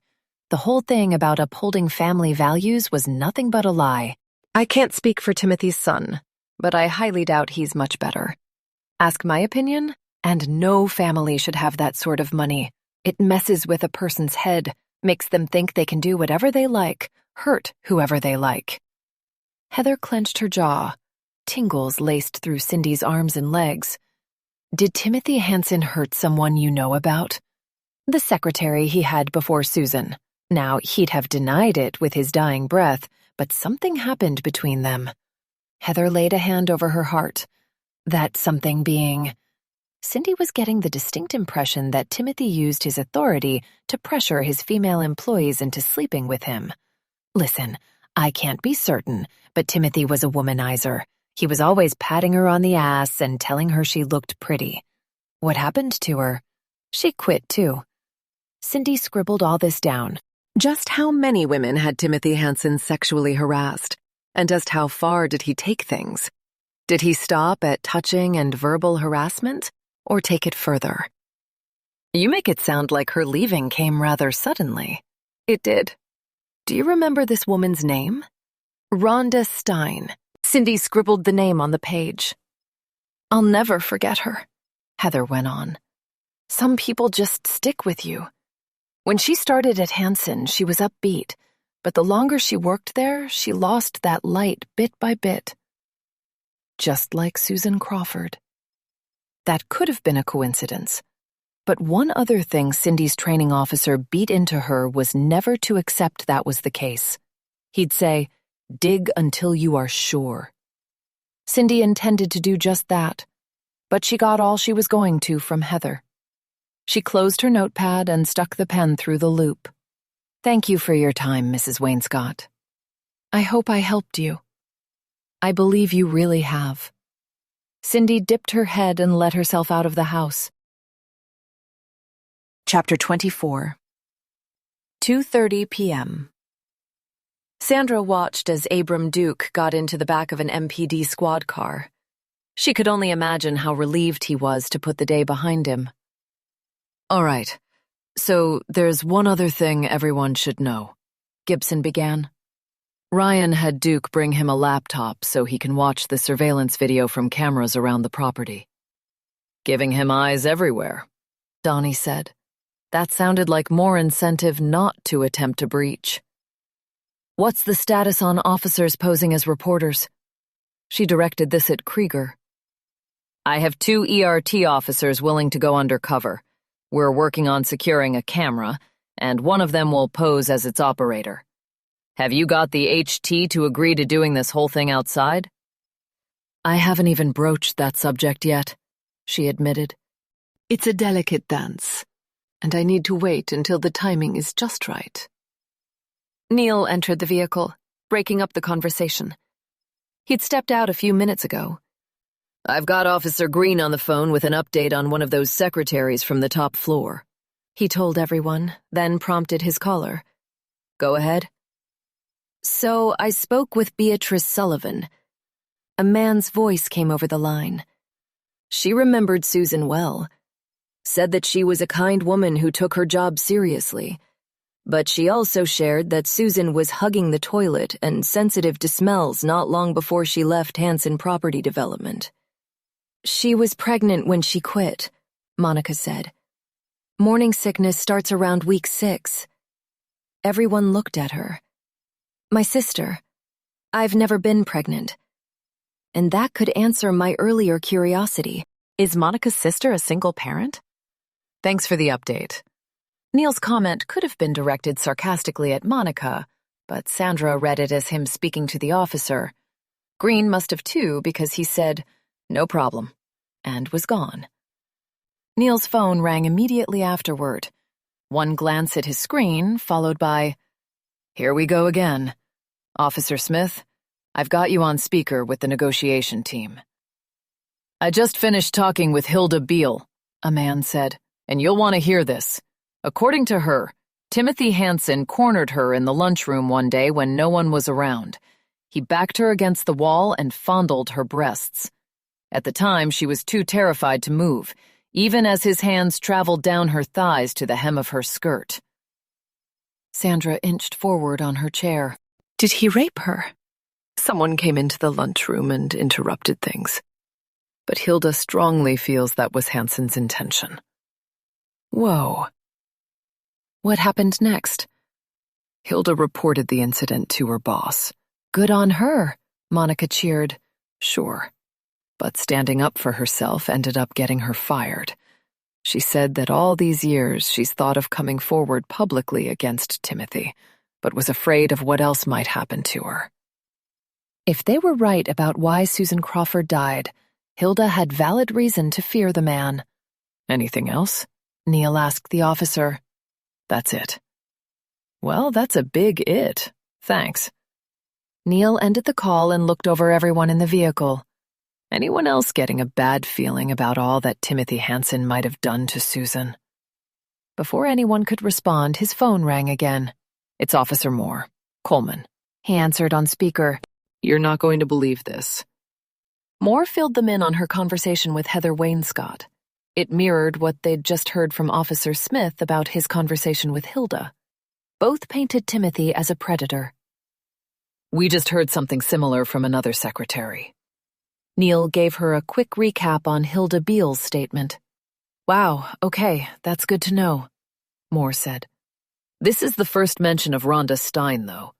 The whole thing about upholding family values was nothing but a lie. I can't speak for Timothy's son, but I highly doubt he's much better. Ask my opinion, and no family should have that sort of money. It messes with a person's head, makes them think they can do whatever they like, hurt whoever they like. Heather clenched her jaw. Tingles laced through Cindy's arms and legs. Did Timothy Hansen hurt someone you know about? The secretary he had before Susan. Now, he'd have denied it with his dying breath, but something happened between them. Heather laid a hand over her heart. That something being... Cindy was getting the distinct impression that Timothy used his authority to pressure his female employees into sleeping with him. Listen, I can't be certain, but Timothy was a womanizer. He was always patting her on the ass and telling her she looked pretty. What happened to her? She quit, too. Cindy scribbled all this down. Just how many women had Timothy Hansen sexually harassed? And just how far did he take things? Did he stop at touching and verbal harassment, or take it further? You make it sound like her leaving came rather suddenly. It did. Do you remember this woman's name? Rhonda Stein. Cindy scribbled the name on the page. I'll never forget her, Heather went on. Some people just stick with you. When she started at Hansen, she was upbeat, but the longer she worked there, she lost that light bit by bit. Just like Susan Crawford. That could have been a coincidence. But one other thing Cindy's training officer beat into her was never to accept that was the case. He'd say, "Dig until you are sure." Cindy intended to do just that, but she got all she was going to from Heather. She closed her notepad and stuck the pen through the loop. "Thank you for your time, Mrs. Wainscott. I hope I helped you. I believe you really have." Cindy dipped her head and let herself out of the house. Chapter 24. 2:30 p.m. Sandra watched as Abram Duke got into the back of an MPD squad car. She could only imagine how relieved he was to put the day behind him. "All right, so there's one other thing everyone should know," Gibson began. Ryan had Duke bring him a laptop so he can watch the surveillance video from cameras around the property. "Giving him eyes everywhere," Donnie said. That sounded like more incentive not to attempt a breach. "What's the status on officers posing as reporters?" She directed this at Krieger. "I have 2 ERT officers willing to go undercover. We're working on securing a camera, and one of them will pose as its operator. Have you got the HT to agree to doing this whole thing outside?" "I haven't even broached that subject yet," she admitted. "It's a delicate dance, and I need to wait until the timing is just right." Neil entered the vehicle, breaking up the conversation. He'd stepped out a few minutes ago. "I've got Officer Green on the phone with an update on one of those secretaries from the top floor," he told everyone, then prompted his caller. "Go ahead." "So I spoke with Beatrice Sullivan." A man's voice came over the line. She remembered Susan well. Said that she was a kind woman who took her job seriously. But she also shared that Susan was hugging the toilet and sensitive to smells not long before she left Hansen Property Development. "She was pregnant when she quit," Monica said. "Morning sickness starts around week 6. Everyone looked at her. My sister. I've never been pregnant. And that could answer my earlier curiosity. Is Monica's sister a single parent? Thanks for the update." Neil's comment could have been directed sarcastically at Monica, but Sandra read it as him speaking to the officer. Green must have too, because he said, "No problem," and was gone. Neil's phone rang immediately afterward. One glance at his screen, followed by, "Here we go again. Officer Smith, I've got you on speaker with the negotiation team." "I just finished talking with Hilda Beale," a man said, "and you'll want to hear this. According to her, Timothy Hansen cornered her in the lunchroom one day when no one was around. He backed her against the wall and fondled her breasts. At the time, she was too terrified to move, even as his hands traveled down her thighs to the hem of her skirt." Sandra inched forward on her chair. "Did he rape her?" "Someone came into the lunchroom and interrupted things. But Hilda strongly feels that was Hansen's intention." Whoa. What happened next? Hilda reported the incident to her boss. "Good on her," Monica cheered. "Sure. But standing up for herself ended up getting her fired. She said that all these years she's thought of coming forward publicly against Timothy, but was afraid of what else might happen to her." If they were right about why Susan Crawford died, Hilda had valid reason to fear the man. "Anything else?" Neil asked the officer. "That's it." "Well, that's a big it. Thanks." Neil ended the call and looked over everyone in the vehicle. Anyone else getting a bad feeling about all that Timothy Hansen might have done to Susan? Before anyone could respond, his phone rang again. "It's Officer Moore. Coleman." He answered on speaker. "You're not going to believe this." Moore filled them in on her conversation with Heather Wainscott. It mirrored what they'd just heard from Officer Smith about his conversation with Hilda. Both painted Timothy as a predator. "We just heard something similar from another secretary." Neil gave her a quick recap on Hilda Beale's statement.
Wow, okay, that's good to know, Moore said. This is the first mention of Rhonda Stein, though.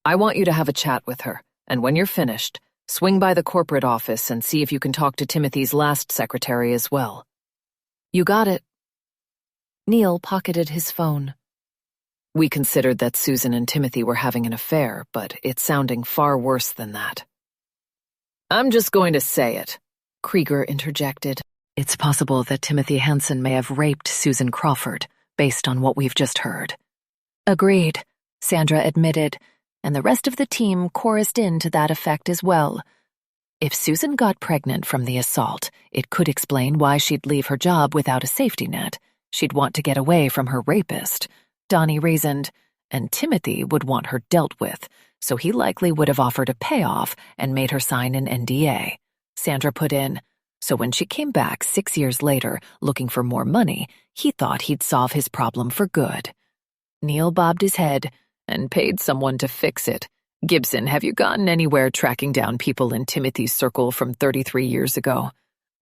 I want you to have a chat with her, and when you're finished, swing by the corporate office and see if you can talk to Timothy's last secretary as well.
You got it. Neil pocketed his phone.
We considered that Susan and Timothy were having an affair, but it's sounding far worse than that. I'm just going to say it, Krieger interjected.
It's possible that Timothy Hansen may have raped Susan Crawford, based on what we've just heard. Agreed, Sandra admitted, and the rest of the team chorused in to that effect as well. If Susan got pregnant from the assault, it could explain why she'd leave her job without a safety net. She'd want to get away from her rapist, Donnie reasoned, and Timothy would want her dealt with, so he likely would have offered a payoff and made her sign an NDA. Sandra put in, so when she came back 6 years later looking for more money, he thought he'd solve his problem for good. Neil bobbed his head and paid someone to fix it. Gibson, have you gotten anywhere tracking down people in Timothy's circle from 33 years ago?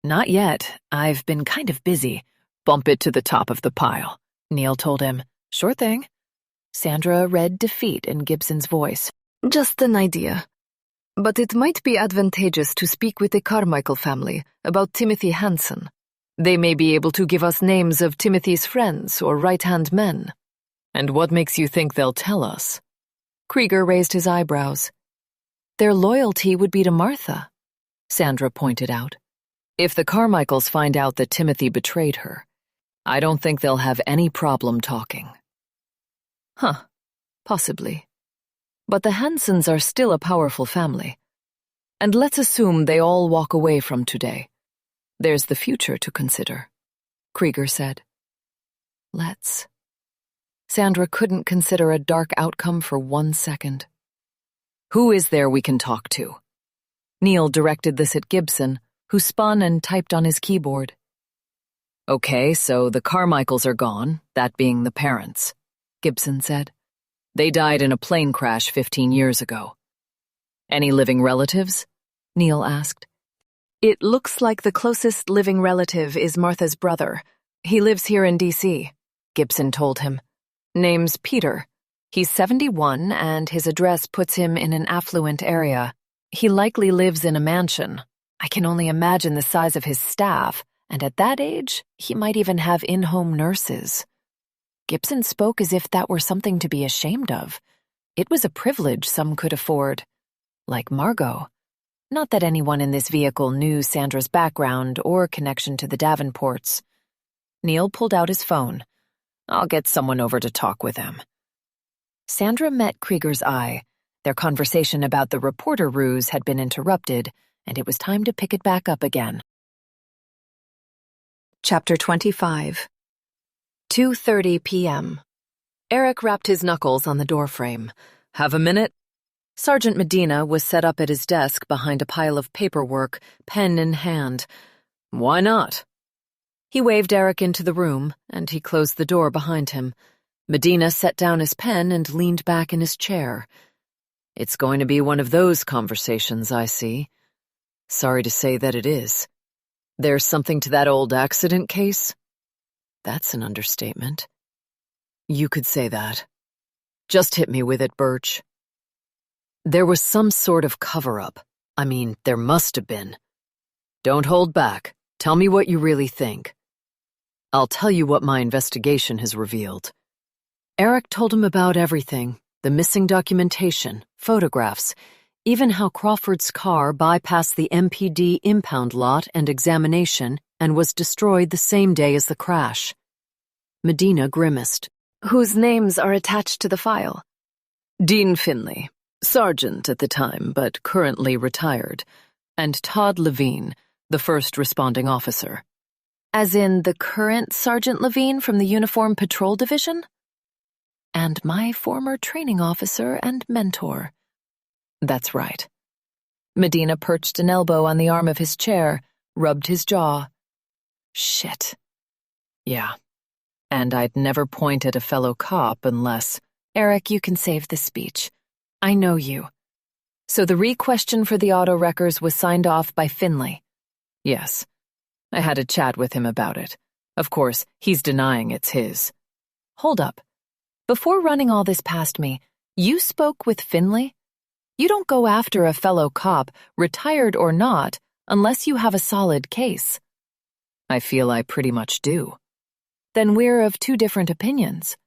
Not yet. I've been kind of busy. Bump it to the top of the pile, Neil told him. Sure thing. Sandra read defeat in Gibson's voice.
Just an idea. But it might be advantageous to speak with the Carmichael family about Timothy Hansen. They may be able to give us names of Timothy's friends or right-hand men.
And what makes you think they'll tell us?
Krieger raised his eyebrows. Their loyalty would be to Martha, Sandra pointed out.
If the Carmichaels find out that Timothy betrayed her, I don't think they'll have any problem talking.
Possibly. But the Hansens are still a powerful family. And let's assume they all walk away from today. There's the future to consider, Krieger said.
Let's. Sandra couldn't consider a dark outcome for 1 second.
Who is there we can talk to?
Neil directed this at Gibson, who spun and typed on his keyboard.
Okay, so the Carmichaels are gone, that being the parents, Gibson said. They died in a plane crash 15 years ago. Any living relatives?
Neil asked.
It looks like the closest living relative is Martha's brother. He lives here in D.C., Gibson told him. Name's Peter. He's 71, and his address puts him in an affluent area. He likely lives in a mansion. I can only imagine the size of his staff, and at that age, he might even have in-home nurses. Gibson spoke as if that were something to be ashamed of. It was a privilege some could afford. Like Margot. Not that anyone in this vehicle knew Sandra's background or connection to the Davenports. Neil pulled out his phone. I'll get someone over to talk with him. Sandra met Krieger's eye. Their conversation about the reporter ruse had been interrupted, and it was time to pick it back up again. Chapter 25. 2:30 p.m. Eric rapped his knuckles on the doorframe. Have a minute? Sergeant Medina was set up at his desk behind a pile of paperwork, pen in hand. Why not? He waved Eric into the room, and he closed the door behind him. Medina set down his pen and leaned back in his chair. It's going to be one of those conversations, I see. Sorry to say that it is. There's something to that old accident case? That's an understatement. You could say that. Just hit me with it, Birch. There was some sort of cover-up. I mean, there must have been. Don't hold back. Tell me what you really think. I'll tell you what my investigation has revealed. Eric told him about everything, the missing documentation, photographs, even how Crawford's car bypassed the MPD impound lot and examination and was destroyed the same day as the crash. Medina grimaced. Whose names are attached to the file? Dean Finley, sergeant at the time, but currently retired, and Todd Levine, the first responding officer. As in the current Sergeant Levine from the Uniform Patrol Division? And my former training officer and mentor. That's right. Medina perched an elbow on the arm of his chair, rubbed his jaw. Shit. Yeah. And I'd never point at a fellow cop unless... Eric, you can save this speech. I know you.
So the re-question for the auto wreckers was signed off by Finley.
Yes. I had a chat with him about it. Of course, he's denying it's his.
Hold up. Before running all this past me, you spoke with Finley? You don't go after a fellow cop, retired or not, unless you have a solid case.
I feel I pretty much do.
Then we're of two different opinions.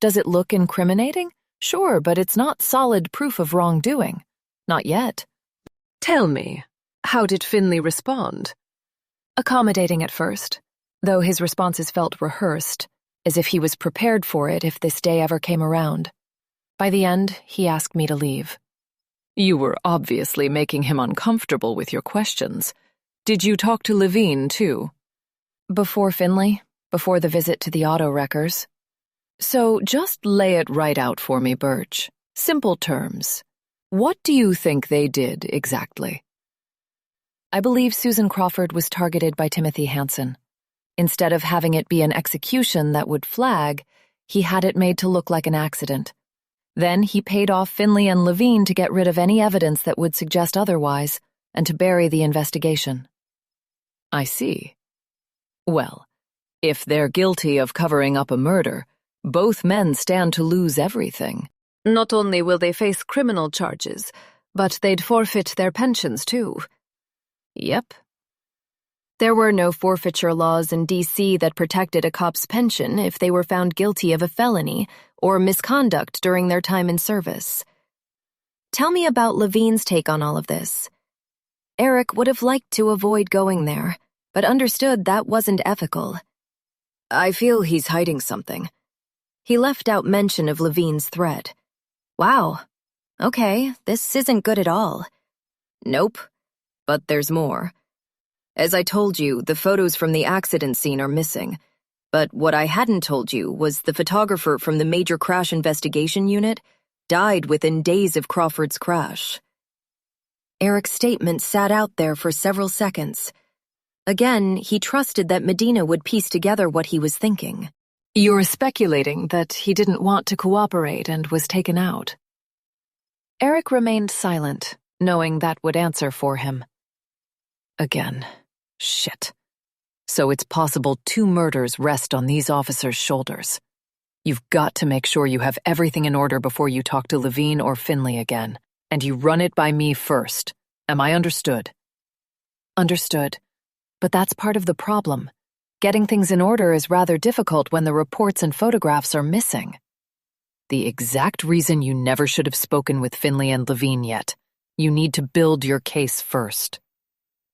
Does it look incriminating? Sure, but it's not solid proof of wrongdoing. Not yet.
Tell me, how did Finley respond?
Accommodating at first, though his responses felt rehearsed, as if he was prepared for it if this day ever came around. By the end, he asked me to leave.
You were obviously making him uncomfortable with your questions. Did you talk to Levine, too?
Before Finley, before the visit to the auto wreckers.
So just lay it right out for me, Birch. Simple terms. What do you think they did exactly?
I believe Susan Crawford was targeted by Timothy Hansen. Instead of having it be an execution that would flag, he had it made to look like an accident. Then he paid off Finley and Levine to get rid of any evidence that would suggest otherwise, and to bury the investigation.
I see. Well, if they're guilty of covering up a murder, both men stand to lose everything.
Not only will they face criminal charges, but they'd forfeit their pensions too.
Yep. There were no forfeiture laws in D.C. that protected a cop's pension if they were found guilty of a felony or misconduct during their time in service. Tell me about Levine's take on all of this. Eric would have liked to avoid going there, but understood that wasn't ethical. I feel he's hiding something. He left out mention of Levine's threat. Wow. Okay, this isn't good at all. Nope. But there's more. As I told you, the photos from the accident scene are missing. But what I hadn't told you was the photographer from the Major Crash Investigation Unit died within days of Crawford's crash. Eric's statement sat out there for several seconds. Again, he trusted that Medina would piece together what he was thinking.
You're speculating that he didn't want to cooperate and was taken out.
Eric remained silent, knowing that would answer for him.
Again. Shit. So it's possible 2 murders rest on these officers' shoulders. You've got to make sure you have everything in order before you talk to Levine or Finley again, and you run it by me first. Am I understood?
Understood. But that's part of the problem. Getting things in order is rather difficult when the reports and photographs are missing.
The exact reason you never should have spoken with Finley and Levine yet. You need to build your case first.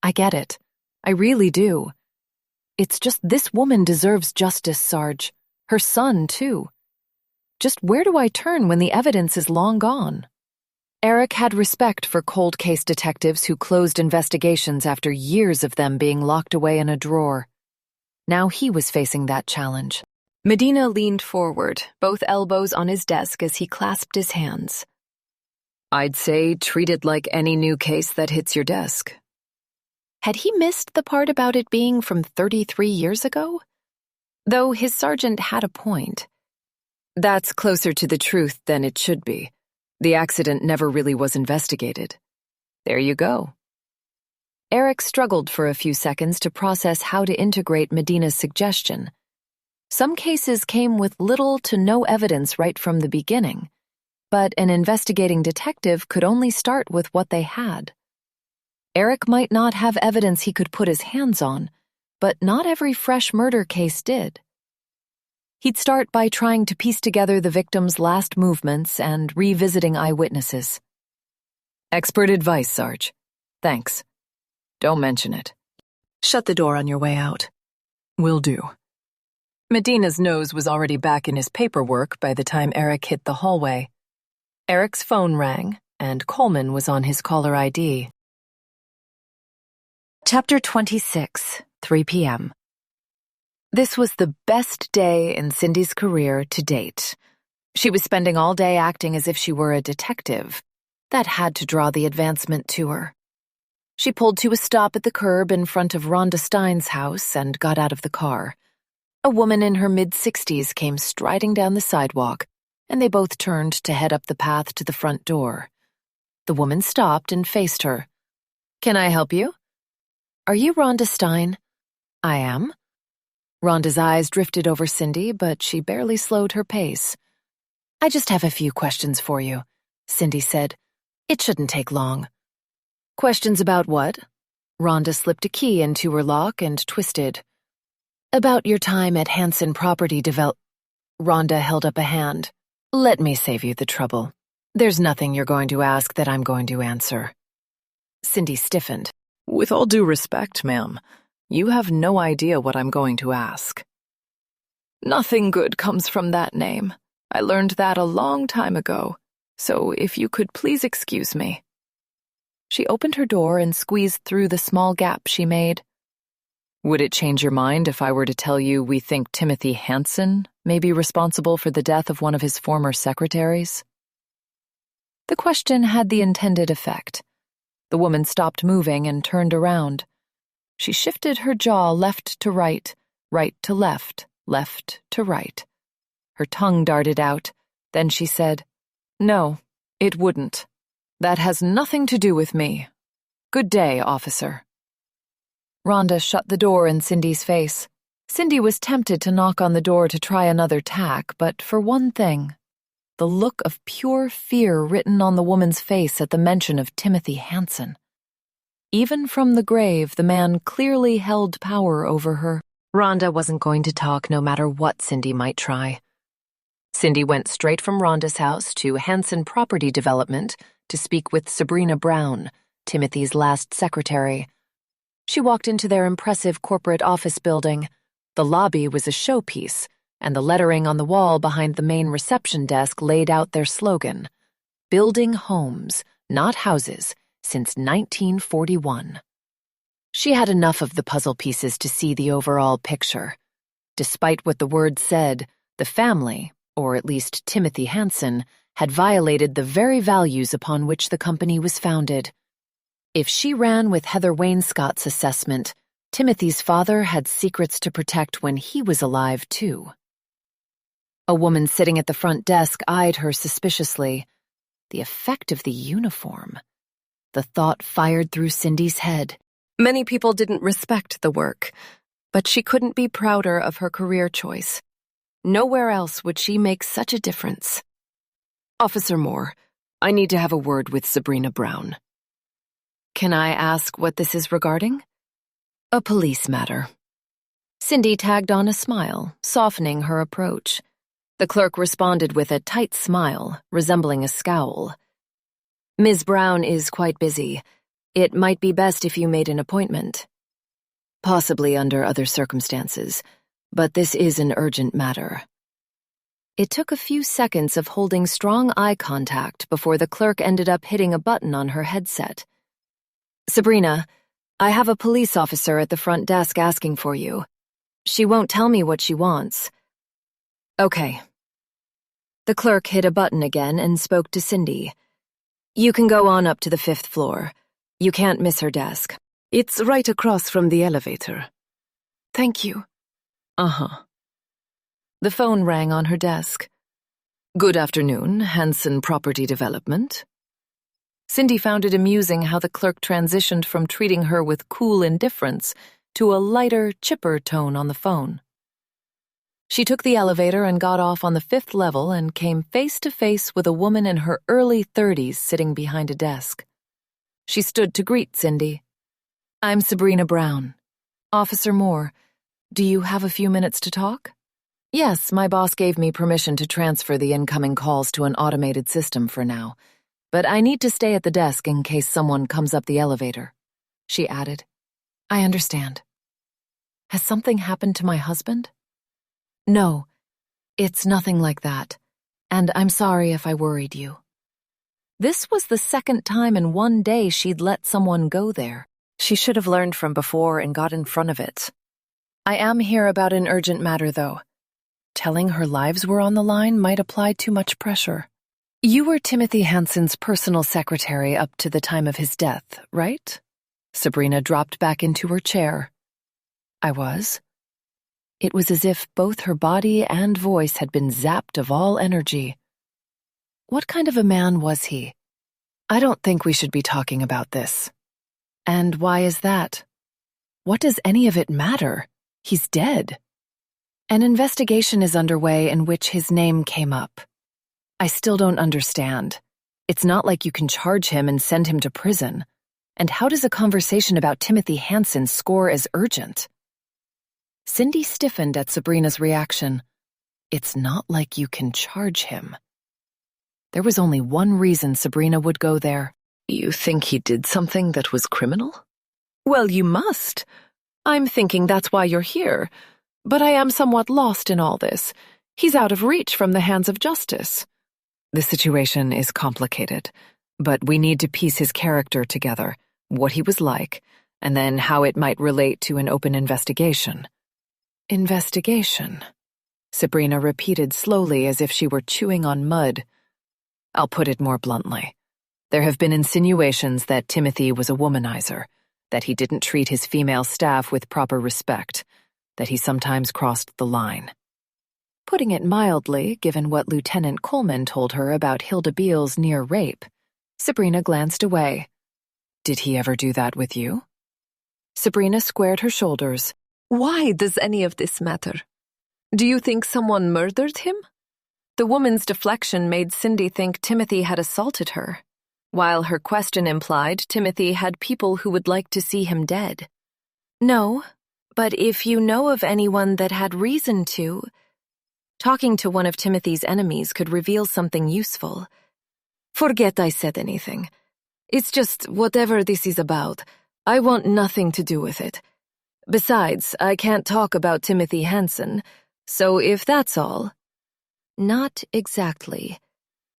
I get it. I really do. It's just this woman deserves justice, Sarge. Her son, too. Just where do I turn when the evidence is long gone? Eric had respect for cold case detectives who closed investigations after years of them being locked away in a drawer. Now he was facing that challenge. Medina leaned forward, both elbows on his desk as he clasped his hands.
I'd say treat it like any new case that hits your desk.
Had he missed the part about it being from 33 years ago? Though his sergeant had a point.
That's closer to the truth than it should be. The accident never really was investigated. There you go.
Eric struggled for a few seconds to process how to integrate Medina's suggestion. Some cases came with little to no evidence right from the beginning, but an investigating detective could only start with what they had. Eric might not have evidence he could put his hands on, but not every fresh murder case did. He'd start by trying to piece together the victim's last movements and revisiting eyewitnesses.
Expert advice, Sarge. Thanks. Don't mention it.
Shut the door on your way out.
Will do.
Medina's nose was already back in his paperwork by the time Eric hit the hallway. Eric's phone rang, and Coleman was on his caller ID.
Chapter 26, 3 p.m. This was the best day in Cindy's career to date. She was spending all day acting as if she were a detective. That had to draw the advancement to her. She pulled to a stop at the curb in front of Rhonda Stein's house and got out of the car. A woman in her mid-60s came striding down the sidewalk, and they both turned to head up the path to the front door. The woman stopped and faced her. "Can I help you?" "Are you Rhonda Stein?" "I am." Rhonda's eyes drifted over Cindy, but she barely slowed her pace. "I just have a few questions for you," Cindy said. "It shouldn't take long." "Questions about what?" Rhonda slipped a key into her lock and twisted. "About your time at Hanson Property Develop—" Rhonda held up a hand. "Let me save you the trouble. There's nothing you're going to ask that I'm going to answer." Cindy stiffened.
With all due respect, ma'am, you have no idea what I'm going to ask. Nothing good comes from that name. I learned that a long time ago, so if you could please excuse me. She opened her door and squeezed through the small gap she made. Would it change your mind if I were to tell you we think Timothy Hanson may be responsible for the death of one of his former secretaries? The question had the intended effect. The woman stopped moving and turned around. She shifted her jaw left to right to left to right. Her tongue darted out. Then she said, "No, it wouldn't. That has nothing to do with me. Good day, officer." Rhonda shut the door in Cindy's face. Cindy was tempted to knock on the door to try another tack, but for one thing, the look of pure fear written on the woman's face at the mention of Timothy Hanson. Even from the grave, the man clearly held power over her. Rhonda wasn't going to talk no matter what Cindy might try. Cindy went straight from Rhonda's house to Hanson Property Development to speak with Sabrina Brown, Timothy's last secretary. She walked into their impressive corporate office building. The lobby was a showpiece, and the lettering on the wall behind the main reception desk laid out their slogan, "Building homes, not houses, since 1941. She had enough of the puzzle pieces to see the overall picture. Despite what the words said, the family, or at least Timothy Hanson, had violated the very values upon which the company was founded. If she ran with Heather Wainscott's assessment, Timothy's father had secrets to protect when he was alive, too. A woman sitting at the front desk eyed her suspiciously. The effect of the uniform. The thought fired through Cindy's head. Many people didn't respect the work, but she couldn't be prouder of her career choice. Nowhere else would she make such a difference. "Officer Moore, I need to have a word with Sabrina Brown." "Can I ask what this is regarding?" "A police matter." Cindy tagged on a smile, softening her approach. The clerk responded with a tight smile, resembling a scowl. "Ms. Brown is quite busy. It might be best if you made an appointment." "Possibly under other circumstances, but this is an urgent matter." It took a few seconds of holding strong eye contact before the clerk ended up hitting a button on her headset. "Sabrina, I have a police officer at the front desk asking for you. She won't tell me what she wants." "Okay." The clerk hit a button again and spoke to Cindy. "You can go on up to the 5th floor. You can't miss her desk. It's right across from the elevator." "Thank you." "Uh-huh." The phone rang on her desk. "Good afternoon, Hanson Property Development." Cindy found it amusing how the clerk transitioned from treating her with cool indifference to a lighter, chipper tone on the phone. She took the elevator and got off on the 5th level and came face to face with a woman in her early 30s sitting behind a desk. She stood to greet Cindy. "I'm Sabrina Brown. Officer Moore, do you have a few minutes to talk?" "Yes, my boss gave me permission to transfer the incoming calls to an automated system for now, but I need to stay at the desk in case someone comes up the elevator," she added. "I understand. Has something happened to my husband?" "No, it's nothing like that, and I'm sorry if I worried you." This was the second time in one day she'd let someone go there. She should have learned from before and got in front of it. "I am here about an urgent matter, though. Telling her lives were on the line might apply too much pressure. You were Timothy Hanson's personal secretary up to the time of his death, right?" Sabrina dropped back into her chair. "I was." It was as if both her body and voice had been zapped of all energy. "What kind of a man was he?"
I don't think we should be talking about this. And why is that? What does any of it matter? He's dead. An investigation is underway in which his name came up. I still don't understand. It's not like you can charge him and send him to prison. And how does a conversation about Timothy Hansen score as urgent? Cindy stiffened at Sabrina's reaction. It's not like you can charge him. There was only one reason Sabrina would go there.
You think he did something that was criminal?
Well, you must. I'm thinking that's why you're here. But I am somewhat lost in all this. He's out of reach from the hands of justice.
The situation is complicated, but we need to piece his character together, what he was like, and then how it might relate to an open investigation.
Investigation, Sabrina repeated slowly as if she were chewing on mud.
I'll put it more bluntly. There have been insinuations that Timothy was a womanizer, that he didn't treat his female staff with proper respect, that he sometimes crossed the line.
Putting it mildly, given what Lieutenant Coleman told her about Hilda Beale's near rape, Sabrina glanced away.
Did he ever do that with you?
Sabrina squared her shoulders.
Why does any of this matter? Do you think someone murdered him? The woman's deflection made Cindy think Timothy had assaulted her, while her question implied Timothy had people who would like to see him dead. No, but if you know of anyone that had reason to, talking to one of Timothy's enemies could reveal something useful. Forget I said anything. It's just whatever this is about, I want nothing to do with it. Besides, I can't talk about Timothy Hansen, so if that's all... Not exactly.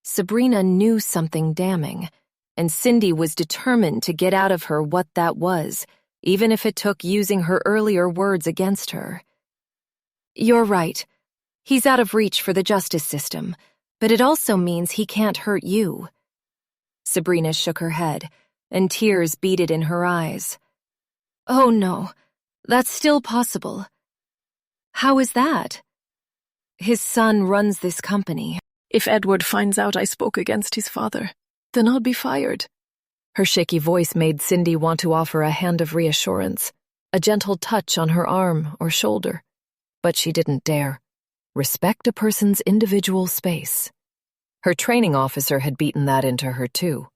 Sabrina knew something damning, and Cindy was determined to get out of her what that was, even if it took using her earlier words against her. You're right. He's out of reach for the justice system, but it also means he can't hurt you. Sabrina shook her head, and tears beaded in her eyes. Oh no, that's still possible. How is that? His son runs this company. If Edward finds out I spoke against his father, then I'll be fired. Her shaky voice made Cindy want to offer a hand of reassurance, a gentle touch on her arm or shoulder. But she didn't dare. Respect a person's individual space. Her training officer had beaten that into her too.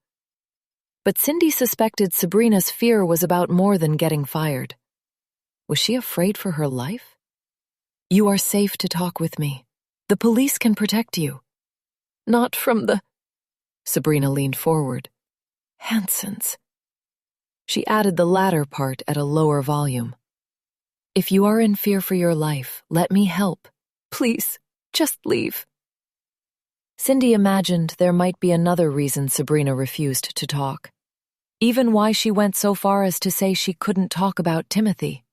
But Cindy suspected Sabrina's fear was about more than getting fired. Was she afraid for her life? You are safe to talk with me. The police can protect you. Not from the... Sabrina leaned forward. Hansens. She added the latter part at a lower volume. If you are in fear for your life, let me help. Please, just leave. Cindy imagined there might be another reason Sabrina refused to talk. Even why she went so far as to say she couldn't talk about Timothy.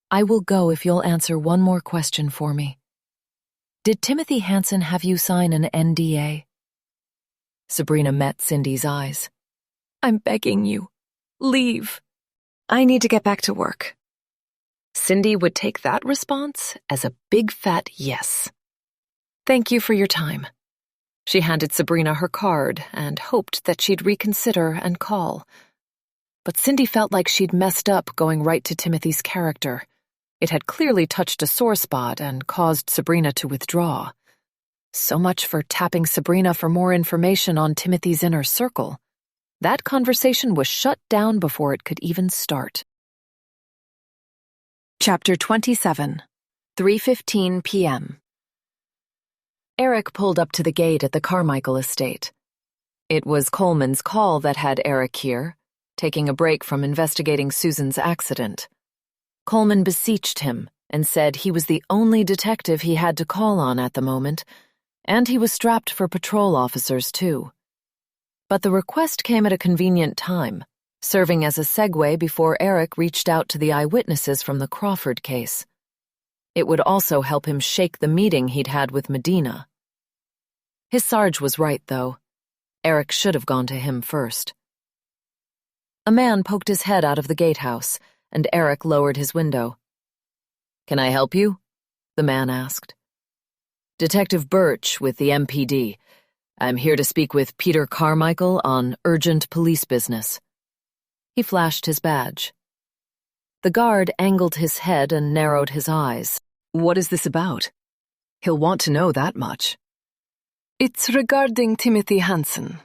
I will go if you'll answer one more question for me. Did Timothy Hansen have you sign an NDA? Sabrina met Cindy's eyes. I'm begging you. Leave. I need to get back to work. Cindy would take that response as a big fat yes. Thank you for your time. She handed Sabrina her card and hoped that she'd reconsider and call. But Cindy felt like she'd messed up going right to Timothy's character. It had clearly touched a sore spot and caused Sabrina to withdraw. So much for tapping Sabrina for more information on Timothy's inner circle. That conversation was shut down before it could even start. Chapter 27, 3:15 p.m. Eric pulled up to the gate at the Carmichael estate. It was Coleman's call that had Eric here, taking a break from investigating Susan's accident. Coleman beseeched him and said he was the only detective he had to call on at the moment, and he was strapped for patrol officers too. But the request came at a convenient time, serving as a segue before Eric reached out to the eyewitnesses from the Crawford case. It would also help him shake the meeting he'd had with Medina. His Sarge was right, though. Eric should have gone to him first. A man poked his head out of the gatehouse, and Eric lowered his window. "Can I help you?" the man asked. "Detective Birch with the MPD.
I'm here to speak with Peter Carmichael on urgent police business.
He flashed his badge. The guard angled his head and narrowed his eyes.
What is this about? He'll want to know that much.
It's regarding Timothy Hansen.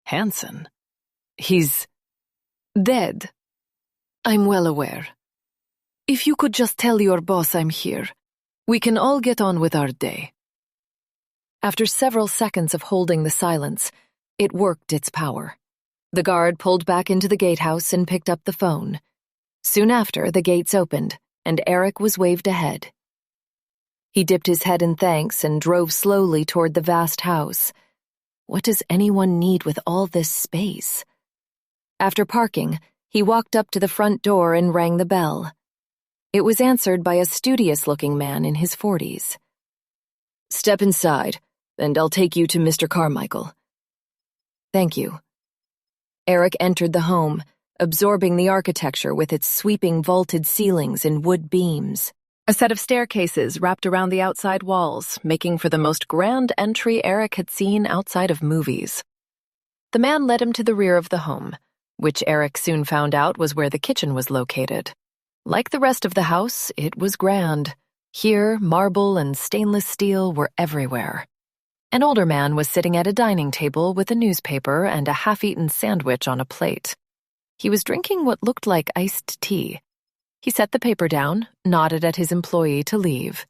Hansen? He's
dead. I'm well aware. If you could just tell your boss I'm here, we can all get on with our day.
After several seconds of holding the silence, it worked its power. The guard pulled back into the gatehouse and picked up the phone. Soon after, the gates opened, and Eric was waved ahead. He dipped his head in thanks and drove slowly toward the vast house. What does anyone need with all this space? After parking, he walked up to the front door and rang the bell. It was answered by a studious-looking man in his 40s.
Step inside, and I'll take you to Mr. Carmichael.
Thank you. Eric entered the home, absorbing the architecture with its sweeping vaulted ceilings and wood beams.
A set of staircases wrapped around the outside walls, making for the most grand entry Eric had seen outside of movies. The man led him to the rear of the home, which Eric soon found out was where the kitchen was located. Like the rest of the house, it was grand. Here, marble and stainless steel were everywhere. An older man was sitting at a dining table with a newspaper and a half-eaten sandwich on a plate. He was drinking what looked like iced tea. He set the paper down, nodded at his employee to leave.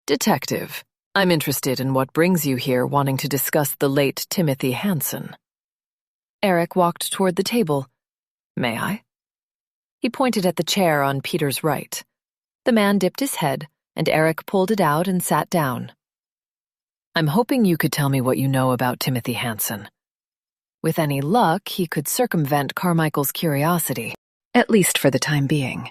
Detective, I'm interested in what brings you here wanting to discuss the late Timothy Hansen.
Eric walked toward the table.
May I?
He pointed at the chair on Peter's right. The man dipped his head, and Eric pulled it out and sat down.
I'm hoping you could tell me what you know about Timothy Hansen.
With any luck, he could circumvent Carmichael's curiosity,
at least for the time being.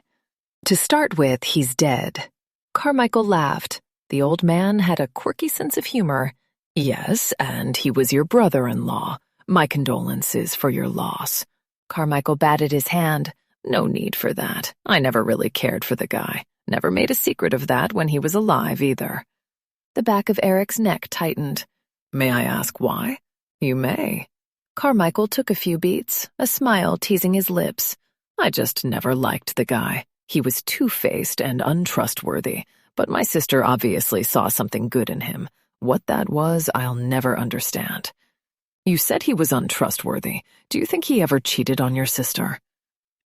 To start with, he's dead.
Carmichael laughed. The old man had a quirky sense of humor.
Yes, and he was your brother-in-law. My condolences for your loss.
Carmichael batted his hand.
No need for that. I never really cared for the guy. Never made a secret of that when he was alive, either.
The back of Eric's neck tightened.
May I ask why? You may.
Carmichael took a few beats, a smile teasing his lips.
I just never liked the guy. He was two-faced and untrustworthy, but my sister obviously saw something good in him. What that was, I'll never understand. You said he was untrustworthy. Do you think he ever cheated on your sister?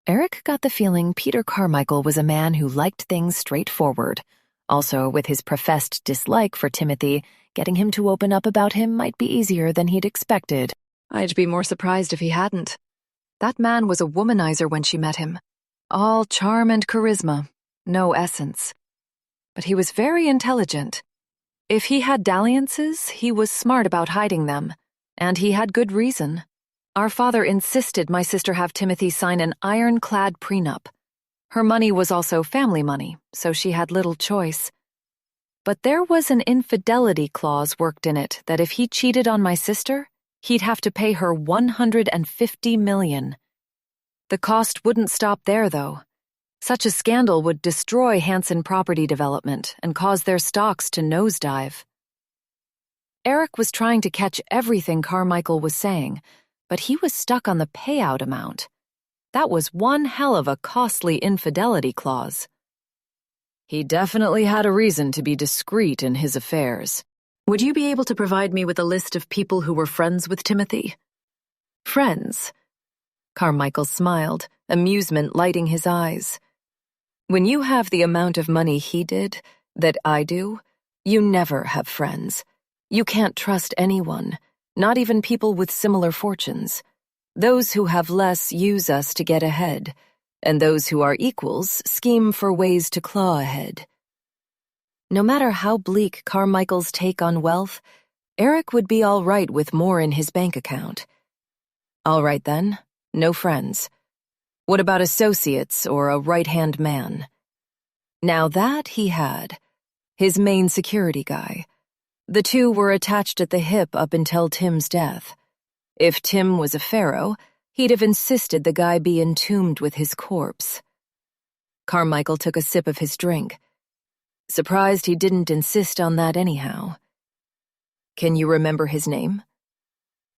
Eric got the feeling Peter Carmichael was a man who liked things straightforward. Also, with his professed dislike for Timothy, getting him to open up about him might be easier than he'd expected.
I'd be more surprised if he hadn't. That man was a womanizer when she met him. All charm and charisma, no essence. But he was very intelligent. If he had dalliances, he was smart about hiding them, and he had good reason. Our father insisted my sister have Timothy sign an ironclad prenup. Her money was also family money, so she had little choice. But there was an infidelity clause worked in it that if he cheated on my sister, he'd have to pay her $150 million. The cost wouldn't stop there, though. Such a scandal would destroy Hansen Property Development and cause their stocks to nosedive. Eric was trying to catch everything Carmichael was saying, but he was stuck on the payout amount. That was one hell of a costly infidelity clause.
He definitely had a reason to be discreet in his affairs. Would you be able to provide me with a list of people who were friends with Timothy?
Friends? Carmichael smiled, amusement lighting his eyes. When you have the amount of money he did, that I do, you never have friends. You can't trust anyone, not even people with similar fortunes. Those who have less use us to get ahead, and those who are equals scheme for ways to claw ahead. No matter how bleak Carmichael's take on wealth, Eric would be all right with more in his bank account. All right then, no friends. What about associates or a right-hand man? Now that he had. His main security guy. The two were attached at the hip up until Tim's death. If Tim was a pharaoh, he'd have insisted the guy be entombed with his corpse. Carmichael took a sip of his drink. Surprised he didn't insist on that anyhow.
Can you remember his name?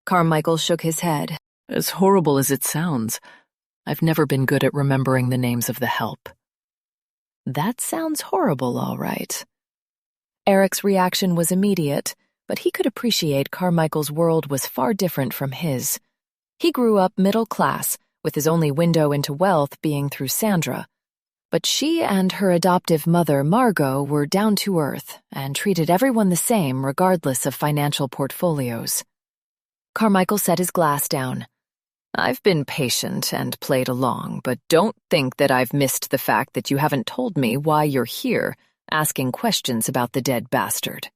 Carmichael shook his head.
As horrible as it sounds, I've never been good at remembering the names of the help.
That sounds horrible, all right. Eric's reaction was immediate, but he could appreciate Carmichael's world was far different from his. He grew up middle class, with his only window into wealth being through Sandra. But she and her adoptive mother, Margot, were down to earth and treated everyone the same regardless of financial portfolios. Carmichael set his glass down. I've been patient and played along, but don't think that I've missed the fact that you haven't told me why you're here, asking questions about the dead bastard.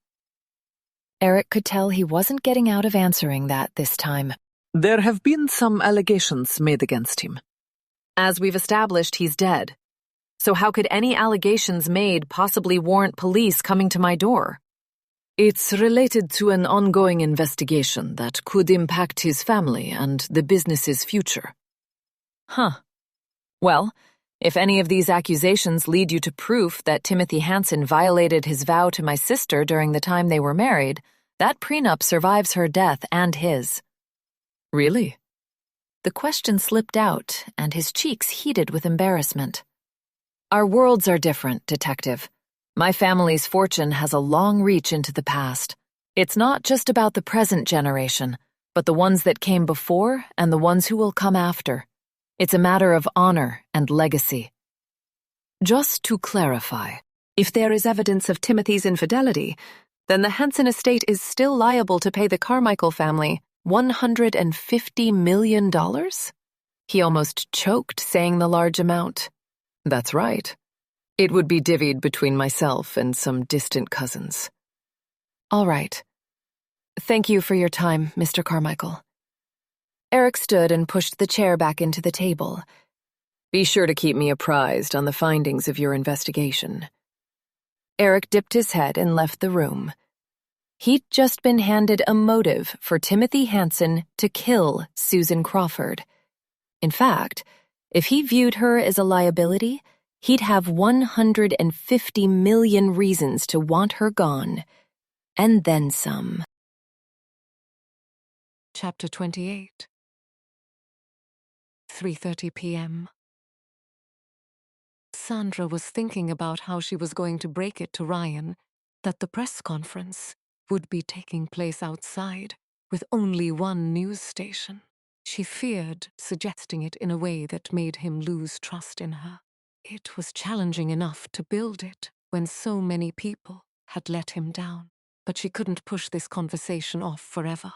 Eric could tell he wasn't getting out of answering that this time.
There have been some allegations made against him.
As we've established, he's dead. So how could any allegations made possibly warrant police coming to my door? It's related to an ongoing investigation that could impact his family and the business's future. Huh. Well, if any of these accusations lead you to proof that Timothy Hansen violated his vow to my sister during the time they were married, that prenup survives her death and his. Really? The question slipped out, and his cheeks heated with embarrassment. Our worlds are different, Detective. My family's fortune has a long reach into the past. It's not just about the present generation, but the ones that came before and the ones who will come after. It's a matter of honor and legacy. Just to clarify, if there is evidence of Timothy's infidelity, then the Hansen estate is still liable to pay the Carmichael family $150 million? He almost choked saying the large amount. That's right. It would be divvied between myself and some distant cousins. All right. Thank you for your time, Mr. Carmichael. Eric stood and pushed the chair back into the table. Be sure to keep me apprised on the findings of your investigation. Eric dipped his head and left the room. He'd just been handed a motive for Timothy Hansen to kill Susan Crawford. In fact, if he viewed her as a liability, he'd have 150 million reasons to want her gone. And then some.
Chapter 28. 3:30 p.m. Sandra was thinking about how she was going to break it to Ryan that the press conference would be taking place outside with only one news station. She feared suggesting it in a way that made him lose trust in her. It was challenging enough to build it when so many people had let him down, but she couldn't push this conversation off forever.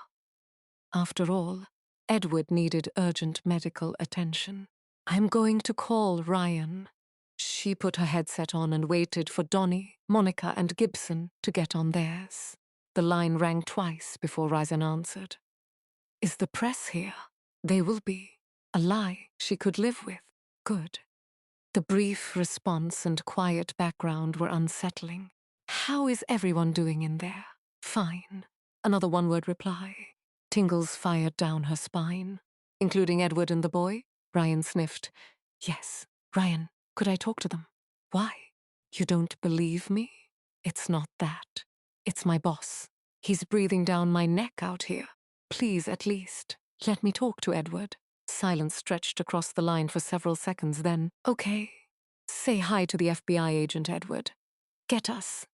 After all, Edward needed urgent medical attention. I'm going to call Ryan. She put her headset on and waited for Donnie, Monica, and Gibson to get on theirs. The line rang twice before Ryan answered. Is the press here? They will be. A lie she could live with. Good. The brief response and quiet background were unsettling. How is everyone doing in there? Fine. Another one-word reply. Tingles fired down her spine. Including Edward and the boy? Ryan sniffed. Yes. Ryan, could I talk to them? Why? You don't believe me? It's not that. It's my boss. He's breathing down my neck out here. Please, at least, let me talk to Edward. Silence stretched across the line for several seconds, then, okay. Say hi to the FBI agent, Edward. Get us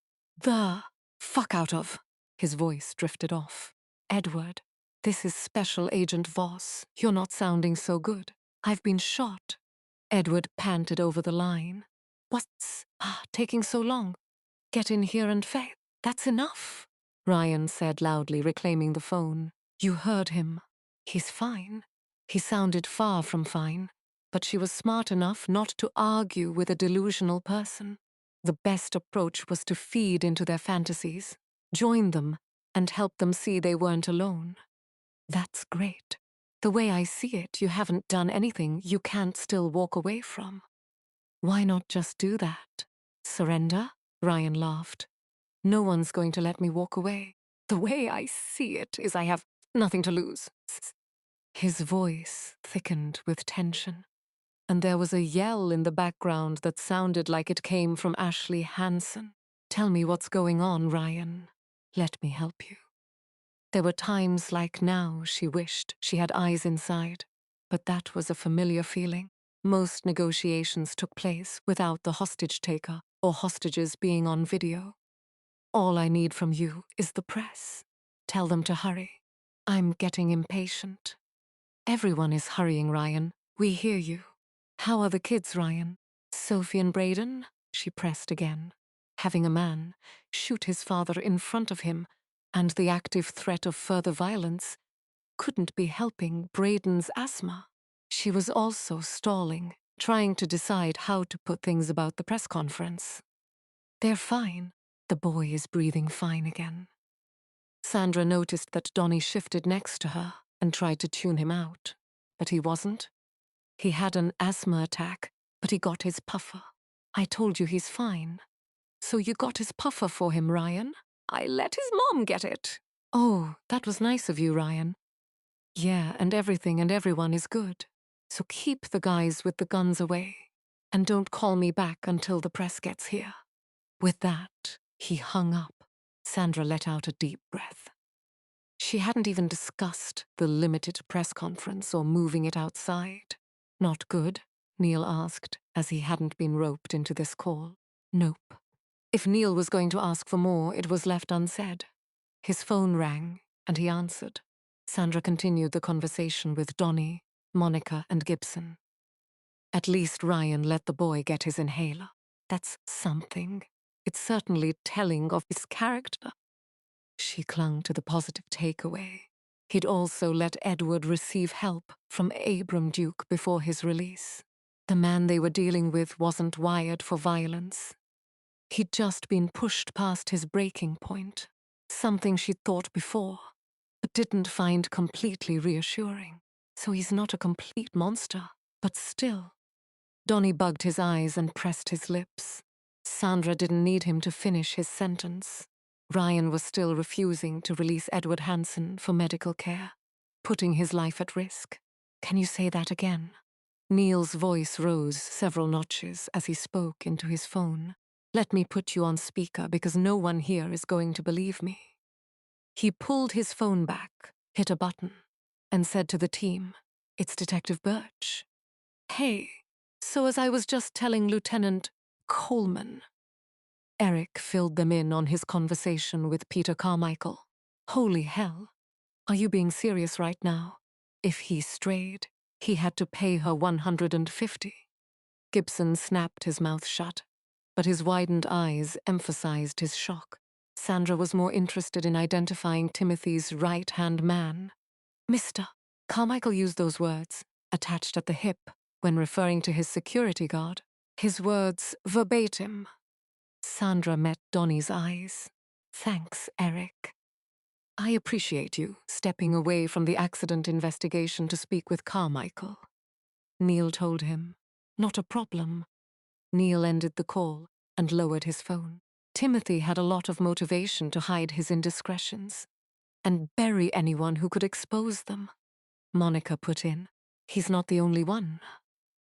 the fuck out of. His voice drifted off. Edward, this is Special Agent Voss. You're not sounding so good. I've been shot. Edward panted over the line. What's taking so long? Get in here and faith. That's enough, Ryan said loudly, reclaiming the phone. You heard him. He's fine. He sounded far from fine, but she was smart enough not to argue with a delusional person. The best approach was to feed into their fantasies, join them, and help them see they weren't alone. That's great. The way I see it, you haven't done anything you can't still walk away from. Why not just do that? Surrender? Ryan laughed. No one's going to let me walk away. The way I see it is I have nothing to lose. His voice thickened with tension, and there was a yell in the background that sounded like it came from Ashley Hansen. Tell me what's going on, Ryan. Let me help you. There were times like now she wished she had eyes inside, but that was a familiar feeling. Most negotiations took place without the hostage-taker or hostages being on video. All I need from you is the press. Tell them to hurry. I'm getting impatient. Everyone is hurrying, Ryan. We hear you. How are the kids, Ryan? Sophie and Braden? She pressed again. Having a man shoot his father in front of him and the active threat of further violence couldn't be helping Braden's asthma. She was also stalling, trying to decide how to put things about the press conference. They're fine. The boy is breathing fine again. Sandra noticed that Donnie shifted next to her and tried to tune him out, but he wasn't. He had an asthma attack, but he got his puffer. I told you he's fine. So you got his puffer for him, Ryan? I let his mom get it. Oh, that was nice of you, Ryan. Yeah, and everything and everyone is good. So keep the guys with the guns away, and don't call me back until the press gets here. With that, he hung up. Sandra let out a deep breath. She hadn't even discussed the limited press conference or moving it outside. Not good? Neil asked, as he hadn't been roped into this call. Nope. If Neil was going to ask for more, it was left unsaid. His phone rang, and he answered. Sandra continued the conversation with Donnie, Monica, and Gibson. At least Ryan let the boy get his inhaler. That's something. It's certainly telling of his character. She clung to the positive takeaway. He'd also let Edward receive help from Abram Duke before his release. The man they were dealing with wasn't wired for violence. He'd just been pushed past his breaking point, something she'd thought before, but didn't find completely reassuring. So he's not a complete monster, but still. Donnie bugged his eyes and pressed his lips. Sandra didn't need him to finish his sentence. Ryan was still refusing to release Edward Hansen for medical care, putting his life at risk. Can you say that again? Neil's voice rose several notches as he spoke into his phone. Let me put you on speaker because no one here is going to believe me. He pulled his phone back, hit a button, and said to the team, It's Detective Birch. Hey, so as I was just telling Lieutenant Coleman. Eric filled them in on his conversation with Peter Carmichael. Holy hell. Are you being serious right now? If he strayed, he had to pay her $150. Gibson snapped his mouth shut, but his widened eyes emphasized his shock. Sandra was more interested in identifying Timothy's right-hand man. Mr. Carmichael used those words, attached at the hip, when referring to his security guard. His words verbatim. Sandra met Donnie's eyes. Thanks, Eric. I appreciate you stepping away from the accident investigation to speak with Carmichael. Neil told him. Not a problem. Neil ended the call and lowered his phone. Timothy had a lot of motivation to hide his indiscretions and bury anyone who could expose them. Monica put in. He's not the only one.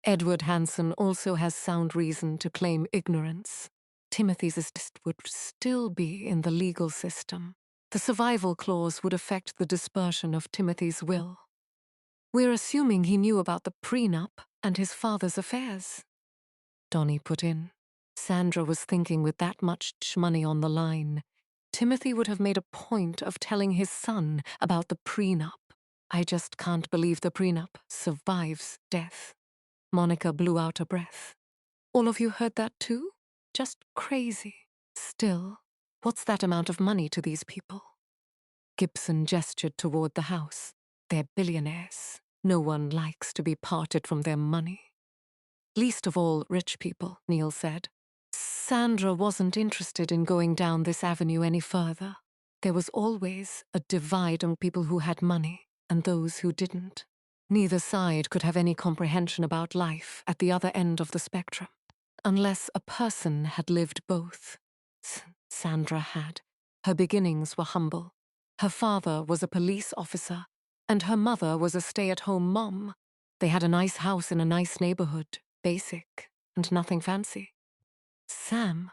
Edward Hansen also has sound reason to claim ignorance. Timothy's estate would still be in the legal system. The survival clause would affect the dispersion of Timothy's will. We're assuming he knew about the prenup and his father's affairs. Donnie put in. Sandra was thinking with that much money on the line, Timothy would have made a point of telling his son about the prenup. I just can't believe the prenup survives death. Monica blew out a breath. All of you heard that too? Just crazy. Still, what's that amount of money to these people? Gibson gestured toward the house. They're billionaires. No one likes to be parted from their money. Least of all rich people, Neil said. Sandra wasn't interested in going down this avenue any further. There was always a divide on people who had money and those who didn't. Neither side could have any comprehension about life at the other end of the spectrum, unless a person had lived both. Sandra had. Her beginnings were humble. Her father was a police officer, and her mother was a stay-at-home mom. They had a nice house in a nice neighborhood, basic, and nothing fancy. Sam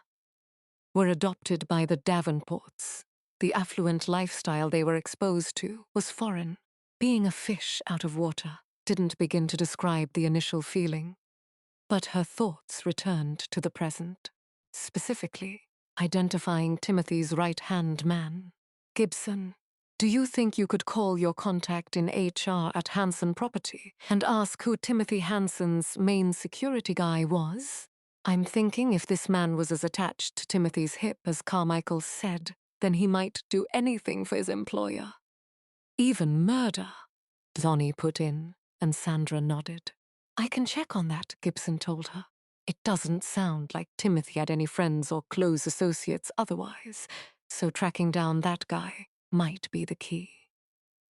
were adopted by the Davenports. The affluent lifestyle they were exposed to was foreign. Being a fish out of water didn't begin to describe the initial feeling. But her thoughts returned to the present, specifically identifying Timothy's right-hand man. Gibson, do you think you could call your contact in HR at Hansen Property and ask who Timothy Hansen's main security guy was? I'm thinking if this man was as attached to Timothy's hip as Carmichael said, then he might do anything for his employer. Even murder, Zonnie put in, and Sandra nodded. I can check on that, Gibson told her. It doesn't sound like Timothy had any friends or close associates otherwise, so tracking down that guy might be the key.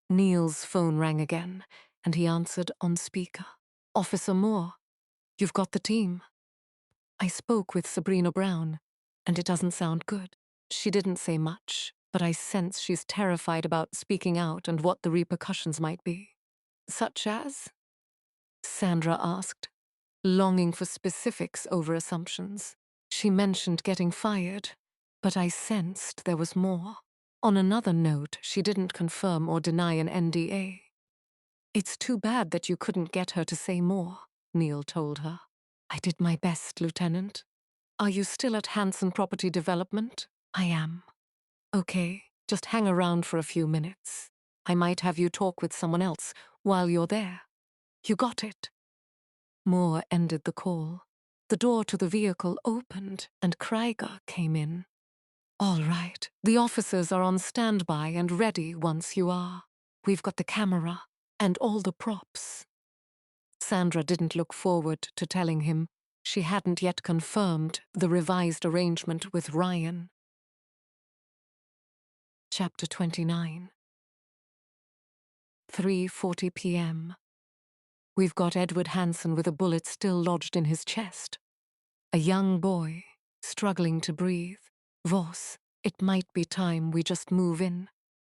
Neil's phone rang again, and he answered on speaker. Officer Moore, you've got the team. I spoke with Sabrina Brown, and it doesn't sound good. She didn't say much, but I sense she's terrified about speaking out and what the repercussions might be. Such as? Sandra asked, longing for specifics over assumptions. She mentioned getting fired, but I sensed there was more. On another note, she didn't confirm or deny an NDA. It's too bad that you couldn't get her to say more, Neil told her. I did my best, Lieutenant. Are you still at Hansen Property Development? I am. Okay, just hang around for a few minutes. I might have you talk with someone else while you're there. You got it. Moore ended the call. The door to the vehicle opened and Krieger came in. All right, the officers are on standby and ready once you are. We've got the camera and all the props. Sandra didn't look forward to telling him she hadn't yet confirmed the revised arrangement with Ryan. Chapter 29. 3:40 p.m. We've got Edward Hansen with a bullet still lodged in his chest. A young boy, struggling to breathe. Voss, it might be time we just move in.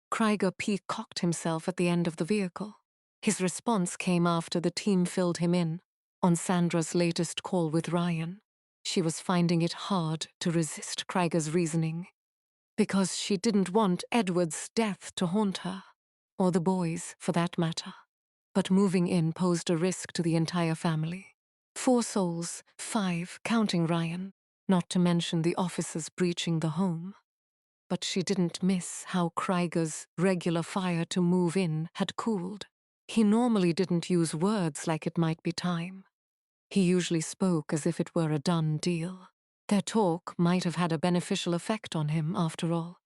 Krieger peacocked himself at the end of the vehicle. His response came after the team filled him in, on Sandra's latest call with Ryan. She was finding it hard to resist Krieger's reasoning, because she didn't want Edward's death to haunt her, or the boys, for that matter. But moving in posed a risk to the entire family. 4 souls, 5 counting Ryan, not to mention the officers breaching the home. But she didn't miss how Krieger's regular fire to move in had cooled. He normally didn't use words like it might be time. He usually spoke as if it were a done deal. Their talk might have had a beneficial effect on him, after all.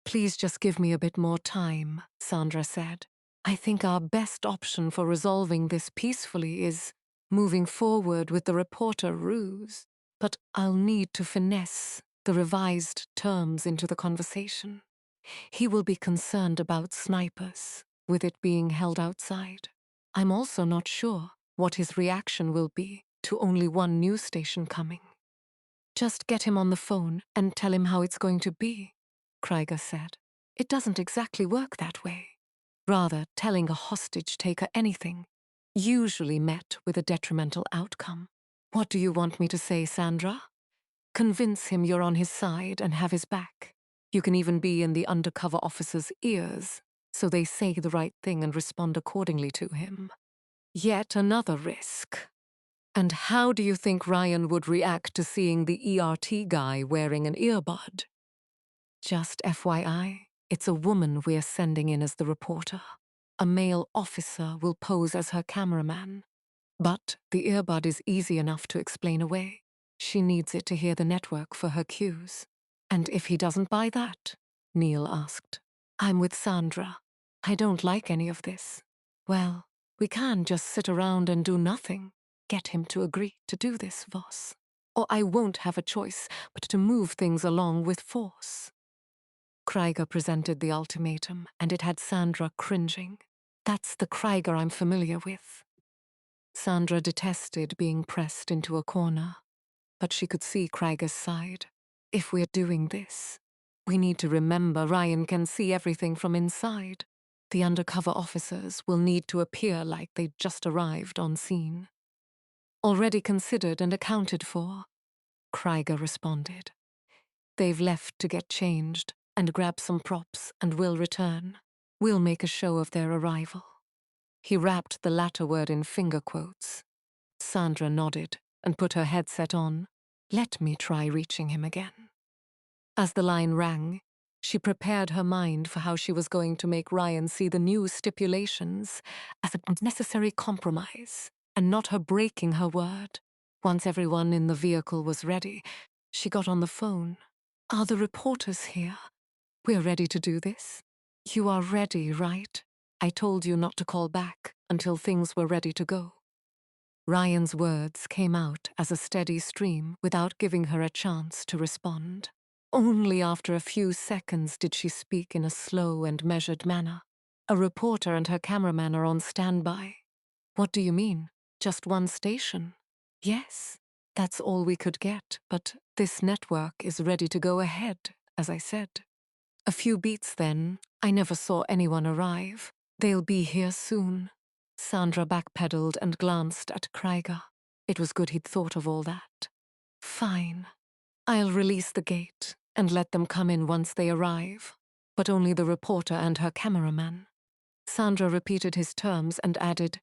Please just give me a bit more time, Sandra said. I think our best option for resolving this peacefully is moving forward with the reporter ruse. But I'll need to finesse the revised terms into the conversation. He will be concerned about snipers, with it being held outside. I'm also not sure what his reaction will be to only one news station coming. Just get him on the phone and tell him how it's going to be, Krieger said. It doesn't exactly work that way. Rather, telling a hostage taker anything usually met with a detrimental outcome. What do you want me to say, Sandra? Convince him you're on his side and have his back. You can even be in the undercover officer's ears, so they say the right thing and respond accordingly to him. Yet another risk. And how do you think Ryan would react to seeing the ERT guy wearing an earbud? Just FYI, it's a woman we're sending in as the reporter. A male officer will pose as her cameraman. But the earbud is easy enough to explain away. She needs it to hear the network for her cues. And if he doesn't buy that? Neil asked. I'm with Sandra. I don't like any of this. Well, we can just sit around and do nothing. Get him to agree to do this, Voss. Or I won't have a choice but to move things along with force. Krieger presented the ultimatum, and it had Sandra cringing. That's the Krieger I'm familiar with. Sandra detested being pressed into a corner, but she could see Krieger's side. If we're doing this, we need to remember Ryan can see everything from inside. The undercover officers will need to appear like they'd just arrived on scene. Already considered and accounted for, Krieger responded. They've left to get changed, and grab some props and we'll return. We'll make a show of their arrival." He wrapped the latter word in finger quotes. Sandra nodded and put her headset on. "Let me try reaching him again." As the line rang, she prepared her mind for how she was going to make Ryan see the new stipulations as a necessary compromise, and not her breaking her word. Once everyone in the vehicle was ready, she got on the phone. "Are the reporters here? We're ready to do this. You are ready, right? I told you not to call back until things were ready to go." Ryan's words came out as a steady stream without giving her a chance to respond. Only after a few seconds did she speak in a slow and measured manner. "A reporter and her cameraman are on standby." "What do you mean? Just one station?" "Yes, that's all we could get, but this network is ready to go ahead, as I said." "A few beats then. I never saw anyone arrive. They'll be here soon." Sandra backpedaled and glanced at Krieger. It was good he'd thought of all that. "Fine. I'll release the gate and let them come in once they arrive, but only the reporter and her cameraman." Sandra repeated his terms and added,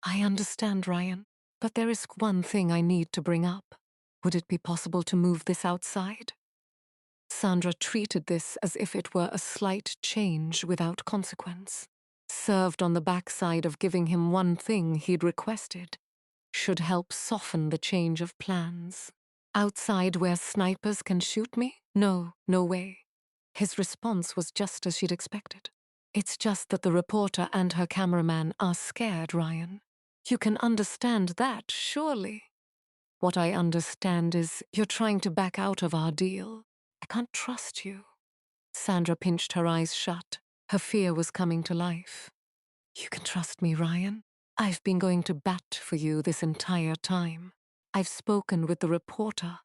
"I understand, Ryan, but there is one thing I need to bring up. Would it be possible to move this outside?" Sandra treated this as if it were a slight change without consequence. Served on the backside of giving him one thing he'd requested, should help soften the change of plans. "Outside where snipers can shoot me? No, no way." His response was just as she'd expected. "It's just that the reporter and her cameraman are scared, Ryan. You can understand that, surely." "What I understand is you're trying to back out of our deal. I can't trust you." Sandra pinched her eyes shut. Her fear was coming to life. "You can trust me, Ryan. I've been going to bat for you this entire time. I've spoken with the reporter,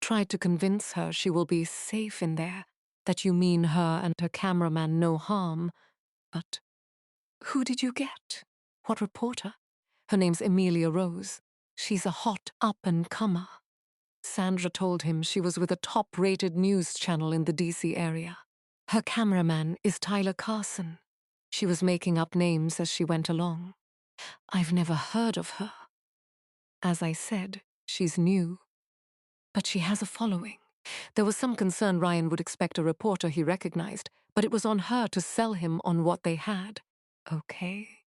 tried to convince her she will be safe in there, that you mean her and her cameraman no harm, but—" "Who did you get? What reporter?" "Her name's Emilia Rose. She's a hot up-and-comer." Sandra told him she was with a top-rated news channel in the DC area. "Her cameraman is Tyler Carson." She was making up names as she went along. "I've never heard of her." "As I said, she's new. But she has a following." There was some concern Ryan would expect a reporter he recognized, but it was on her to sell him on what they had. "Okay.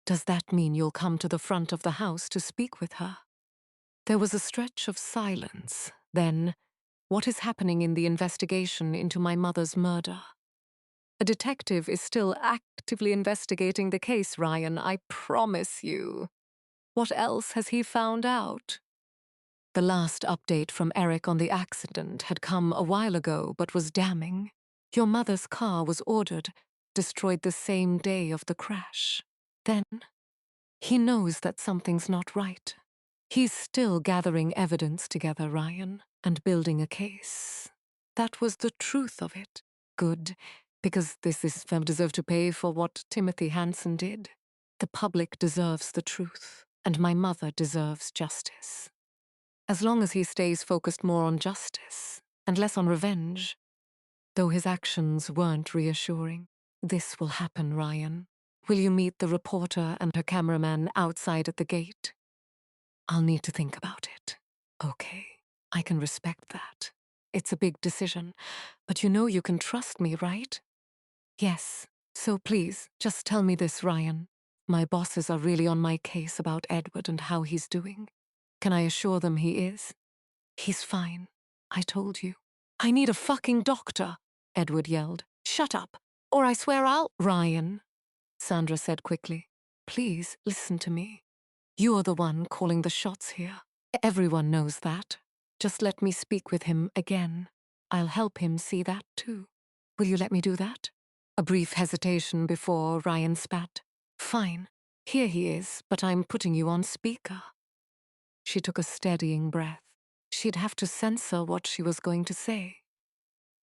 Does that mean you'll come to the front of the house to speak with her?" There was a stretch of silence. Then, "What is happening in the investigation into my mother's murder?" "A detective is still actively investigating the case, Ryan, I promise you." "What else has he found out?" The last update from Eric on the accident had come a while ago but was damning. "Your mother's car was ordered, destroyed the same day of the crash." Then, he knows that something's not right. He's still gathering evidence together, Ryan, and building a case. That was the truth of it. Good, because this firm deserved to pay for what Timothy Hansen did. The public deserves the truth, and my mother deserves justice. As long as he stays focused more on justice and less on revenge. Though his actions weren't reassuring. "This will happen, Ryan. Will you meet the reporter and her cameraman outside at the gate?" "I'll need to think about it." "Okay, I can respect that. It's a big decision, but you know you can trust me, right?" "Yes, so please, just tell me this, Ryan. My bosses are really on my case about Edward and how he's doing. Can I assure them he is?" "He's fine. I told you." "I need a fucking doctor," Edward yelled. "Shut up, or I swear I'll—" "Ryan," Sandra said quickly, "please listen to me. You're the one calling the shots here. Everyone knows that. Just let me speak with him again. I'll help him see that too. Will you let me do that?" A brief hesitation before Ryan spat. "Fine. Here he is, but I'm putting you on speaker." She took a steadying breath. She'd have to censor what she was going to say.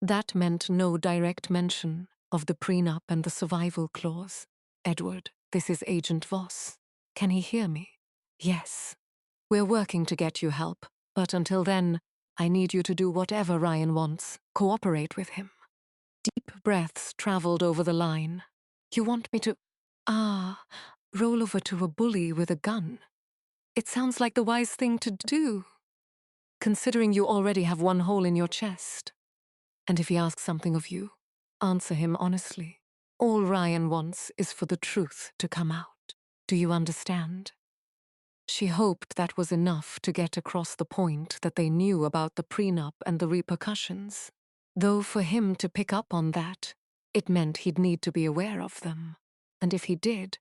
That meant no direct mention of the prenup and the survival clause. "Edward, this is Agent Voss. Can he hear me?" "Yes. We're working to get you help, but until then, I need you to do whatever Ryan wants. Cooperate with him." Deep breaths traveled over the line. You want me to, roll over to a bully with a gun? It sounds like the wise thing to do, considering you already have one hole in your chest. And if he asks something of you, answer him honestly. All Ryan wants is for the truth to come out. Do you understand? She hoped that was enough to get across the point that they knew about the prenup and the repercussions. Though for him to pick up on that, it meant he'd need to be aware of them. And if he did,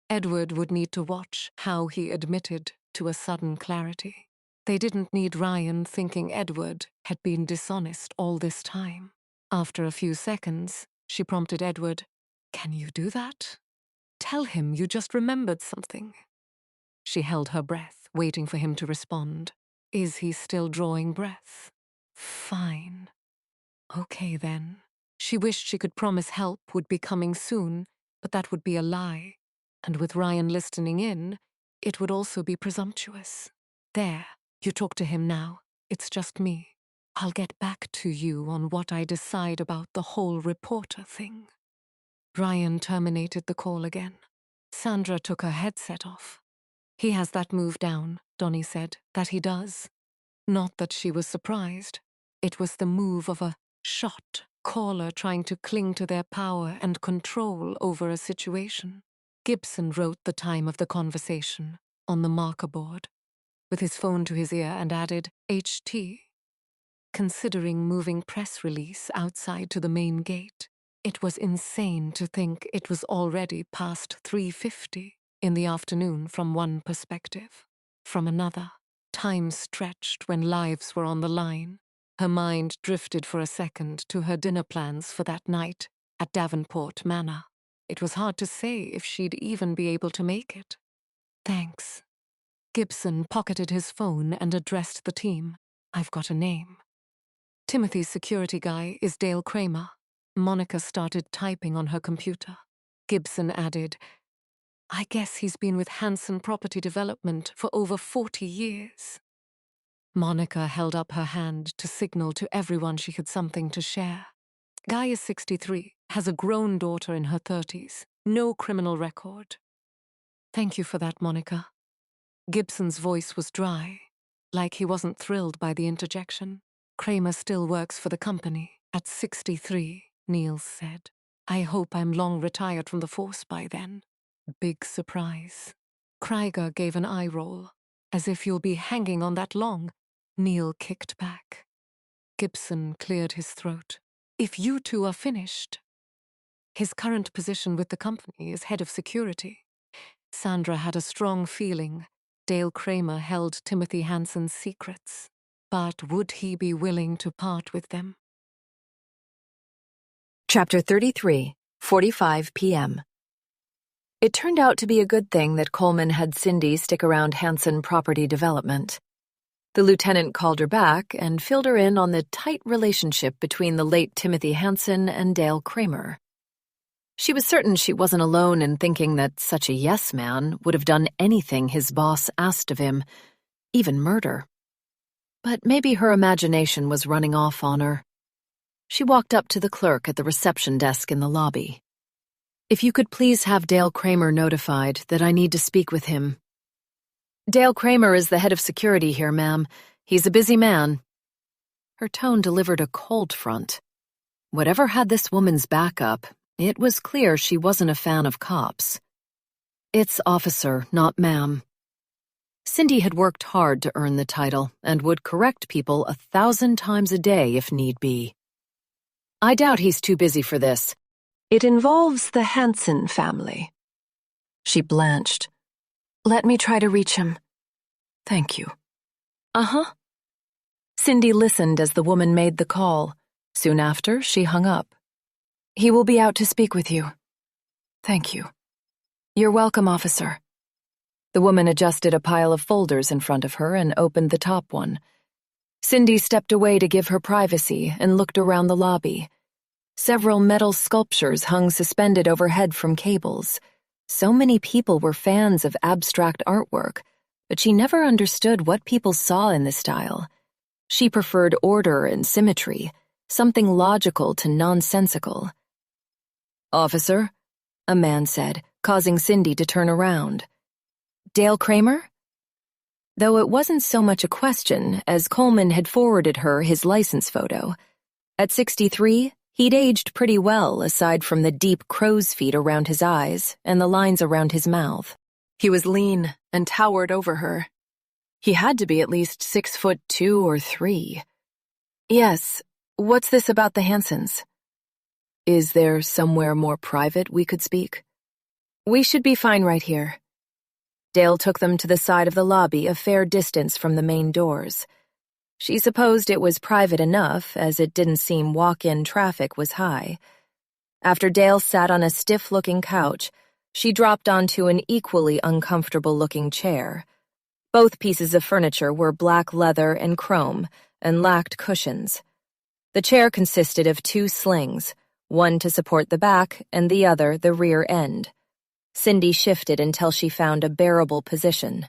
Edward would need to watch how he admitted to a sudden clarity. They didn't need Ryan thinking Edward had been dishonest all this time. After a few seconds, she prompted Edward, "Can you do that? Tell him you just remembered something." She held her breath, waiting for him to respond. Is he still drawing breath? Fine. Okay, then. She wished she could promise help would be coming soon, but that would be a lie. And with Ryan listening in, it would also be presumptuous. There, you talk to him now. It's just me. I'll get back to you on what I decide about the whole reporter thing. Ryan terminated the call again. Sandra took her headset off. He has that move down, Donnie said, that he does. Not that she was surprised. It was the move of a shot caller trying to cling to their power and control over a situation. Gibson wrote the time of the conversation on the marker board, with his phone to his ear, and added, HT. Considering moving press release outside to the main gate, it was insane to think it was already past 3:50 in the afternoon from one perspective. From another, time stretched when lives were on the line. Her mind drifted for a second to her dinner plans for that night at Davenport Manor. It was hard to say if she'd even be able to make it. Thanks. Gibson pocketed his phone and addressed the team. I've got a name. Timothy's security guy is Dale Kramer. Monica started typing on her computer. Gibson added, I guess he's been with Hanson Property Development for over 40 years. Monica held up her hand to signal to everyone she had something to share. Guy is 63, has a grown daughter in her 30s, no criminal record. Thank you for that, Monica. Gibson's voice was dry, like he wasn't thrilled by the interjection. Kramer still works for the company at 63, Niels said. I hope I'm long retired from the force by then. Big surprise. Krieger gave an eye roll. As if you'll be hanging on that long, Neil kicked back. Gibson cleared his throat. If you two are finished. His current position with the company is head of security. Sandra had a strong feeling Dale Kramer held Timothy Hanson's secrets. But would he be willing to part with them?
Chapter 33, 45 p.m. It turned out to be a good thing that Coleman had Cindy stick around Hanson Property Development. The lieutenant called her back and filled her in on the tight relationship between the late Timothy Hanson and Dale Kramer. She was certain she wasn't alone in thinking that such a yes man would have done anything his boss asked of him, even murder. But maybe her imagination was running off on her. She walked up to the clerk at the reception desk in the lobby. If you could please have Dale Kramer notified that I need to speak with him. Dale Kramer is the head of security here, ma'am. He's a busy man. Her tone delivered a cold front. Whatever had this woman's back up, it was clear she wasn't a fan of cops. It's officer, not ma'am. Cindy had worked hard to earn the title and would correct people 1,000 times a day if need be. I doubt he's too busy for this. It involves the Hanson family. She blanched. Let me try to reach him. Thank you. Uh-huh. Cindy listened as the woman made the call. Soon after, she hung up. He will be out to speak with you. Thank you. You're welcome, officer. The woman adjusted a pile of folders in front of her and opened the top one. Cindy stepped away to give her privacy and looked around the lobby. Several metal sculptures hung suspended overhead from cables. So many people were fans of abstract artwork, but she never understood what people saw in the style. She preferred order and symmetry,
something logical to nonsensical.
"Officer," a man said, causing Cindy to turn around.
"Dale Kramer?" Though it wasn't so much a question, as Coleman had forwarded her his license photo. At 63, he'd aged pretty well aside from the deep crow's feet around his eyes and the lines around his mouth.
He was lean and towered over her. He had to be at least 6'2" or 3. "Yes, what's this about the Hansons? Is there somewhere more private we could speak?" "We should be fine right here." Dale took them to the side of the lobby a fair distance from the main doors. She supposed it was private enough, as it didn't seem walk-in traffic was high. After Dale sat on a stiff-looking couch, she dropped onto an equally uncomfortable-looking chair. Both pieces of furniture were black leather and chrome and lacked cushions. The chair consisted of 2 slings, one to support the back and the other the rear end. Cindy shifted until she found a bearable position.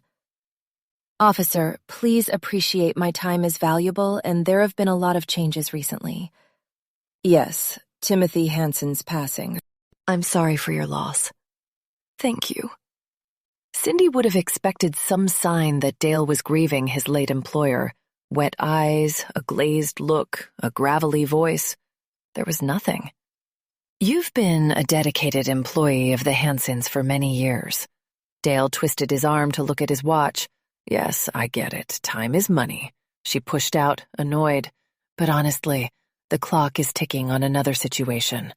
"Officer, please appreciate my time is valuable and there have been a lot of changes recently."
"Yes, Timothy Hanson's passing.
I'm sorry for your loss."
Thank you."
Cindy would have expected some sign that Dale was grieving his late employer. Wet eyes, a glazed look, a gravelly voice. There was nothing. "You've been a dedicated employee of the Hansons for many years." Dale twisted his arm to look at his watch. "Yes, I get it. Time is money." She pushed out, annoyed. "But honestly, the clock is ticking on another situation.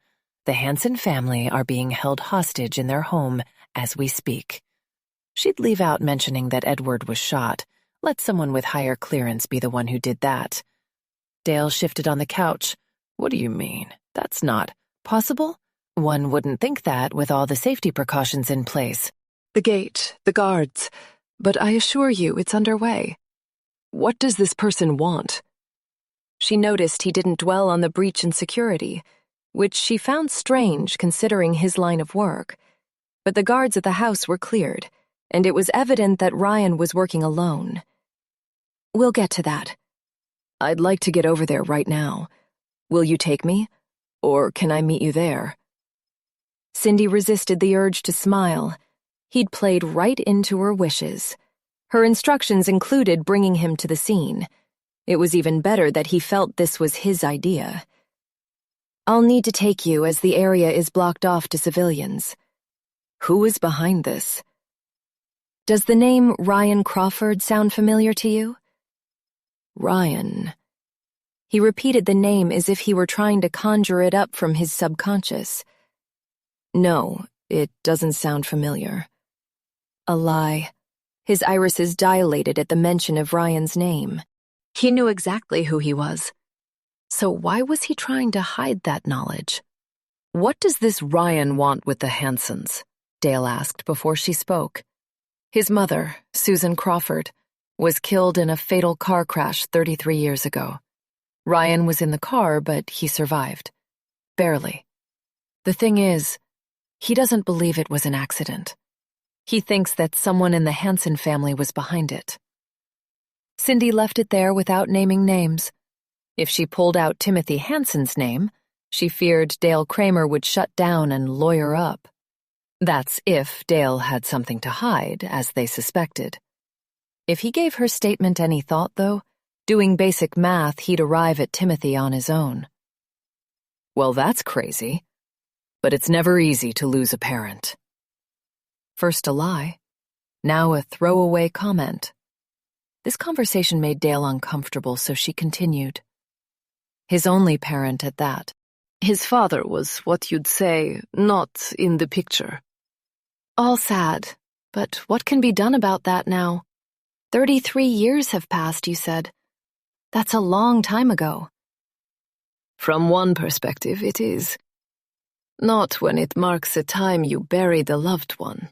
The Hanson family are being held hostage in their home as we speak." She'd leave out mentioning that Edward was shot. Let someone with higher clearance be the one who did that. Dale shifted on the couch. "What do you mean? That's not possible? One wouldn't think that with all the safety precautions in place."
"The gate, the guards. But I assure you it's underway. What does this person want?"
She noticed he didn't dwell on the breach in security, which she found strange considering his line of work. But the guards at the house were cleared, and it was evident that Ryan was working alone. "We'll get to that."
"I'd like to get over there right now. Will you take me? Or can I meet you there?"
Cindy resisted the urge to smile. He'd played right into her wishes. Her instructions included bringing him to the scene. It was even better that he felt this was his idea. "I'll need to take you as the area is blocked off to civilians."
"Who is behind this?"
"Does the name Ryan Crawford sound familiar to you?"
"Ryan."
He repeated the name as if he were trying to conjure it up from his subconscious.
"No, it doesn't sound familiar."
A lie. His irises dilated at the mention of Ryan's name. He knew exactly who he was. So why was he trying to hide that knowledge?
"What does this Ryan want with the Hansons?" Dale asked before she spoke. "His mother, Susan Crawford, was killed in a fatal car crash 33 years ago. Ryan was in the car, but he survived. Barely. The thing is, he doesn't believe it was an accident. He thinks that someone in the Hanson family was behind it." Cindy left it there without naming names. If she pulled out Timothy Hanson's name, she feared Dale Kramer would shut down and lawyer up. That's if Dale had something to hide, as they suspected. If he gave her statement any thought, though, doing basic math, he'd arrive at Timothy on his own. Well, that's crazy. But it's never easy to lose a parent. First a lie, now a throwaway comment. This conversation made Dale uncomfortable, so she continued. His only parent at that.
"His father was what you'd say, not in the picture."
All sad, but what can be done about that now? 33 years have passed, you said. That's a long time ago.
"From one perspective, it is. Not when it marks a time you buried a loved one."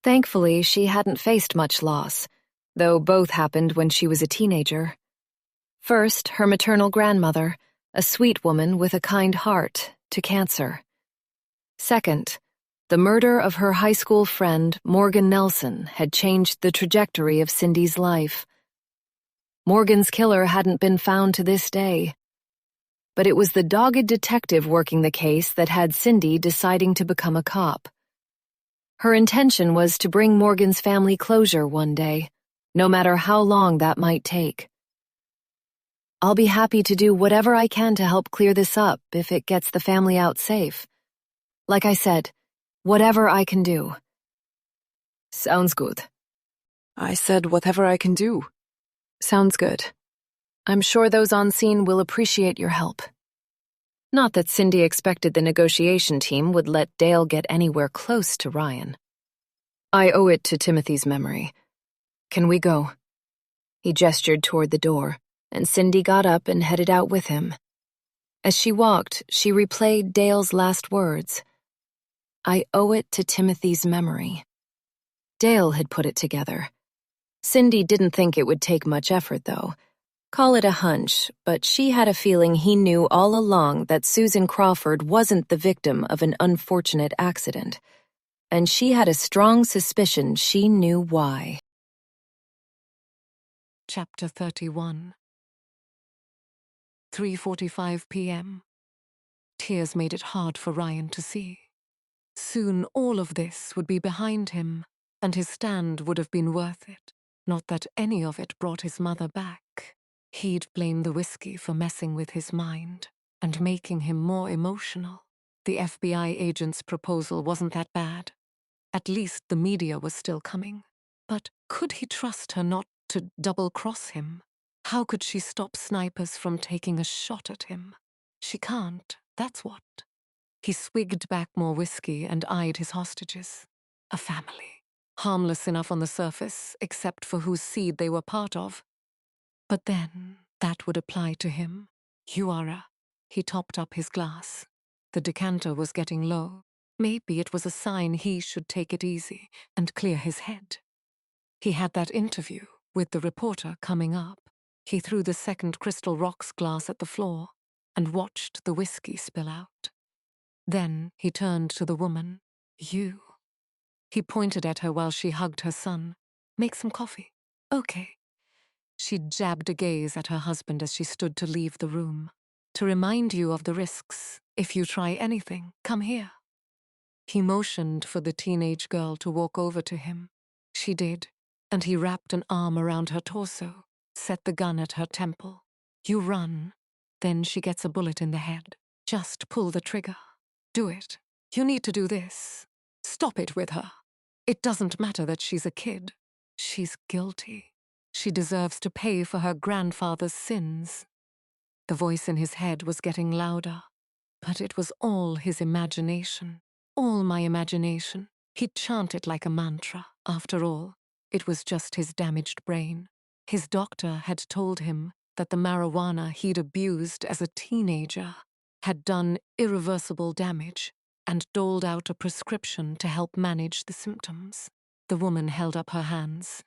Thankfully, she hadn't faced much loss, though both happened when she was a teenager. First, her maternal grandmother, a sweet woman with a kind heart, to cancer. Second, the murder of her high school friend, Morgan Nelson, had changed the trajectory of Cindy's life. Morgan's killer hadn't been found to this day. but it was the dogged detective working the case that had Cindy deciding to become a cop. Her intention was to bring Morgan's family closure one day, no matter how long that might take. I'll be happy to do whatever I can to help clear this up if it gets the family out safe. Like I said, whatever I can do.
Sounds good.
I said whatever I can do. Sounds good. I'm sure those on scene will appreciate your help. Not that Cindy expected the negotiation team would let Dale get anywhere close to Ryan. I owe it to Timothy's memory. Can we go? He gestured toward the door, and Cindy got up and headed out with him. As she walked, she replayed Dale's last words. I owe it to Timothy's memory. Dale had put it together. Cindy didn't think it would take much effort, though. Call it a hunch, but she had a feeling he knew all along that Susan Crawford wasn't the victim of an unfortunate accident. And she had a strong suspicion she knew why.
Chapter 31. 3:45 p.m. Tears made it hard for Ryan to see. Soon all of this would be behind him, and his stand would have been worth it. Not that any of it brought his mother back. He'd blame the whiskey for messing with his mind and making him more emotional. The FBI agent's proposal wasn't that bad. At least the media was still coming. But could he trust her not to double-cross him? How could she stop snipers from taking a shot at him? She can't, that's what. He swigged back more whiskey and eyed his hostages. A family. Harmless enough on the surface, except for whose seed they were part of. But then, that would apply to him. You are a... He topped up his glass. The decanter was getting low. Maybe it was a sign he should take it easy and clear his head. He had that interview with the reporter coming up. He threw the second Crystal Rocks glass at the floor and watched the whiskey spill out. Then he turned to the woman. You. He pointed at her while she hugged her son. Make some coffee. Okay. She jabbed a gaze at her husband as she stood to leave the room. To remind you of the risks, if you try anything, come here. He motioned for the teenage girl to walk over to him. She did, and he wrapped an arm around her torso, set the gun at her temple. You run. Then she gets a bullet in the head. Just pull the trigger. Do it. You need to do this. Stop it with her. It doesn't matter that she's a kid. She's guilty. She deserves to pay for her grandfather's sins. The voice in his head was getting louder, but it was all his imagination. All my imagination. He'd chant it like a mantra. After all, it was just his damaged brain. His doctor had told him that the marijuana he'd abused as a teenager had done irreversible damage and doled out a prescription to help manage the symptoms. The woman held up her hands.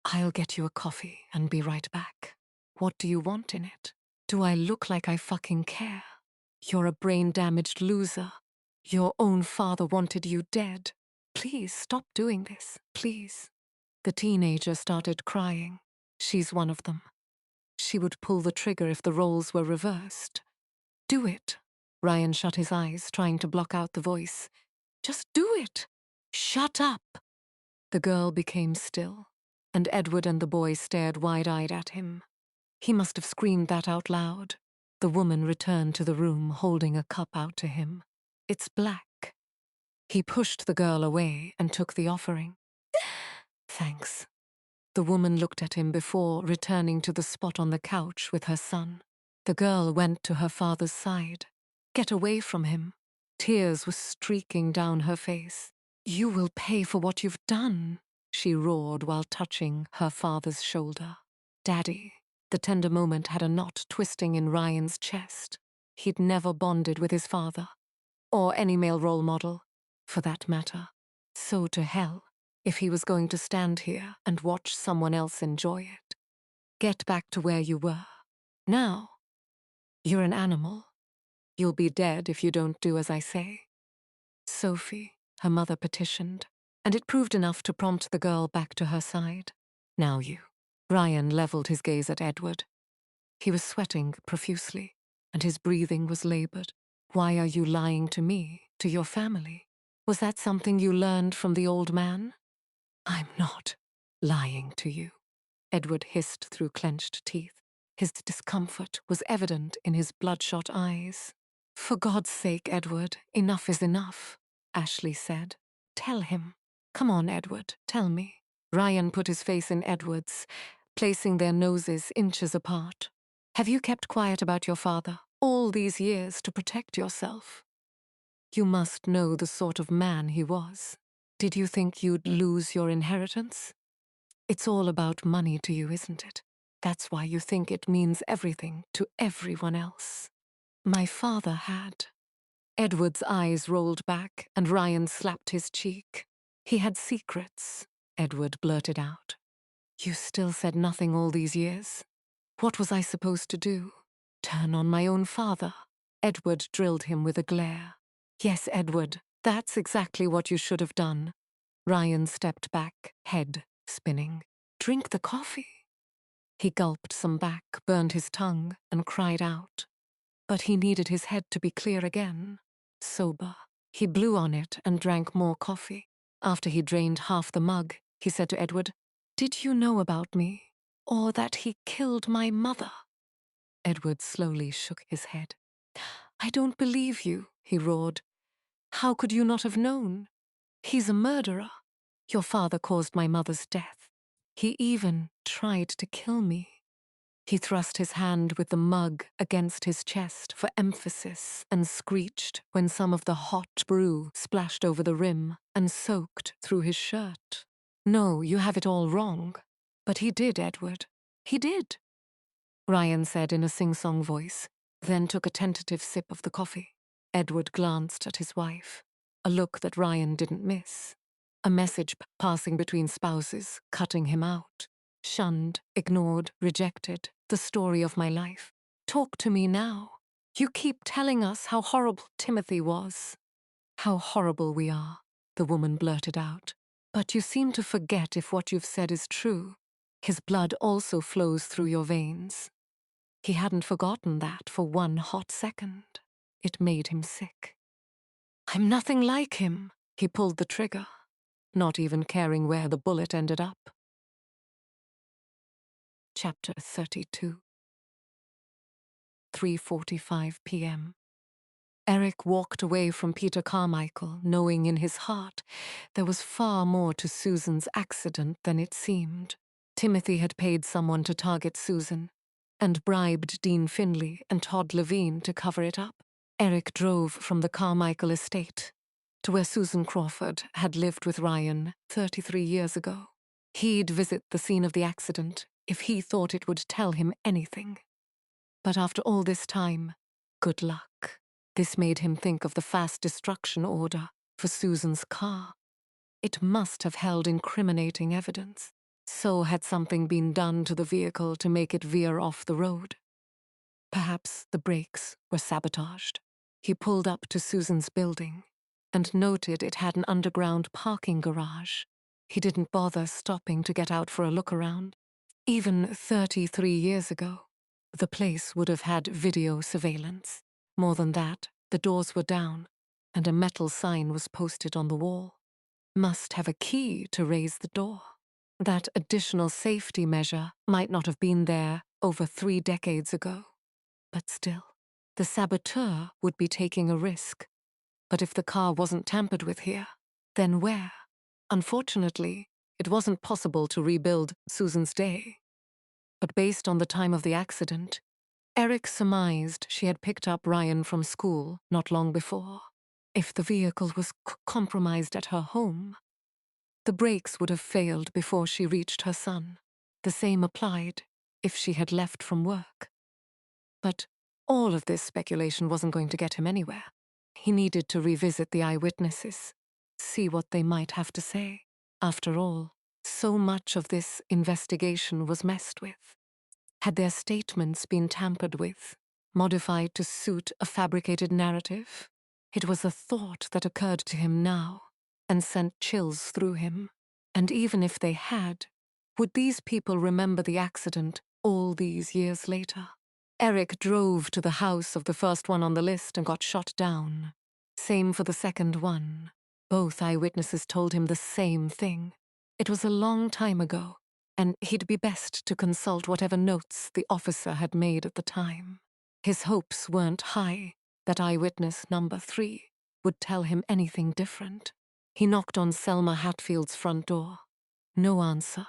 I'll get you a coffee and be right back. What do you want in it? Do I look like I fucking care? You're a brain-damaged loser. Your own father wanted you dead. Please stop doing this, please. The teenager started crying. She's one of them. She would pull the trigger if the roles were reversed. Do it. Ryan shut his eyes, trying to block out the voice. Just do it. Shut up. The girl became still, and Edward and the boy stared wide-eyed at him. He must have screamed that out loud. The woman returned to the room, holding a cup out to him. It's black. He pushed the girl away and took the offering. Thanks. The woman looked at him before returning to the spot on the couch with her son. The girl went to her father's side. Get away from him. Tears were streaking down her face. You will pay for what you've done, she roared while touching her father's shoulder. Daddy. The tender moment had a knot twisting in Ryan's chest. He'd never bonded with his father, or any male role model, for that matter. So to hell, if he was going to stand here and watch someone else enjoy it. Get back to where you were. Now. You're an animal. You'll be dead if you don't do as I say. Sophie, her mother petitioned, and it proved enough to prompt the girl back to her side. Now you. Ryan leveled his gaze at Edward. He was sweating profusely.
and his breathing was labored. "Why are you lying to me, to your family? Was that something you learned from the old man?" "I'm not lying to you," Edward hissed through clenched teeth. His discomfort was evident in his bloodshot eyes. "For God's sake, Edward, enough is enough," Ashley said. "Tell him. Come on, Edward, tell me." Ryan put his face in Edward's, placing their noses inches apart. "Have you kept quiet about your father all these years to protect yourself? You must know the sort of man he was. Did you think you'd lose your inheritance? It's all about money to you, isn't it? That's why you think it means everything to everyone else." "My father had." Edward's eyes rolled back and Ryan slapped his cheek. "He had secrets," Edward blurted out. "You still said nothing all these years? What was I supposed to do? Turn on my own father?" Edward drilled him with a glare. "Yes, Edward, that's exactly what you should have done." Ryan stepped back, head spinning. "Drink the coffee." He gulped some back, burned his tongue, and cried out. But he needed his head to be clear again. Sober. He blew on it and drank more coffee. After he drained half the mug, he said to Edward, "Did you know about me? Or that he killed my mother?" Edward slowly shook his head. "I don't believe you," he roared. "How could you not have known? He's a murderer. Your father caused my mother's death. He even tried to kill me." He thrust his hand with the mug against his chest for emphasis and screeched when some of the hot brew splashed over the rim and soaked through his shirt. "No, you have it all wrong. But he did, Edward. He did," Ryan said in a sing-song voice, then took a tentative sip of the coffee. Edward glanced at his wife, a look that Ryan didn't miss. A message passing between spouses, cutting him out. Shunned, ignored, rejected, the story of my life. "Talk to me now. You keep telling us how horrible Timothy was." "How horrible we are," the woman blurted out. "But you seem to forget if what you've said is true. His blood also flows through your veins." He hadn't forgotten that for one hot second. It made him sick. "I'm nothing like him." He pulled the trigger, not even caring where the bullet ended up. Chapter 32. 3:45 p.m. Eric walked away from Peter Carmichael, knowing in his heart there was far more to Susan's accident than it seemed. Timothy had paid someone to target Susan, and bribed Dean Finley and Todd Levine to cover it up. Eric drove from the Carmichael estate to where Susan Crawford had lived with Ryan 33 years ago. He'd visit the scene of the accident if he thought it would tell him anything. But after all this time, good luck. This made him think of the fast destruction order for Susan's car. It must have held incriminating evidence. So had something been done to the vehicle to make it veer off the road. Perhaps the brakes were sabotaged. He pulled up to Susan's building and noted it had an underground parking garage. He didn't bother stopping to get out for a look around. Even 33 years ago, the place would have had video surveillance. More than that, the doors were down, and a metal sign was posted on the wall. Must have a key to raise the door. That additional safety measure might not have been there over 3 decades ago. But still, the saboteur would be taking a risk. But if the car wasn't tampered with here, then where? Unfortunately, it wasn't possible to rebuild Susan's day. But based on the time of the accident, Eric surmised she had picked up Ryan from school not long before. If the vehicle was compromised at her home, the brakes would have failed before she reached her son. The same applied if she had left from work. But all of this speculation wasn't going to get him anywhere. He needed to revisit the eyewitnesses, see what they might have to say. After all, so much of this investigation was messed with. Had their statements been tampered with, modified to suit a fabricated narrative? It was a thought that occurred to him now and sent chills through him. And even if they had, would these people remember the accident all these years later? Eric drove to the house of the first one on the list and got shot down. Same for the second one. Both eyewitnesses told him the same thing. It was a long time ago, and he'd be best to consult whatever notes the officer had made at the time. His hopes weren't high that eyewitness number 3 would tell him anything different. He knocked on Selma Hatfield's front door. No answer.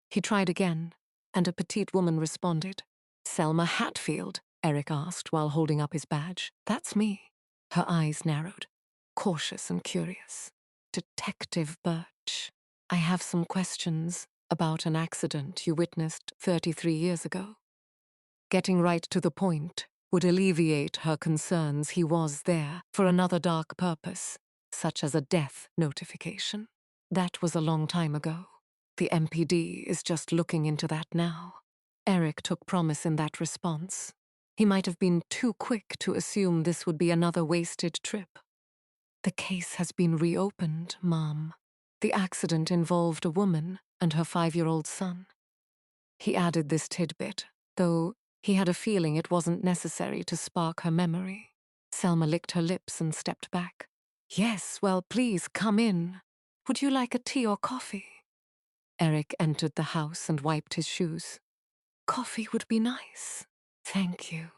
He tried again, and a petite woman responded. "Selma Hatfield?" Eric asked while holding up his badge. "That's me." Her eyes narrowed, cautious and curious. "Detective Birch, I have some questions about an accident you witnessed 33 years ago." Getting right to the point would alleviate her concerns he was there for another dark purpose, such as a death notification. That was a long time ago. The MPD is just looking into that now. Eric took promise in that response. He might have been too quick to assume this would be another wasted trip. "The case has been reopened, Mom. The accident involved a woman and her 5-year-old son." He added this tidbit, though he had a feeling it wasn't necessary to spark her memory. Selma licked her lips and stepped back. "Yes, well, please come in. Would you like a tea or coffee?" Eric entered the house and wiped his shoes. "Coffee would be nice. Thank you."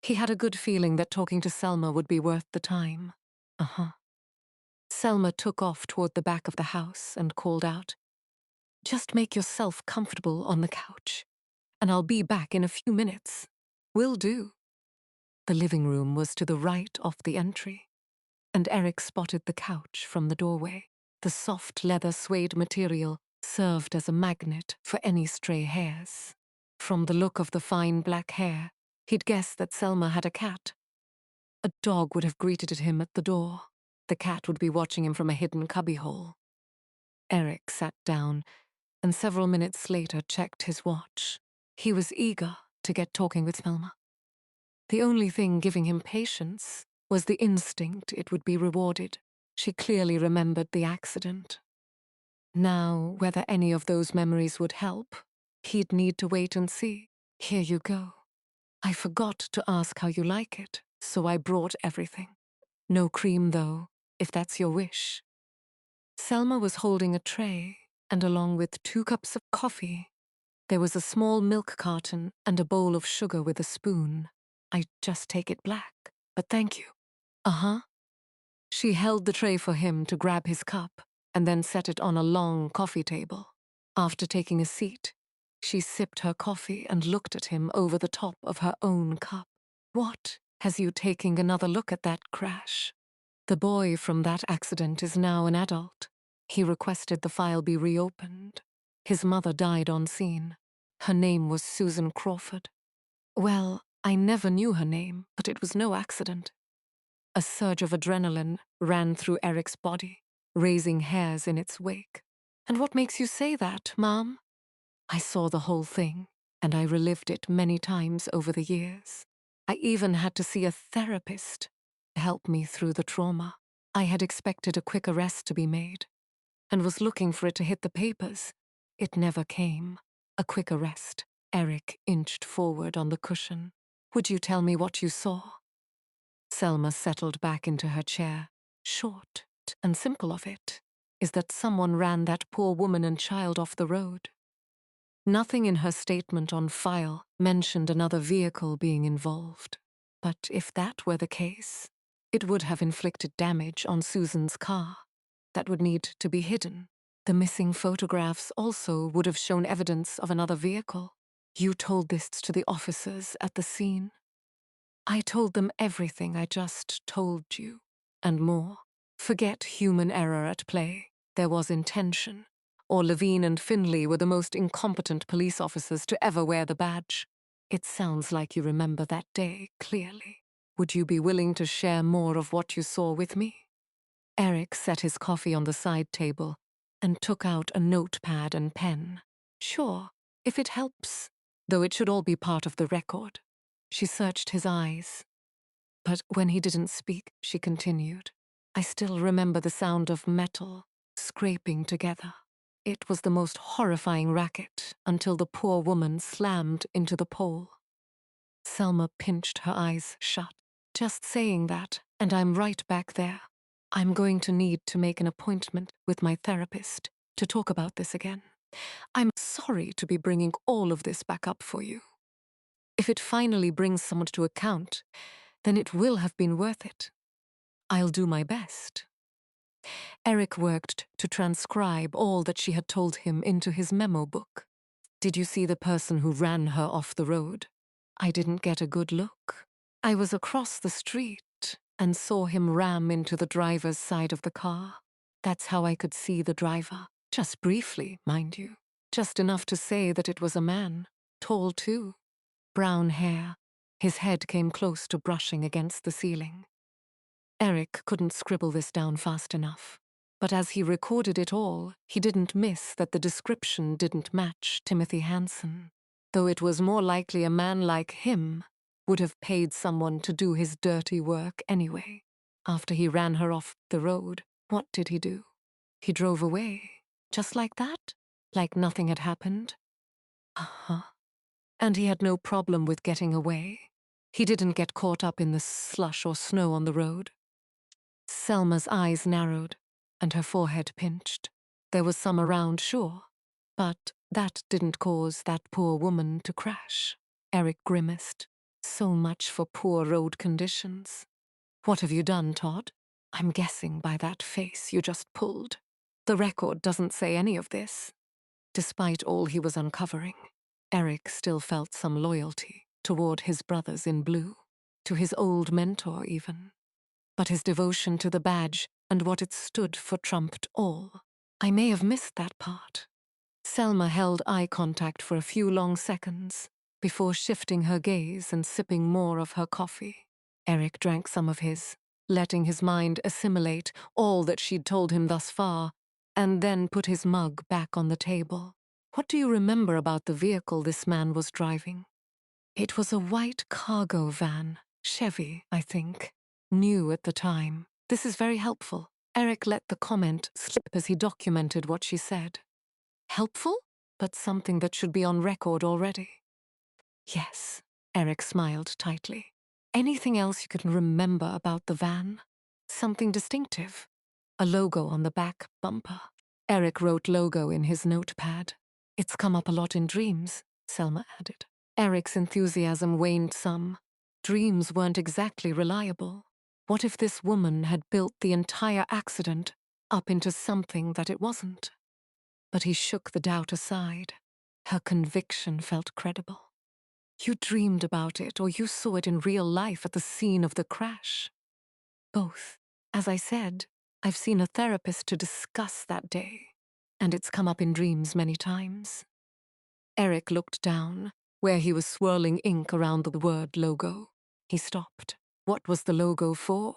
He had a good feeling that talking to Selma would be worth the time. Selma took off toward the back of the house and called out, "Just make yourself comfortable on the couch, and I'll be back in a few minutes." "Will do." The living room was to the right off the entry, and Eric spotted the couch from the doorway. The soft leather suede material served as a magnet for any stray hairs. From the look of the fine black hair, he'd guessed that Selma had a cat. A dog would have greeted him at the door. The cat would be watching him from a hidden cubbyhole. Eric sat down, and several minutes later checked his watch. He was eager to get talking with Selma. The only thing giving him patience was the instinct it would be rewarded. She clearly remembered the accident. Now, whether any of those memories would help, he'd need to wait and see. "Here you go. I forgot to ask how you like it, so I brought everything. No cream, though, if that's your wish." Selma was holding a tray, and along with 2 cups of coffee, there was a small milk carton and a bowl of sugar with a spoon. "I just take it black, but thank you." She held the tray for him to grab his cup and then set it on a long coffee table. After taking a seat, she sipped her coffee and looked at him over the top of her own cup. "What has you taking another look at that crash? The boy from that accident is now an adult. He requested the file be reopened. His mother died on scene. Her name was Susan Crawford." "Well, I never knew her name, but it was no accident." A surge of adrenaline ran through Eric's body, raising hairs in its wake. "And what makes you say that, Mom?" "I saw the whole thing, and I relived it many times over the years. I even had to see a therapist to help me through the trauma. I had expected a quick arrest to be made, and was looking for it to hit the papers. It never came. A quick arrest." Eric inched forward on the cushion. "Would you tell me what you saw?" Selma settled back into her chair. "Short and simple of it is that someone ran that poor woman and child off the road." Nothing in her statement on file mentioned another vehicle being involved. But if that were the case, it would have inflicted damage on Susan's car. That would need to be hidden. The missing photographs also would have shown evidence of another vehicle. "You told this to the officers at the scene?" "I told them everything I just told you, and more. Forget human error at play. There was intention, or Levine and Finley were the most incompetent police officers to ever wear the badge. It sounds like you remember that day clearly. Would you be willing to share more of what you saw with me?" Eric set his coffee on the side table and took out a notepad and pen. "Sure, if it helps, though it should all be part of the record." She searched his eyes. But when he didn't speak, she continued, "I still remember the sound of metal scraping together. It was the most horrifying racket until the poor woman slammed into the pole." Selma pinched her eyes shut. Just saying that, and I'm right back there. I'm going to need to make an appointment with my therapist to talk about this again. I'm sorry to be bringing all of this back up for you. If it finally brings someone to account, then it will have been worth it. I'll do my best. Eric worked to transcribe all that she had told him into his memo book. Did you see the person who ran her off the road? I didn't get a good look. I was across the street and saw him ram into the driver's side of the car. That's how I could see the driver. Just briefly, mind you. Just enough to say that it was a man. Tall, too. Brown hair. His head came close to brushing against the ceiling. Eric couldn't scribble this down fast enough. But as he recorded it all, he didn't miss that the description didn't match Timothy Hansen, though it was more likely a man like him would have paid someone to do his dirty work anyway. After he ran her off the road, what did he do? He drove away, just like that, like nothing had happened. Uh-huh. And he had no problem with getting away. He didn't get caught up in the slush or snow on the road. Selma's eyes narrowed, and her forehead pinched. There was some around, sure, but that didn't cause that poor woman to crash. Eric grimaced. So much for poor road conditions. What have you done, Todd? I'm guessing by that face you just pulled. The record doesn't say any of this. Despite all he was uncovering, Eric still felt some loyalty toward his brothers in blue, to his old mentor even. But his devotion to the badge and what it stood for trumped all. I may have missed that part. Selma held eye contact for a few long seconds before shifting her gaze and sipping more of her coffee. Eric drank some of his, letting his mind assimilate all that she'd told him thus far, and then put his mug back on the table. What do you remember about the vehicle this man was driving? It was a white cargo van, Chevy, I think. New at the time. This is very helpful. Eric let the comment slip as he documented what she said. Helpful, but something that should be on record already. Yes, Eric smiled tightly. Anything else you can remember about the van? Something distinctive? A logo on the back bumper. Eric wrote logo in his notepad. It's come up a lot in dreams, Selma added. Eric's enthusiasm waned some. Dreams weren't exactly reliable. What if this woman had built the entire accident up into something that it wasn't? But he shook the doubt aside. Her conviction felt credible. You dreamed about it, or you saw it in real life at the scene of the crash? Both. As I said, I've seen a therapist to discuss that day, and it's come up in dreams many times. Eric looked down, where he was swirling ink around the word logo. He stopped. What was the logo for?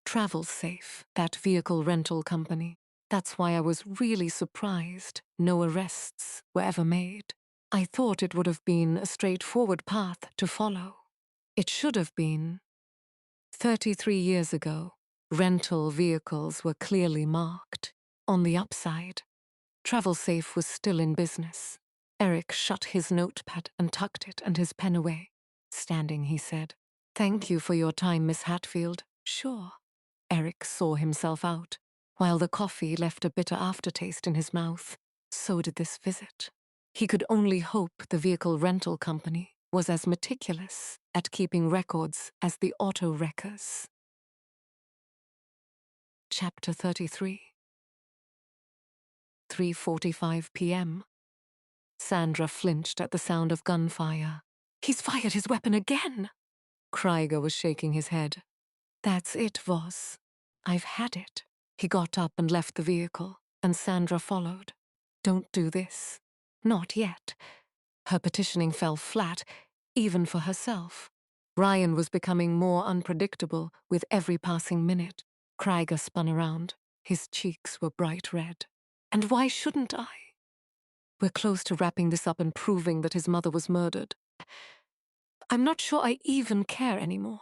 Travel Safe, that vehicle rental company. That's why I was really surprised no arrests were ever made. I thought it would have been a straightforward path to follow. It should have been. 33 years ago, rental vehicles were clearly marked. On the upside, Travel Safe was still in business. Eric shut his notepad and tucked it and his pen away. Standing, he said, "Thank you for your time, Miss Hatfield." Sure. Eric saw himself out. While the coffee left a bitter aftertaste in his mouth, so did this visit. He could only hope the vehicle rental company was as meticulous at keeping records as the auto wreckers. Chapter 33. 3:45 p.m. Sandra flinched at the sound of gunfire. He's fired his weapon again! Krieger was shaking his head. That's it, Voss. I've had it. He got up and left the vehicle, and Sandra followed. Don't do this. Not yet. Her petitioning fell flat, even for herself. Ryan was becoming more unpredictable with every passing minute. Krieger spun around. His cheeks were bright red. And why shouldn't I? We're close to wrapping this up and proving that his mother was murdered. I'm not sure I even care anymore.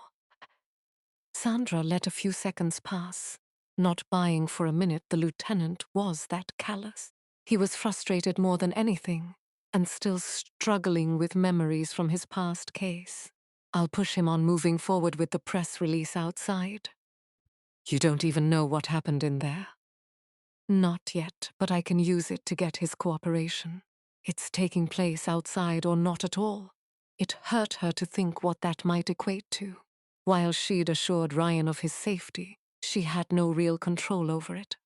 Sandra let a few seconds pass, not buying for a minute the lieutenant was that callous. He was frustrated more than anything, and still struggling with memories from his past case. I'll push him on moving forward with the press release outside. You don't even know what happened in there? Not yet, but I can use it to get his cooperation. It's taking place outside or not at all. It hurt her to think what that might equate to. While she'd assured Ryan of his safety, she had no real control over it.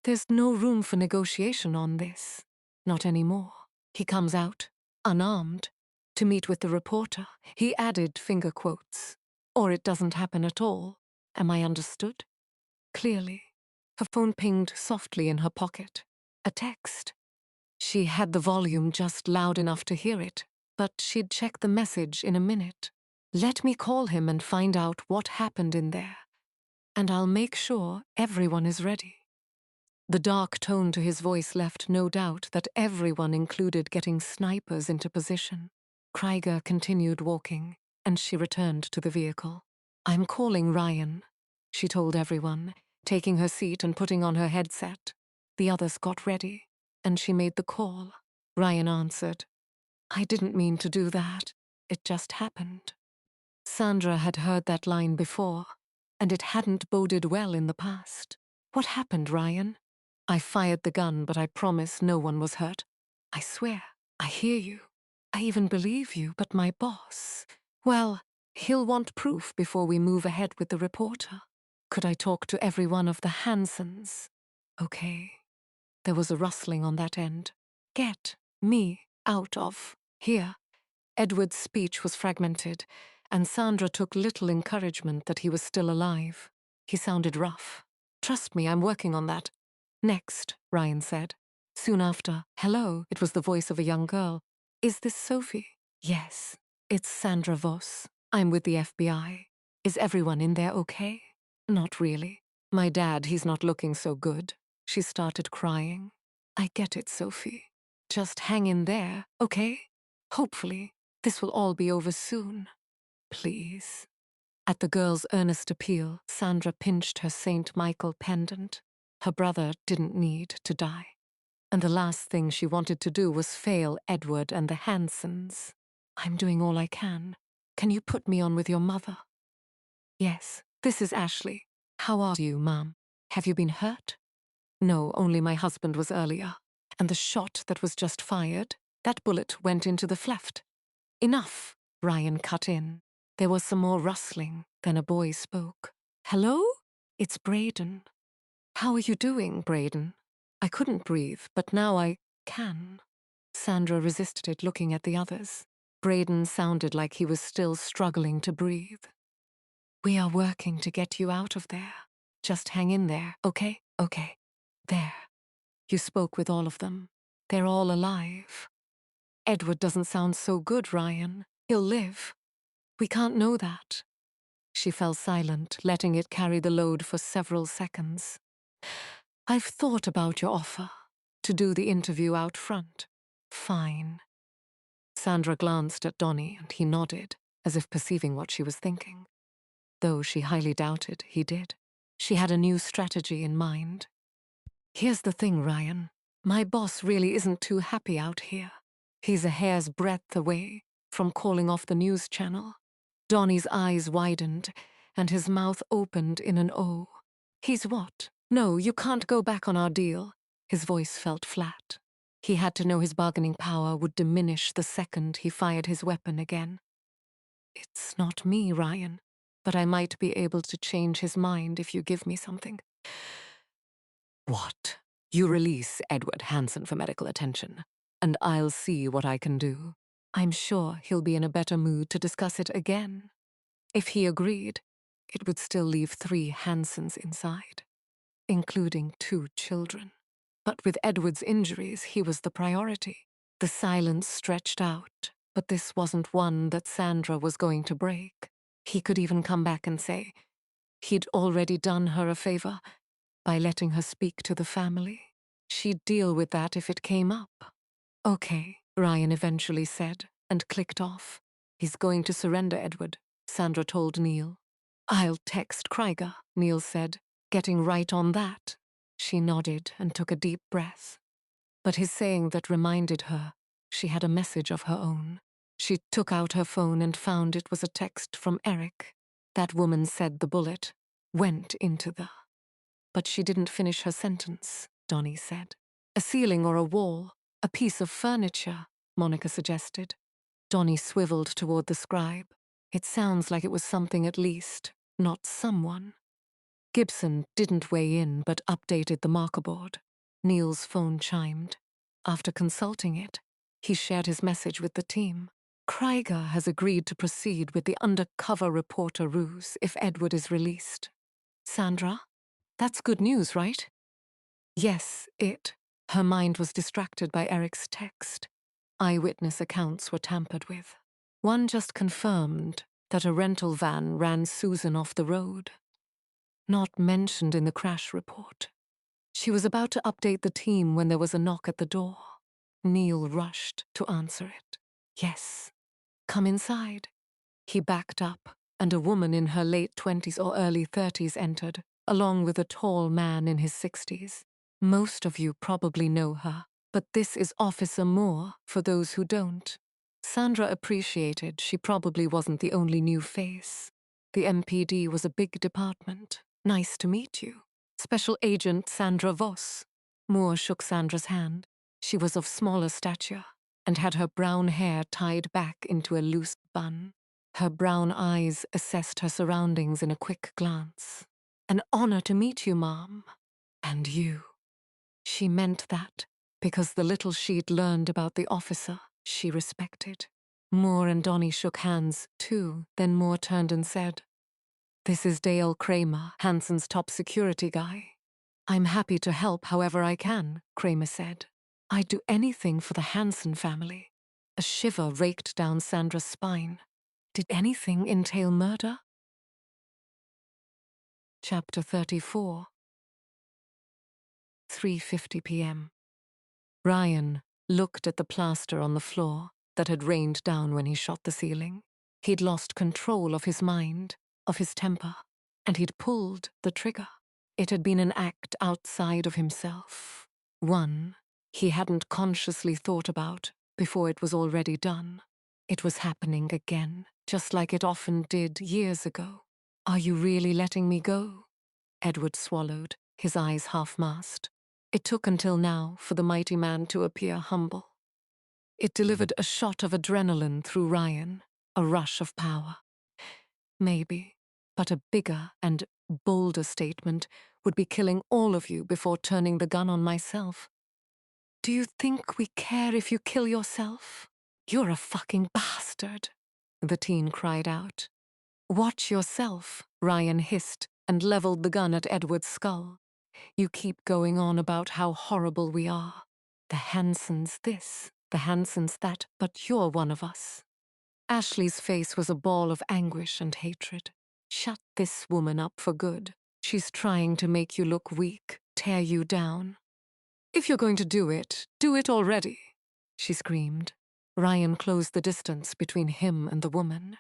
There's no room for negotiation on this. Not anymore. He comes out, unarmed, to meet with the reporter. He added finger quotes. Or it doesn't happen at all. Am I understood? Clearly. Her phone pinged softly in her pocket. A text. She had the volume just loud enough to hear it, but she'd check the message in a minute. Let me call him and find out what happened in there, and I'll make sure everyone is ready. The dark tone to his voice left no doubt that everyone included getting snipers into position. Krieger continued walking, and she returned to the vehicle. I'm calling Ryan, she told everyone, taking her seat and putting on her headset. The others got ready, and she made the call. Ryan answered. I didn't mean to do that. It just happened. Sandra had heard that line before, and it hadn't boded well in the past. What happened, Ryan? I fired the gun, but I promise no one was hurt. I swear, I hear you. I even believe you, but my boss, well, he'll want proof before we move ahead with the reporter. Could I talk to every one of the Hansons? Okay. There was a rustling on that end. Get me out of here. Edward's speech was fragmented, and Sandra took little encouragement that he was still alive. He sounded rough. Trust me, I'm working on that. Next, Ryan said. Soon after, hello, it was the voice of a young girl. Is this Sophie? Yes, it's Sandra Voss. I'm with the FBI. Is everyone in there okay? Not really. My dad, he's not looking so good. She started crying. I get it, Sophie. Just hang in there, okay? Hopefully, this will all be over soon. Please. At the girl's earnest appeal, Sandra pinched her St. Michael pendant. Her brother didn't need to die. And the last thing she wanted to do was fail Edward and the Hansons. I'm doing all I can. Can you put me on with your mother? Yes, this is Ashley. How are you, Mom? Have you been hurt? No, only my husband was earlier. And the shot that was just fired, that bullet went into the fleft. Enough, Ryan cut in. There was some more rustling, then a boy spoke. Hello? It's Braden. How are you doing, Braden? I couldn't breathe, but now I can. Sandra resisted it, looking at the others. Braden sounded like he was still struggling to breathe. We are working to get you out of there. Just hang in there, okay? Okay. There. You spoke with all of them. They're all alive. Edward doesn't sound so good, Ryan. He'll live. We can't know that. She fell silent, letting it carry the load for several seconds. I've thought about your offer, to do the interview out front. Fine. Sandra glanced at Donnie, and he nodded, as if perceiving what she was thinking. Though she highly doubted he did. She had a new strategy in mind. Here's the thing, Ryan. My boss really isn't too happy out here. He's a hair's breadth away from calling off the news channel. Donnie's eyes widened, and his mouth opened in an O. He's what? No, you can't go back on our deal. His voice felt flat. He had to know his bargaining power would diminish the second he fired his weapon again. It's not me, Ryan, but I might be able to change his mind if you give me something. What? You release Edward Hanson for medical attention, and I'll see what I can do. I'm sure he'll be in a better mood to discuss it again. If he agreed, it would still leave 3 Hansons inside, including 2 children. But with Edward's injuries, he was the priority. The silence stretched out, but this wasn't one that Sandra was going to break. He could even come back and say he'd already done her a favor by letting her speak to the family. She'd deal with that if it came up. Okay, Ryan eventually said, and clicked off. He's going to surrender, Edward, Sandra told Neil. I'll text Krieger, Neil said, getting right on that. She nodded and took a deep breath. But his saying that reminded her she had a message of her own. She took out her phone and found it was a text from Eric. That woman said the bullet went into the... But she didn't finish her sentence, Donnie said. A ceiling or a wall, a piece of furniture, Monica suggested. Donnie swiveled toward the scribe. It sounds like it was something at least, not someone. Gibson didn't weigh in but updated the marker board. Neil's phone chimed. After consulting it, he shared his message with the team. Krieger has agreed to proceed with the undercover reporter ruse if Edward is released. Sandra? That's good news, right? Yes, it. Her mind was distracted by Eric's text. Eyewitness accounts were tampered with. One just confirmed that a rental van ran Susan off the road. Not mentioned in the crash report. She was about to update the team when there was a knock at the door. Neil rushed to answer it. Yes. Come inside. He backed up, and a woman in her late 20s or early 30s entered, along with a tall man in his 60s. Most of you probably know her, but this is Officer Moore for those who don't. Sandra appreciated she probably wasn't the only new face. The MPD was a big department. Nice to meet you. Special Agent Sandra Voss. Moore shook Sandra's hand. She was of smaller stature and had her brown hair tied back into a loose bun. Her brown eyes assessed her surroundings in a quick glance. An honor to meet you, Mom. And you. She meant that because the little she'd learned about the officer she respected. Moore and Donnie shook hands, too. Then Moore turned and said, "This is Dale Kramer, Hansen's top security guy." "I'm happy to help however I can," Kramer said. "I'd do anything for the Hansen family." A shiver raked down Sandra's spine. Did anything entail murder? Chapter 34. 3:50 p.m. Ryan looked at the plaster on the floor that had rained down when he shot the ceiling. He'd lost control of his mind, of his temper, and he'd pulled the trigger. It had been an act outside of himself. One he hadn't consciously thought about before it was already done. It was happening again, just like it often did years ago. "Are you really letting me go?" Edward swallowed, his eyes half-masked. It took until now for the mighty man to appear humble. It delivered a shot of adrenaline through Ryan, a rush of power. Maybe, but a bigger and bolder statement would be killing all of you before turning the gun on myself. "Do you think we care if you kill yourself? You're a fucking bastard," the teen cried out. "Watch yourself," Ryan hissed and leveled the gun at Edward's skull. "You keep going on about how horrible we are. The Hansens this, the Hansens that, but you're one of us." Ashley's face was a ball of anguish and hatred. "Shut this woman up for good. She's trying to make you look weak, tear you down." "If you're going to do it already," she screamed. Ryan closed the distance between him and the woman.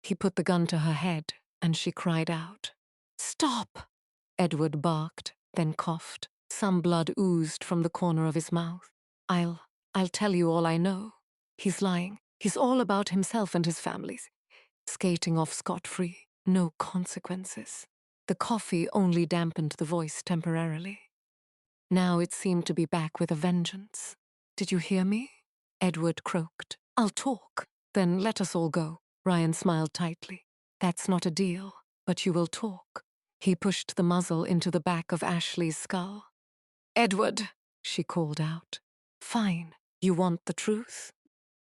He put the gun to her head, and she cried out. "Stop!" Edward barked, then coughed. Some blood oozed from the corner of his mouth. I'll tell you all I know. He's lying. He's all about himself and his family's. Skating off scot-free. No consequences." The coffee only dampened the voice temporarily. Now it seemed to be back with a vengeance. "Did you hear me?" Edward croaked. "I'll talk. Then let us all go." Ryan smiled tightly. "That's not a deal, but you will talk." He pushed the muzzle into the back of Ashley's skull. "Edward," she called out. "Fine. You want the truth?"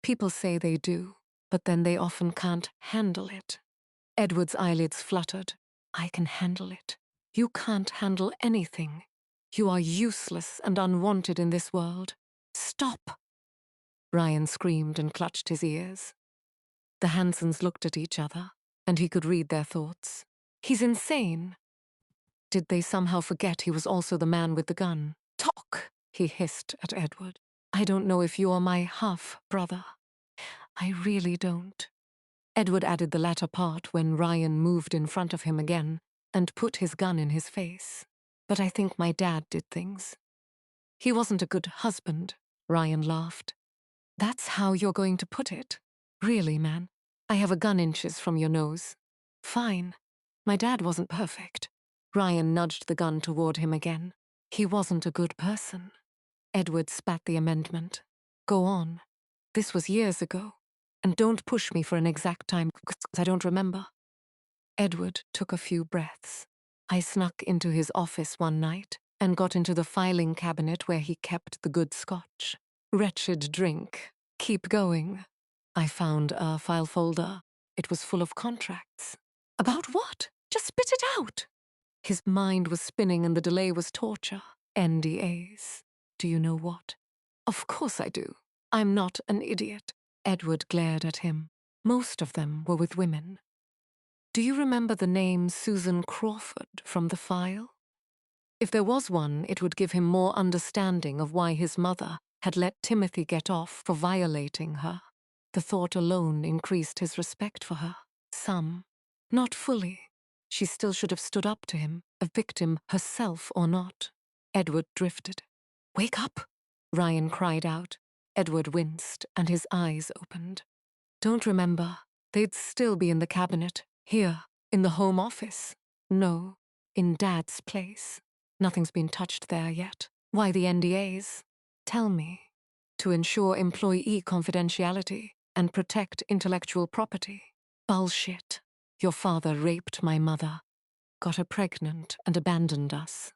People say they do, but then they often can't handle it. Edward's eyelids fluttered. "I can handle it. You can't handle anything. You are useless and unwanted in this world. Stop!" Ryan screamed and clutched his ears. The Hansens looked at each other, and he could read their thoughts. "He's insane." Did they somehow forget he was also the man with the gun? "Talk!" he hissed at Edward. "I don't know if you're my half-brother. I really don't." Edward added the latter part when Ryan moved in front of him again and put his gun in his face. "But I think my dad did things." "He wasn't a good husband," Ryan laughed. "That's how you're going to put it?" Really, man? I have a gun inches from your nose. Fine. My dad wasn't perfect. Ryan nudged the gun toward him again. He wasn't a good person. Edward spat the amendment. Go on. This was years ago. And don't push me for an exact time, because I don't remember. Edward took a few breaths. I snuck into his office one night and got into the filing cabinet where he kept the good scotch. Wretched drink. Keep going. I found a file folder. It was full of contracts. About what? Just spit it out. His mind was spinning and the delay was torture. NDAs. Do you know what? Of course I do. I'm not an idiot. Edward glared at him. Most of them were with women. Do you remember the name Susan Crawford from the file? If there was one, it would give him more understanding of why his mother had let Timothy get off for violating her. The thought alone increased his respect for her. Some. Not fully. She still should have stood up to him, a victim herself or not. Edward drifted. Wake up, Ryan cried out. Edward winced and his eyes opened. Don't remember. They'd still be in the cabinet. Here, in the home office. No, in Dad's place. Nothing's been touched there yet. Why the NDAs? Tell me. To ensure employee confidentiality and protect intellectual property. Bullshit. Your father raped my mother, got her pregnant and abandoned us.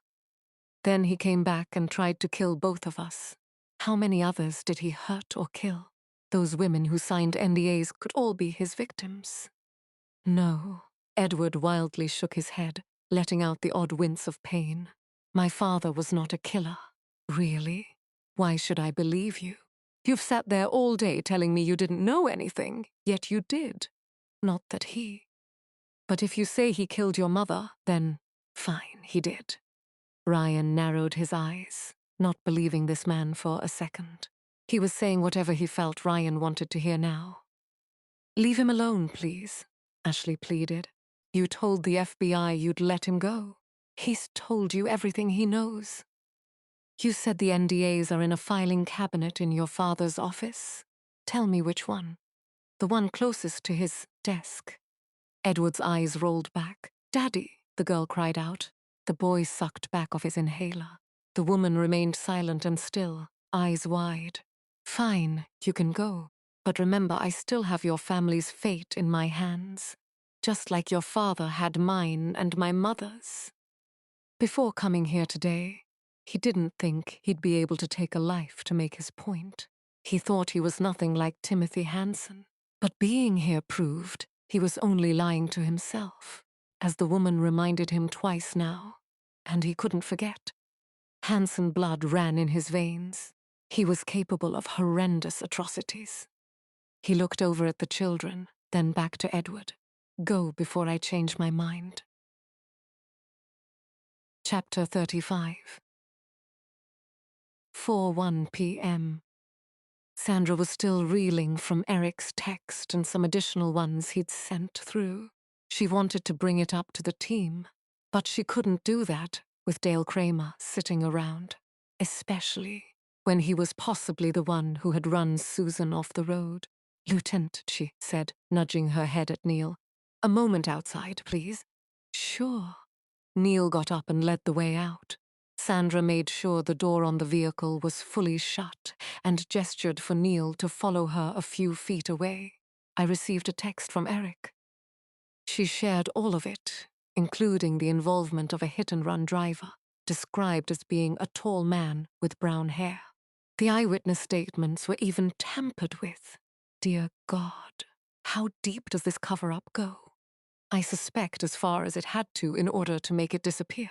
Then he came back and tried to kill both of us. How many others did he hurt or kill? Those women who signed NDAs could all be his victims. No. Edward wildly shook his head, letting out the odd wince of pain. My father was not a killer. Really? Why should I believe you? You've sat there all day telling me you didn't know anything, yet you did. Not that he. But if you say he killed your mother, then fine, he did. Ryan narrowed his eyes, not believing this man for a second. He was saying whatever he felt Ryan wanted to hear now. Leave him alone, please, Ashley pleaded. You told the FBI you'd let him go. He's told you everything he knows. You said the NDAs are in a filing cabinet in your father's office. Tell me which one. The one closest to his desk. Edward's eyes rolled back. Daddy, the girl cried out. The boy sucked back of his inhaler. The woman remained silent and still, eyes wide. Fine, you can go. But remember, I still have your family's fate in my hands. Just like your father had mine and my mother's. Before coming here today, he didn't think he'd be able to take a life to make his point. He thought he was nothing like Timothy Hansen. But being here proved he was only lying to himself, as the woman reminded him twice now, and he couldn't forget. Hansen blood ran in his veins. He was capable of horrendous atrocities. He looked over at the children, then back to Edward. Go before I change my mind. Chapter 35. 4:01 p.m. Sandra was still reeling from Eric's text and some additional ones he'd sent through. She wanted to bring it up to the team, but she couldn't do that with Dale Kramer sitting around, especially when he was possibly the one who had run Susan off the road. Lieutenant, she said, nudging her head at Neil. A moment outside, please. Sure. Neil got up and led the way out. Sandra made sure the door on the vehicle was fully shut and gestured for Neil to follow her a few feet away. I received a text from Eric. She shared all of it, including the involvement of a hit-and-run driver, described as being a tall man with brown hair. The eyewitness statements were even tampered with. Dear God, how deep does this cover-up go? I suspect as far as it had to in order to make it disappear.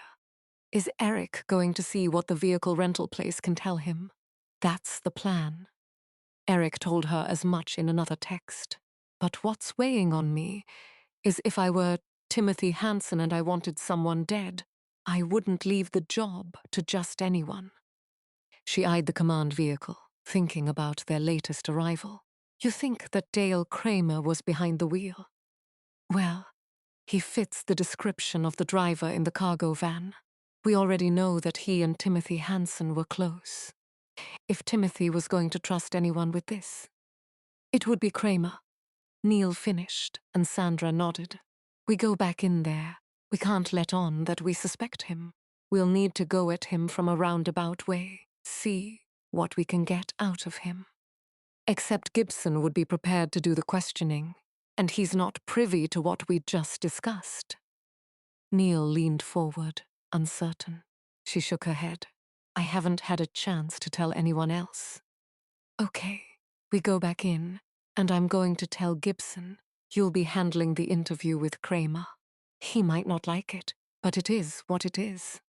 Is Eric going to see what the vehicle rental place can tell him? That's the plan. Eric told her as much in another text. But what's weighing on me is if I were Timothy Hansen and I wanted someone dead, I wouldn't leave the job to just anyone. She eyed the command vehicle, thinking about their latest arrival. You think that Dale Kramer was behind the wheel? Well, he fits the description of the driver in the cargo van. We already know that he and Timothy Hansen were close. If Timothy was going to trust anyone with this, it would be Kramer. Neil finished, and Sandra nodded. We go back in there. We can't let on that we suspect him. We'll need to go at him from a roundabout way, see what we can get out of him. Except Gibson would be prepared to do the questioning, and he's not privy to what we just discussed. Neil leaned forward, uncertain. She shook her head. I haven't had a chance to tell anyone else. Okay, we go back in, and I'm going to tell Gibson you'll be handling the interview with Kramer. He might not like it, but it is what it is.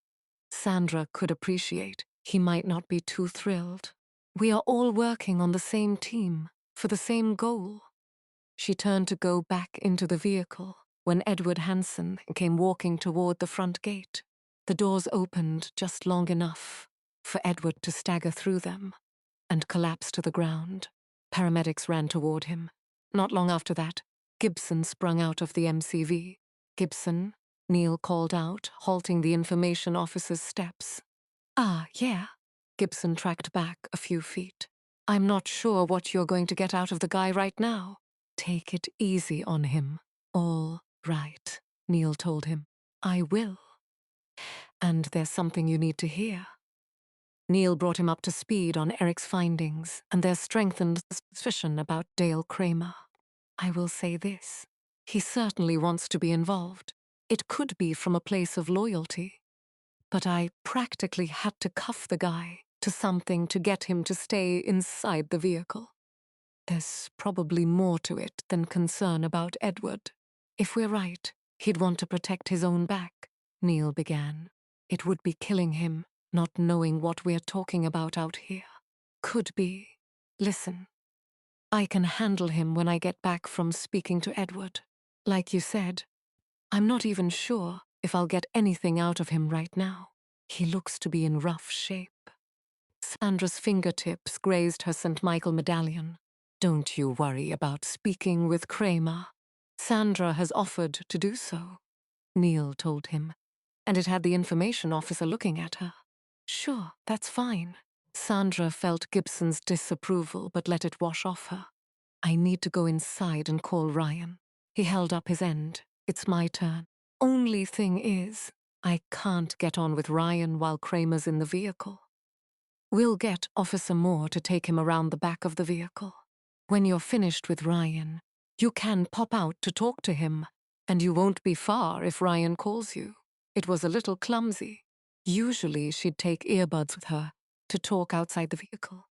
Sandra could appreciate he might not be too thrilled. We are all working on the same team, for the same goal. She turned to go back into the vehicle when Edward Hansen came walking toward the front gate. The doors opened just long enough for Edward to stagger through them and collapse to the ground. Paramedics ran toward him. Not long after that, Gibson sprung out of the MCV. Gibson, Neil called out, halting the information officer's steps. Ah, yeah. Gibson tracked back a few feet. I'm not sure what you're going to get out of the guy right now. Take it easy on him. All right, Neil told him. I will. And there's something you need to hear. Neil brought him up to speed on Eric's findings and their strengthened suspicion about Dale Kramer. I will say this. He certainly wants to be involved. It could be from a place of loyalty. But I practically had to cuff the guy to something to get him to stay inside the vehicle. There's probably more to it than concern about Edward. If we're right, he'd want to protect his own back, Neil began. It would be killing him, not knowing what we're talking about out here. Could be. Listen. I can handle him when I get back from speaking to Edward. Like you said, I'm not even sure if I'll get anything out of him right now. He looks to be in rough shape. Sandra's fingertips grazed her St. Michael medallion. Don't you worry about speaking with Kramer. Sandra has offered to do so, Neil told him, and it had the information officer looking at her. Sure, that's fine. Sandra felt Gibson's disapproval but let it wash off her. I need to go inside and call Ryan. He held up his end. It's my turn. Only thing is, I can't get on with Ryan while Kramer's in the vehicle. We'll get Officer Moore to take him around the back of the vehicle. When you're finished with Ryan, you can pop out to talk to him, and you won't be far if Ryan calls you. It was a little clumsy. Usually she'd take earbuds with her to talk outside the vehicle.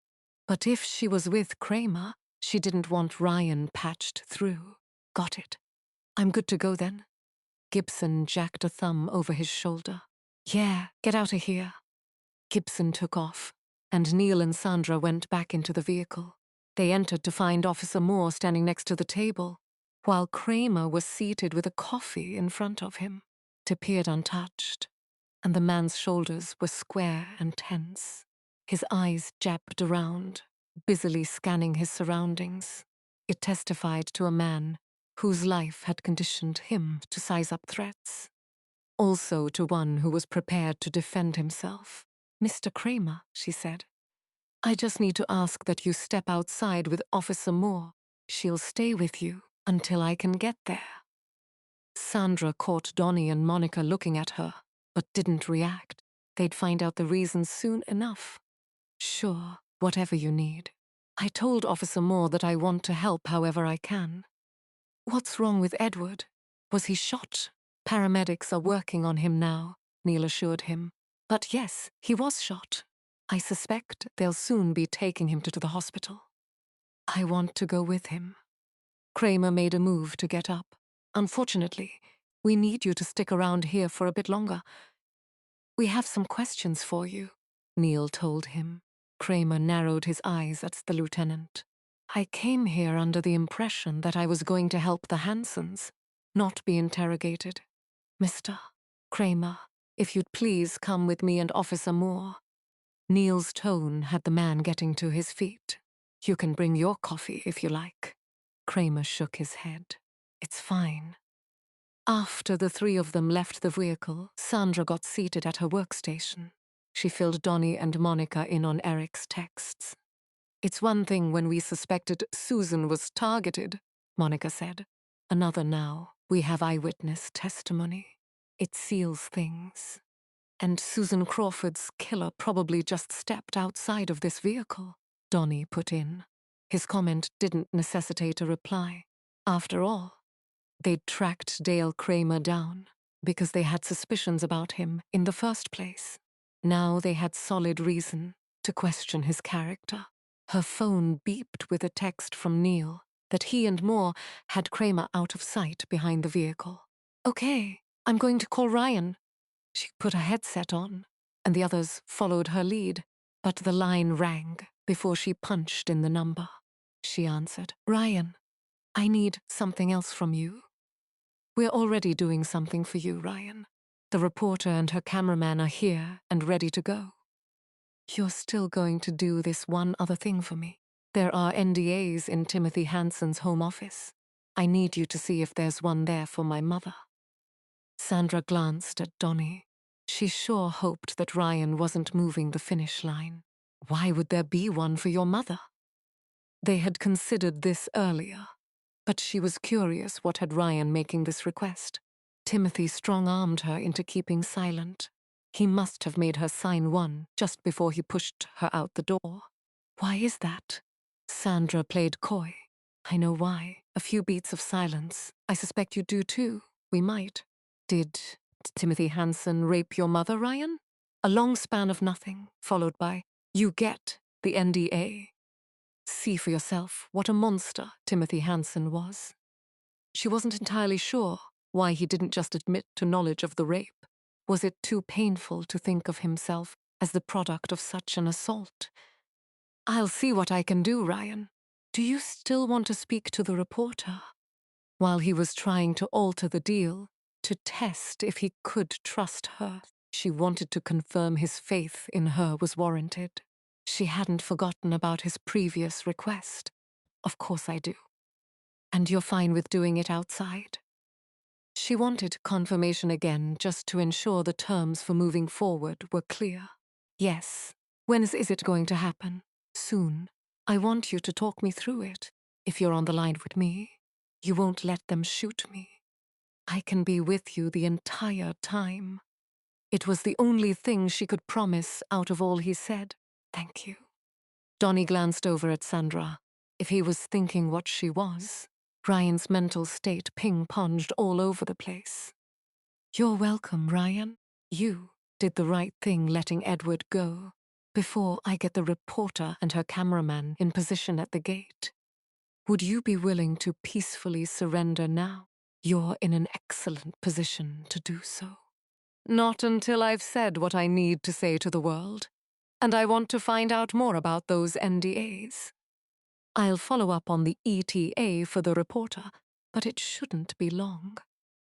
But if she was with Kramer, she didn't want Ryan patched through. Got it. I'm good to go then. Gibson jacked a thumb over his shoulder. Yeah, get out of here. Gibson took off, and Neil and Sandra went back into the vehicle. They entered to find Officer Moore standing next to the table, while Kramer was seated with a coffee in front of him. It appeared untouched, and the man's shoulders were square and tense. His eyes jabbed around, busily scanning his surroundings. It testified to a man whose life had conditioned him to size up threats. Also to one who was prepared to defend himself. Mr. Kramer, she said. I just need to ask that you step outside with Officer Moore. She'll stay with you until I can get there. Sandra caught Donnie and Monica looking at her, but didn't react. They'd find out the reason soon enough. Sure, whatever you need. I told Officer Moore that I want to help however I can. What's wrong with Edward? Was he shot? Paramedics are working on him now, Neil assured him. But yes, he was shot. I suspect they'll soon be taking him to the hospital. I want to go with him. Kramer made a move to get up. Unfortunately, we need you to stick around here for a bit longer. We have some questions for you, Neil told him. Kramer narrowed his eyes at the lieutenant. I came here under the impression that I was going to help the Hansons, not be interrogated. Mr. Kramer, if you'd please come with me and Officer Moore. Neil's tone had the man getting to his feet. You can bring your coffee if you like. Kramer shook his head. It's fine. After the three of them left the vehicle, Sandra got seated at her workstation. She filled Donnie and Monica in on Eric's texts. It's one thing when we suspected Susan was targeted, Monica said. Another now. We have eyewitness testimony. It seals things. And Susan Crawford's killer probably just stepped outside of this vehicle, Donnie put in. His comment didn't necessitate a reply. After all, they'd tracked Dale Kramer down because they had suspicions about him in the first place. Now they had solid reason to question his character. Her phone beeped with a text from Neil that he and Moore had Kramer out of sight behind the vehicle. Okay, I'm going to call Ryan. She put a headset on, and the others followed her lead, but the line rang before she punched in the number. She answered, Ryan, I need something else from you. We're already doing something for you, Ryan. The reporter and her cameraman are here and ready to go. You're still going to do this one other thing for me. There are NDAs in Timothy Hansen's home office. I need you to see if there's one there for my mother. Sandra glanced at Donnie. She sure hoped that Ryan wasn't moving the finish line. Why would there be one for your mother? They had considered this earlier, but she was curious what had Ryan making this request. Timothy strong-armed her into keeping silent. He must have made her sign one just before he pushed her out the door. Why is that? Sandra played coy. I know why. A few beats of silence. I suspect you do too. We might. Did Timothy Hansen rape your mother, Ryan? A long span of nothing, followed by, you get the NDA. See for yourself what a monster Timothy Hansen was. She wasn't entirely sure why he didn't just admit to knowledge of the rape. Was it too painful to think of himself as the product of such an assault? I'll see what I can do, Ryan. Do you still want to speak to the reporter? While he was trying to alter the deal, to test if he could trust her, she wanted to confirm his faith in her was warranted. She hadn't forgotten about his previous request. Of course I do. And you're fine with doing it outside? She wanted confirmation again just to ensure the terms for moving forward were clear. Yes. When is it going to happen? Soon. I want you to talk me through it. If you're on the line with me, you won't let them shoot me. I can be with you the entire time. It was the only thing she could promise out of all he said. Thank you. Donnie glanced over at Sandra. If he was thinking what she was, Ryan's mental state ping-ponged all over the place. You're welcome, Ryan. You did the right thing letting Edward go before I get the reporter and her cameraman in position at the gate. Would you be willing to peacefully surrender now? You're in an excellent position to do so. Not until I've said what I need to say to the world, and I want to find out more about those NDAs. I'll follow up on the ETA for the reporter, but it shouldn't be long.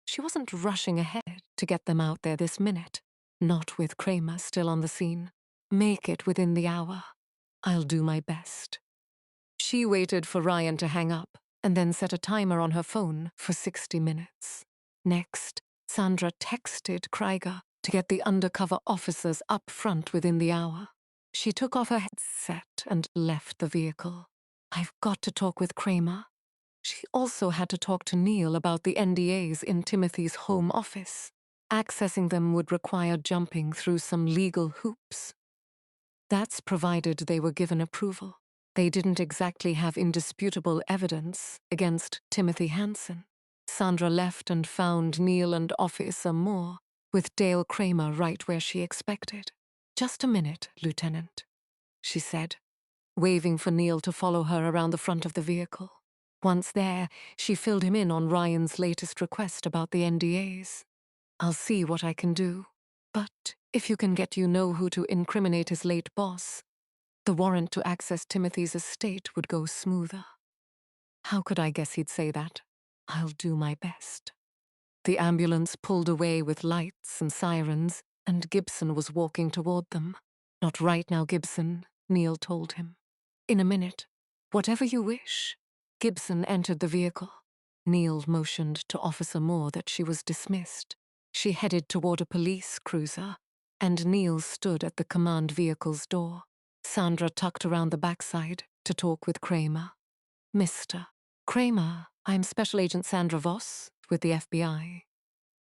She wasn't rushing ahead to get them out there this minute, not with Kramer still on the scene. Make it within the hour. I'll do my best. She waited for Ryan to hang up and then set a timer on her phone for 60 minutes. Next, Sandra texted Krieger to get the undercover officers up front within the hour. She took off her headset and left the vehicle. I've got to talk with Kramer. She also had to talk to Neil about the NDAs in Timothy's home office. Accessing them would require jumping through some legal hoops. That's provided they were given approval. They didn't exactly have indisputable evidence against Timothy Hansen. Sandra left and found Neil and Officer Moore, with Dale Kramer right where she expected. Just a minute, Lieutenant, she said, waving for Neil to follow her around the front of the vehicle. Once there, she filled him in on Ryan's latest request about the NDAs. I'll see what I can do, but if you can get who to incriminate his late boss, the warrant to access Timothy's estate would go smoother. How could I guess he'd say that? I'll do my best. The ambulance pulled away with lights and sirens, and Gibson was walking toward them. Not right now, Gibson, Neil told him. In a minute. Whatever you wish. Gibson entered the vehicle. Neil motioned to Officer Moore that she was dismissed. She headed toward a police cruiser, and Neil stood at the command vehicle's door. Sandra tucked around the backside to talk with Kramer. Mr. Kramer, I'm Special Agent Sandra Voss with the FBI.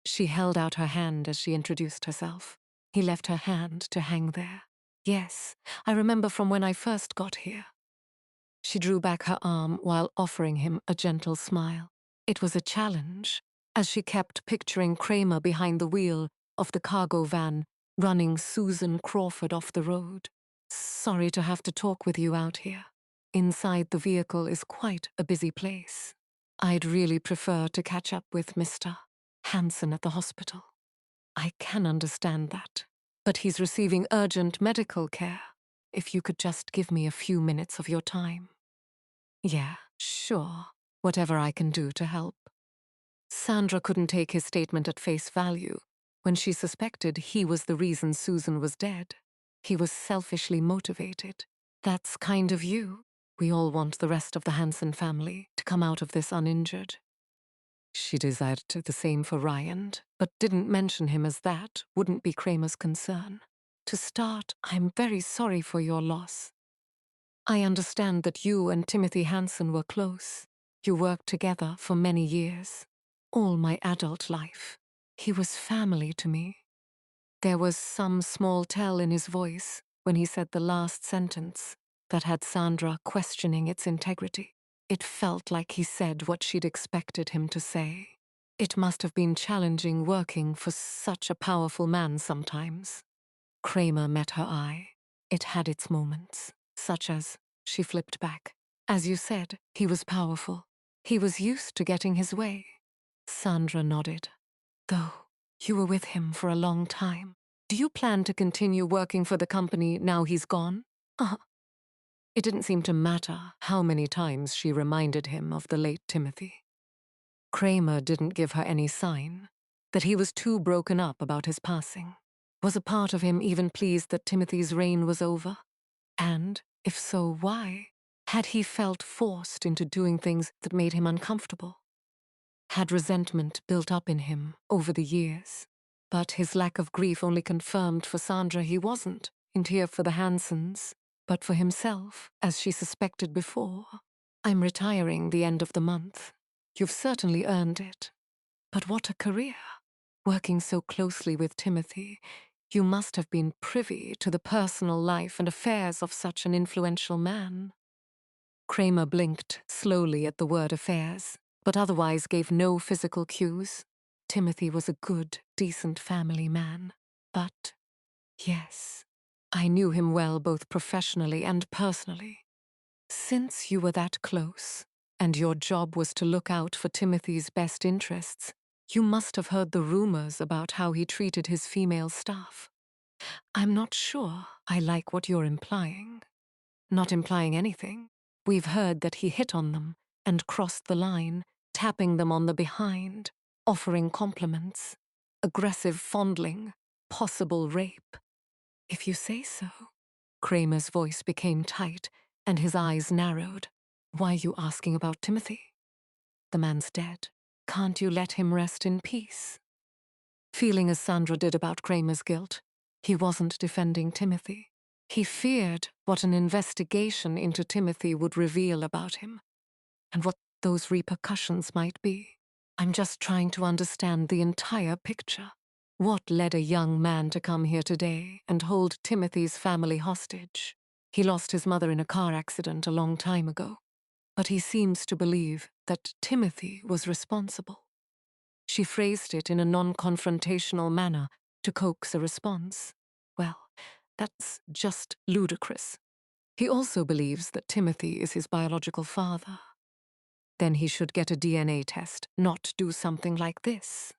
She held out her hand as she introduced herself. He left her hand to hang there. Yes, I remember from when I first got here. She drew back her arm while offering him a gentle smile. It was a challenge, as she kept picturing Kramer behind the wheel of the cargo van, running Susan Crawford off the road. Sorry to have to talk with you out here. Inside the vehicle is quite a busy place. I'd really prefer to catch up with Mr. Hansen at the hospital. I can understand that, but he's receiving urgent medical care. If you could just give me a few minutes of your time. Yeah, sure. Whatever I can do to help. Sandra couldn't take his statement at face value when she suspected he was the reason Susan was dead. He was selfishly motivated. That's kind of you. We all want the rest of the Hansen family to come out of this uninjured. She desired the same for Ryan, but didn't mention him as that wouldn't be Kramer's concern. To start, I'm very sorry for your loss. I understand that you and Timothy Hansen were close. You worked together for many years. All my adult life. He was family to me. There was some small tell in his voice when he said the last sentence that had Sandra questioning its integrity. It felt like he said what she'd expected him to say. It must have been challenging working for such a powerful man sometimes. Kramer met her eye. It had its moments, such as, she flipped back. As you said, he was powerful. He was used to getting his way. Sandra nodded. Though, you were with him for a long time. Do you plan to continue working for the company now he's gone? It didn't seem to matter how many times she reminded him of the late Timothy. Kramer didn't give her any sign that he was too broken up about his passing. Was a part of him even pleased that Timothy's reign was over? And, if so, why? Had he felt forced into doing things that made him uncomfortable? Had resentment built up in him over the years? But his lack of grief only confirmed for Sandra he wasn't in here for the Hansens, but for himself, as she suspected before. I'm retiring the end of the month. You've certainly earned it. But what a career! Working so closely with Timothy, you must have been privy to the personal life and affairs of such an influential man. Kramer blinked slowly at the word affairs, but otherwise gave no physical cues. Timothy was a good, decent family man. But, yes, I knew him well both professionally and personally. Since you were that close, and your job was to look out for Timothy's best interests, you must have heard the rumors about how he treated his female staff. I'm not sure I like what you're implying. Not implying anything. We've heard that he hit on them and crossed the line, tapping them on the behind, offering compliments, aggressive fondling, possible rape. If you say so. Kramer's voice became tight and his eyes narrowed. Why are you asking about Timothy? The man's dead. Can't you let him rest in peace? Feeling as Sandra did about Kramer's guilt, he wasn't defending Timothy. He feared what an investigation into Timothy would reveal about him, and what those repercussions might be. I'm just trying to understand the entire picture. What led a young man to come here today and hold Timothy's family hostage? He lost his mother in a car accident a long time ago, but he seems to believe that Timothy was responsible. She phrased it in a non-confrontational manner to coax a response. Well, that's just ludicrous. He also believes that Timothy is his biological father. Then he should get a DNA test, not do something like this.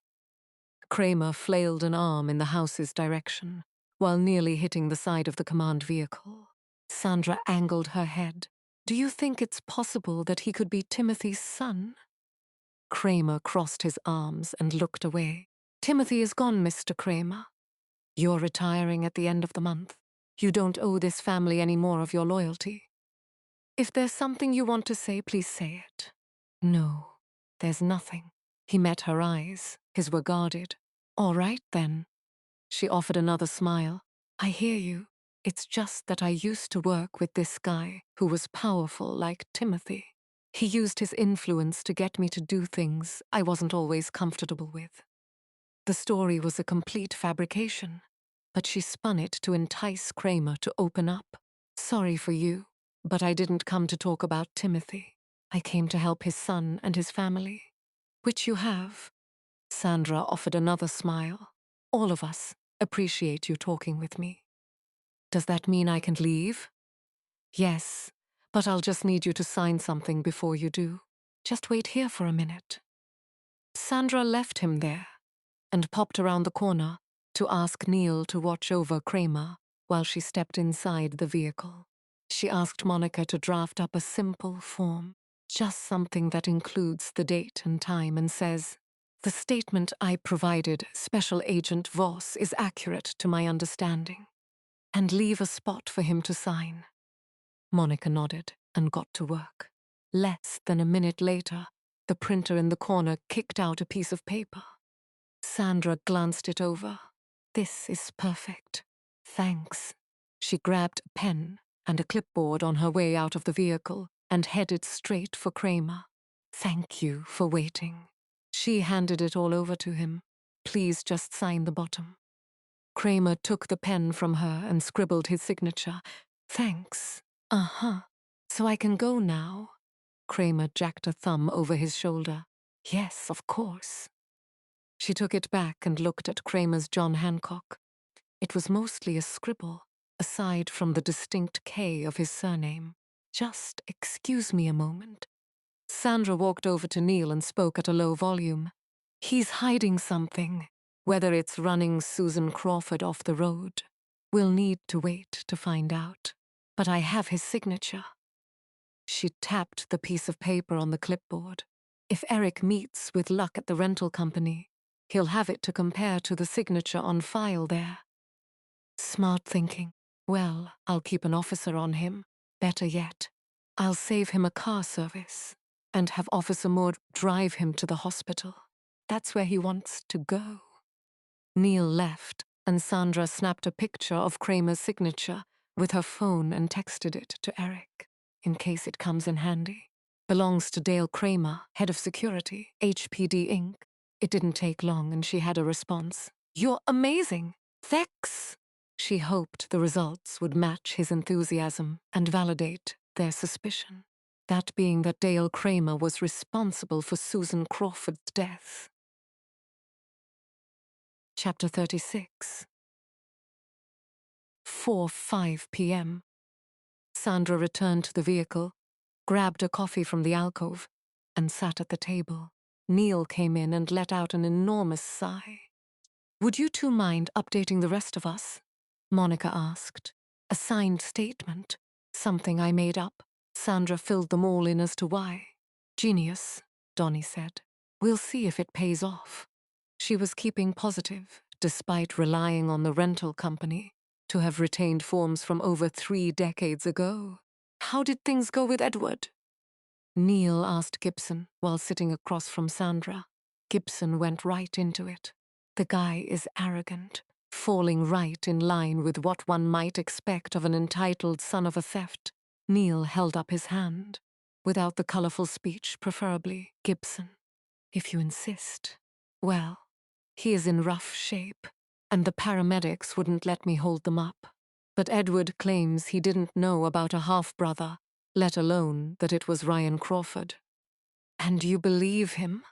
Kramer flailed an arm in the house's direction, while nearly hitting the side of the command vehicle. Sandra angled her head. Do you think it's possible that he could be Timothy's son? Kramer crossed his arms and looked away. Timothy is gone, Mr. Kramer. You're retiring at the end of the month. You don't owe this family any more of your loyalty. If there's something you want to say, please say it. No, there's nothing. He met her eyes. His were guarded. All right, then. She offered another smile. I hear you. It's just that I used to work with this guy who was powerful like Timothy. He used his influence to get me to do things I wasn't always comfortable with. The story was a complete fabrication, but she spun it to entice Kramer to open up. Sorry for you, but I didn't come to talk about Timothy. I came to help his son and his family. Which you have. Sandra offered another smile. All of us appreciate you talking with me. Does that mean I can leave? Yes, but I'll just need you to sign something before you do. Just wait here for a minute. Sandra left him there and popped around the corner to ask Neil to watch over Kramer while she stepped inside the vehicle. She asked Monica to draft up a simple form, just something that includes the date and time and says, "The statement I provided Special Agent Voss is accurate to my understanding," and leave a spot for him to sign. Monica nodded and got to work. Less than a minute later, the printer in the corner kicked out a piece of paper. Sandra glanced it over. "This is perfect. Thanks." She grabbed a pen and a clipboard on her way out of the vehicle and headed straight for Kramer. "Thank you for waiting." She handed it all over to him. "Please just sign the bottom." Kramer took the pen from her and scribbled his signature. "Thanks. So I can go now?" Kramer jacked a thumb over his shoulder. "Yes, of course." She took it back and looked at Kramer's John Hancock. It was mostly a scribble, aside from the distinct K of his surname. "Just excuse me a moment." Sandra walked over to Neil and spoke at a low volume. "He's hiding something. Whether it's running Susan Crawford off the road. We'll need to wait to find out. But I have his signature." She tapped the piece of paper on the clipboard. "If Eric meets with luck at the rental company, he'll have it to compare to the signature on file there." Smart thinking. Well, I'll keep an officer on him. Better yet, I'll save him a car service and have Officer Moore drive him to the hospital. That's where he wants to go. Neil left, and Sandra snapped a picture of Kramer's signature with her phone and texted it to Eric, in case it comes in handy. "Belongs to Dale Kramer, head of security, HPD Inc." It didn't take long and she had a response. "You're amazing. Thanks." She hoped the results would match his enthusiasm and validate their suspicion. That being that Dale Kramer was responsible for Susan Crawford's death. Chapter 36. 4:05 p.m. Sandra returned to the vehicle, grabbed a coffee from the alcove, and sat at the table. Neil came in and let out an enormous sigh. "Would you two mind updating the rest of us?" Monica asked. "A signed statement. Something I made up." Sandra filled them all in as to why. "Genius," Donnie said. "We'll see if it pays off." She was keeping positive, despite relying on the rental company to have retained forms from over 3 decades ago. "How did things go with Edward?" Neil asked Gibson while sitting across from Sandra. Gibson went right into it. "The guy is arrogant, falling right in line with what one might expect of an entitled son of a theft." Neil held up his hand. "Without the colorful speech, preferably, Gibson. If you insist. Well, he is in rough shape, and the paramedics wouldn't let me hold them up. But Edward claims he didn't know about a half-brother, let alone that it was Ryan Crawford." "And you believe him?"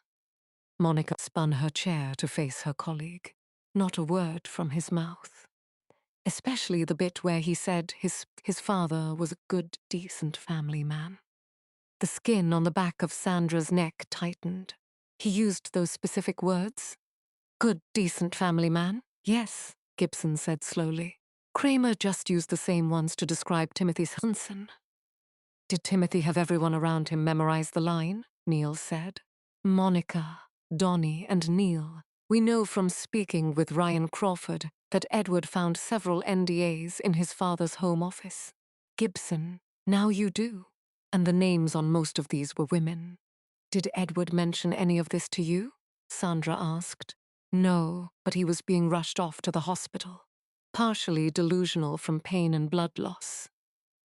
Monica spun her chair to face her colleague. Not a word from his mouth. Especially the bit where he said his father was a good, decent family man. The skin on the back of Sandra's neck tightened. "He used those specific words?" "Good, decent family man? Yes," Gibson said slowly. "Kramer just used the same ones to describe Timothy Hansen." "Did Timothy have everyone around him memorize the line?" Neil said. "Monica, Donnie, and Neil. We know from speaking with Ryan Crawford that Edward found several NDAs in his father's home office." "Gibson, now you do. And the names on most of these were women." "Did Edward mention any of this to you?" Sandra asked. "No, but he was being rushed off to the hospital. Partially delusional from pain and blood loss,"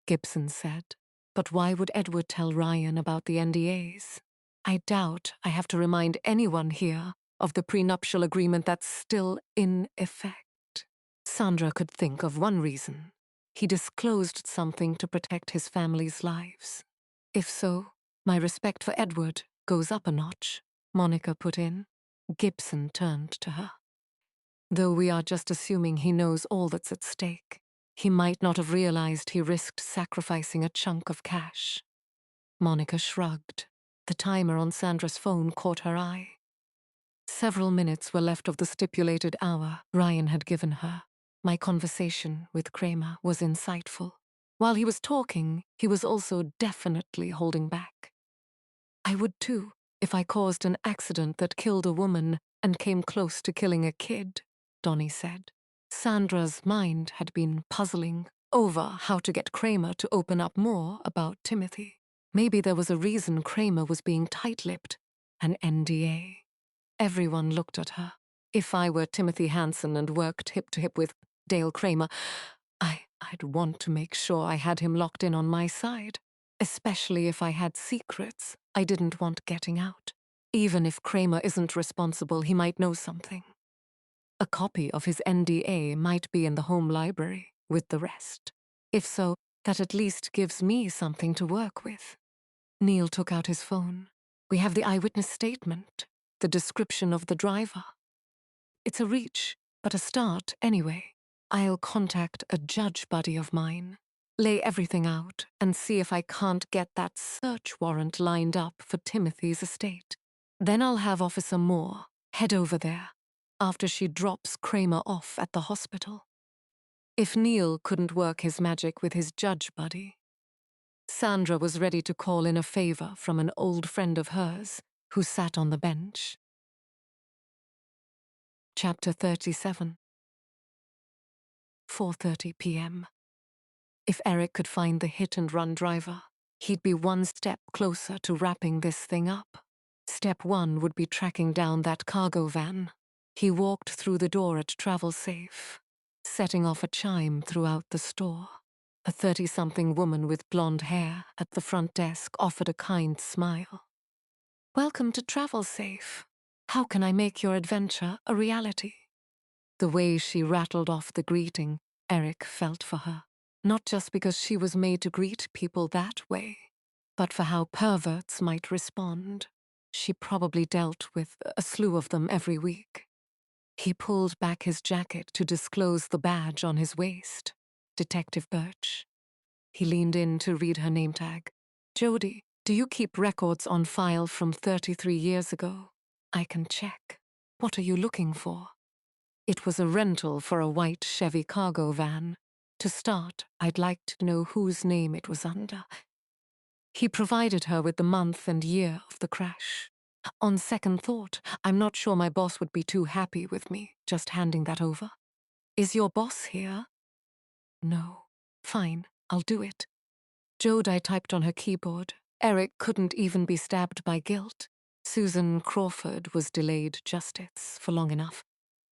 Gibson said. But why would Edward tell Ryan about the NDAs? I doubt I have to remind anyone here of the prenuptial agreement that's still in effect. Sandra could think of one reason. He disclosed something to protect his family's lives. If so, my respect for Edward goes up a notch, Monica put in. Gibson turned to her. Though we are just assuming he knows all that's at stake, he might not have realized he risked sacrificing a chunk of cash. Monica shrugged. The timer on Sandra's phone caught her eye. Several minutes were left of the stipulated hour Ryan had given her. My conversation with Kramer was insightful. While he was talking, he was also definitely holding back. I would too, if I caused an accident that killed a woman and came close to killing a kid, Donnie said. Sandra's mind had been puzzling over how to get Kramer to open up more about Timothy. Maybe there was a reason Kramer was being tight-lipped, an NDA. Everyone looked at her. If I were Timothy Hansen and worked hip-to-hip with Dale Kramer, I'd want to make sure I had him locked in on my side, especially if I had secrets I didn't want getting out. Even if Kramer isn't responsible, he might know something. A copy of his NDA might be in the home library with the rest. If so, that at least gives me something to work with. Neil took out his phone. We have the eyewitness statement, the description of the driver. It's a reach, but a start anyway. I'll contact a judge buddy of mine, lay everything out, and see if I can't get that search warrant lined up for Timothy's estate. Then I'll have Officer Moore head over there after she drops Kramer off at the hospital. If Neil couldn't work his magic with his judge buddy, Sandra was ready to call in a favor from an old friend of hers who sat on the bench. Chapter 37. 4:30 p.m. If Eric could find the hit-and-run driver, he'd be one step closer to wrapping this thing up. Step 1 would be tracking down that cargo van. He walked through the door at Travel Safe, setting off a chime throughout the store. A 30-something woman with blonde hair at the front desk offered a kind smile. "Welcome to Travel Safe. How can I make your adventure a reality?" The way she rattled off the greeting, Eric felt for her. Not just because she was made to greet people that way, but for how perverts might respond. She probably dealt with a slew of them every week. He pulled back his jacket to disclose the badge on his waist. Detective Birch. He leaned in to read her name tag. "Jody, do you keep records on file from 33 years ago? I can check. What are you looking for?" It was a rental for a white Chevy cargo van. To start, I'd like to know whose name it was under. He provided her with the month and year of the crash. On second thought, I'm not sure my boss would be too happy with me just handing that over. "Is your boss here?" "No." "Fine, I'll do it." Jodi typed on her keyboard. Eric couldn't even be stabbed by guilt. Susan Crawford was delayed justice for long enough.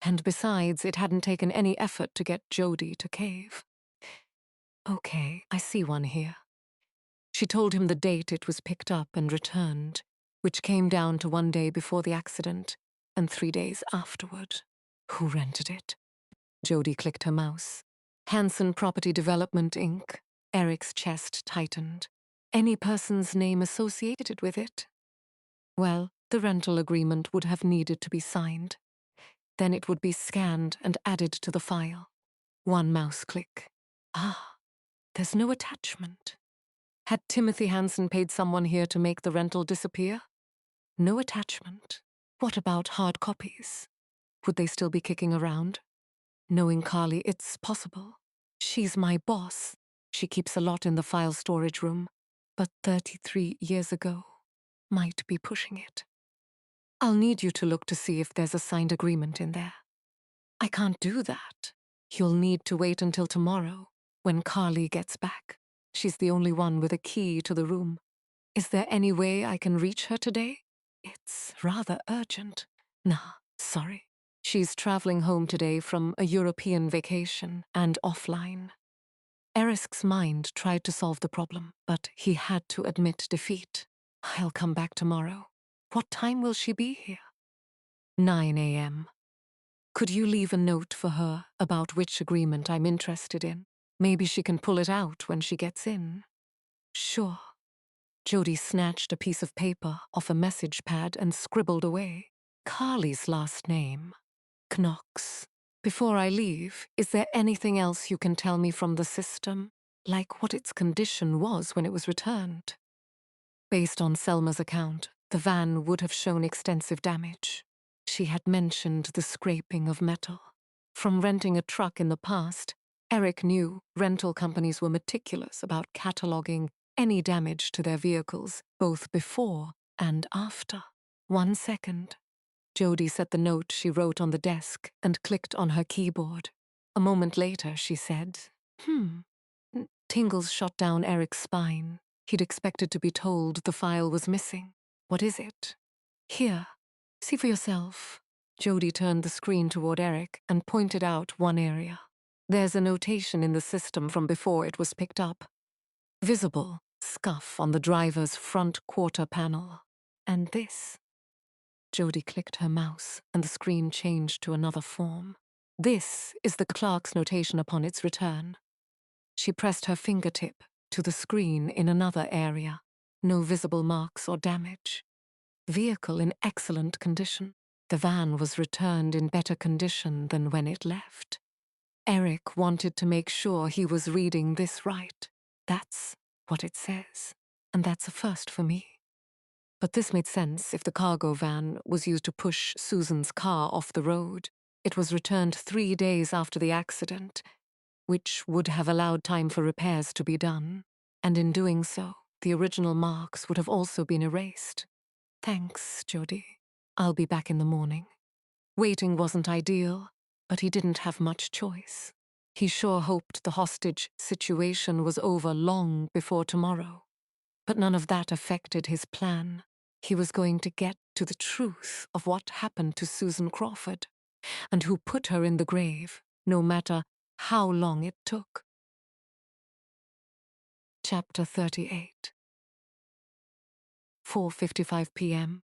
And besides, it hadn't taken any effort to get Jodi to cave. "Okay, I see one here." She told him the date it was picked up and returned, which came down to 1 day before the accident and 3 days afterward. Who rented it? Jodi clicked her mouse. Hanson Property Development, Inc. Eric's chest tightened. Any person's name associated with it? Well, the rental agreement would have needed to be signed. Then it would be scanned and added to the file. One mouse click. Ah, there's no attachment. Had Timothy Hansen paid someone here to make the rental disappear? No attachment. What about hard copies? Would they still be kicking around? Knowing Carly, it's possible. She's my boss. She keeps a lot in the file storage room. But 33 years ago might be pushing it. I'll need you to look to see if there's a signed agreement in there. I can't do that. You'll need to wait until tomorrow, when Carly gets back. She's the only one with a key to the room. Is there any way I can reach her today? It's rather urgent. Nah, sorry. She's traveling home today from a European vacation and offline. Eric's mind tried to solve the problem, but he had to admit defeat. I'll come back tomorrow. What time will she be here? 9 a.m. Could you leave a note for her about which agreement I'm interested in? Maybe she can pull it out when she gets in. Sure. Jody snatched a piece of paper off a message pad and scribbled away. Carly's last name. Knox. Before I leave, is there anything else you can tell me from the system? Like what its condition was when it was returned? Based on Selma's account, the van would have shown extensive damage. She had mentioned the scraping of metal. From renting a truck in the past, Eric knew rental companies were meticulous about cataloging any damage to their vehicles, both before and after. 1 second. Jody set the note she wrote on the desk and clicked on her keyboard. A moment later, she said, Tingles shot down Eric's spine. He'd expected to be told the file was missing. What is it? Here. See for yourself. Jody turned the screen toward Eric and pointed out one area. There's a notation in the system from before it was picked up. Visible scuff on the driver's front quarter panel. And this. Jody clicked her mouse, and the screen changed to another form. This is the clerk's notation upon its return. She pressed her fingertip to the screen in another area. No visible marks or damage. Vehicle in excellent condition. The van was returned in better condition than when it left. Eric wanted to make sure he was reading this right. That's what it says, and that's a first for me. But this made sense if the cargo van was used to push Susan's car off the road. It was returned 3 days after the accident, which would have allowed time for repairs to be done. And in doing so, the original marks would have also been erased. Thanks, Jody. I'll be back in the morning. Waiting wasn't ideal, but he didn't have much choice. He sure hoped the hostage situation was over long before tomorrow. But none of that affected his plan. He was going to get to the truth of what happened to Susan Crawford, and who put her in the grave, no matter how long it took. Chapter 38. 4:55 p.m.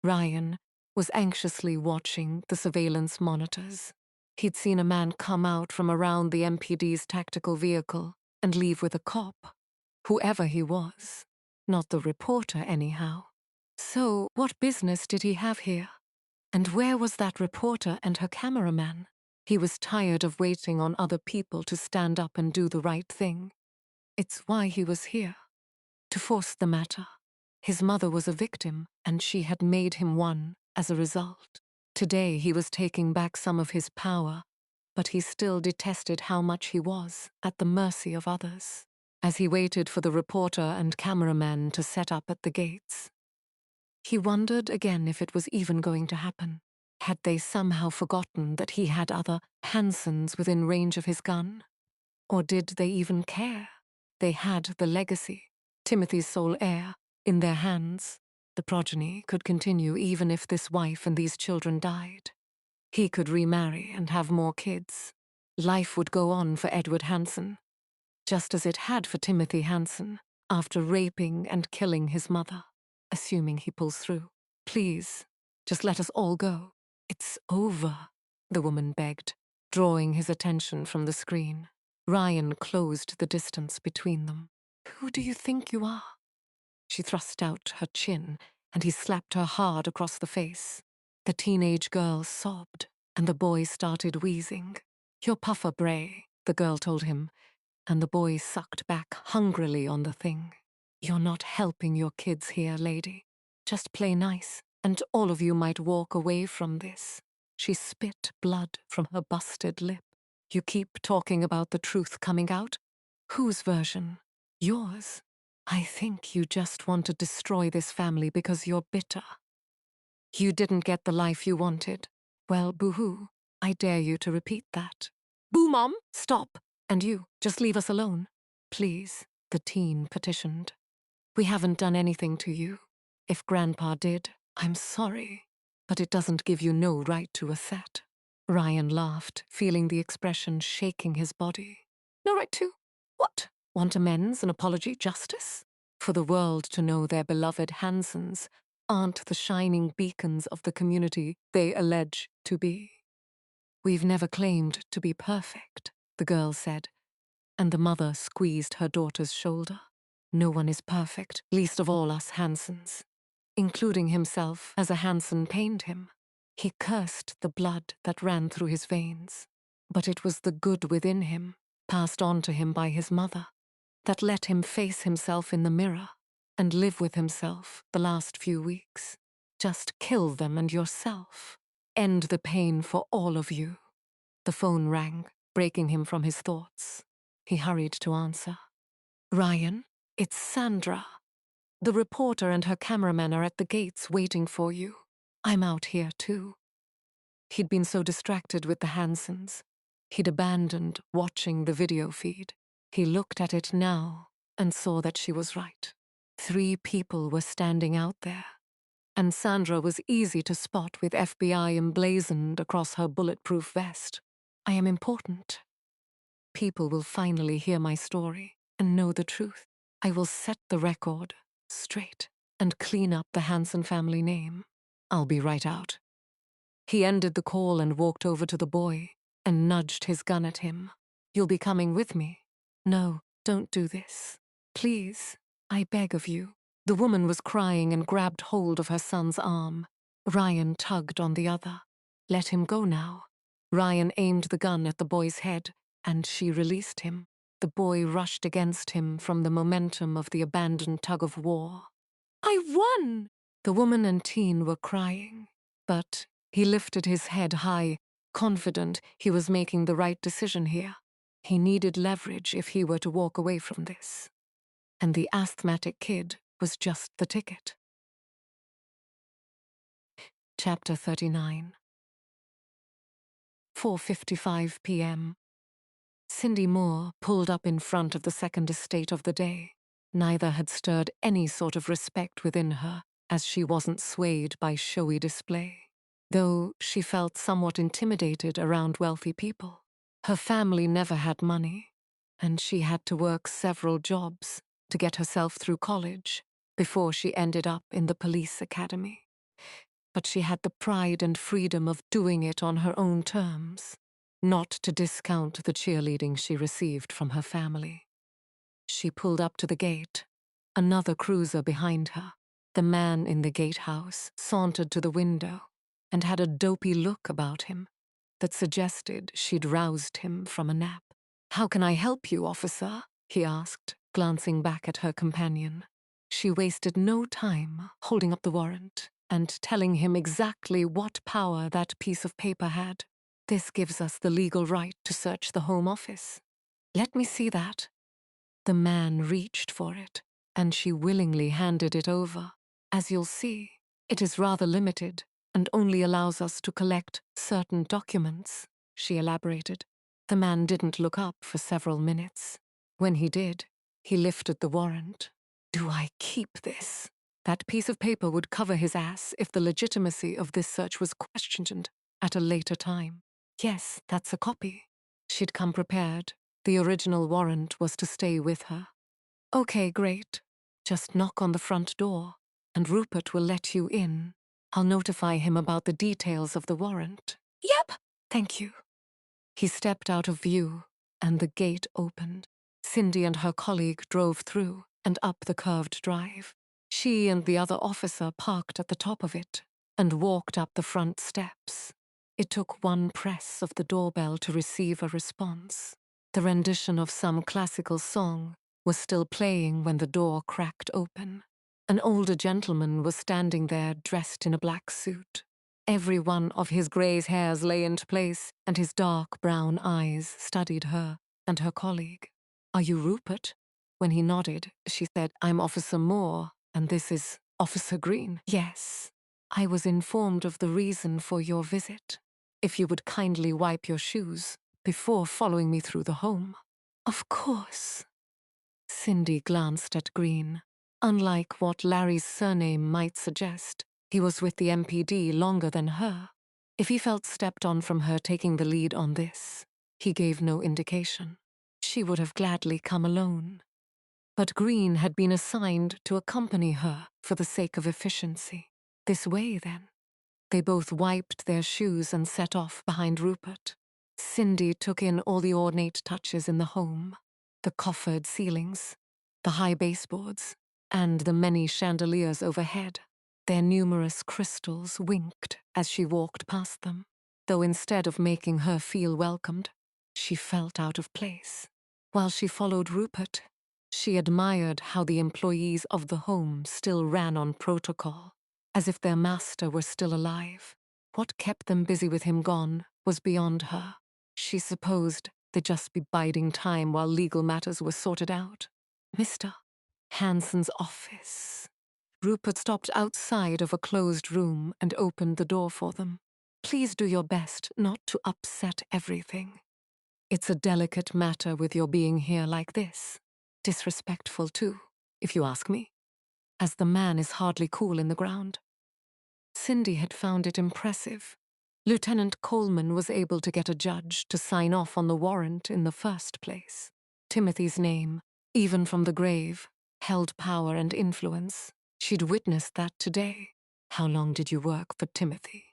Ryan was anxiously watching the surveillance monitors. He'd seen a man come out from around the MPD's tactical vehicle and leave with a cop, whoever he was. Not the reporter, anyhow. So, what business did he have here? And where was that reporter and her cameraman? He was tired of waiting on other people to stand up and do the right thing. It's why he was here. To force the matter. His mother was a victim, and she had made him one as a result. Today he was taking back some of his power, but he still detested how much he was at the mercy of others. As he waited for the reporter and cameraman to set up at the gates, he wondered again if it was even going to happen. Had they somehow forgotten that he had other Hansons within range of his gun? Or did they even care? They had the legacy, Timothy's sole heir, in their hands. The progeny could continue even if this wife and these children died. He could remarry and have more kids. Life would go on for Edward Hanson, just as it had for Timothy Hanson, after raping and killing his mother. Assuming he pulls through. Please, just let us all go. It's over, the woman begged, drawing his attention from the screen. Ryan closed the distance between them. Who do you think you are? She thrust out her chin, and he slapped her hard across the face. The teenage girl sobbed, and the boy started wheezing. You're Puffer Bray, the girl told him, and the boy sucked back hungrily on the thing. You're not helping your kids here, lady. Just play nice, and all of you might walk away from this. She spit blood from her busted lip. You keep talking about the truth coming out? Whose version? Yours? I think you just want to destroy this family because you're bitter. You didn't get the life you wanted. Well, boo-hoo. I dare you to repeat that. Boo, Mom, stop. And you, just leave us alone. Please, the teen petitioned. We haven't done anything to you. If Grandpa did, I'm sorry. But it doesn't give you no right to a set. Ryan laughed, feeling the expression shaking his body. No right to? What? Want amends, an apology, justice? For the world to know their beloved Hansons aren't the shining beacons of the community they allege to be. We've never claimed to be perfect, the girl said, and the mother squeezed her daughter's shoulder. No one is perfect, least of all us Hansons, including himself as a Hanson pained him. He cursed the blood that ran through his veins, but it was the good within him, passed on to him by his mother, that let him face himself in the mirror and live with himself the last few weeks. Just kill them and yourself. End the pain for all of you. The phone rang, breaking him from his thoughts. He hurried to answer. Ryan, it's Sandra. The reporter and her cameraman are at the gates waiting for you. I'm out here too. He'd been so distracted with the Hansons. He'd abandoned watching the video feed. He looked at it now and saw that she was right. 3 people were standing out there, and Sandra was easy to spot with FBI emblazoned across her bulletproof vest. I am important. People will finally hear my story and know the truth. I will set the record straight and clean up the Hanson family name. I'll be right out. He ended the call and walked over to the boy and nudged his gun at him. You'll be coming with me. No, don't do this. Please, I beg of you. The woman was crying and grabbed hold of her son's arm. Ryan tugged on the other. Let him go now. Ryan aimed the gun at the boy's head, and she released him. The boy rushed against him from the momentum of the abandoned tug-of-war. I won! The woman and teen were crying, but he lifted his head high, confident he was making the right decision here. He needed leverage if he were to walk away from this. And the asthmatic kid was just the ticket. Chapter 39. 4:55 p.m. Cindy Moore pulled up in front of the second estate of the day. Neither had stirred any sort of respect within her, as she wasn't swayed by showy display, though she felt somewhat intimidated around wealthy people. Her family never had money, and she had to work several jobs to get herself through college before she ended up in the police academy. But she had the pride and freedom of doing it on her own terms, not to discount the cheerleading she received from her family. She pulled up to the gate, another cruiser behind her. The man in the gatehouse sauntered to the window and had a dopey look about him that suggested she'd roused him from a nap. How can I help you, officer? He asked, glancing back at her companion. She wasted no time holding up the warrant and telling him exactly what power that piece of paper had. This gives us the legal right to search the Home Office. Let me see that. The man reached for it, and she willingly handed it over. As you'll see, it is rather limited and only allows us to collect certain documents, she elaborated. The man didn't look up for several minutes. When he did, he lifted the warrant. Do I keep this? That piece of paper would cover his ass if the legitimacy of this search was questioned at a later time. Yes, that's a copy. She'd come prepared. The original warrant was to stay with her. Okay, great. Just knock on the front door, and Rupert will let you in. I'll notify him about the details of the warrant. Yep, thank you. He stepped out of view, and the gate opened. Cindy and her colleague drove through and up the curved drive. She and the other officer parked at the top of it and walked up the front steps. It took one press of the doorbell to receive a response. The rendition of some classical song was still playing when the door cracked open. An older gentleman was standing there dressed in a black suit. Every one of his grey hairs lay into place, and his dark brown eyes studied her and her colleague. Are you Rupert? When he nodded, she said, I'm Officer Moore, and this is Officer Green. Yes, I was informed of the reason for your visit. If you would kindly wipe your shoes before following me through the home. Of course. Cindy glanced at Green. Unlike what Larry's surname might suggest, he was with the MPD longer than her. If he felt stepped on from her taking the lead on this, he gave no indication. she would have gladly come alone. But Green had been assigned to accompany her for the sake of efficiency. This way, then. They both wiped their shoes and set off behind Rupert. Cindy took in all the ornate touches in the home, the coffered ceilings, the high baseboards, and the many chandeliers overhead. Their numerous crystals winked as she walked past them, though instead of making her feel welcomed, she felt out of place. While she followed Rupert, she admired how the employees of the home still ran on protocol, as if their master were still alive. What kept them busy with him gone was beyond her. She supposed they'd just be biding time while legal matters were sorted out. Mr. Hanson's office. Rupert stopped outside of a closed room and opened the door for them. Please do your best not to upset everything. It's a delicate matter with your being here like this. Disrespectful, too, if you ask me, as the man is hardly cool in the ground. Cindy had found it impressive. Lieutenant Coleman was able to get a judge to sign off on the warrant in the first place. Timothy's name, even from the grave, held power and influence. She'd witnessed that today. How long did you work for Timothy?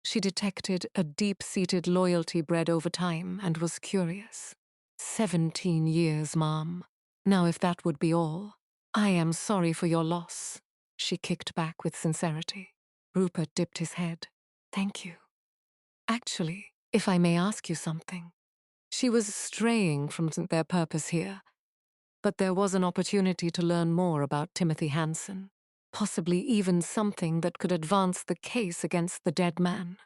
She detected a deep-seated loyalty bred over time and was curious. 17 years, Mom. Now if that would be all, I am sorry for your loss. She kicked back with sincerity. Rupert dipped his head. Thank you. Actually, if I may ask you something. She was straying from their purpose here, but there was an opportunity to learn more about Timothy Hanson, possibly even something that could advance the case against the dead man.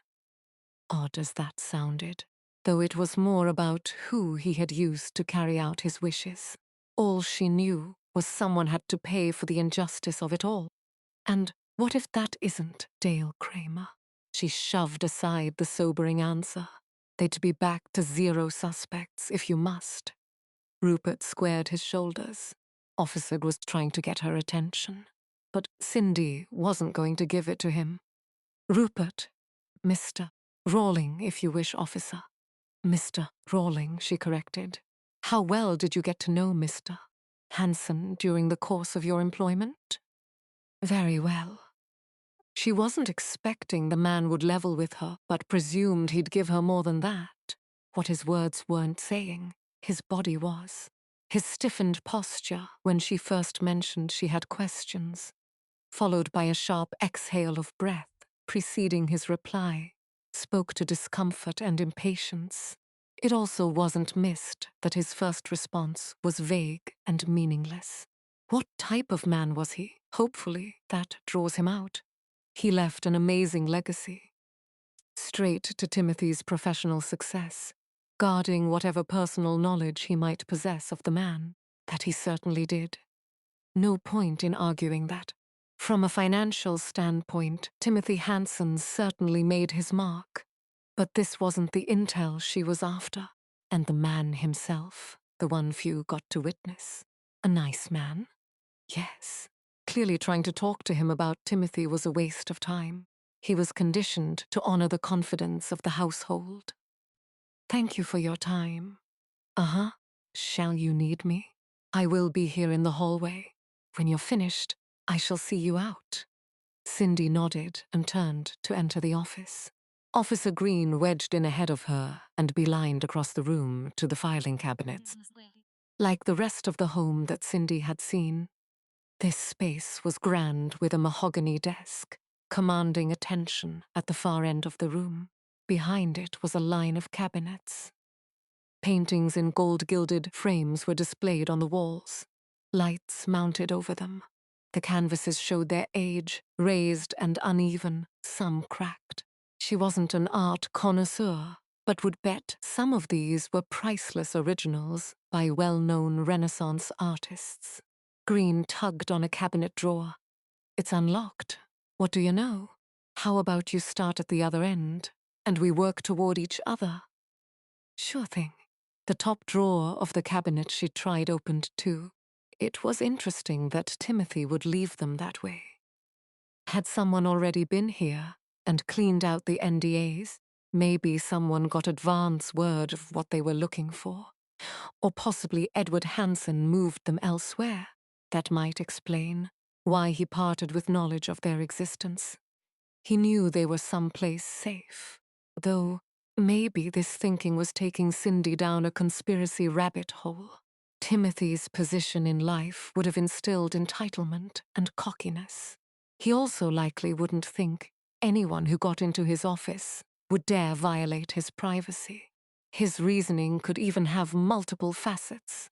Odd as that sounded, though it was more about who he had used to carry out his wishes. All she knew was someone had to pay for the injustice of it all. And what if that isn't Dale Kramer? She shoved aside the sobering answer. They'd be back to 0 suspects if you must. Rupert squared his shoulders. Officer was trying to get her attention. But Cindy wasn't going to give it to him. Rupert, Mr. Rawling, if you wish, officer. Mr. Rawling, she corrected. How well did you get to know Mr. Hanson during the course of your employment? Very well. She wasn't expecting the man would level with her, but presumed he'd give her more than that. What his words weren't saying, his body was. His stiffened posture when she first mentioned she had questions, followed by a sharp exhale of breath preceding his reply, spoke to discomfort and impatience. It also wasn't missed that his first response was vague and meaningless. What type of man was he? Hopefully, that draws him out. He left an amazing legacy. Straight to Timothy's professional success, guarding whatever personal knowledge he might possess of the man. That he certainly did. No point in arguing that. From a financial standpoint, Timothy Hanson certainly made his mark. But this wasn't the intel she was after. And the man himself, the one few got to witness. A nice man? Yes. Clearly trying to talk to him about Timothy was a waste of time. He was conditioned to honor the confidence of the household. Thank you for your time. Uh-huh. Shall you need me? I will be here in the hallway. When you're finished, I shall see you out. Cindy nodded and turned to enter the office. Officer Green wedged in ahead of her and beelined across the room to the filing cabinets. Like the rest of the home that Cindy had seen, this space was grand with a mahogany desk, commanding attention at the far end of the room. Behind it was a line of cabinets. Paintings in gold-gilded frames were displayed on the walls, lights mounted over them. The canvases showed their age, raised and uneven, some cracked. She wasn't an art connoisseur, but would bet some of these were priceless originals by well-known Renaissance artists. Green tugged on a cabinet drawer. It's unlocked. What do you know? How about you start at the other end, and we work toward each other? Sure thing. The top drawer of the cabinet she tried opened too. It was interesting that Timothy would leave them that way. Had someone already been here and cleaned out the NDAs? Maybe someone got advance word of what they were looking for. Or possibly Edward Hansen moved them elsewhere. That might explain why he parted with knowledge of their existence. He knew they were someplace safe, though maybe this thinking was taking Cindy down a conspiracy rabbit hole. Timothy's position in life would have instilled entitlement and cockiness. He also likely wouldn't think anyone who got into his office would dare violate his privacy. His reasoning could even have multiple facets.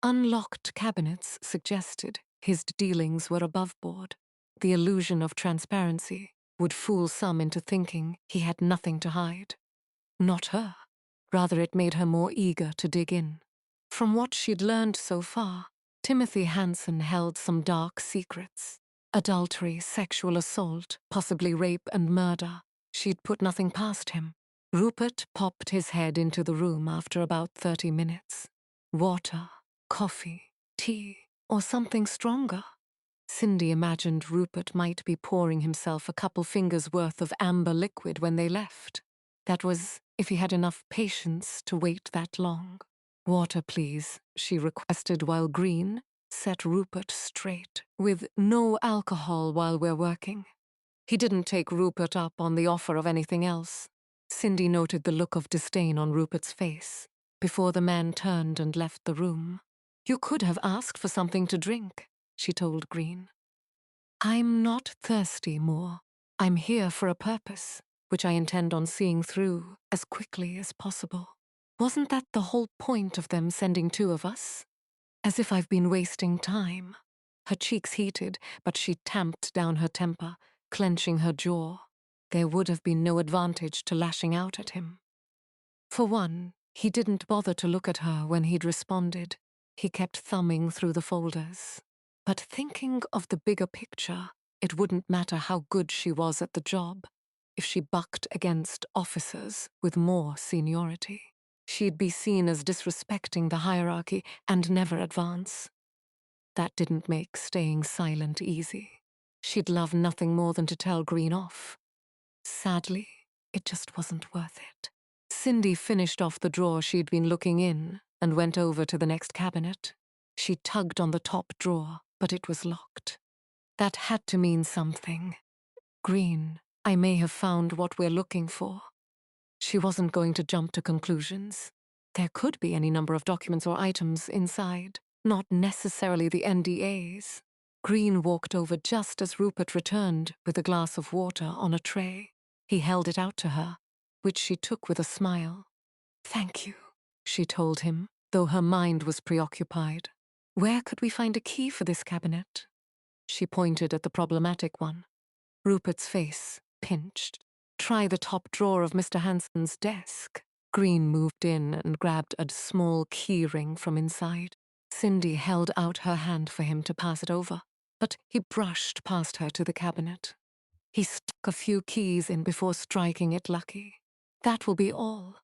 Unlocked cabinets suggested his dealings were above board. The illusion of transparency would fool some into thinking he had nothing to hide. Not her. Rather, it made her more eager to dig in. From what she'd learned so far, Timothy Hansen held some dark secrets. Adultery, sexual assault, possibly rape and murder. She'd put nothing past him. Rupert popped his head into the room after about 30 minutes. Water, coffee, tea, or something stronger. Cindy imagined Rupert might be pouring himself a couple fingers' worth of amber liquid when they left. That was if he had enough patience to wait that long. Water, please, she requested while Green set Rupert straight, with no alcohol while we're working. He didn't take Rupert up on the offer of anything else. Cindy noted the look of disdain on Rupert's face before the man turned and left the room. You could have asked for something to drink, she told Green. I'm not thirsty, Moore. I'm here for a purpose, which I intend on seeing through as quickly as possible. Wasn't that the whole point of them sending 2 of us? As if I've been wasting time. Her cheeks heated, but she tamped down her temper, clenching her jaw. There would have been no advantage to lashing out at him. For one, he didn't bother to look at her when he'd responded. He kept thumbing through the folders. But thinking of the bigger picture, it wouldn't matter how good she was at the job if she bucked against officers with more seniority. She'd be seen as disrespecting the hierarchy and never advance. That didn't make staying silent easy. She'd love nothing more than to tell Green off. Sadly, it just wasn't worth it. Cindy finished off the drawer she'd been looking in and went over to the next cabinet. She tugged on the top drawer, but it was locked. That had to mean something. Green, I may have found what we're looking for. She wasn't going to jump to conclusions. There could be any number of documents or items inside, not necessarily the NDAs. Green walked over just as Rupert returned with a glass of water on a tray. He held it out to her, which she took with a smile. Thank you, she told him, though her mind was preoccupied. Where could we find a key for this cabinet? She pointed at the problematic one. Rupert's face pinched. Try the top drawer of Mr. Hansen's desk. Green moved in and grabbed a small key ring from inside. Cindy held out her hand for him to pass it over, but he brushed past her to the cabinet. He stuck a few keys in before striking it lucky. That will be all.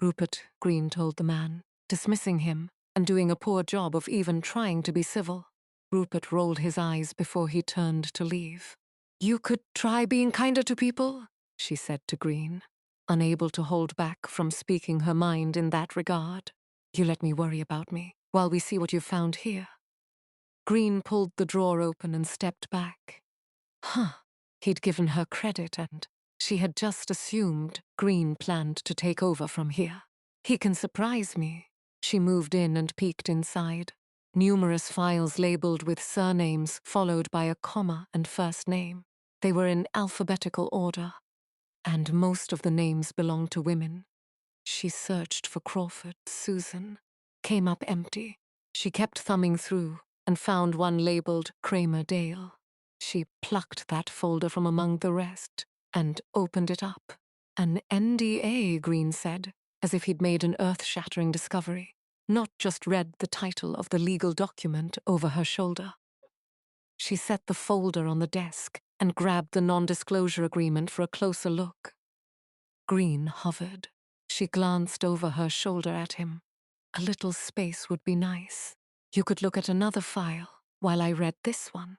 Rupert, Green told the man, dismissing him and doing a poor job of even trying to be civil. Rupert rolled his eyes before he turned to leave. You could try being kinder to people, she said to Green, unable to hold back from speaking her mind in that regard. You let me worry about me while we see what you've found here. Green pulled the drawer open and stepped back. He'd given her credit and she had just assumed Green planned to take over from here. He can surprise me. She moved in and peeked inside. Numerous files labeled with surnames followed by a comma and first name. They were in alphabetical order, and most of the names belonged to women. She searched for Crawford, Susan, came up empty. She kept thumbing through and found one labeled Kramer Dale. She plucked that folder from among the rest and opened it up. An NDA, Green said, as if he'd made an earth-shattering discovery, not just read the title of the legal document over her shoulder. She set the folder on the desk and grabbed the non-disclosure agreement for a closer look. Green hovered. She glanced over her shoulder at him. A little space would be nice. You could look at another file while I read this one.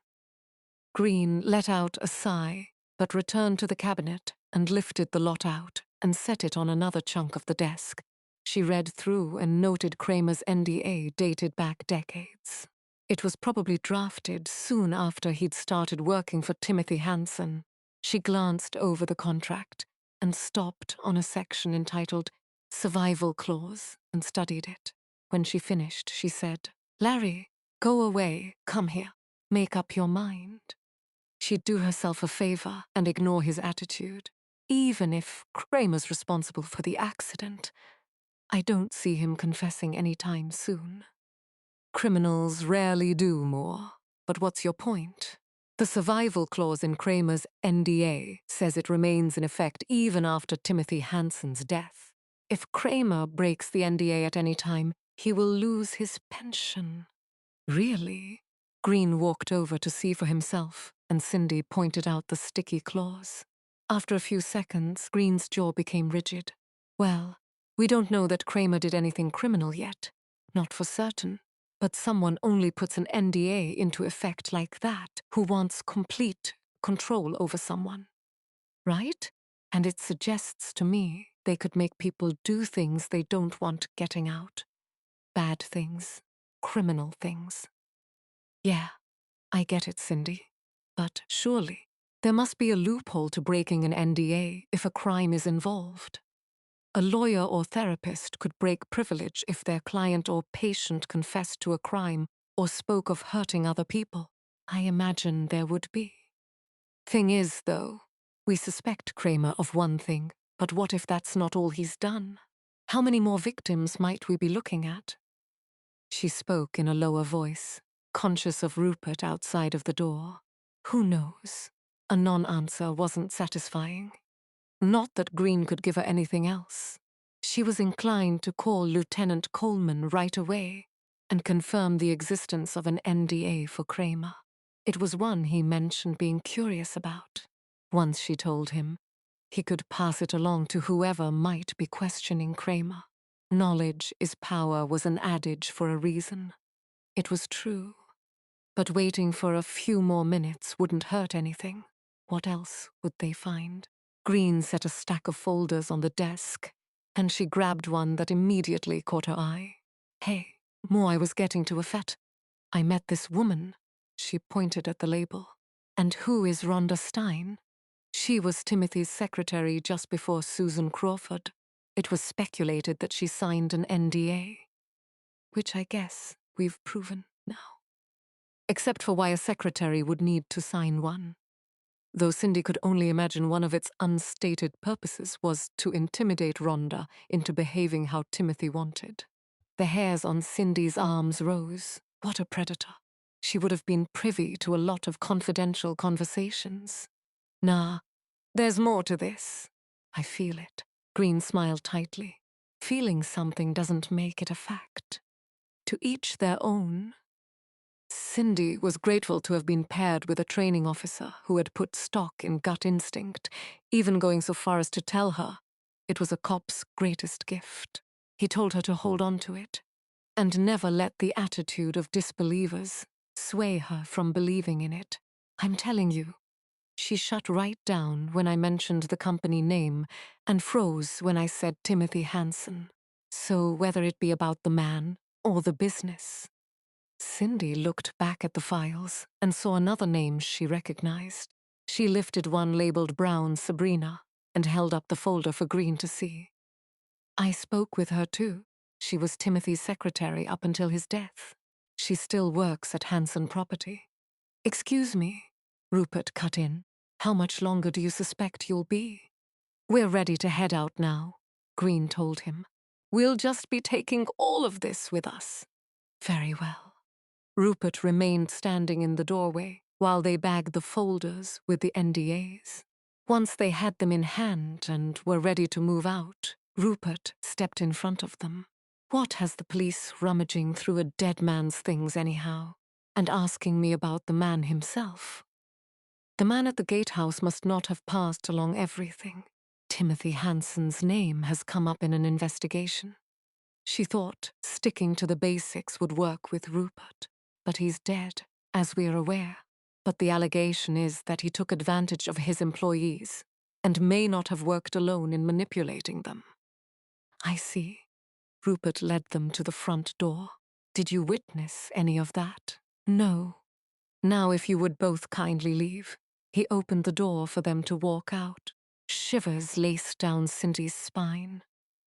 Green let out a sigh, but returned to the cabinet and lifted the lot out and set it on another chunk of the desk. She read through and noted Kramer's NDA dated back decades. It was probably drafted soon after he'd started working for Timothy Hansen. She glanced over the contract and stopped on a section entitled Survival Clause and studied it. When she finished, she said, "Larry, go away, come here, make up your mind." She'd do herself a favor and ignore his attitude, even if Kramer's responsible for the accident. I don't see him confessing anytime soon. Criminals rarely do more, but what's your point? The survival clause in Kramer's NDA says it remains in effect even after Timothy Hansen's death. If Kramer breaks the NDA at any time, he will lose his pension. Really? Green walked over to see for himself, and Cindy pointed out the sticky clause. After a few seconds, Green's jaw became rigid. Well, we don't know that Kramer did anything criminal yet. Not for certain. But someone only puts an NDA into effect like that who wants complete control over someone. Right? And it suggests to me they could make people do things they don't want getting out. Bad things. Criminal things. Yeah, I get it, Cindy. But surely, there must be a loophole to breaking an NDA if a crime is involved. A lawyer or therapist could break privilege if their client or patient confessed to a crime or spoke of hurting other people. I imagine there would be. Thing is, though, we suspect Kramer of one thing, but what if that's not all he's done? How many more victims might we be looking at? She spoke in a lower voice, conscious of Rupert outside of the door. Who knows? A non-answer wasn't satisfying. Not that Green could give her anything else. She was inclined to call Lieutenant Coleman right away and confirm the existence of an NDA for Kramer. It was one he mentioned being curious about. Once she told him, he could pass it along to whoever might be questioning Kramer. Knowledge is power was an adage for a reason. It was true. But waiting for a few more minutes wouldn't hurt anything. What else would they find? Green set a stack of folders on the desk, and she grabbed one that immediately caught her eye. Hey, more I was getting to a fet. I met this woman. She pointed at the label. And who is Rhonda Stein? She was Timothy's secretary just before Susan Crawford. It was speculated that she signed an NDA. Which I guess we've proven now. Except for why a secretary would need to sign one. Though Cindy could only imagine one of its unstated purposes was to intimidate Rhonda into behaving how Timothy wanted. The hairs on Cindy's arms rose. What a predator. She would have been privy to a lot of confidential conversations. Nah, there's more to this. I feel it. Green smiled tightly. Feeling something doesn't make it a fact. To each their own. Cindy was grateful to have been paired with a training officer who had put stock in gut instinct, even going so far as to tell her it was a cop's greatest gift. He told her to hold on to it, and never let the attitude of disbelievers sway her from believing in it. I'm telling you. She shut right down when I mentioned the company name and froze when I said Timothy Hansen. So whether it be about the man or the business. Cindy looked back at the files and saw another name she recognized. She lifted one labeled Brown Sabrina and held up the folder for Green to see. I spoke with her too. She was Timothy's secretary up until his death. She still works at Hansen Property. Excuse me, Rupert cut in. How much longer do you suspect you'll be? We're ready to head out now, Green told him. We'll just be taking all of this with us. Very well. Rupert remained standing in the doorway while they bagged the folders with the NDAs. Once they had them in hand and were ready to move out, Rupert stepped in front of them. What has the police rummaging through a dead man's things anyhow? And asking me about the man himself. The man at the gatehouse must not have passed along everything. Timothy Hansen's name has come up in an investigation. She thought sticking to the basics would work with Rupert. But he's dead, as we're aware. But the allegation is that he took advantage of his employees and may not have worked alone in manipulating them. I see. Rupert led them to the front door. Did you witness any of that? No. Now if you would both kindly leave. He opened the door for them to walk out. Shivers laced down Cindy's spine.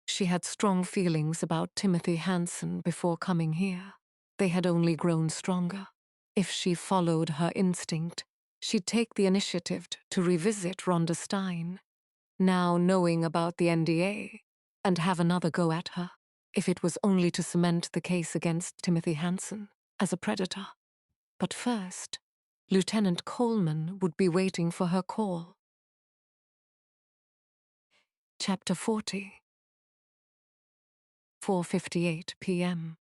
She had strong feelings about Timothy Hansen before coming here. They had only grown stronger. If she followed her instinct, she'd take the initiative to revisit Rhonda Stein, now knowing about the NDA, and have another go at her, if it was only to cement the case against Timothy Hansen as a predator. But first, Lieutenant Coleman would be waiting for her call. Chapter 40. 4:58 p.m.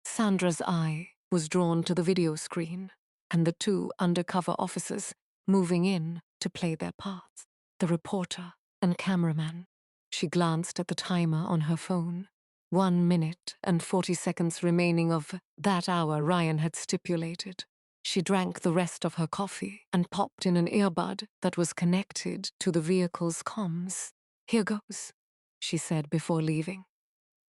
Sandra's eye was drawn to the video screen and the two undercover officers moving in to play their parts, the reporter and cameraman. She glanced at the timer on her phone. 1 minute and 40 seconds remaining of that hour Ryan had stipulated. She drank the rest of her coffee and popped in an earbud that was connected to the vehicle's comms. "Here goes," she said before leaving.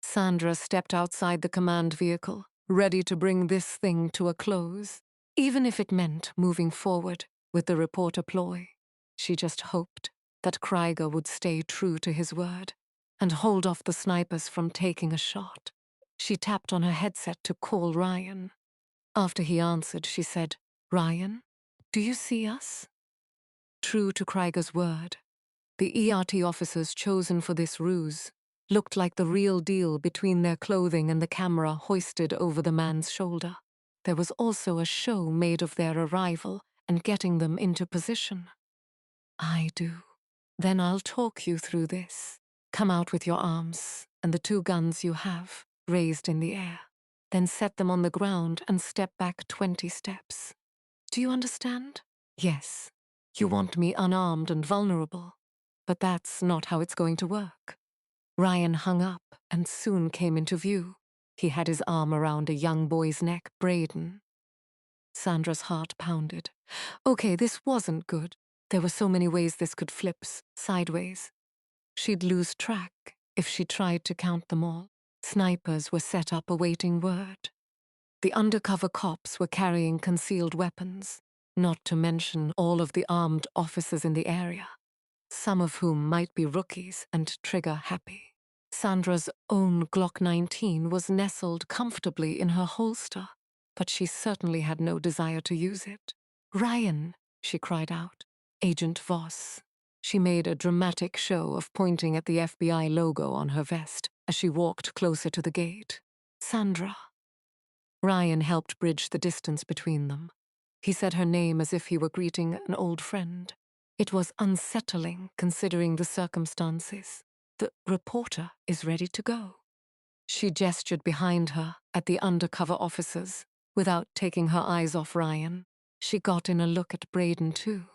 Sandra stepped outside the command vehicle, ready to bring this thing to a close, even if it meant moving forward with the reporter ploy. She just hoped that Krieger would stay true to his word and hold off the snipers from taking a shot. She tapped on her headset to call Ryan. After he answered, she said, "Ryan, do you see us?" True to Krieger's word, the ERT officers chosen for this ruse looked like the real deal between their clothing and the camera hoisted over the man's shoulder. There was also a show made of their arrival and getting them into position. "I do. Then I'll talk you through this. Come out with your arms and the 2 guns you have raised in the air. Then set them on the ground and step back 20 steps. Do you understand? Yes. You want me unarmed and vulnerable, but that's not how it's going to work." Ryan hung up and soon came into view. He had his arm around a young boy's neck, Braden. Sandra's heart pounded. Okay, this wasn't good. There were so many ways this could flip sideways. She'd lose track if she tried to count them all. Snipers were set up awaiting word. The undercover cops were carrying concealed weapons, not to mention all of the armed officers in the area, some of whom might be rookies and trigger-happy. Sandra's own Glock 19 was nestled comfortably in her holster, but she certainly had no desire to use it. "Ryan," she cried out. "Agent Voss." She made a dramatic show of pointing at the FBI logo on her vest as she walked closer to the gate. "Sandra." Ryan helped bridge the distance between them. He said her name as if he were greeting an old friend. It was unsettling considering the circumstances. "The reporter is ready to go." She gestured behind her at the undercover officers without taking her eyes off Ryan. She got in a look at Braden too.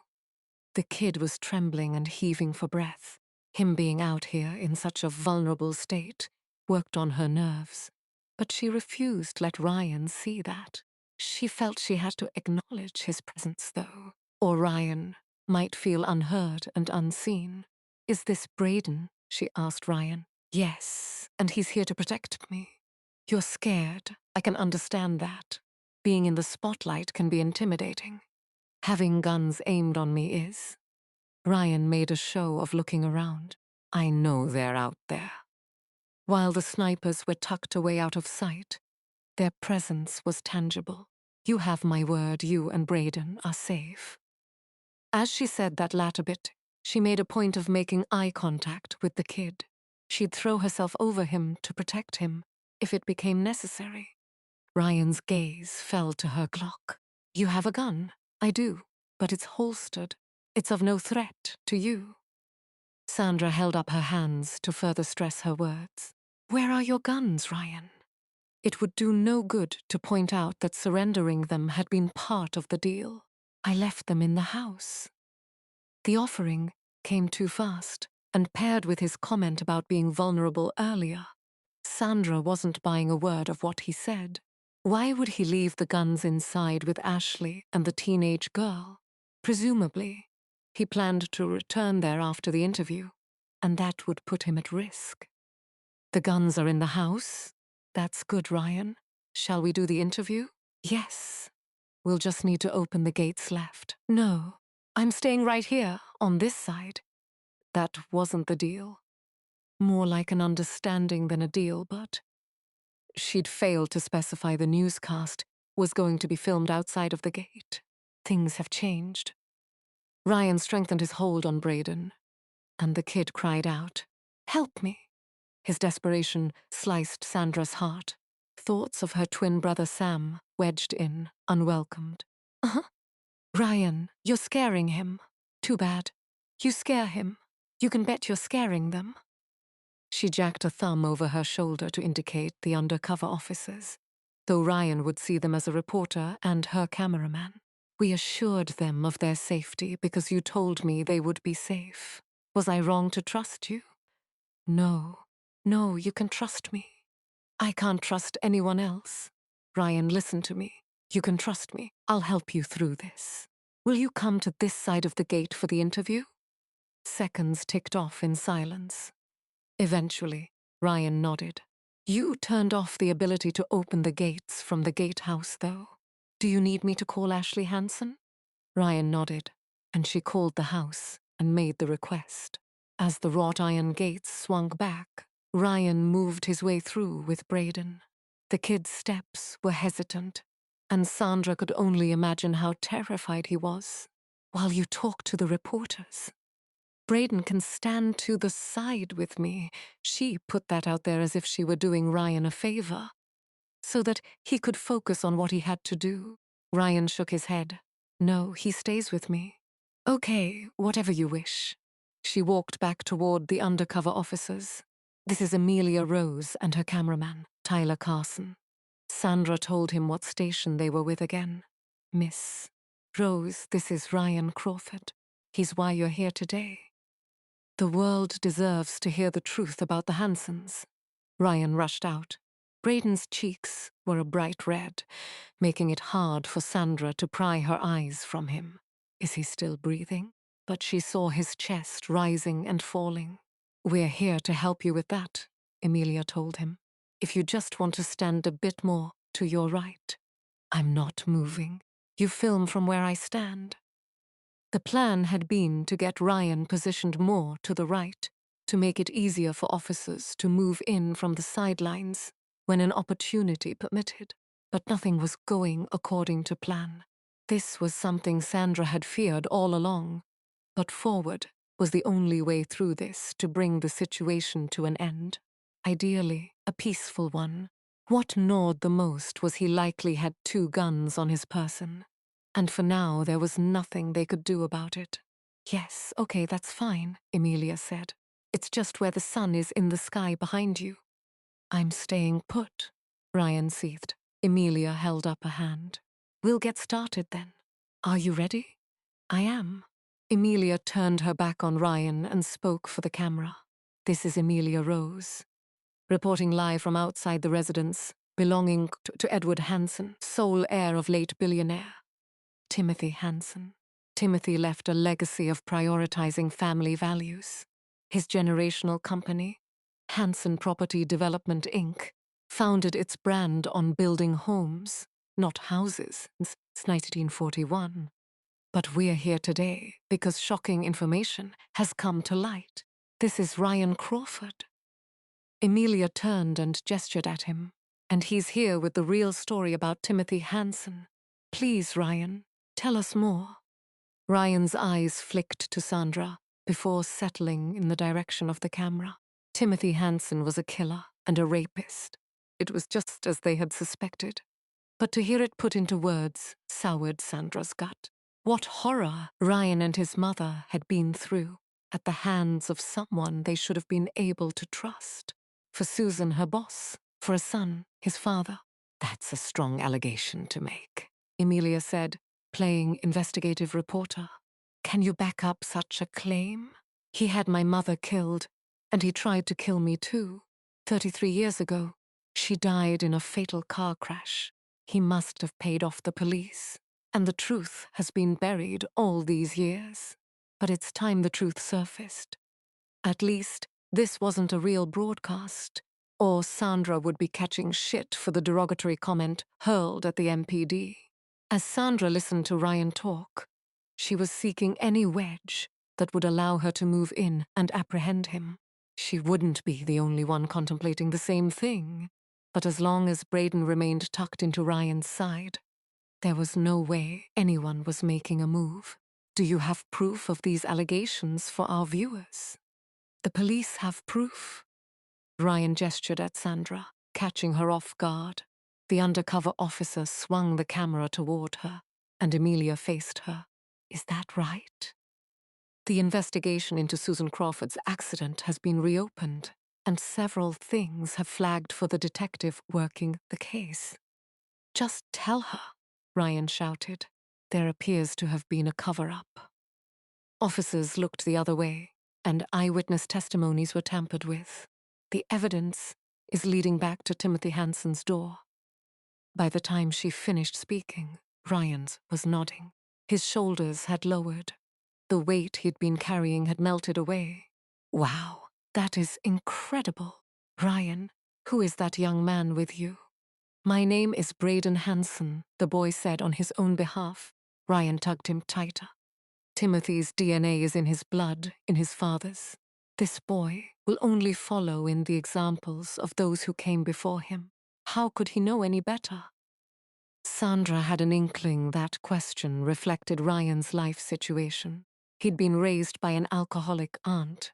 The kid was trembling and heaving for breath. Him being out here in such a vulnerable state worked on her nerves. But she refused to let Ryan see that. She felt she had to acknowledge his presence, though, or Ryan might feel unheard and unseen. "Is this Braden?" she asked Ryan. "Yes, and he's here to protect me." "You're scared. I can understand that. Being in the spotlight can be intimidating. Having guns aimed on me is." Ryan made a show of looking around. "I know they're out there." While the snipers were tucked away out of sight, their presence was tangible. "You have my word you and Braden are safe." As she said that latter bit, she made a point of making eye contact with the kid. She'd throw herself over him to protect him if it became necessary. Ryan's gaze fell to her Glock. "You have a gun?" "I do, but it's holstered. It's of no threat to you." Sandra held up her hands to further stress her words. "Where are your guns, Ryan?" It would do no good to point out that surrendering them had been part of the deal. "I left them in the house." The offering came too fast, and paired with his comment about being vulnerable earlier, Sandra wasn't buying a word of what he said. Why would he leave the guns inside with Ashley and the teenage girl? Presumably, he planned to return there after the interview, and that would put him at risk. The guns are in the house? That's good, Ryan. Shall we do the interview? Yes. We'll just need to open the gates left. No, I'm staying right here, on this side. That wasn't the deal. More like an understanding than a deal, but she'd failed to specify the newscast was going to be filmed outside of the gate. Things have changed. Ryan strengthened his hold on Braden, and the kid cried out, "Help me!" His desperation sliced Sandra's heart. Thoughts of her twin brother Sam wedged in, unwelcomed. Ryan, you're scaring him. Too bad. You scare him. You can bet you're scaring them. She jacked a thumb over her shoulder to indicate the undercover officers, though Ryan would see them as a reporter and her cameraman. We assured them of their safety because you told me they would be safe. Was I wrong to trust you? No, you can trust me. I can't trust anyone else. Ryan, listen to me. You can trust me. I'll help you through this. Will you come to this side of the gate for the interview? Seconds ticked off in silence. Eventually, Ryan nodded. You turned off the ability to open the gates from the gatehouse, though. Do you need me to call Ashley Hansen? Ryan nodded, and she called the house and made the request. As the wrought iron gates swung back, Ryan moved his way through with Braden. The kid's steps were hesitant, and Sandra could only imagine how terrified he was. While you talk to the reporters. Braden can stand to the side with me. She put that out there as if she were doing Ryan a favor, so that he could focus on what he had to do. Ryan shook his head. No, he stays with me. Okay, whatever you wish. She walked back toward the undercover officers. This is Amelia Rose and her cameraman, Tyler Carson. Sandra told him what station they were with again. Miss Rose, this is Ryan Crawford. He's why you're here today. The world deserves to hear the truth about the Hansens. Ryan rushed out. Braden's cheeks were a bright red, making it hard for Sandra to pry her eyes from him. Is he still breathing? But she saw his chest rising and falling. We're here to help you with that, Amelia told him. If you just want to stand a bit more to your right. I'm not moving. You film from where I stand. The plan had been to get Ryan positioned more to the right, to make it easier for officers to move in from the sidelines when an opportunity permitted. But nothing was going according to plan. This was something Sandra had feared all along. But forward was the only way through this to bring the situation to an end. Ideally, a peaceful one. What gnawed the most was he likely had 2 guns on his person. And for now, there was nothing they could do about it. Yes, okay, that's fine, Amelia said. It's just where the sun is in the sky behind you. I'm staying put, Ryan seethed. Amelia held up a hand. We'll get started then. Are you ready? I am. Amelia turned her back on Ryan and spoke for the camera. This is Amelia Rose, reporting live from outside the residence belonging to Edward Hansen, sole heir of late billionaire Timothy Hansen. Timothy left a legacy of prioritizing family values. His generational company, Hansen Property Development, Inc., founded its brand on building homes, not houses, since 1941. But we're here today because shocking information has come to light. This is Ryan Crawford. Amelia turned and gestured at him. And he's here with the real story about Timothy Hansen. Please, Ryan, tell us more. Ryan's eyes flicked to Sandra before settling in the direction of the camera. Timothy Hansen was a killer and a rapist. It was just as they had suspected. But to hear it put into words soured Sandra's gut. What horror Ryan and his mother had been through at the hands of someone they should have been able to trust. For Susan, her boss. For a son, his father. That's a strong allegation to make, Amelia said, playing investigative reporter. Can you back up such a claim? He had my mother killed, and he tried to kill me too. 33 years ago, she died in a fatal car crash. He must have paid off the police. And the truth has been buried all these years. But it's time the truth surfaced. At least, this wasn't a real broadcast. or Sandra would be catching shit for the derogatory comment hurled at the MPD. As Sandra listened to Ryan talk, she was seeking any wedge that would allow her to move in and apprehend him. She wouldn't be the only one contemplating the same thing, but as long as Braden remained tucked into Ryan's side, there was no way anyone was making a move. Do you have proof of these allegations for our viewers? The police have proof. Ryan gestured at Sandra, catching her off guard. The undercover officer swung the camera toward her, and Emilia faced her. Is that right? The investigation into Susan Crawford's accident has been reopened, and several things have flagged for the detective working the case. Just tell her, Ryan shouted. There appears to have been a cover-up. Officers looked the other way, and eyewitness testimonies were tampered with. The evidence is leading back to Timothy Hansen's door. By the time she finished speaking, Ryan's was nodding. His shoulders had lowered. The weight he'd been carrying had melted away. Wow, that is incredible. Ryan, who is that young man with you? My name is Braden Hansen, the boy said on his own behalf. Ryan tugged him tighter. Timothy's DNA is in his blood, in his father's. This boy will only follow in the examples of those who came before him. How could he know any better? Sandra had an inkling that question reflected Ryan's life situation. He'd been raised by an alcoholic aunt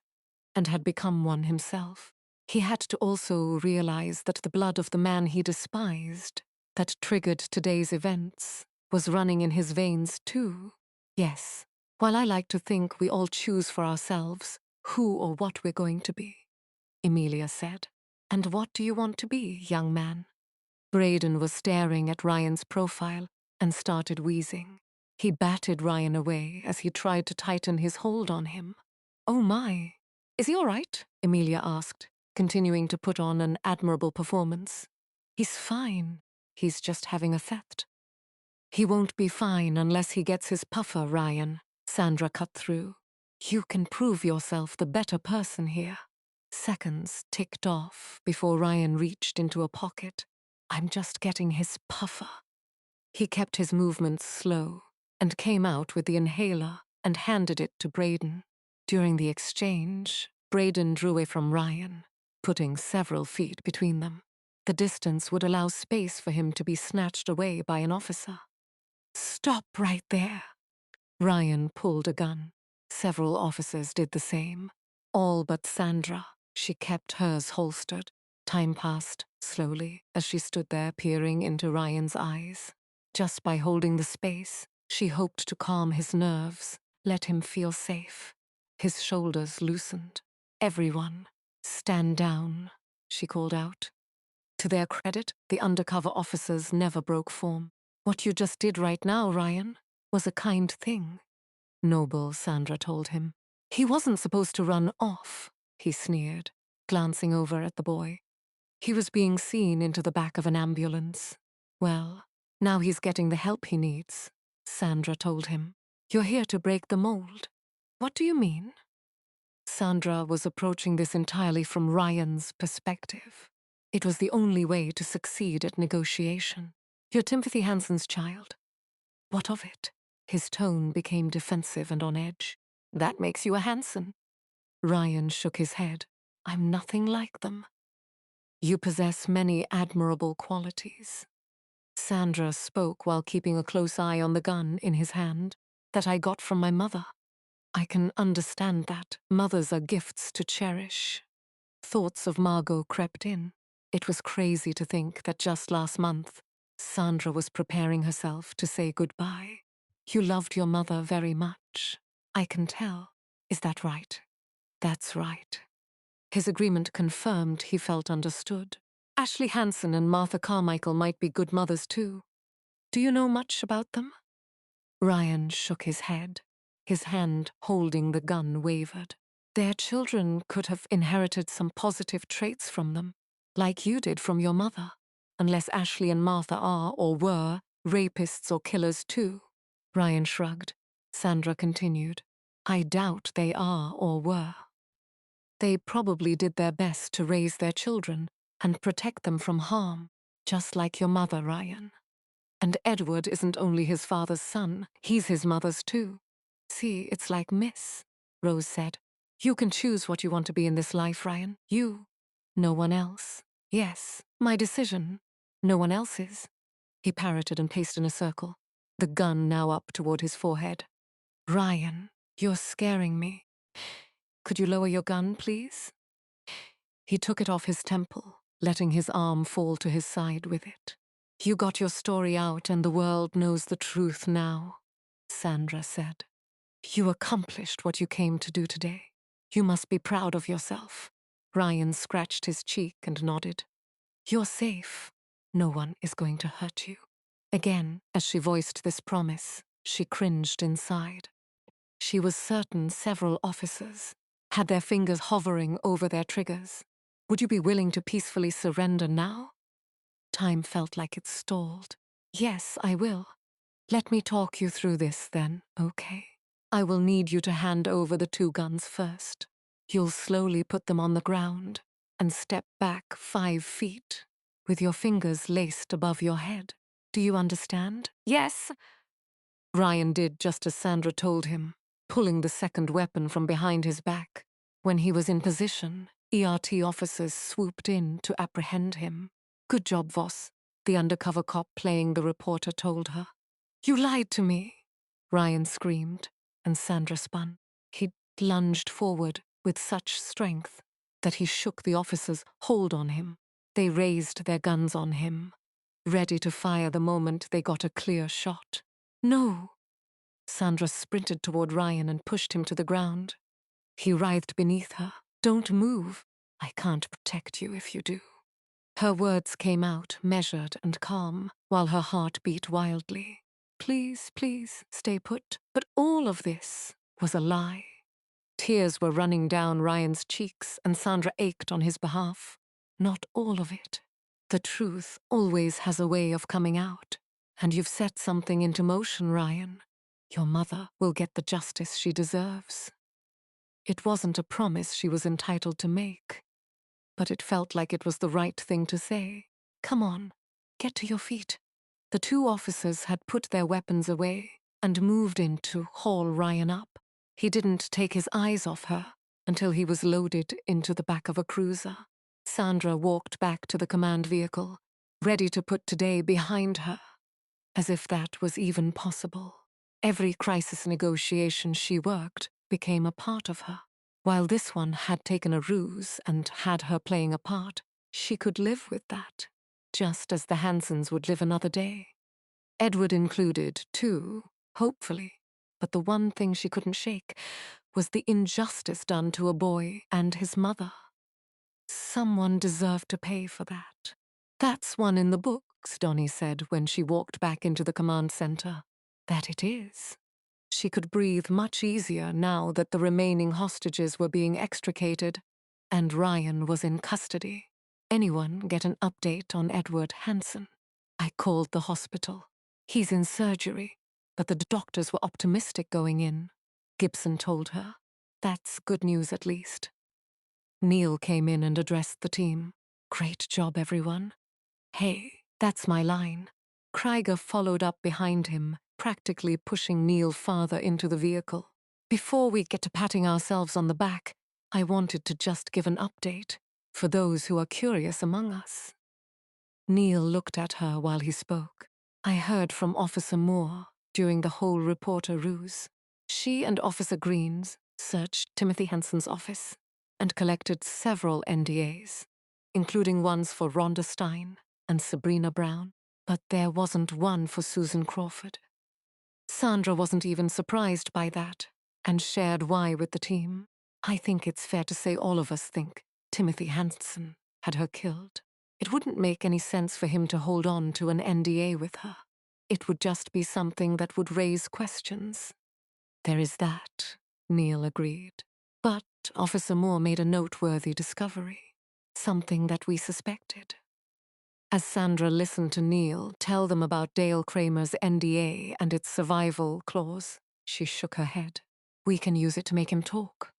and had become one himself. He had to also realize that the blood of the man he despised, that triggered today's events, was running in his veins too. Yes, while I like to think we all choose for ourselves who or what we're going to be, Emilia said. And what do you want to be, young man? Braden was staring at Ryan's profile and started wheezing. He batted Ryan away as he tried to tighten his hold on him. Oh my, is he all right? Emilia asked, continuing to put on an admirable performance. He's fine. He's just having a theft. He won't be fine unless he gets his puffer, Ryan, Sandra cut through. You can prove yourself the better person here. Seconds ticked off before Ryan reached into a pocket. I'm just getting his puffer. He kept his movements slow and came out with the inhaler and handed it to Braden. During the exchange, Braden drew away from Ryan, putting several feet between them. The distance would allow space for him to be snatched away by an officer. Stop right there. Ryan pulled a gun. Several officers did the same. All but Sandra. She kept hers holstered. Time passed slowly as she stood there peering into Ryan's eyes. Just by holding the space, she hoped to calm his nerves, let him feel safe. His shoulders loosened. Everyone, stand down, she called out. To their credit, the undercover officers never broke form. What you just did right now, Ryan, was a kind thing. Noble, Sandra told him. He wasn't supposed to run off, he sneered, glancing over at the boy. He was being seen into the back of an ambulance. Well, now he's getting the help he needs, Sandra told him. You're here to break the mold. What do you mean? Sandra was approaching this entirely from Ryan's perspective. It was the only way to succeed at negotiation. You're Timothy Hansen's child. What of it? His tone became defensive and on edge. That makes you a Hansen. Ryan shook his head. I'm nothing like them. You possess many admirable qualities. Sandra spoke while keeping a close eye on the gun in his hand that I got from my mother. I can understand that. Mothers are gifts to cherish. Thoughts of Margot crept in. It was crazy to think that just last month, Sandra was preparing herself to say goodbye. You loved your mother very much. I can tell. Is that right? That's right. His agreement confirmed he felt understood. Ashley Hansen and Martha Carmichael might be good mothers too. Do you know much about them? Ryan shook his head. His hand holding the gun wavered. Their children could have inherited some positive traits from them, like you did from your mother, unless Ashley and Martha are, or were, rapists or killers too. Ryan shrugged. Sandra continued. I doubt they are or were. They probably did their best to raise their children, and protect them from harm, just like your mother, Ryan. And Edward isn't only his father's son, he's his mother's too. See, it's like Miss, Rose said. You can choose what you want to be in this life, Ryan. You. No one else. Yes, my decision. No one else's. He parroted and paced in a circle, the gun now up toward his forehead. Ryan, you're scaring me. Could you lower your gun, please? He took it off his temple, letting his arm fall to his side with it. You got your story out and the world knows the truth now, Sandra said. You accomplished what you came to do today. You must be proud of yourself. Ryan scratched his cheek and nodded. You're safe. No one is going to hurt you. Again, as she voiced this promise, she cringed inside. She was certain several officers had their fingers hovering over their triggers. Would you be willing to peacefully surrender now? Time felt like it stalled. Yes, I will. Let me talk you through this then, okay? I will need you to hand over the 2 guns first. You'll slowly put them on the ground and step back 5 feet with your fingers laced above your head. Do you understand? Yes. Ryan did just as Sandra told him, pulling the second weapon from behind his back. When he was in position, ERT officers swooped in to apprehend him. Good job, Voss, the undercover cop playing the reporter told her. You lied to me, Ryan screamed, and Sandra spun. He lunged forward with such strength that he shook the officers' hold on him. They raised their guns on him, ready to fire the moment they got a clear shot. No! Sandra sprinted toward Ryan and pushed him to the ground. He writhed beneath her. Don't move. I can't protect you if you do. Her words came out measured and calm, while her heart beat wildly. Please, please, stay put. But all of this was a lie. Tears were running down Ryan's cheeks, and Sandra ached on his behalf. Not all of it. The truth always has a way of coming out. And you've set something into motion, Ryan. Your mother will get the justice she deserves. It wasn't a promise she was entitled to make, but it felt like it was the right thing to say. Come on, get to your feet. The 2 officers had put their weapons away and moved in to haul Ryan up. He didn't take his eyes off her until he was loaded into the back of a cruiser. Sandra walked back to the command vehicle, ready to put today behind her, as if that was even possible. Every crisis negotiation she worked became a part of her. While this one had taken a ruse and had her playing a part, she could live with that, just as the Hansons would live another day. Edward included, too, hopefully, but the one thing she couldn't shake was the injustice done to a boy and his mother. Someone deserved to pay for that. That's one in the books, Donnie said when she walked back into the command center. That it is. She could breathe much easier now that the remaining hostages were being extricated, and Ryan was in custody. Anyone get an update on Edward Hansen? I called the hospital. He's in surgery, but the doctors were optimistic going in, Gibson told her. That's good news at least. Neil came in and addressed the team. Great job, everyone. Hey, that's my line. Krieger followed up behind him, practically pushing Neil farther into the vehicle. Before we get to patting ourselves on the back, I wanted to just give an update for those who are curious among us. Neil looked at her while he spoke. I heard from Officer Moore during the whole reporter ruse. She and Officer Greens searched Timothy Hansen's office and collected several NDAs, including ones for Rhonda Stein and Sabrina Brown, but there wasn't one for Susan Crawford. Sandra wasn't even surprised by that, and shared why with the team. I think it's fair to say all of us think Timothy Hansen had her killed. It wouldn't make any sense for him to hold on to an NDA with her. It would just be something that would raise questions. There is that, Neil agreed. But Officer Moore made a noteworthy discovery, something that we suspected. As Sandra listened to Neil tell them about Dale Kramer's NDA and its survival clause, she shook her head. We can use it to make him talk.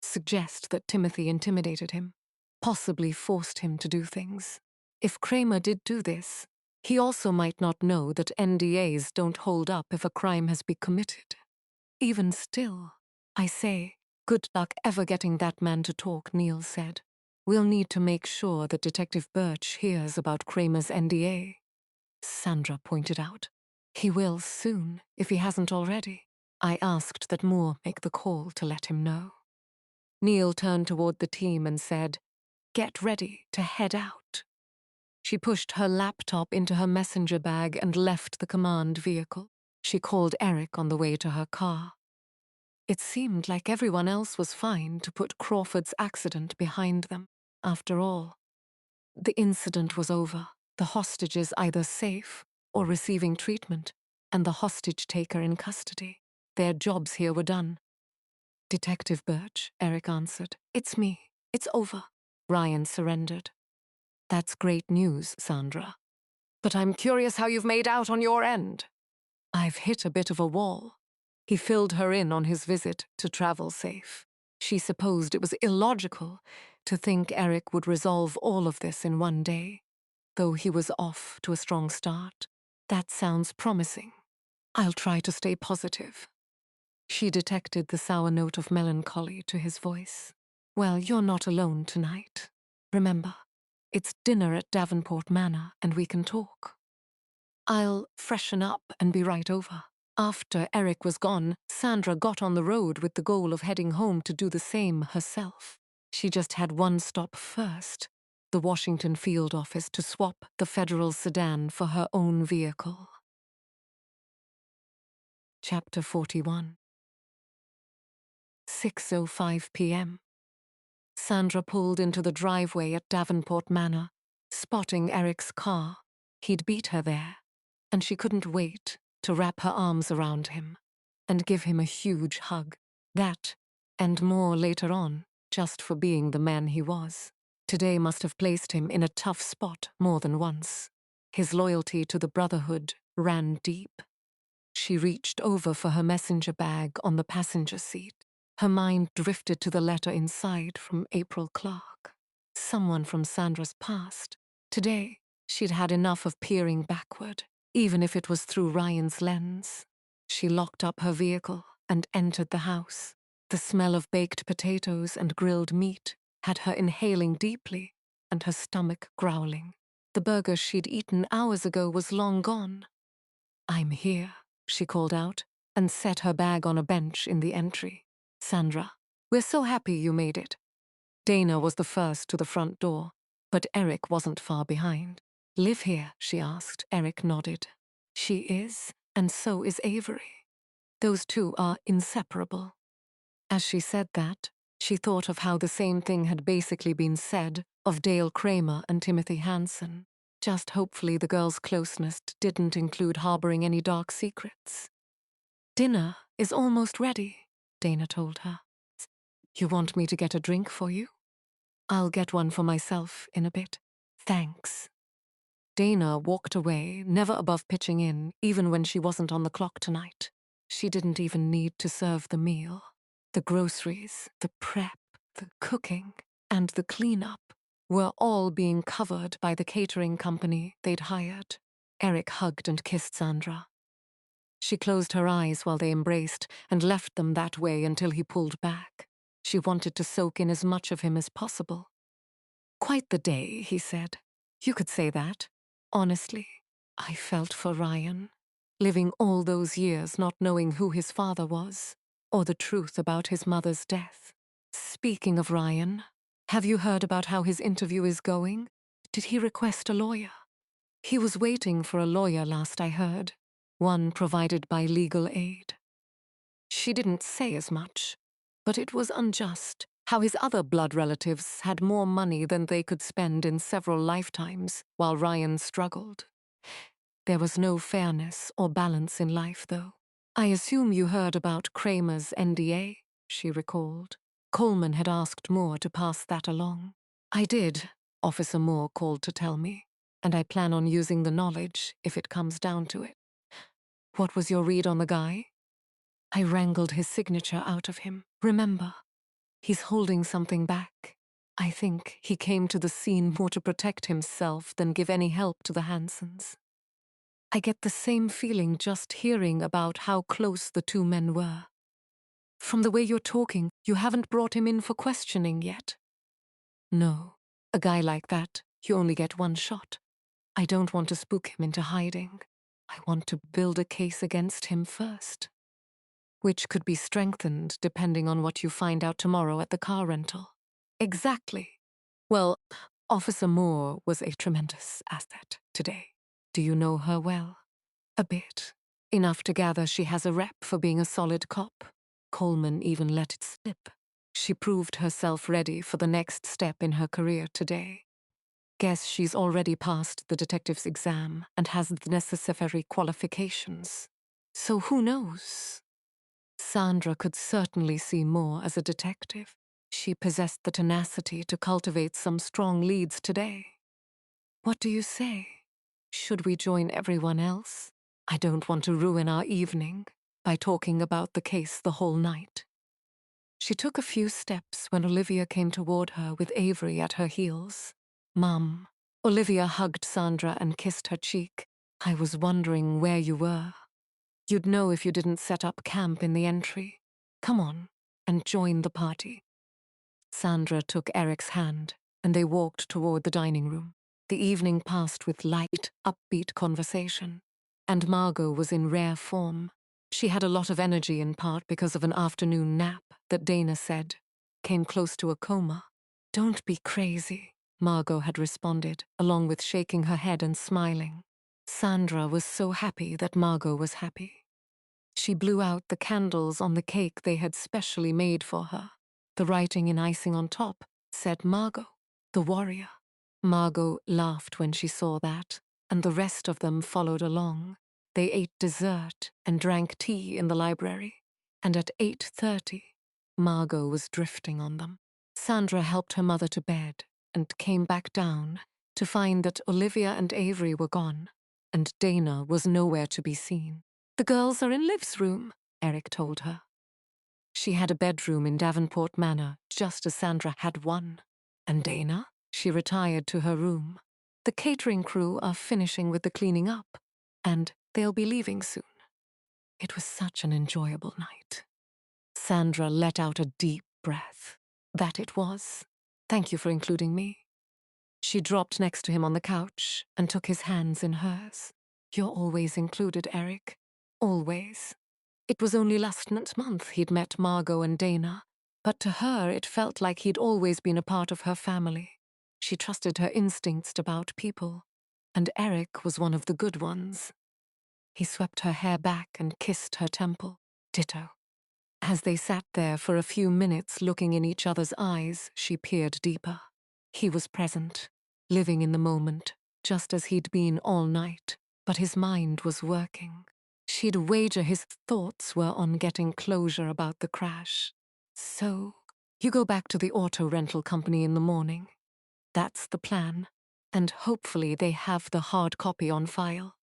Suggest that Timothy intimidated him. possibly forced him to do things. If Kramer did do this, he also might not know that NDAs don't hold up if a crime has been committed. Even still, I say, good luck ever getting that man to talk, Neil said. We'll need to make sure that Detective Birch hears about Kramer's NDA. Sandra pointed out. He will soon, if he hasn't already. I asked that Moore make the call to let him know. Neil turned toward the team and said, "Get ready to head out." She pushed her laptop into her messenger bag and left the command vehicle. She called Eric on the way to her car. It seemed like everyone else was fine to put Crawford's accident behind them. After all, the incident was over, the hostages either safe or receiving treatment, and the hostage-taker in custody. Their jobs here were done. "Detective Birch," Eric answered. "It's me. It's over." Ryan surrendered. "That's great news, Sandra. But I'm curious how you've made out on your end." "I've hit a bit of a wall." He filled her in on his visit to Travel Safe. She supposed it was illogical to think Eric would resolve all of this in one day, though he was off to a strong start. "That sounds promising. I'll try to stay positive." She detected the sour note of melancholy to his voice. "Well, you're not alone tonight. Remember, it's dinner at Davenport Manor, and we can talk." "I'll freshen up and be right over." After Eric was gone, Sandra got on the road with the goal of heading home to do the same herself. She just had one stop first, the Washington field office, to swap the federal sedan for her own vehicle. Chapter 41. 6:05 p.m. Sandra pulled into the driveway at Davenport Manor, spotting Eric's car. He'd beat her there, and she couldn't wait to wrap her arms around him and give him a huge hug. That, and more later on, just for being the man he was. Today must have placed him in a tough spot more than once. His loyalty to the Brotherhood ran deep. She reached over for her messenger bag on the passenger seat. Her mind drifted to the letter inside from April Clark. Someone from Sandra's past. Today, she'd had enough of peering backward, even if it was through Ryan's lens. She locked up her vehicle and entered the house. The smell of baked potatoes and grilled meat had her inhaling deeply and her stomach growling. The burger she'd eaten hours ago was long gone. "I'm here," she called out, and set her bag on a bench in the entry. "Sandra, we're so happy you made it." Dana was the first to the front door, but Eric wasn't far behind. "Live here?" she asked. Eric nodded. "She is, and so is Avery. Those two are inseparable." As she said that, she thought of how the same thing had basically been said of Dale Kramer and Timothy Hansen. Just hopefully the girls' closeness didn't include harboring any dark secrets. "Dinner is almost ready," Dana told her. "You want me to get a drink for you?" "I'll get one for myself in a bit. Thanks." Dana walked away, never above pitching in, even when she wasn't on the clock tonight. She didn't even need to serve the meal. The groceries, the prep, the cooking, and the cleanup were all being covered by the catering company they'd hired. Eric hugged and kissed Sandra. She closed her eyes while they embraced and left them that way until he pulled back. She wanted to soak in as much of him as possible. "Quite the day," he said. "You could say that. Honestly, I felt for Ryan, living all those years not knowing who his father was, or the truth about his mother's death. Speaking of Ryan, have you heard about how his interview is going? Did he request a lawyer?" "He was waiting for a lawyer last I heard, one provided by Legal Aid." She didn't say as much, but it was unjust how his other blood relatives had more money than they could spend in several lifetimes while Ryan struggled. There was no fairness or balance in life, though. "I assume you heard about Kramer's NDA," she recalled. Coleman had asked Moore to pass that along. "I did," Officer Moore called to tell me, "and I plan on using the knowledge if it comes down to it." "What was your read on the guy?" "I wrangled his signature out of him. Remember, he's holding something back. I think he came to the scene more to protect himself than give any help to the Hansons. I get the same feeling just hearing about how close the two men were. From the way you're talking, you haven't brought him in for questioning yet. No, a guy like that, you only get one shot. I don't want to spook him into hiding. I want to build a case against him first, which could be strengthened depending on what you find out tomorrow at the car rental. Exactly. Well, Officer Moore was a tremendous asset today. Do you know her well? A bit. Enough to gather she has a rep for being a solid cop. Coleman even let it slip. She proved herself ready for the next step in her career today. Guess she's already passed the detective's exam and has the necessary qualifications. So who knows? Sandra could certainly see Moore as a detective. She possessed the tenacity to cultivate some strong leads today. What do you say? Should we join everyone else? I don't want to ruin our evening by talking about the case the whole night. She took a few steps when Olivia came toward her with Avery at her heels. Mum. Olivia hugged Sandra and kissed her cheek. I was wondering where you were. You'd know if you didn't set up camp in the entry. Come on, and join the party. Sandra took Eric's hand, and they walked toward the dining room. The evening passed with light, upbeat conversation, and Margot was in rare form. She had a lot of energy in part because of an afternoon nap that Dana said came close to a coma. Don't be crazy, Margot had responded, along with shaking her head and smiling. Sandra was so happy that Margot was happy. She blew out the candles on the cake they had specially made for her. The writing in icing on top said Margot, the warrior. Margot laughed when she saw that, and the rest of them followed along. They ate dessert and drank tea in the library, and at 8:30, Margot was drifting on them. Sandra helped her mother to bed and came back down to find that Olivia and Avery were gone, and Dana was nowhere to be seen. The girls are in Liv's room, Eric told her. She had a bedroom in Davenport Manor, just as Sandra had one. And Dana? She retired to her room. The catering crew are finishing with the cleaning up, and they'll be leaving soon. It was such an enjoyable night. Sandra let out a deep breath. That it was. Thank you for including me. She dropped next to him on the couch and took his hands in hers. You're always included, Eric. Always. It was only last month he'd met Margot and Dana, but to her it felt like he'd always been a part of her family. She trusted her instincts about people, and Eric was one of the good ones. He swept her hair back and kissed her temple. Ditto. As they sat there for a few minutes looking in each other's eyes, she peered deeper. He was present, living in the moment, just as he'd been all night, but his mind was working. She'd wager his thoughts were on getting closure about the crash. So, you go back to the auto rental company in the morning. That's the plan, and hopefully they have the hard copy on file.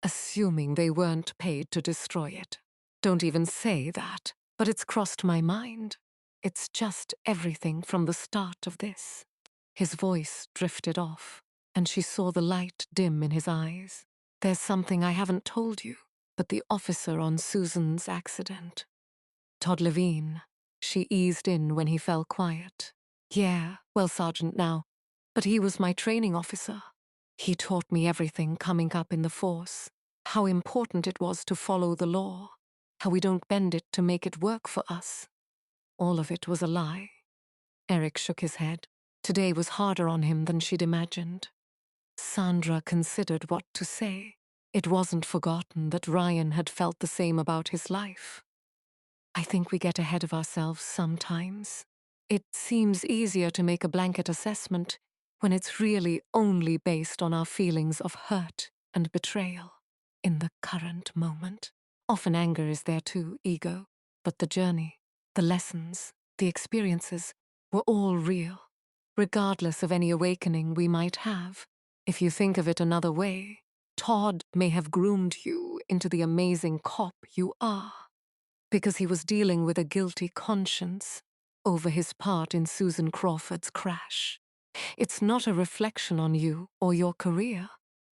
Assuming they weren't paid to destroy it. Don't even say that, but it's crossed my mind. It's just everything from the start of this. His voice drifted off, and she saw the light dim in his eyes. There's something I haven't told you, but the officer on Susan's accident. Todd Levine. She eased in when he fell quiet. Yeah, well, Sergeant now, but he was my training officer. He taught me everything coming up in the force, how important it was to follow the law, how we don't bend it to make it work for us. All of it was a lie. Eric shook his head. Today was harder on him than she'd imagined. Sandra considered what to say. It wasn't forgotten that Ryan had felt the same about his life. I think we get ahead of ourselves sometimes. It seems easier to make a blanket assessment when it's really only based on our feelings of hurt and betrayal in the current moment. Often anger is there too, ego, but the journey, the lessons, the experiences were all real, regardless of any awakening we might have. If you think of it another way, Todd may have groomed you into the amazing cop you are, because he was dealing with a guilty conscience. over his part in Susan Crawford's crash. It's not a reflection on you or your career.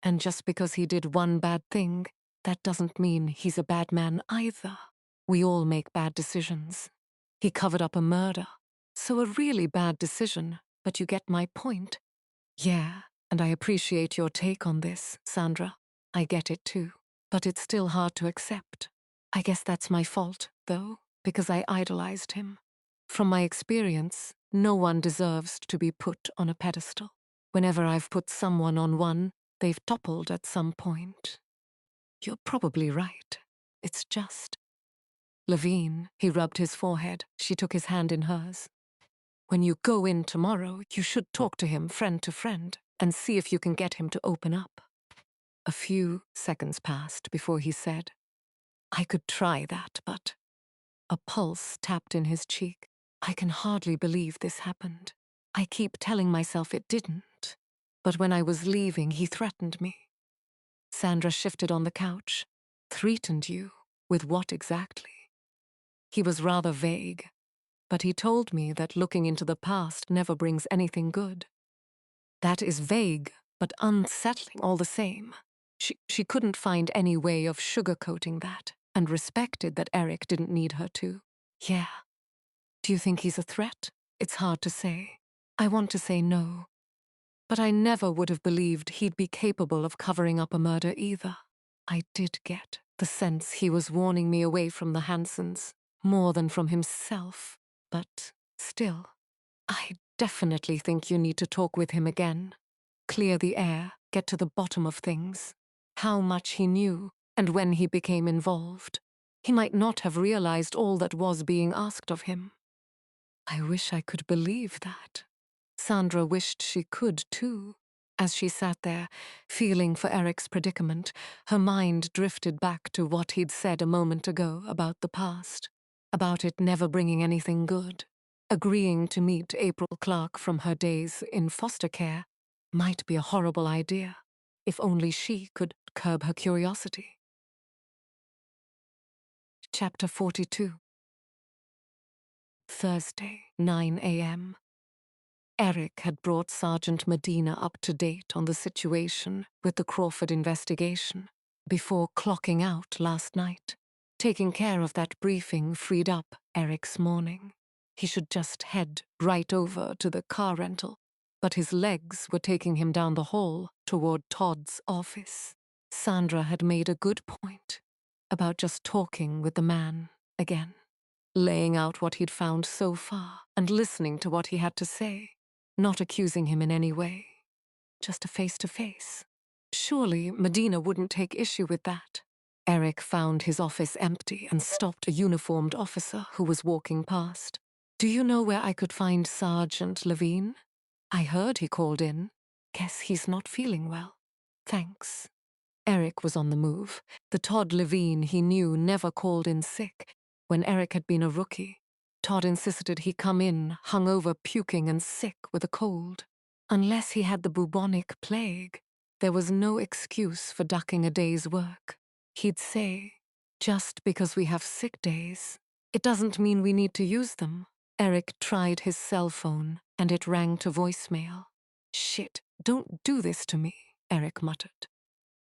And just because he did one bad thing, that doesn't mean he's a bad man either. We all make bad decisions. He covered up a murder. So a really bad decision, but you get my point. Yeah, and I appreciate your take on this, Sandra. I get it too. But it's still hard to accept. I guess that's my fault, though, because I idolized him. From my experience, no one deserves to be put on a pedestal. Whenever I've put someone on one, they've toppled at some point. You're probably right. It's just. Levine, he rubbed his forehead. She took his hand in hers. When you go in tomorrow, you should talk to him friend to friend and see if you can get him to open up. A few seconds passed before he said, I could try that, but. A pulse tapped in his cheek. I can hardly believe this happened. I keep telling myself it didn't. But when I was leaving, he threatened me. Sandra shifted on the couch. Threatened you? With what exactly? He was rather vague, but he told me that looking into the past never brings anything good. That is vague, but unsettling all the same. She couldn't find any way of sugarcoating that, and respected that Eric didn't need her to. Yeah. Do you think he's a threat? It's hard to say. I want to say no. But I never would have believed he'd be capable of covering up a murder either. I did get the sense he was warning me away from the Hansons, more than from himself. But still, I definitely think you need to talk with him again. Clear the air, get to the bottom of things. How much he knew, and when he became involved. He might not have realized all that was being asked of him. I wish I could believe that. Sandra wished she could, too. As she sat there, feeling for Eric's predicament, her mind drifted back to what he'd said a moment ago about the past, about it never bringing anything good. Agreeing to meet April Clark from her days in foster care might be a horrible idea, if only she could curb her curiosity. Chapter 42. Thursday, 9 a.m. Eric had brought Sergeant Medina up to date on the situation with the Crawford investigation before clocking out last night. Taking care of that briefing freed up Eric's morning. He should just head right over to the car rental, but his legs were taking him down the hall toward Todd's office. Sandra had made a good point about just talking with the man again, laying out what he'd found so far and listening to what he had to say. Not accusing him in any way. Just a face-to-face. Surely Medina wouldn't take issue with that. Eric found his office empty and stopped a uniformed officer who was walking past. Do you know where I could find Sergeant Levine? I heard he called in. Guess he's not feeling well. Thanks. Eric was on the move. The Todd Levine he knew never called in sick. When Eric had been a rookie, Todd insisted he come in, hungover, puking and sick with a cold. Unless he had the bubonic plague, there was no excuse for ducking a day's work. He'd say, just because we have sick days, it doesn't mean we need to use them. Eric tried his cell phone, and it rang to voicemail. Shit, don't do this to me, Eric muttered.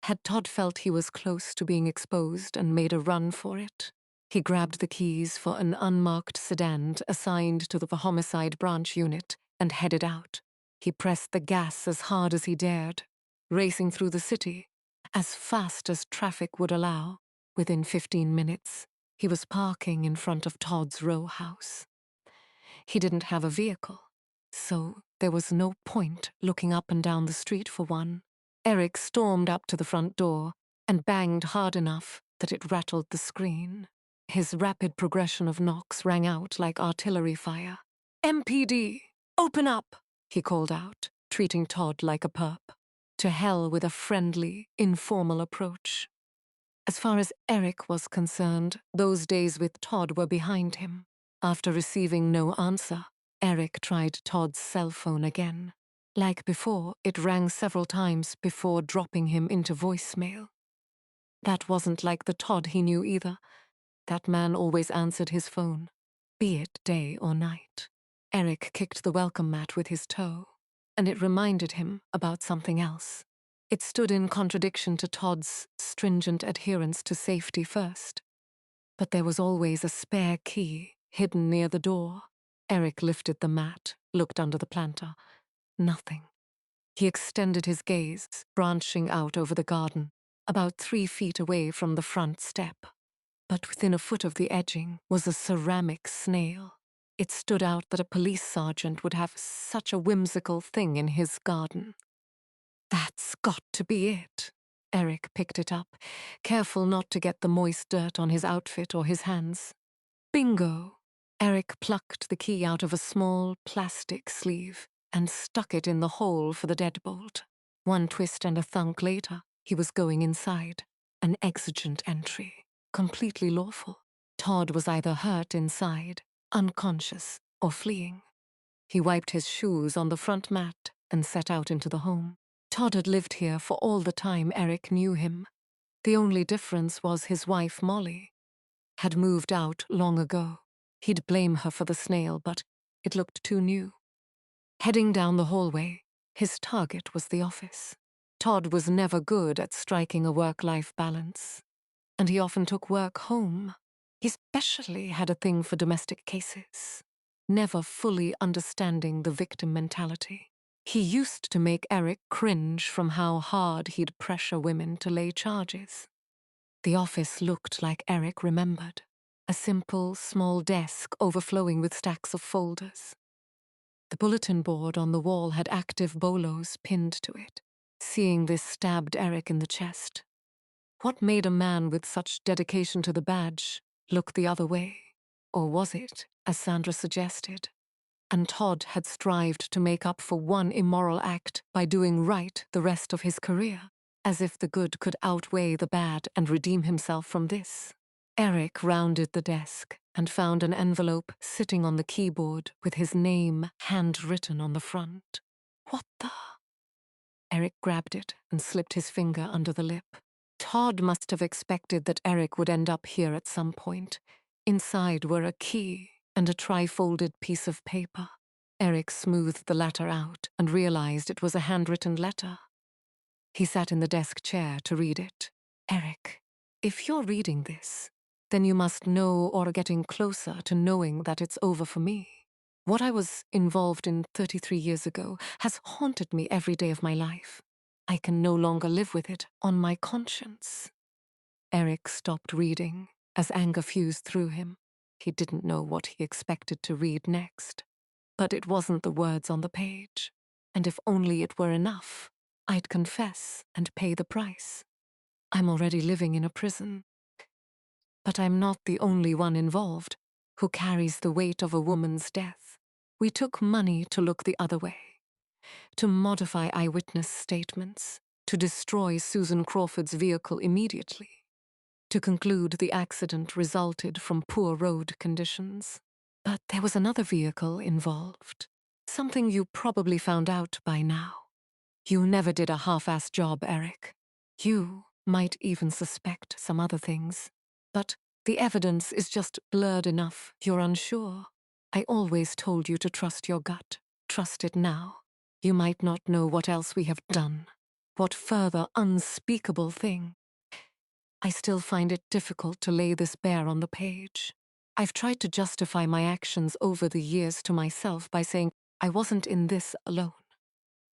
Had Todd felt he was close to being exposed and made a run for it? He grabbed the keys for an unmarked sedan assigned to the homicide branch unit and headed out. He pressed the gas as hard as he dared, racing through the city, as fast as traffic would allow. Within 15 minutes, he was parking in front of Todd's row house. He didn't have a vehicle, so there was no point looking up and down the street for one. Eric stormed up to the front door and banged hard enough that it rattled the screen. His rapid progression of knocks rang out like artillery fire. MPD, open up, he called out, treating Todd like a perp. To hell with a friendly, informal approach. As far as Eric was concerned, those days with Todd were behind him. After receiving no answer, Eric tried Todd's cell phone again. Like before, it rang several times before dropping him into voicemail. That wasn't like the Todd he knew either. That man always answered his phone, be it day or night. Eric kicked the welcome mat with his toe, and it reminded him about something else. It stood in contradiction to Todd's stringent adherence to safety first. But there was always a spare key hidden near the door. Eric lifted the mat, looked under the planter. Nothing. He extended his gaze, branching out over the garden, about 3 feet away from the front step. But within a foot of the edging was a ceramic snail. It stood out that a police sergeant would have such a whimsical thing in his garden. That's got to be it. Eric picked it up, careful not to get the moist dirt on his outfit or his hands. Bingo! Eric plucked the key out of a small plastic sleeve and stuck it in the hole for the deadbolt. 1 twist and a thunk later, he was going inside. An exigent entry, completely lawful. Todd was either hurt inside, unconscious, or fleeing. He wiped his shoes on the front mat and set out into the home. Todd had lived here for all the time Eric knew him. The only difference was his wife, Molly, had moved out long ago. He'd blame her for the snail, but it looked too new. Heading down the hallway, his target was the office. Todd was never good at striking a work-life balance, and he often took work home. He especially had a thing for domestic cases, never fully understanding the victim mentality. He used to make Eric cringe from how hard he'd pressure women to lay charges. The office looked like Eric remembered, a simple, small desk overflowing with stacks of folders. The bulletin board on the wall had active bolos pinned to it. Seeing this stabbed Eric in the chest. What made a man with such dedication to the badge look the other way? Or was it, as Sandra suggested? And Todd had strived to make up for one immoral act by doing right the rest of his career, as if the good could outweigh the bad and redeem himself from this. Eric rounded the desk and found an envelope sitting on the keyboard with his name handwritten on the front. What the? Eric grabbed it and slipped his finger under the lip. Todd must have expected that Eric would end up here at some point. Inside were a key and a tri-folded piece of paper. Eric smoothed the latter out and realized it was a handwritten letter. He sat in the desk chair to read it. Eric, if you're reading this, then you must know or are getting closer to knowing that it's over for me. What I was involved in 33 years ago has haunted me every day of my life. I can no longer live with it on my conscience. Eric stopped reading as anger fused through him. He didn't know what he expected to read next. But it wasn't the words on the page. And if only it were enough, I'd confess and pay the price. I'm already living in a prison. But I'm not the only one involved who carries the weight of a woman's death. We took money to look the other way, to modify eyewitness statements, to destroy Susan Crawford's vehicle immediately, to conclude the accident resulted from poor road conditions. But there was another vehicle involved, something you probably found out by now. You never did a half-assed job, Eric. You might even suspect some other things, but the evidence is just blurred enough you're unsure. I always told you to trust your gut. Trust it now. You might not know what else we have done. What further unspeakable thing. I still find it difficult to lay this bare on the page. I've tried to justify my actions over the years to myself by saying I wasn't in this alone.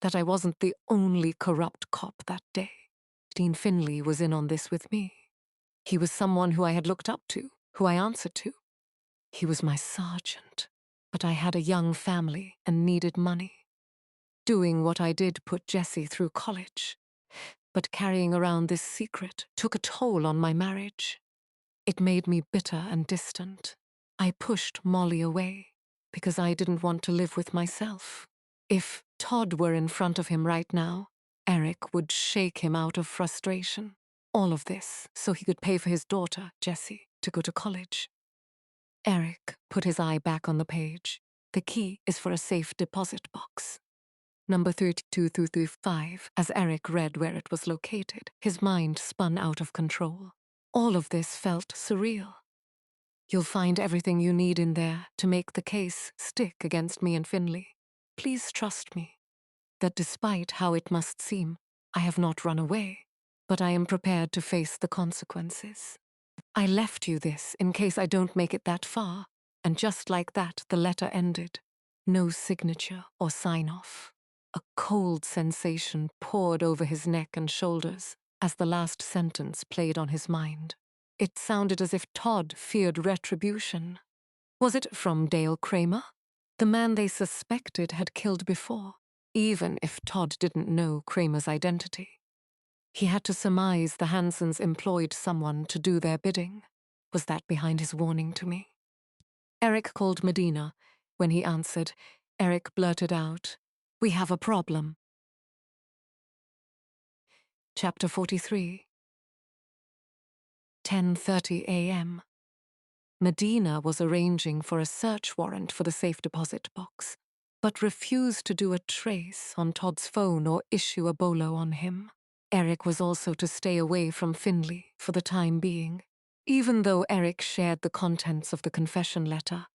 That I wasn't the only corrupt cop that day. Dean Finley was in on this with me. He was someone who I had looked up to, who I answered to. He was my sergeant, but I had a young family and needed money. Doing what I did put Jessie through college, but carrying around this secret took a toll on my marriage. It made me bitter and distant. I pushed Molly away because I didn't want to live with myself. If Todd were in front of him right now, Eric would shake him out of frustration. All of this so he could pay for his daughter, Jessie, to go to college. Eric put his eye back on the page. The key is for a safe deposit box. Number 32 through 35, as Eric read where it was located, his mind spun out of control. All of this felt surreal. You'll find everything you need in there to make the case stick against me and Finley. Please trust me that despite how it must seem, I have not run away, but I am prepared to face the consequences. I left you this in case I don't make it that far, and just like that the letter ended. No signature or sign-off. A cold sensation poured over his neck and shoulders as the last sentence played on his mind. It sounded as if Todd feared retribution. Was it from Dale Kramer? The man they suspected had killed before, even if Todd didn't know Kramer's identity. He had to surmise the Hansons employed someone to do their bidding. Was that behind his warning to me? Eric called Medina. When he answered, Eric blurted out, "We have a problem." Chapter 43. 10:30 a.m. Medina was arranging for a search warrant for the safe deposit box, but refused to do a trace on Todd's phone or issue a bolo on him. Eric was also to stay away from Finley for the time being. Even though Eric shared the contents of the confession letter,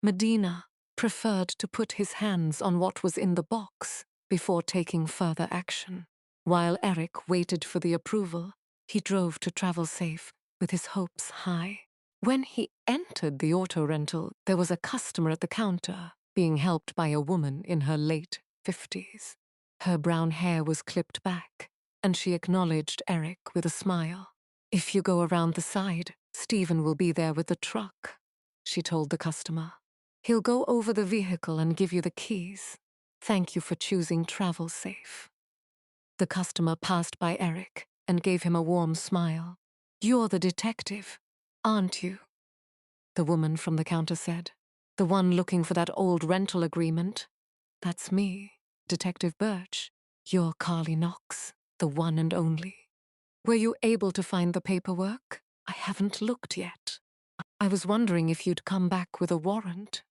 Medina preferred to put his hands on what was in the box before taking further action. While Eric waited for the approval, he drove to Travel Safe with his hopes high. When he entered the auto rental, there was a customer at the counter being helped by a woman in her late 50s. Her brown hair was clipped back, and she acknowledged Eric with a smile. "If you go around the side, Stephen will be there with the truck," she told the customer. "He'll go over the vehicle and give you the keys. Thank you for choosing Travel Safe." The customer passed by Eric and gave him a warm smile. "You're the detective, aren't you?" The woman from the counter said. "The one looking for that old rental agreement? That's me, Detective Birch. You're Carly Knox, the one and only. Were you able to find the paperwork? I haven't looked yet. I was wondering if you'd come back with a warrant."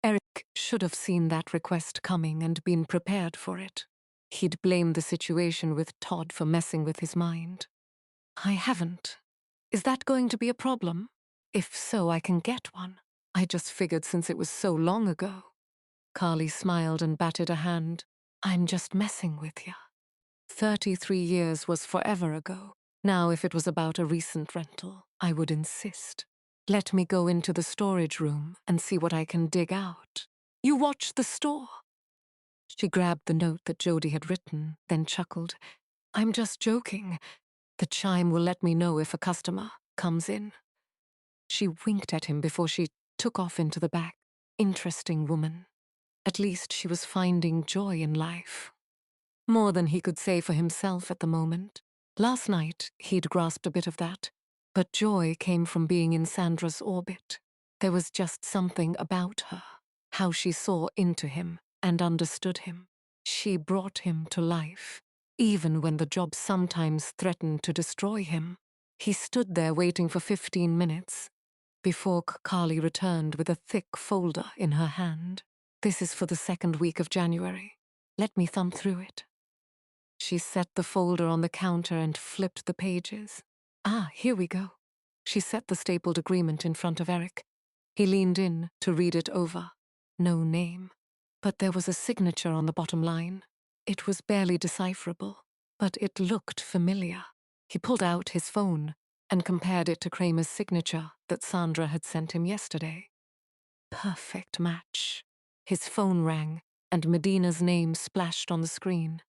Eric should have seen that request coming and been prepared for it. He'd blamed the situation with Todd for messing with his mind. "I haven't. Is that going to be a problem? If so, I can get one. I just figured since it was so long ago." Carly smiled and batted a hand. "I'm just messing with ya. 33 years was forever ago. Now if it was about a recent rental, I would insist. Let me go into the storage room and see what I can dig out. You watch the store." She grabbed the note that Jody had written, then chuckled. "I'm just joking. The chime will let me know if a customer comes in." She winked at him before she took off into the back. Interesting woman. At least she was finding joy in life. More than he could say for himself at the moment. Last night, he'd grasped a bit of that, but joy came from being in Sandra's orbit. There was just something about her, how she saw into him and understood him. She brought him to life, even when the job sometimes threatened to destroy him. He stood there waiting for 15 minutes, before Carly returned with a thick folder in her hand. "This is for the second week of January. Let me thumb through it." She set the folder on the counter and flipped the pages. Here we go. She set the stapled agreement in front of Eric. He leaned in to read it over. No name. But there was a signature on the bottom line. It was barely decipherable, but it looked familiar. He pulled out his phone and compared it to Kramer's signature that Sandra had sent him yesterday. Perfect match. His phone rang, and Medina's name splashed on the screen.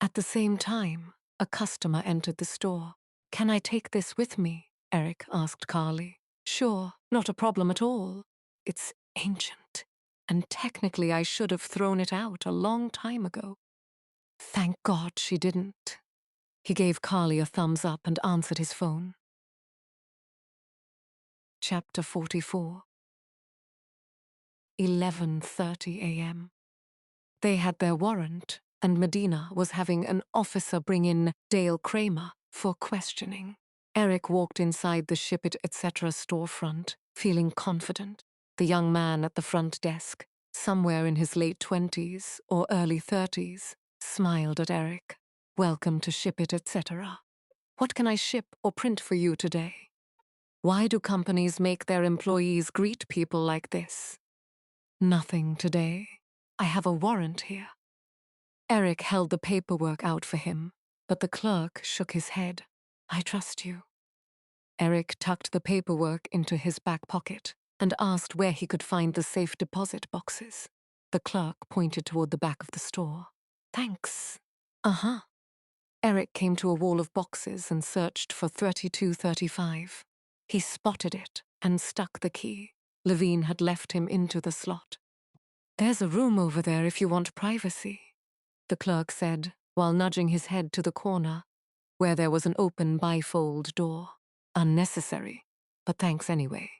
At the same time, a customer entered the store. "Can I take this with me?" Eric asked Carly. "Sure, not a problem at all. It's ancient, and technically I should have thrown it out a long time ago." Thank God she didn't. He gave Carly a thumbs up and answered his phone. Chapter 44. 11:30 a.m. They had their warrant, and Medina was having an officer bring in Dale Kramer for questioning. Eric walked inside the Ship It Etc. storefront, feeling confident. The young man at the front desk, somewhere in his late 20s or early 30s, smiled at Eric. "Welcome to Ship It Etc. What can I ship or print for you today?" Why do companies make their employees greet people like this? Nothing today. I have a warrant here. Eric held the paperwork out for him, but the clerk shook his head. I trust you. Eric tucked the paperwork into his back pocket and asked where he could find the safe deposit boxes. The clerk pointed toward the back of the store. Thanks. Uh-huh. Eric came to a wall of boxes and searched for 3235. He spotted it and stuck the key. Levine had left him into the slot. There's a room over there if you want privacy, the clerk said, while nudging his head to the corner, where there was an open bifold door. Unnecessary, but thanks anyway.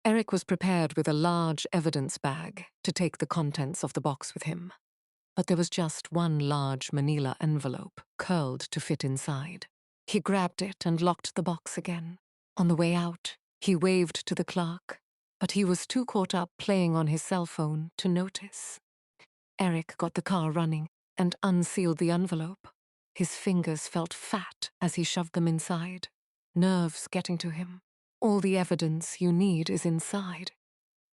Eric was prepared with a large evidence bag to take the contents of the box with him, but there was just one large manila envelope curled to fit inside. He grabbed it and locked the box again. On the way out, he waved to the clerk, but he was too caught up playing on his cell phone to notice. Eric got the car running and unsealed the envelope. His fingers felt fat as he shoved them inside. Nerves getting to him. All the evidence you need is inside.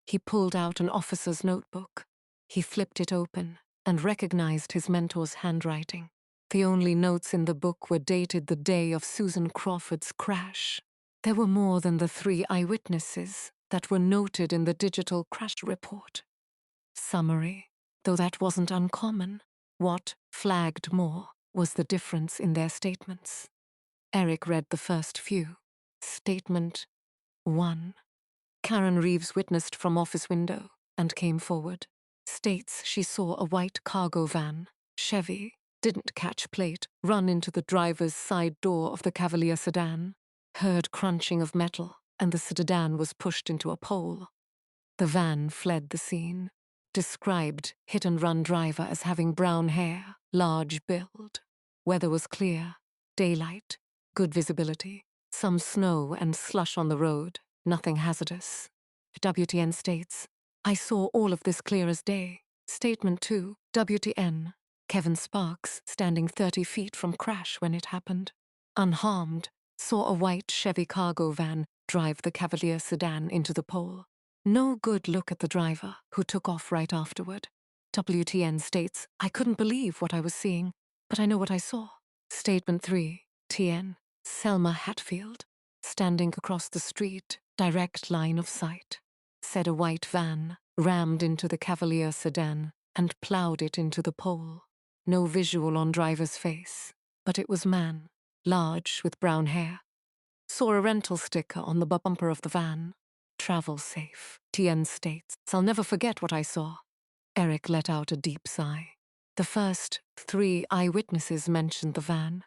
He pulled out an officer's notebook. He flipped it open and recognized his mentor's handwriting. The only notes in the book were dated the day of Susan Crawford's crash. There were more than the 3 eyewitnesses that were noted in the digital crash report. Summary, though that wasn't uncommon, what flagged more was the difference in their statements. Eric read the first few. Statement 1. Karen Reeves witnessed from office window and came forward. States she saw a white cargo van, Chevy, didn't catch plate, run into the driver's side door of the Cavalier sedan, heard crunching of metal, and the sedan was pushed into a pole. The van fled the scene. Described hit-and-run driver as having brown hair, large build. Weather was clear, daylight, good visibility, some snow and slush on the road, nothing hazardous. WTN states, I saw all of this clear as day. Statement 2, WTN, Kevin Sparks standing 30 feet from crash when it happened. Unharmed, saw a white Chevy cargo van drive the Cavalier sedan into the pole. No good look at the driver, who took off right afterward. WTN states, I couldn't believe what I was seeing, but I know what I saw. Statement 3, TN, Selma Hatfield, standing across the street, direct line of sight. Said a white van rammed into the Cavalier sedan and plowed it into the pole. No visual on driver's face, but it was man, large with brown hair. Saw a rental sticker on the bumper of the van. Travel safe, TN states. I'll never forget what I saw. Eric let out a deep sigh. The first 3 eyewitnesses mentioned the van,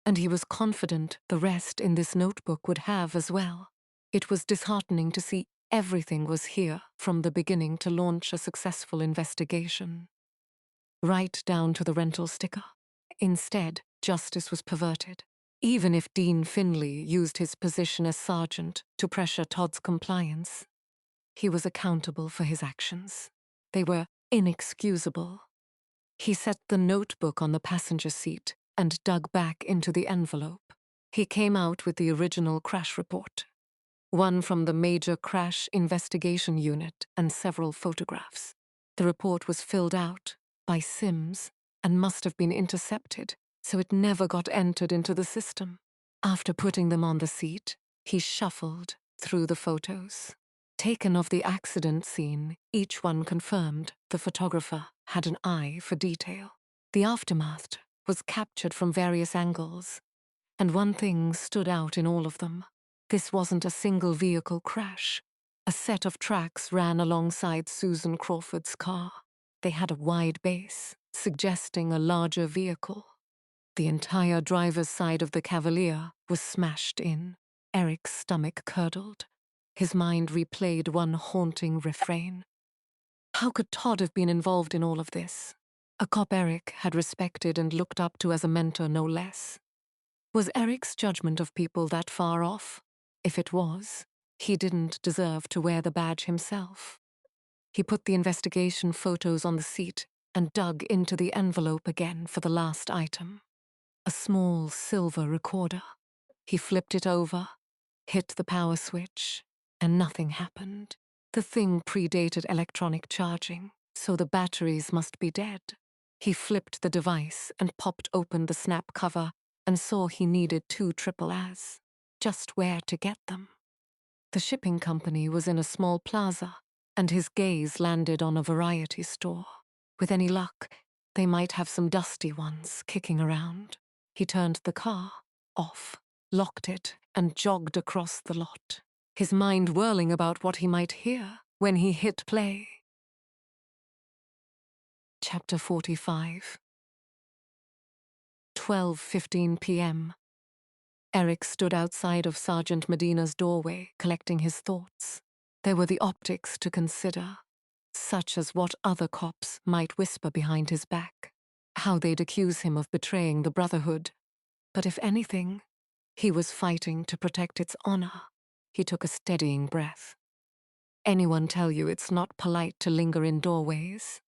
and he was confident the rest in this notebook would have as well. It was disheartening to see everything was here from the beginning to launch a successful investigation. Right down to the rental sticker. Instead, justice was perverted. Even if Dean Finley used his position as sergeant to pressure Todd's compliance, he was accountable for his actions. They were inexcusable. He set the notebook on the passenger seat and dug back into the envelope. He came out with the original crash report, one from the Major Crash Investigation Unit and several photographs. The report was filled out by Sims and must have been intercepted, so it never got entered into the system. After putting them on the seat, he shuffled through the photos. Taken of the accident scene, each one confirmed the photographer had an eye for detail. The aftermath was captured from various angles, and one thing stood out in all of them. This wasn't a single vehicle crash. A set of tracks ran alongside Susan Crawford's car. They had a wide base, suggesting a larger vehicle. The entire driver's side of the Cavalier was smashed in. Eric's stomach curdled. His mind replayed one haunting refrain. How could Todd have been involved in all of this? A cop Eric had respected and looked up to as a mentor, no less. Was Eric's judgment of people that far off? If it was, he didn't deserve to wear the badge himself. He put the investigation photos on the seat and dug into the envelope again for the last item. A small silver recorder. He flipped it over. hit the power switch, and nothing happened. The thing predated electronic charging, so the batteries must be dead. He flipped the device and popped open the snap cover and saw he needed 2 triple As. Just where to get them? The shipping company was in a small plaza, and his gaze landed on a variety store. With any luck, they might have some dusty ones kicking around. He turned the car off, locked it, and jogged across the lot, his mind whirling about what he might hear when he hit play. Chapter 45. 12:15 p.m. Eric stood outside of Sergeant Medina's doorway, collecting his thoughts. There were the optics to consider, such as what other cops might whisper behind his back, how they'd accuse him of betraying the Brotherhood. But if anything, he was fighting to protect its honor. He took a steadying breath. Anyone tell you it's not polite to linger in doorways?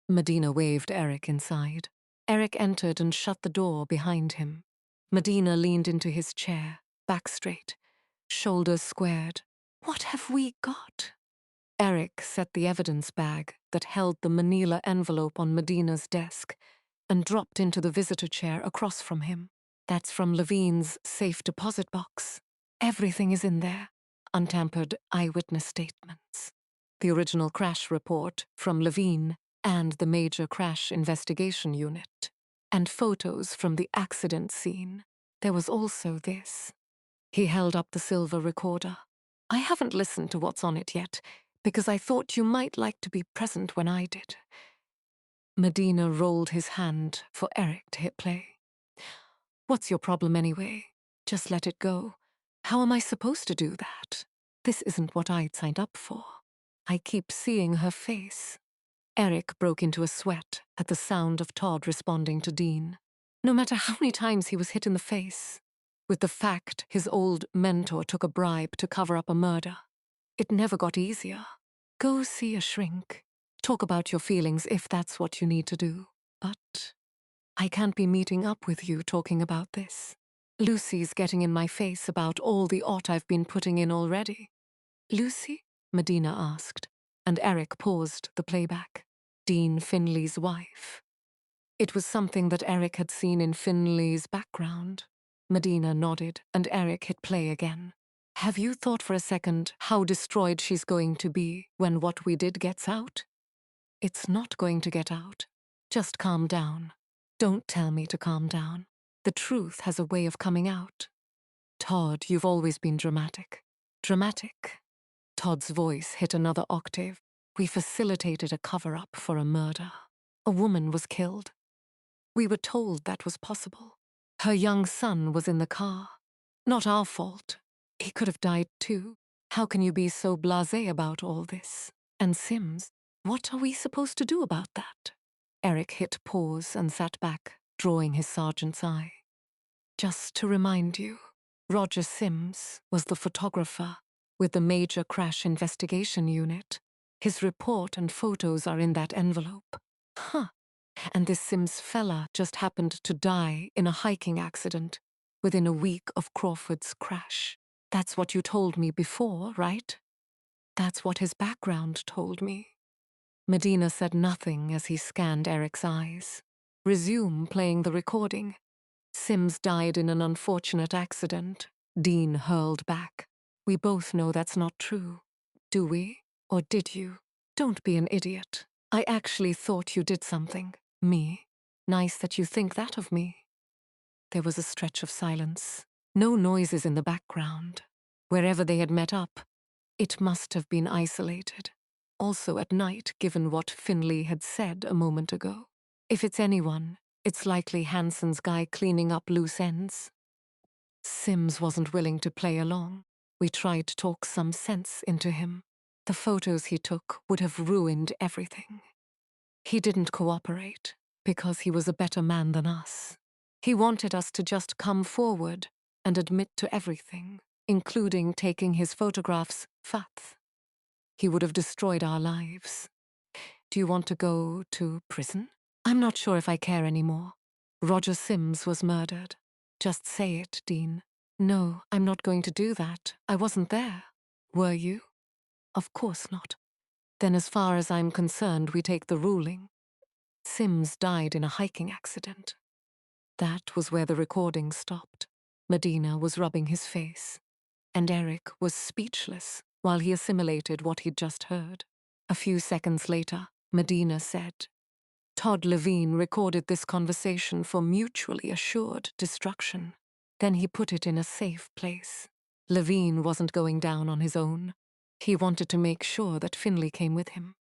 Medina waved Eric inside. Eric entered and shut the door behind him. Medina leaned into his chair, back straight, shoulders squared. What have we got? Eric set the evidence bag that held the manila envelope on Medina's desk and dropped into the visitor chair across from him. That's from Levine's safe deposit box. Everything is in there. Untampered eyewitness statements, the original crash report from Levine and the Major Crash Investigation Unit, and photos from the accident scene. There was also this. He held up the silver recorder. I haven't listened to what's on it yet, because I thought you might like to be present when I did. Medina rolled his hand for Eric to hit play. What's your problem anyway? Just let it go. How am I supposed to do that? This isn't what I'd signed up for. I keep seeing her face. Eric broke into a sweat at the sound of Todd responding to Dean. No matter how many times he was hit in the face, with the fact his old mentor took a bribe to cover up a murder, it never got easier. Go see a shrink. Talk about your feelings if that's what you need to do. But I can't be meeting up with you talking about this. Lucy's getting in my face about all the ought I've been putting in already. Lucy? Medina asked, and Eric paused the playback. Dean Finley's wife. It was something that Eric had seen in Finley's background. Medina nodded, and Eric hit play again. Have you thought for a second how destroyed she's going to be when what we did gets out? It's not going to get out. Just calm down. Don't tell me to calm down. The truth has a way of coming out. Todd, you've always been dramatic. Dramatic? Todd's voice hit another octave. We facilitated a cover-up for a murder. A woman was killed. We were told that was possible. Her young son was in the car. Not our fault. He could have died too. How can you be so blasé about all this? And Sims, what are we supposed to do about that? Eric hit pause and sat back, drawing his sergeant's eye. Just to remind you, Roger Sims was the photographer with the Major Crash Investigation Unit. His report and photos are in that envelope. Huh. And this Sims fella just happened to die in a hiking accident within a week of Crawford's crash. That's what you told me before, right? That's what his background told me. Medina said nothing as he scanned Eric's eyes. Resume playing the recording. Sims died in an unfortunate accident. Dean hurled back. We both know that's not true. Do we? Or did you? Don't be an idiot. I actually thought you did something. Me. Nice that you think that of me. There was a stretch of silence. No noises in the background. Wherever they had met up, it must have been isolated. Also at night, given what Finley had said a moment ago. If it's anyone, it's likely Hansen's guy cleaning up loose ends. Sims wasn't willing to play along. We tried to talk some sense into him. The photos he took would have ruined everything. He didn't cooperate because he was a better man than us. He wanted us to just come forward and admit to everything, including taking his photographs, Fath. He would have destroyed our lives. Do you want to go to prison? I'm not sure if I care anymore. Roger Sims was murdered. Just say it, Dean. No, I'm not going to do that. I wasn't there. Were you? Of course not. Then as far as I'm concerned, we take the ruling. Sims died in a hiking accident. That was where the recording stopped. Medina was rubbing his face, and Eric was speechless while he assimilated what he'd just heard. A few seconds later, Medina said, Todd Levine recorded this conversation for mutually assured destruction. Then he put it in a safe place. Levine wasn't going down on his own. He wanted to make sure that Finley came with him.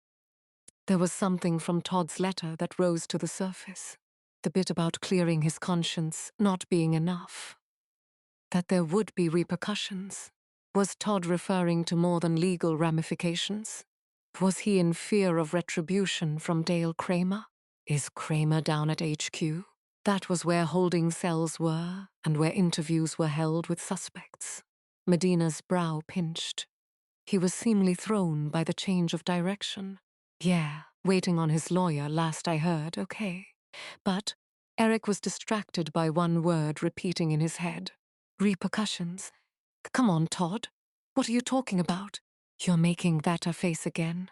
There was something from Todd's letter that rose to the surface. The bit about clearing his conscience not being enough. That there would be repercussions. Was Todd referring to more than legal ramifications? Was he in fear of retribution from Dale Kramer? Is Kramer down at HQ? That was where holding cells were and where interviews were held with suspects. Medina's brow pinched. He was seemingly thrown by the change of direction. Yeah, waiting on his lawyer, last I heard, okay. But Eric was distracted by one word repeating in his head. Repercussions. Come on, Todd. What are you talking about? You're making that a face again.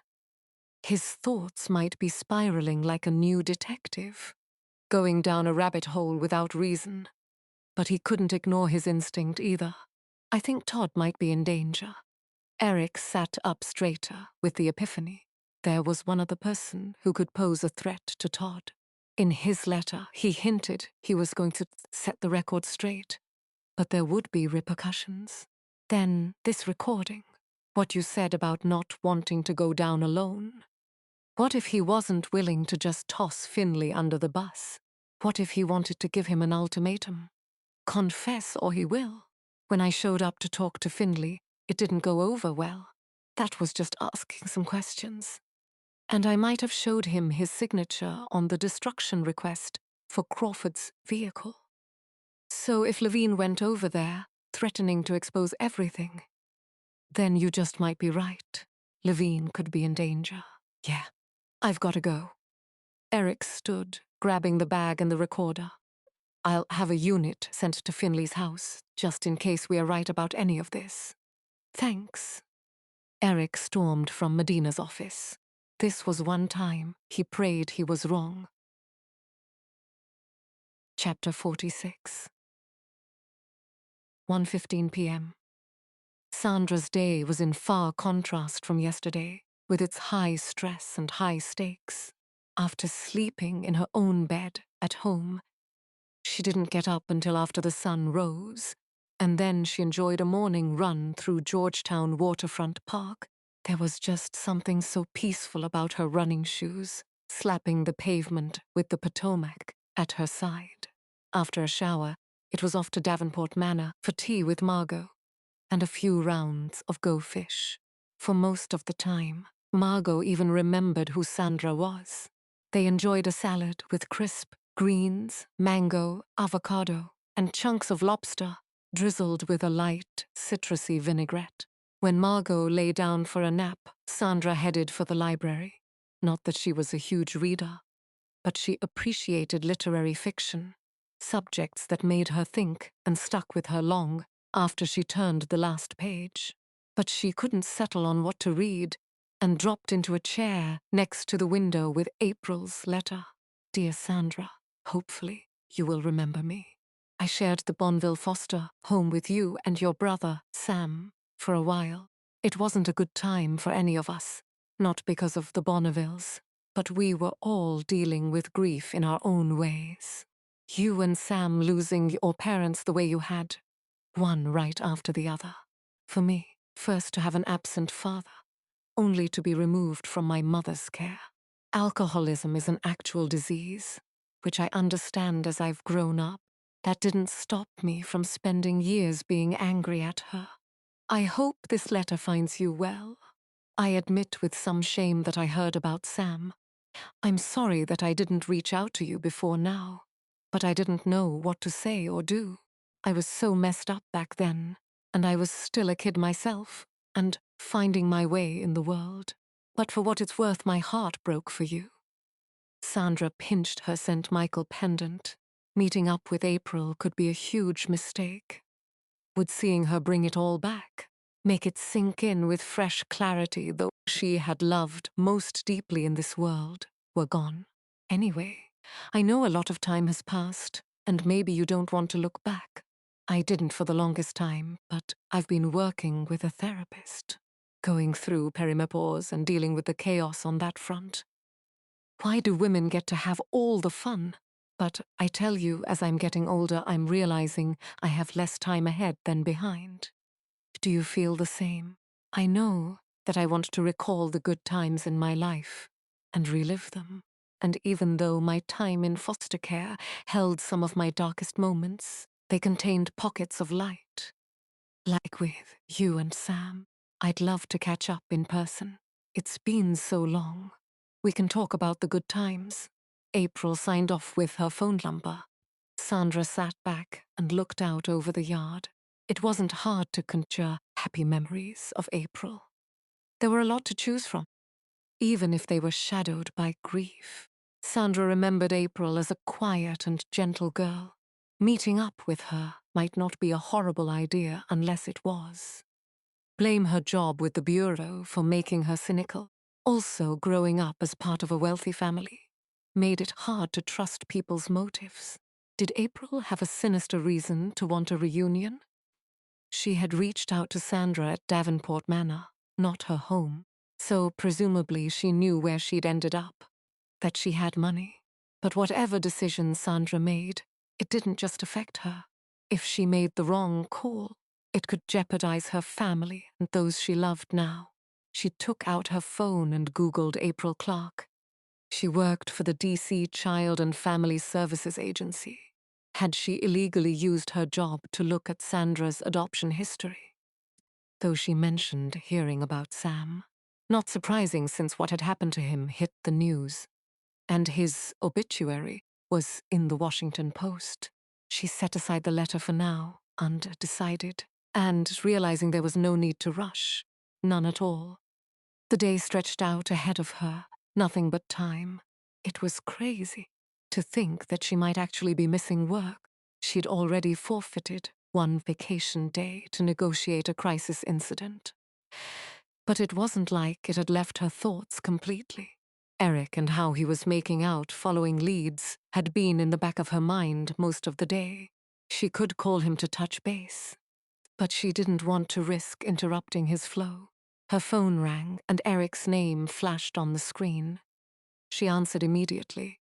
His thoughts might be spiraling like a new detective, going down a rabbit hole without reason. But he couldn't ignore his instinct either. I think Todd might be in danger. Eric sat up straighter with the epiphany. There was one other person who could pose a threat to Todd. In his letter, he hinted he was going to set the record straight. But there would be repercussions. Then this recording, what you said about not wanting to go down alone. What if he wasn't willing to just toss Finley under the bus? What if he wanted to give him an ultimatum? Confess or he will. When I showed up to talk to Finley, it didn't go over well. That was just asking some questions. And I might have showed him his signature on the destruction request for Crawford's vehicle. So if Levine went over there, threatening to expose everything, then you just might be right. Levine could be in danger. Yeah, I've got to go. Eric stood, grabbing the bag and the recorder. I'll have a unit sent to Finley's house, just in case we are right about any of this. Thanks. Eric stormed from Medina's office. This was one time he prayed he was wrong. Chapter 46. 1:15 p.m. Sandra's day was in far contrast from yesterday, with its high stress and high stakes. After sleeping in her own bed at home, she didn't get up until after the sun rose, and then she enjoyed a morning run through Georgetown Waterfront Park. There was just something so peaceful about her running shoes, slapping the pavement with the Potomac at her side. After a shower, it was off to Davenport Manor for tea with Margot, and a few rounds of Go Fish. For most of the time, Margot even remembered who Sandra was. They enjoyed a salad with crisp greens, mango, avocado, and chunks of lobster, drizzled with a light, citrusy vinaigrette. When Margot lay down for a nap, Sandra headed for the library. Not that she was a huge reader, but she appreciated literary fiction, subjects that made her think and stuck with her long after she turned the last page. But she couldn't settle on what to read and dropped into a chair next to the window with April's letter. Dear Sandra, hopefully you will remember me. I shared the Bonneville Foster home with you and your brother, Sam, for a while. It wasn't a good time for any of us, not because of the Bonnevilles, but we were all dealing with grief in our own ways. You and Sam losing your parents the way you had, one right after the other. For me, first to have an absent father, only to be removed from my mother's care. Alcoholism is an actual disease, which I understand as I've grown up. That didn't stop me from spending years being angry at her. I hope this letter finds you well. I admit with some shame that I heard about Sam. I'm sorry that I didn't reach out to you before now, but I didn't know what to say or do. I was so messed up back then, and I was still a kid myself, and finding my way in the world. But for what it's worth, my heart broke for you. Sandra pinched her St. Michael pendant. Meeting up with April could be a huge mistake. Would seeing her bring it all back, make it sink in with fresh clarity those she had loved most deeply in this world were gone? Anyway, I know a lot of time has passed, and maybe you don't want to look back. I didn't for the longest time, but I've been working with a therapist, going through perimenopause and dealing with the chaos on that front. Why do women get to have all the fun? But I tell you, as I'm getting older, I'm realizing I have less time ahead than behind. Do you feel the same? I know that I want to recall the good times in my life and relive them. And even though my time in foster care held some of my darkest moments, they contained pockets of light. Like with you and Sam, I'd love to catch up in person. It's been so long. We can talk about the good times. April signed off with her phone number. Sandra sat back and looked out over the yard. It wasn't hard to conjure happy memories of April. There were a lot to choose from, even if they were shadowed by grief. Sandra remembered April as a quiet and gentle girl. Meeting up with her might not be a horrible idea unless it was. Blame her job with the bureau for making her cynical. Also, growing up as part of a wealthy family made it hard to trust people's motives. Did April have a sinister reason to want a reunion? She had reached out to Sandra at Davenport Manor, not her home, so presumably she knew where she'd ended up, that she had money. But whatever decision Sandra made, it didn't just affect her. If she made the wrong call, it could jeopardize her family and those she loved now. She took out her phone and Googled April Clark. She worked for the DC Child and Family Services Agency. Had she illegally used her job to look at Sandra's adoption history? Though she mentioned hearing about Sam. Not surprising since what had happened to him hit the news. And his obituary was in the Washington Post. She set aside the letter for now, undecided, and realizing there was no need to rush. None at all. The day stretched out ahead of her, nothing but time. It was crazy to think that she might actually be missing work. She'd already forfeited one vacation day to negotiate a crisis incident. But it wasn't like it had left her thoughts completely. Eric and how he was making out following leads had been in the back of her mind most of the day. She could call him to touch base, but she didn't want to risk interrupting his flow. Her phone rang and Eric's name flashed on the screen. She answered immediately.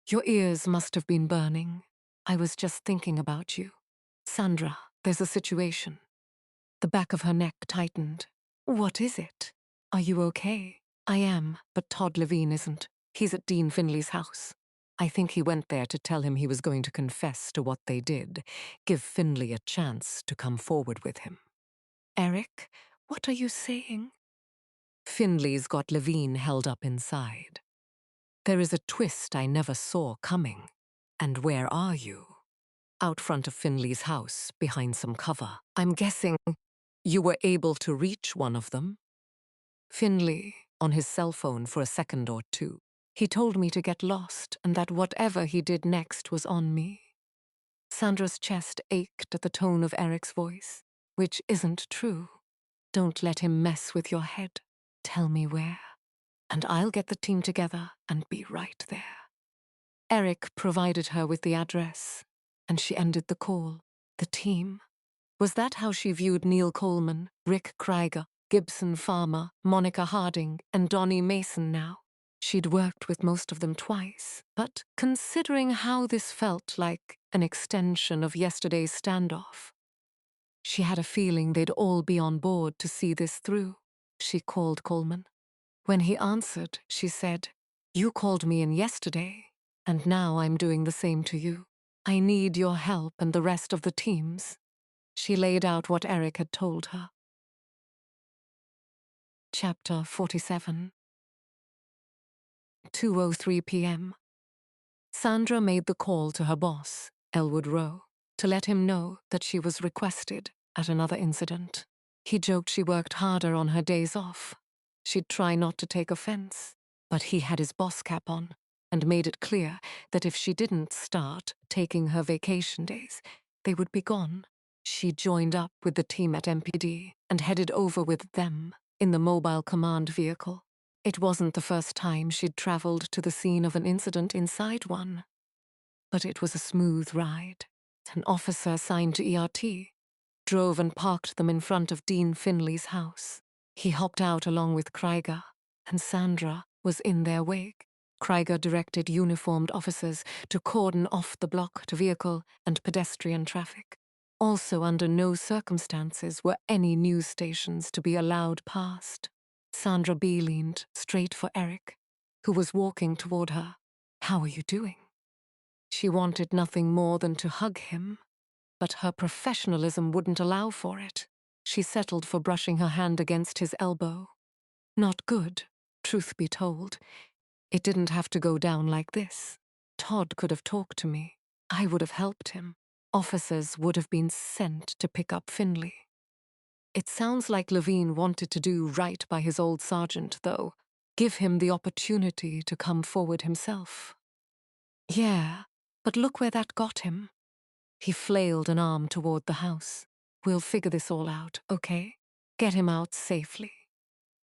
Your ears must have been burning. I was just thinking about you. Sandra, there's a situation. The back of her neck tightened. What is it? Are you okay? I am, but Todd Levine isn't. He's at Dean Finley's house. I think he went there to tell him he was going to confess to what they did, give Finley a chance to come forward with him. Eric, what are you saying? Finley's got Levine held up inside. There is a twist I never saw coming. And where are you? Out front of Finley's house, behind some cover. I'm guessing you were able to reach one of them? Finley, on his cell phone for a second or two. He told me to get lost and that whatever he did next was on me. Sandra's chest ached at the tone of Eric's voice, which isn't true. Don't let him mess with your head. Tell me where, and I'll get the team together and be right there. Eric provided her with the address, and she ended the call. The team. Was that how she viewed Neil Coleman, Rick Krieger, Gibson Farmer, Monica Harding, and Donnie Mason now? She'd worked with most of them twice, but considering how this felt like an extension of yesterday's standoff, she had a feeling they'd all be on board to see this through. She called Coleman. When he answered, she said, You called me in yesterday, and now I'm doing the same to you. I need your help and the rest of the teams. She laid out what Eric had told her. Chapter 47. 2:03 p.m. Sandra made the call to her boss, Elwood Rowe, to let him know that she was requested at another incident. He joked she worked harder on her days off. She'd try not to take offense, but he had his boss cap on and made it clear that if she didn't start taking her vacation days, they would be gone. She joined up with the team at MPD and headed over with them in the mobile command vehicle. It wasn't the first time she'd traveled to the scene of an incident inside one. But it was a smooth ride. An officer assigned to ERT drove and parked them in front of Dean Finley's house. He hopped out along with Krieger, and Sandra was in their wake. Krieger directed uniformed officers to cordon off the blocked vehicle and pedestrian traffic. Also, under no circumstances were any news stations to be allowed past. Sandra beelined straight for Eric, who was walking toward her. "How are you doing?" She wanted nothing more than to hug him, but her professionalism wouldn't allow for it. She settled for brushing her hand against his elbow. Not good, truth be told. It didn't have to go down like this. Todd could have talked to me. I would have helped him. Officers would have been sent to pick up Finley. It sounds like Levine wanted to do right by his old sergeant, though. Give him the opportunity to come forward himself. Yeah, but look where that got him. He flailed an arm toward the house. "We'll figure this all out, okay? Get him out safely.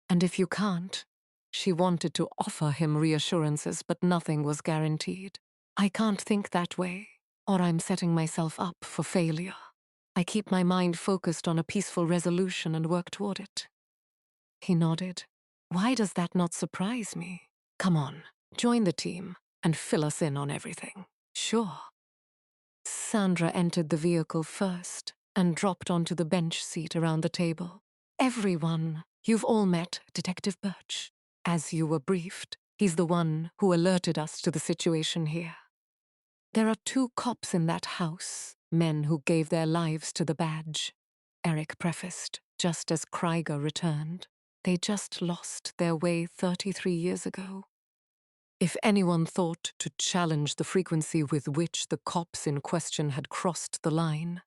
And if you can't..." She wanted to offer him reassurances, but nothing was guaranteed. "I can't think that way, or I'm setting myself up for failure. I keep my mind focused on a peaceful resolution and work toward it." He nodded. "Why does that not surprise me? Come on, join the team and fill us in on everything." "Sure." Sandra entered the vehicle first and dropped onto the bench seat around the table. "Everyone, you've all met Detective Birch. As you were briefed, he's the one who alerted us to the situation here. There are 2 cops in that house, men who gave their lives to the badge," Eric prefaced, just as Krieger returned. "They just lost their way 33 years ago. If anyone thought to challenge the frequency with which the cops in question had crossed the line,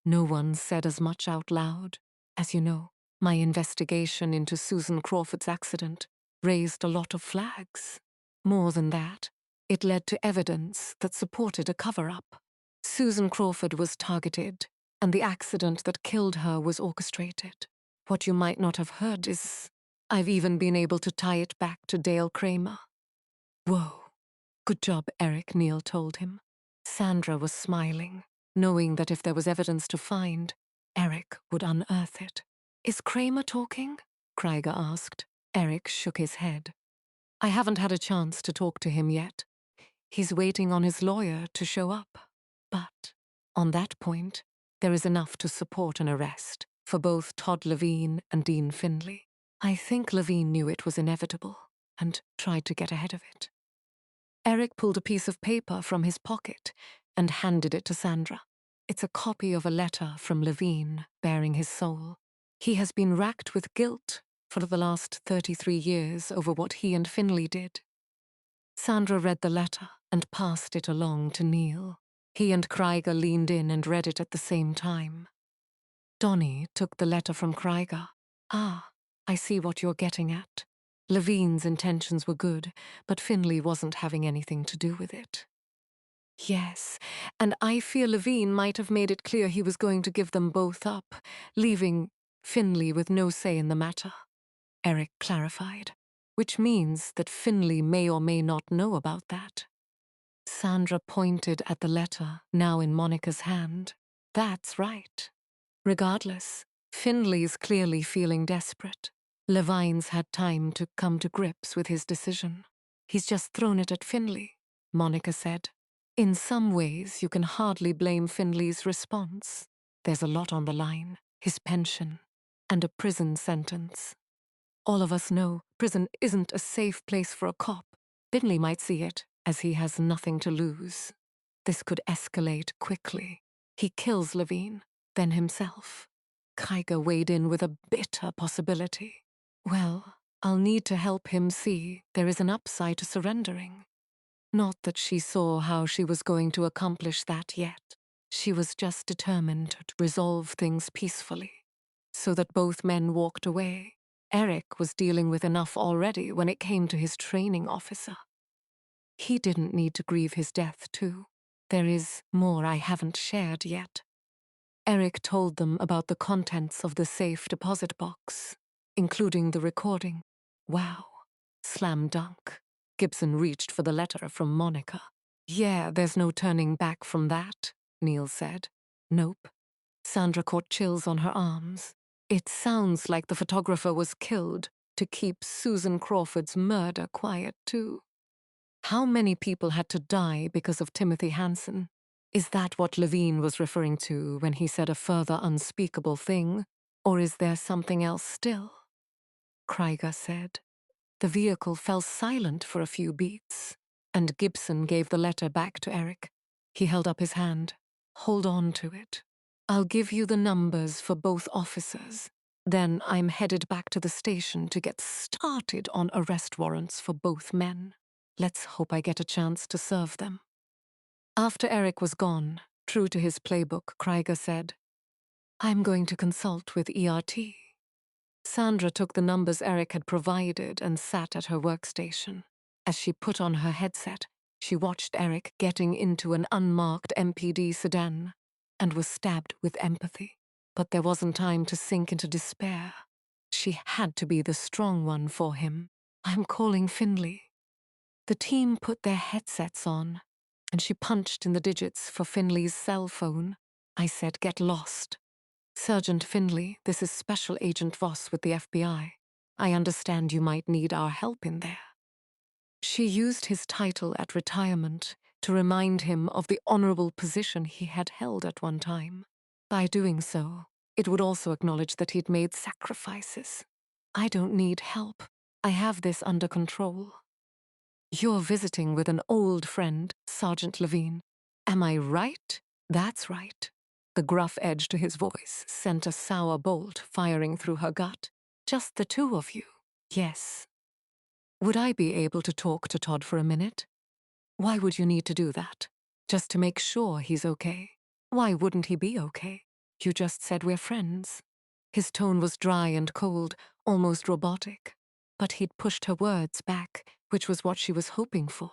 no one said as much out loud. As you know, my investigation into Susan Crawford's accident raised a lot of flags. More than that, it led to evidence that supported a cover-up. Susan Crawford was targeted, and the accident that killed her was orchestrated. What you might not have heard is, I've even been able to tie it back to Dale Kramer." "Whoa. Good job, Eric," Neil told him. Sandra was smiling, knowing that if there was evidence to find, Eric would unearth it. "Is Kramer talking?" Krieger asked. Eric shook his head. "I haven't had a chance to talk to him yet. He's waiting on his lawyer to show up. But on that point, there is enough to support an arrest for both Todd Levine and Dean Finley. I think Levine knew it was inevitable and tried to get ahead of it." Eric pulled a piece of paper from his pocket and handed it to Sandra. It's a copy of a letter from Levine bearing his soul. He has been racked with guilt for the last 33 years over what he and Finley did. Sandra read the letter and passed it along to Neil. He and Krieger leaned in and read it at the same time. Donnie took the letter from Krieger. "Ah, I see what you're getting at. Levine's intentions were good, but Finley wasn't having anything to do with it." "Yes, and I fear Levine might have made it clear he was going to give them both up, leaving Finley with no say in the matter," Eric clarified, "which means that Finley may or may not know about that." Sandra pointed at the letter, now in Monica's hand. "That's right. Regardless, Finley's clearly feeling desperate. Levine's had time to come to grips with his decision. He's just thrown it at Finley," Monica said. "In some ways, you can hardly blame Finley's response. There's a lot on the line, his pension, and a prison sentence. All of us know prison isn't a safe place for a cop. Finley might see it, as he has nothing to lose. This could escalate quickly. He kills Levine, then himself." Krieger weighed in with a bitter possibility. "Well, I'll need to help him see there is an upside to surrendering." Not that she saw how she was going to accomplish that yet. She was just determined to resolve things peacefully, so that both men walked away. Eric was dealing with enough already when it came to his training officer. He didn't need to grieve his death too. "There is more I haven't shared yet." Eric told them about the contents of the safe deposit box, including the recording. Wow. Slam dunk. Gibson reached for the letter from Monica. Yeah, there's no turning back from that, Neil said. Nope. Sandra caught chills on her arms. It sounds like the photographer was killed to keep Susan Crawford's murder quiet, too. How many people had to die because of Timothy Hansen? Is that what Levine was referring to when he said a further unspeakable thing? Or is there something else still? Krieger said. The vehicle fell silent for a few beats, and Gibson gave the letter back to Eric. He held up his hand. Hold on to it. I'll give you the numbers for both officers. Then I'm headed back to the station to get started on arrest warrants for both men. Let's hope I get a chance to serve them. After Eric was gone, true to his playbook, Krieger said, I'm going to consult with ERT. Sandra took the numbers Eric had provided and sat at her workstation. As she put on her headset, she watched Eric getting into an unmarked MPD sedan and was stabbed with empathy. But there wasn't time to sink into despair. She had to be the strong one for him. I'm calling Finley. The team put their headsets on, and she punched in the digits for Finley's cell phone. I said, get lost. Sergeant Finley, this is Special Agent Voss with the FBI. I understand you might need our help in there. She used his title at retirement to remind him of the honorable position he had held at one time. By doing so, it would also acknowledge that he'd made sacrifices. I don't need help. I have this under control. You're visiting with an old friend, Sergeant Levine. Am I right? That's right. The gruff edge to his voice sent a sour bolt firing through her gut. Just the two of you? Yes. Would I be able to talk to Todd for a minute? Why would you need to do that? Just to make sure he's okay. Why wouldn't he be okay? You just said we're friends. His tone was dry and cold, almost robotic. But he'd pushed her words back, which was what she was hoping for.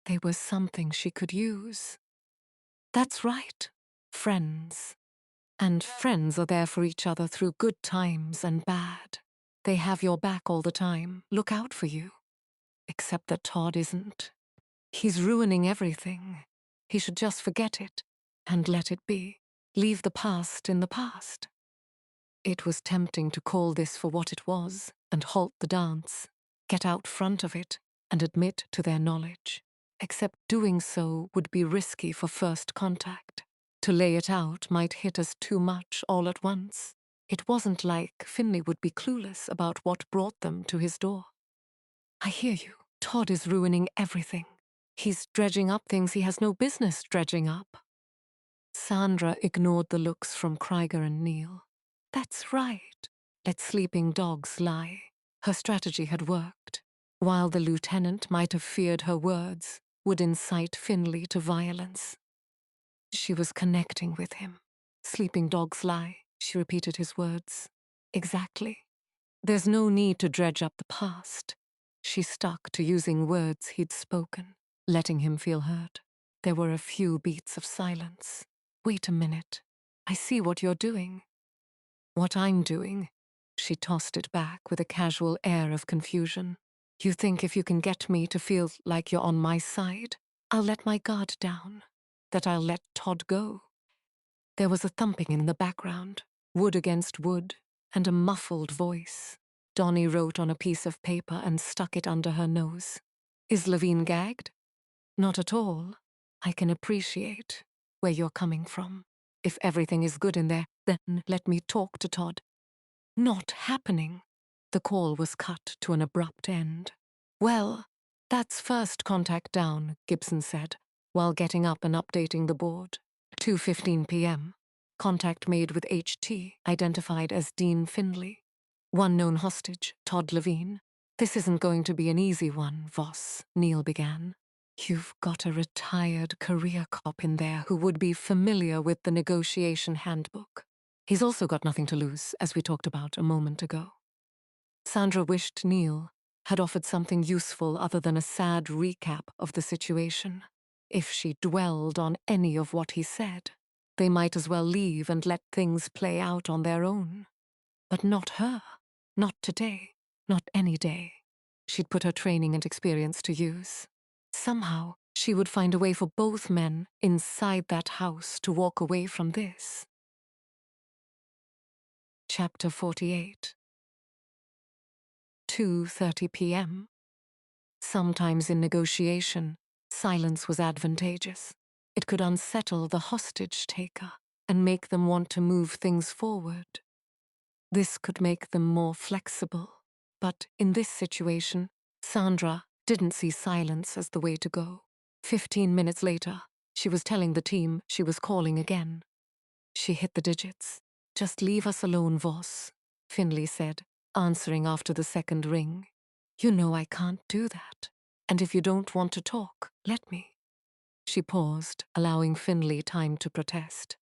They were something she could use. That's right. Friends. And friends are there for each other through good times and bad. They have your back all the time, look out for you. Except that Todd isn't. He's ruining everything. He should just forget it and let it be. Leave the past in the past. It was tempting to call this for what it was and halt the dance, get out front of it and admit to their knowledge. Except doing so would be risky for first contact. To lay it out might hit us too much all at once. It wasn't like Finley would be clueless about what brought them to his door. I hear you. Todd is ruining everything. He's dredging up things he has no business dredging up. Sandra ignored the looks from Krieger and Neil. That's right. Let sleeping dogs lie. Her strategy had worked. While the lieutenant might have feared her words, would incite Finley to violence. She was connecting with him. Sleeping dogs lie, she repeated his words. Exactly. There's no need to dredge up the past. She stuck to using words he'd spoken, letting him feel heard. There were a few beats of silence. Wait a minute. I see what you're doing. What I'm doing? She tossed it back with a casual air of confusion. You think if you can get me to feel like you're on my side, I'll let my guard down, that I'll let Todd go. There was a thumping in the background, wood against wood, and a muffled voice. Donnie wrote on a piece of paper and stuck it under her nose. Is Levine gagged? Not at all. I can appreciate where you're coming from. If everything is good in there, then let me talk to Todd. Not happening. The call was cut to an abrupt end. Well, that's first contact down, Gibson said, while getting up and updating the board. 2:15 p.m. Contact made with HT, identified as Dean Finley. One known hostage, Todd Levine. This isn't going to be an easy one, Voss, Neil began. You've got a retired career cop in there who would be familiar with the negotiation handbook. He's also got nothing to lose, as we talked about a moment ago. Sandra wished Neil had offered something useful other than a sad recap of the situation. If she dwelled on any of what he said, They might as well leave and let things play out on their own. But not her. Not today. Not any day. She'd put her training and experience to use. Somehow, she would find a way for both men inside that house to walk away from this. Chapter 48. 2:30 p.m. Sometimes in negotiation, silence was advantageous. It could unsettle the hostage-taker and make them want to move things forward. This could make them more flexible. But in this situation, Sandra didn't see silence as the way to go. 15 minutes later, she was telling the team she was calling again. She hit the digits. "Just leave us alone, Voss," Finley said, answering after the second ring. "You know I can't do that. And if you don't want to talk, let me." She paused, allowing Finley time to protest.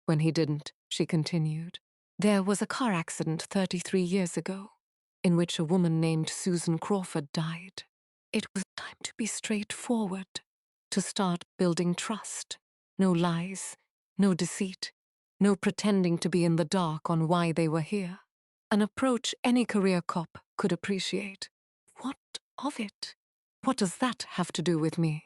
When he didn't, she continued. "There was a car accident 33 years ago, in which a woman named Susan Crawford died. It was time to be straightforward, to start building trust. No lies, no deceit, no pretending to be in the dark on why they were here. An approach any career cop could appreciate. What of it? What does that have to do with me?"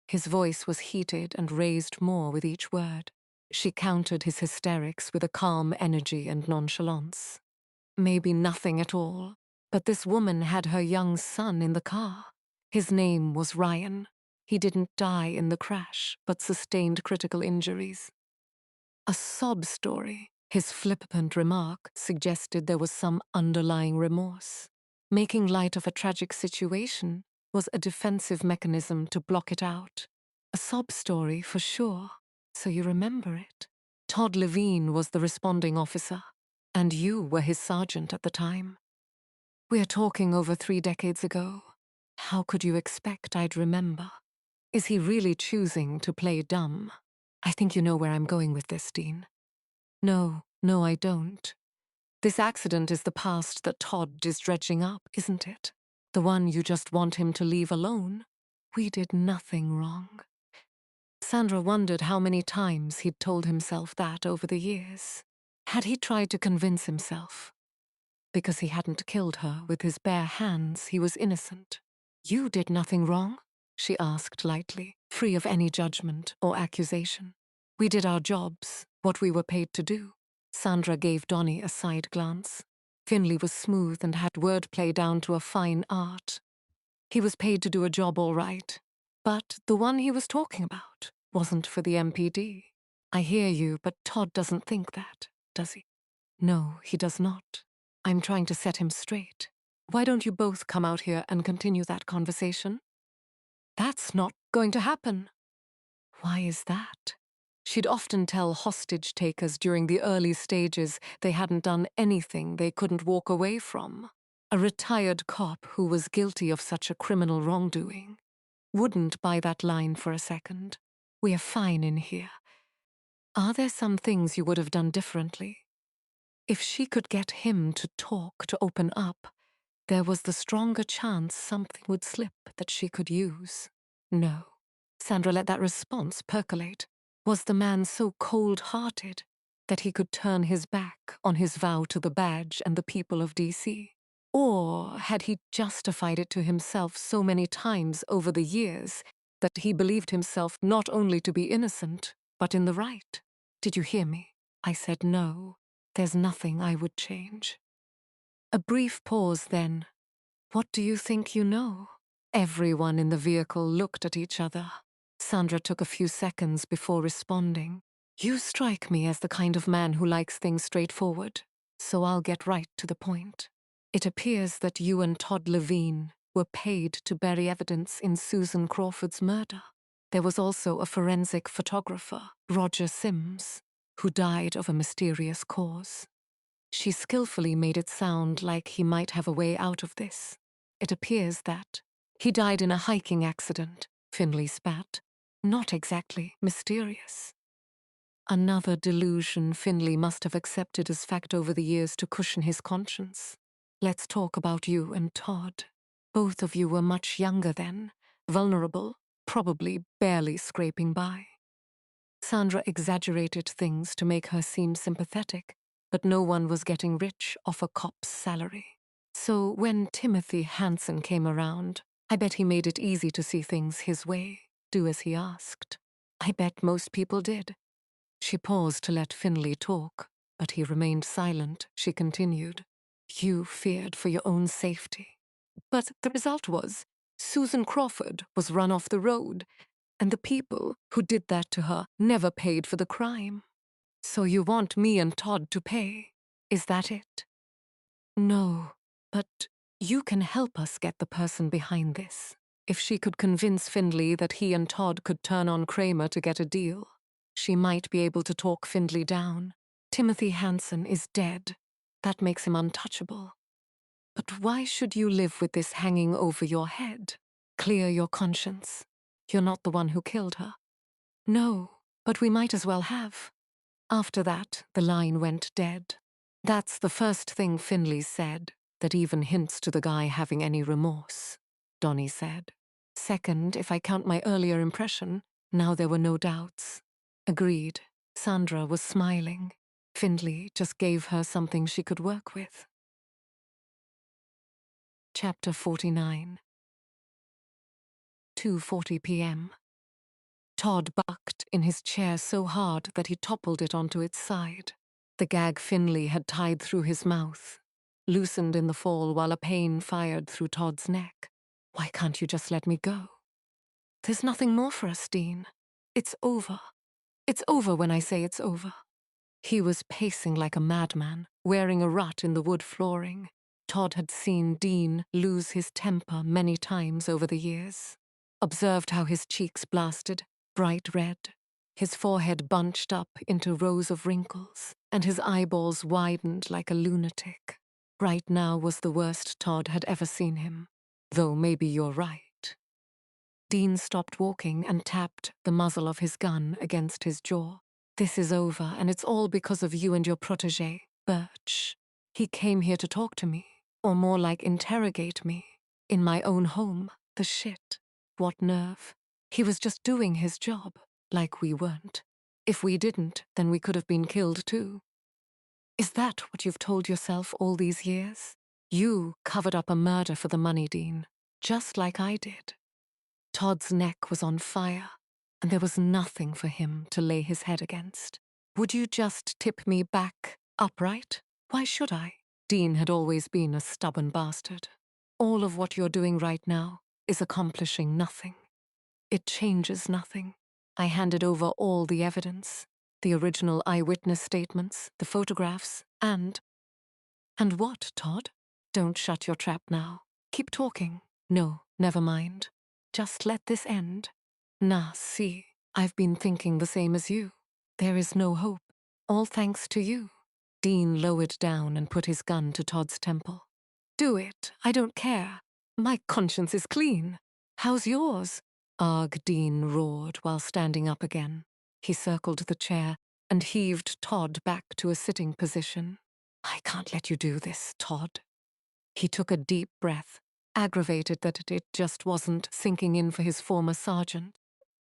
His voice was heated and raised more with each word. She countered his hysterics with a calm energy and nonchalance. "Maybe nothing at all, but this woman had her young son in the car. His name was Ryan. He didn't die in the crash, but sustained critical injuries." A sob story. His flippant remark suggested there was some underlying remorse. Making light of a tragic situation was a defensive mechanism to block it out. A sob story, for sure. So you remember it. Todd Levine was the responding officer, and you were his sergeant at the time. "We're talking over 3 decades ago. How could you expect I'd remember? Is he really choosing to play dumb? I think you know where I'm going with this, Dean." No, I don't. This accident is the past that Todd is dredging up, isn't it? The one you just want him to leave alone. We did nothing wrong." Sandra wondered how many times he'd told himself that over the years. Had he tried to convince himself? Because he hadn't killed her with his bare hands, he was innocent. "You did nothing wrong?" she asked lightly, free of any judgment or accusation. "We did our jobs, what we were paid to do." Sandra gave Donnie a side glance. Finley was smooth and had wordplay down to a fine art. He was paid to do a job all right, but the one he was talking about wasn't for the MPD. "I hear you, but Todd doesn't think that, does he?" "No, he does not. I'm trying to set him straight. Why don't you both come out here and continue that conversation?" "That's not going to happen." "Why is that?" She'd often tell hostage-takers during the early stages they hadn't done anything they couldn't walk away from. A retired cop who was guilty of such a criminal wrongdoing wouldn't buy that line for a second. "We're fine in here. Are there some things you would have done differently?" If she could get him to talk, to open up, there was the stronger chance something would slip that she could use. No. Sandra let that response percolate. Was the man so cold-hearted that he could turn his back on his vow to the badge and the people of DC? Or had he justified it to himself so many times over the years that he believed himself not only to be innocent, but in the right? "Did you hear me? I said no. There's nothing I would change." A brief pause then. "What do you think you know?" Everyone in the vehicle looked at each other. Sandra took a few seconds before responding. "You strike me as the kind of man who likes things straightforward, so I'll get right to the point. It appears that you and Todd Levine were paid to bury evidence in Susan Crawford's murder. There was also a forensic photographer, Roger Sims, who died of a mysterious cause." She skillfully made it sound like he might have a way out of this. "It appears that he died in a hiking accident," Finley spat. "Not exactly mysterious." Another delusion Finley must have accepted as fact over the years to cushion his conscience. "Let's talk about you and Todd. Both of you were much younger then, vulnerable, probably barely scraping by." Sandra exaggerated things to make her seem sympathetic, but no one was getting rich off a cop's salary. So when Timothy Hansen came around, I bet he made it easy to see things his way, do as he asked. I bet most people did. She paused to let Finley talk, but he remained silent. She continued. You feared for your own safety. But the result was, Susan Crawford was run off the road, and the people who did that to her never paid for the crime. So you want me and Todd to pay? Is that it? No, but you can help us get the person behind this. If she could convince Findlay that he and Todd could turn on Kramer to get a deal, she might be able to talk Findlay down. Timothy Hansen is dead. That makes him untouchable. But why should you live with this hanging over your head? Clear your conscience. You're not the one who killed her. No, but we might as well have. After that, the line went dead. That's the first thing Finlay said that even hints to the guy having any remorse, Donnie said. Second, if I count my earlier impression, now there were no doubts. Agreed. Sandra was smiling. Findlay just gave her something she could work with. Chapter 49. 2:40 p.m. Todd bucked in his chair so hard that he toppled it onto its side. The gag Finlay had tied through his mouth, loosened in the fall while a pain fired through Todd's neck. Why can't you just let me go? There's nothing more for us, Dean. It's over. It's over when I say it's over. He was pacing like a madman, wearing a rut in the wood flooring. Todd had seen Dean lose his temper many times over the years. Observed how his cheeks blasted, bright red, his forehead bunched up into rows of wrinkles, and his eyeballs widened like a lunatic. Right now was the worst Todd had ever seen him, though maybe you're right. Dean stopped walking and tapped the muzzle of his gun against his jaw. This is over, and it's all because of you and your protégé, Birch. He came here to talk to me, or more like interrogate me, in my own home. The shit. What nerve. He was just doing his job, like we weren't. If we didn't, then we could have been killed too. Is that what you've told yourself all these years? You covered up a murder for the money, Dean, just like I did. Todd's neck was on fire, and there was nothing for him to lay his head against. Would you just tip me back upright? Why should I? Dean had always been a stubborn bastard. All of what you're doing right now is accomplishing nothing. It changes nothing. I handed over all the evidence, the original eyewitness statements, the photographs, and what, Todd? Don't shut your trap now. Keep talking. No, never mind. Just let this end. Nah, see, I've been thinking the same as you. There is no hope. All thanks to you. Dean lowered down and put his gun to Todd's temple. Do it. I don't care. My conscience is clean. How's yours? Arg, Dean roared while standing up again. He circled the chair and heaved Todd back to a sitting position. I can't let you do this, Todd. He took a deep breath, aggravated that it just wasn't sinking in for his former sergeant.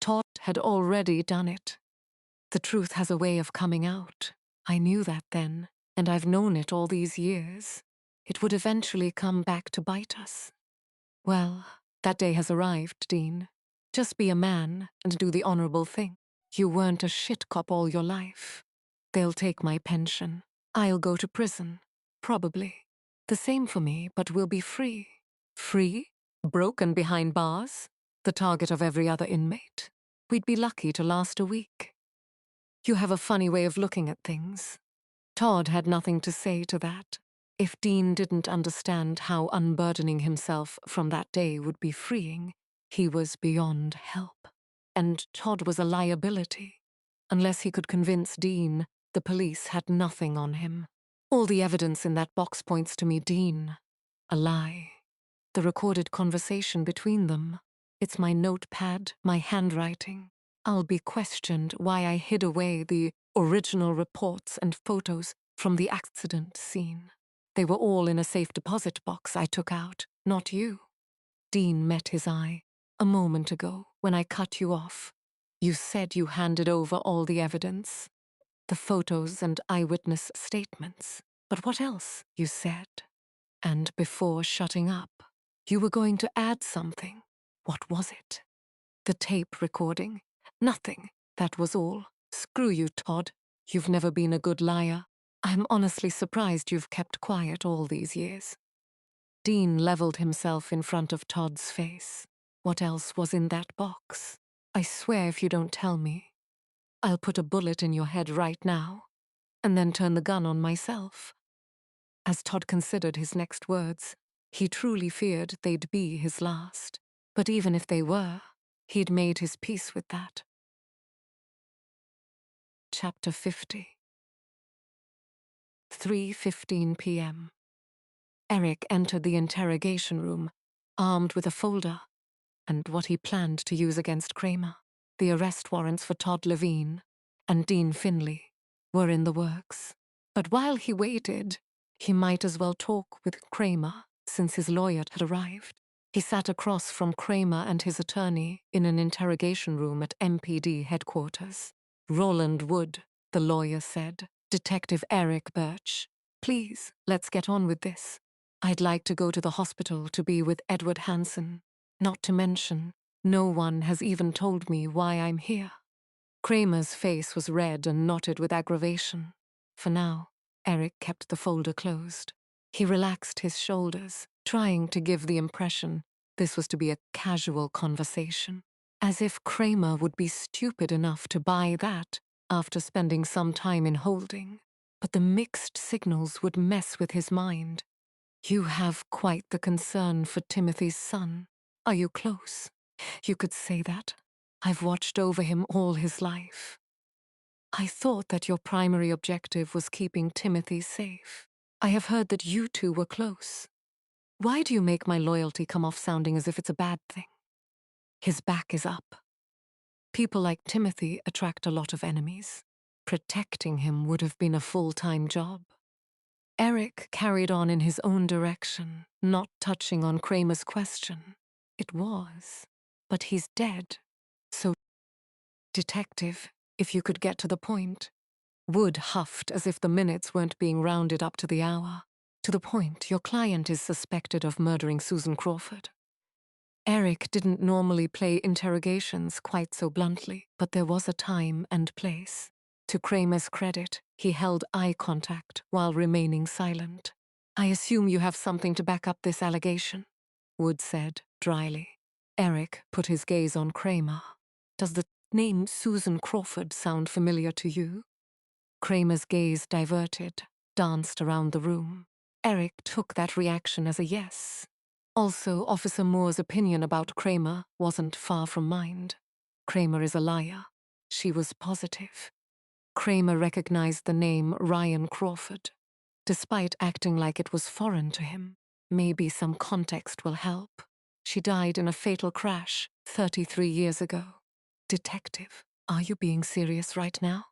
Todd had already done it. The truth has a way of coming out. I knew that then, and I've known it all these years. It would eventually come back to bite us. Well, that day has arrived, Dean. Just be a man and do the honorable thing. You weren't a shit cop all your life. They'll take my pension. I'll go to prison. Probably. The same for me, but we'll be free. Free? Broken behind bars? The target of every other inmate? We'd be lucky to last a week. You have a funny way of looking at things. Todd had nothing to say to that. If Dean didn't understand how unburdening himself from that day would be freeing, he was beyond help. And Todd was a liability. Unless he could convince Dean, the police had nothing on him. All the evidence in that box points to me, Dean. A lie. The recorded conversation between them. It's my notepad, my handwriting. I'll be questioned why I hid away the original reports and photos from the accident scene. They were all in a safe deposit box I took out, not you. Dean met his eye. A moment ago, when I cut you off. You said you handed over all the evidence, the photos and eyewitness statements. But what else, you said? And before shutting up, you were going to add something. What was it? The tape recording. Nothing. That was all. Screw you, Todd. You've never been a good liar. I'm honestly surprised you've kept quiet all these years. Dean leveled himself in front of Todd's face. What else was in that box? I swear if you don't tell me, I'll put a bullet in your head right now, and then turn the gun on myself. As Todd considered his next words, he truly feared they'd be his last. But even if they were, he'd made his peace with that. Chapter 50. 3:15 p.m. Eric entered the interrogation room, armed with a folder and what he planned to use against Kramer. The arrest warrants for Todd Levine and Dean Finley were in the works. But while he waited, he might as well talk with Kramer since his lawyer had arrived. He sat across from Kramer and his attorney in an interrogation room at MPD headquarters. Roland Wood, the lawyer said. Detective Eric Birch. Please, let's get on with this. I'd like to go to the hospital to be with Edward Hansen. Not to mention, no one has even told me why I'm here. Kramer's face was red and knotted with aggravation. For now, Eric kept the folder closed. He relaxed his shoulders, trying to give the impression this was to be a casual conversation, as if Kramer would be stupid enough to buy that after spending some time in holding. But the mixed signals would mess with his mind. You have quite the concern for Timothy's son. Are you close? You could say that. I've watched over him all his life. I thought that your primary objective was keeping Timothy safe. I have heard that you two were close. Why do you make my loyalty come off sounding as if it's a bad thing? His back is up. People like Timothy attract a lot of enemies. Protecting him would have been a full-time job. Eric carried on in his own direction, not touching on Kramer's question. It was, but he's dead. So, Detective, if you could get to the point. Wood huffed as if the minutes weren't being rounded up to the hour. To the point, your client is suspected of murdering Susan Crawford. Eric didn't normally play interrogations quite so bluntly, but there was a time and place. To Kramer's credit, he held eye contact while remaining silent. I assume you have something to back up this allegation, Wood said dryly. Eric put his gaze on Kramer. Does the name Susan Crawford sound familiar to you? Kramer's gaze diverted, danced around the room. Eric took that reaction as a yes. Also, Officer Moore's opinion about Kramer wasn't far from mine. Kramer is a liar. She was positive. Kramer recognized the name Ryan Crawford. Despite acting like it was foreign to him, maybe some context will help. She died in a fatal crash 33 years ago. Detective, are you being serious right now?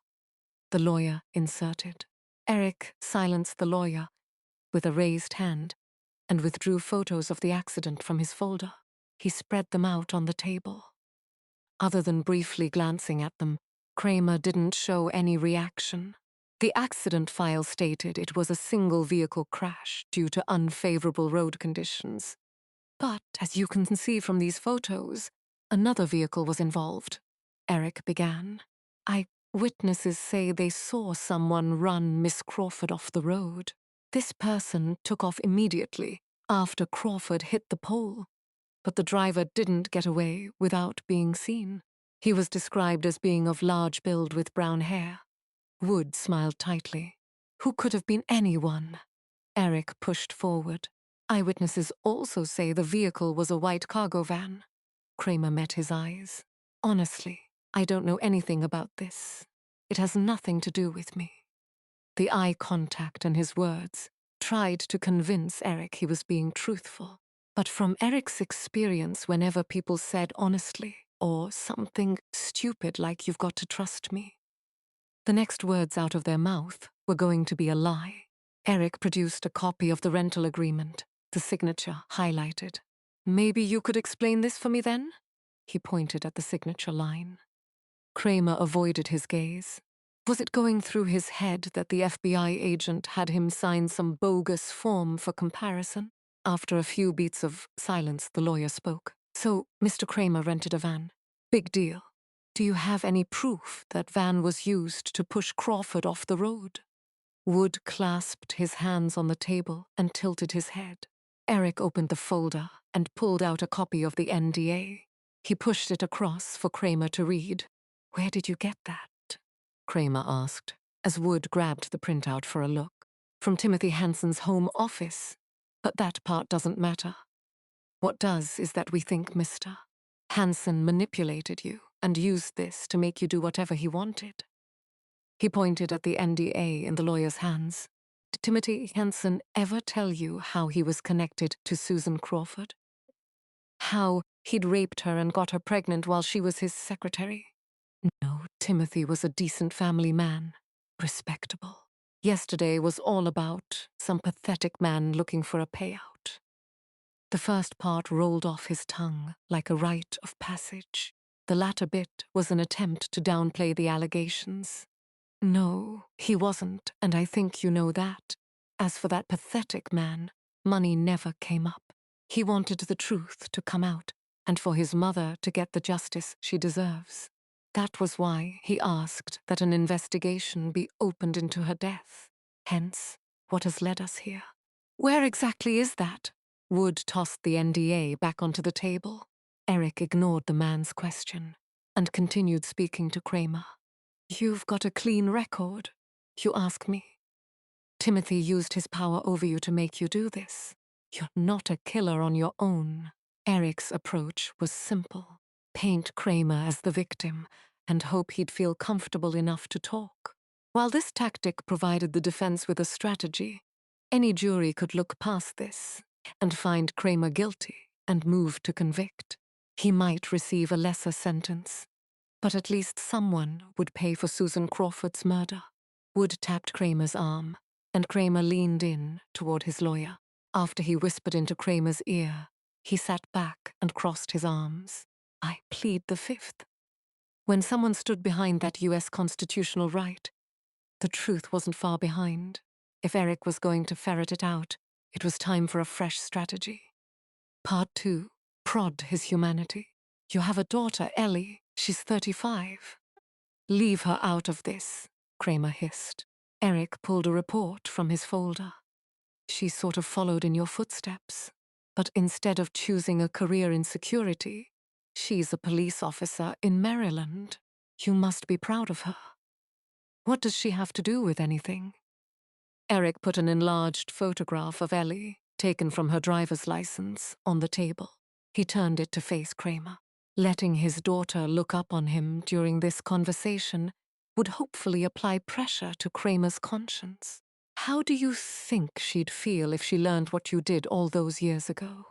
The lawyer inserted. Eric silenced the lawyer with a raised hand and withdrew photos of the accident from his folder. He spread them out on the table. Other than briefly glancing at them, Kramer didn't show any reaction. The accident file stated it was a single-vehicle crash due to unfavorable road conditions. But, as you can see from these photos, another vehicle was involved. Eric began. Witnesses say they saw someone run Miss Crawford off the road. This person took off immediately after Crawford hit the pole, but the driver didn't get away without being seen. He was described as being of large build with brown hair. Wood smiled tightly. Who could have been anyone? Eric pushed forward. Eyewitnesses also say the vehicle was a white cargo van. Kramer met his eyes. Honestly, I don't know anything about this. It has nothing to do with me. The eye contact and his words tried to convince Eric he was being truthful. But from Eric's experience, whenever people said honestly or something stupid like you've got to trust me, the next words out of their mouth were going to be a lie. Eric produced a copy of the rental agreement, the signature highlighted. Maybe you could explain this for me then? He pointed at the signature line. Kramer avoided his gaze. Was it going through his head that the FBI agent had him sign some bogus form for comparison? After a few beats of silence, the lawyer spoke. So, Mr. Kramer rented a van. Big deal. Do you have any proof that van was used to push Crawford off the road? Wood clasped his hands on the table and tilted his head. Eric opened the folder and pulled out a copy of the NDA. He pushed it across for Kramer to read. Where did you get that? Kramer asked, as Wood grabbed the printout for a look. From Timothy Hansen's home office. But that part doesn't matter. What does is that we think Mr. Hansen manipulated you and used this to make you do whatever he wanted. He pointed at the NDA in the lawyer's hands. Did Timothy Hansen ever tell you how he was connected to Susan Crawford? How he'd raped her and got her pregnant while she was his secretary? No, Timothy was a decent family man. Respectable. Yesterday was all about some pathetic man looking for a payout. The first part rolled off his tongue like a rite of passage. The latter bit was an attempt to downplay the allegations. No, he wasn't, and I think you know that. As for that pathetic man, money never came up. He wanted the truth to come out, and for his mother to get the justice she deserves. That was why he asked that an investigation be opened into her death. Hence, what has led us here. Where exactly is that? Wood tossed the NDA back onto the table. Eric ignored the man's question and continued speaking to Kramer. You've got a clean record, you ask me. Timothy used his power over you to make you do this. You're not a killer on your own. Eric's approach was simple. Paint Kramer as the victim and hope he'd feel comfortable enough to talk. While this tactic provided the defense with a strategy, any jury could look past this and find Kramer guilty and move to convict. He might receive a lesser sentence, but at least someone would pay for Susan Crawford's murder. Wood tapped Kramer's arm, and Kramer leaned in toward his lawyer. After he whispered into Kramer's ear, he sat back and crossed his arms. I plead the fifth. When someone stood behind that U.S. constitutional right, the truth wasn't far behind. If Eric was going to ferret it out, it was time for a fresh strategy. Part 2. Prod his humanity. You have a daughter, Ellie. She's 35. Leave her out of this, Kramer hissed. Eric pulled a report from his folder. She sort of followed in your footsteps, but instead of choosing a career in security, she's a police officer in Maryland. You must be proud of her. What does she have to do with anything? Eric put an enlarged photograph of Ellie, taken from her driver's license, on the table. He turned it to face Kramer. Letting his daughter look up on him during this conversation would hopefully apply pressure to Kramer's conscience. How do you think she'd feel if she learned what you did all those years ago?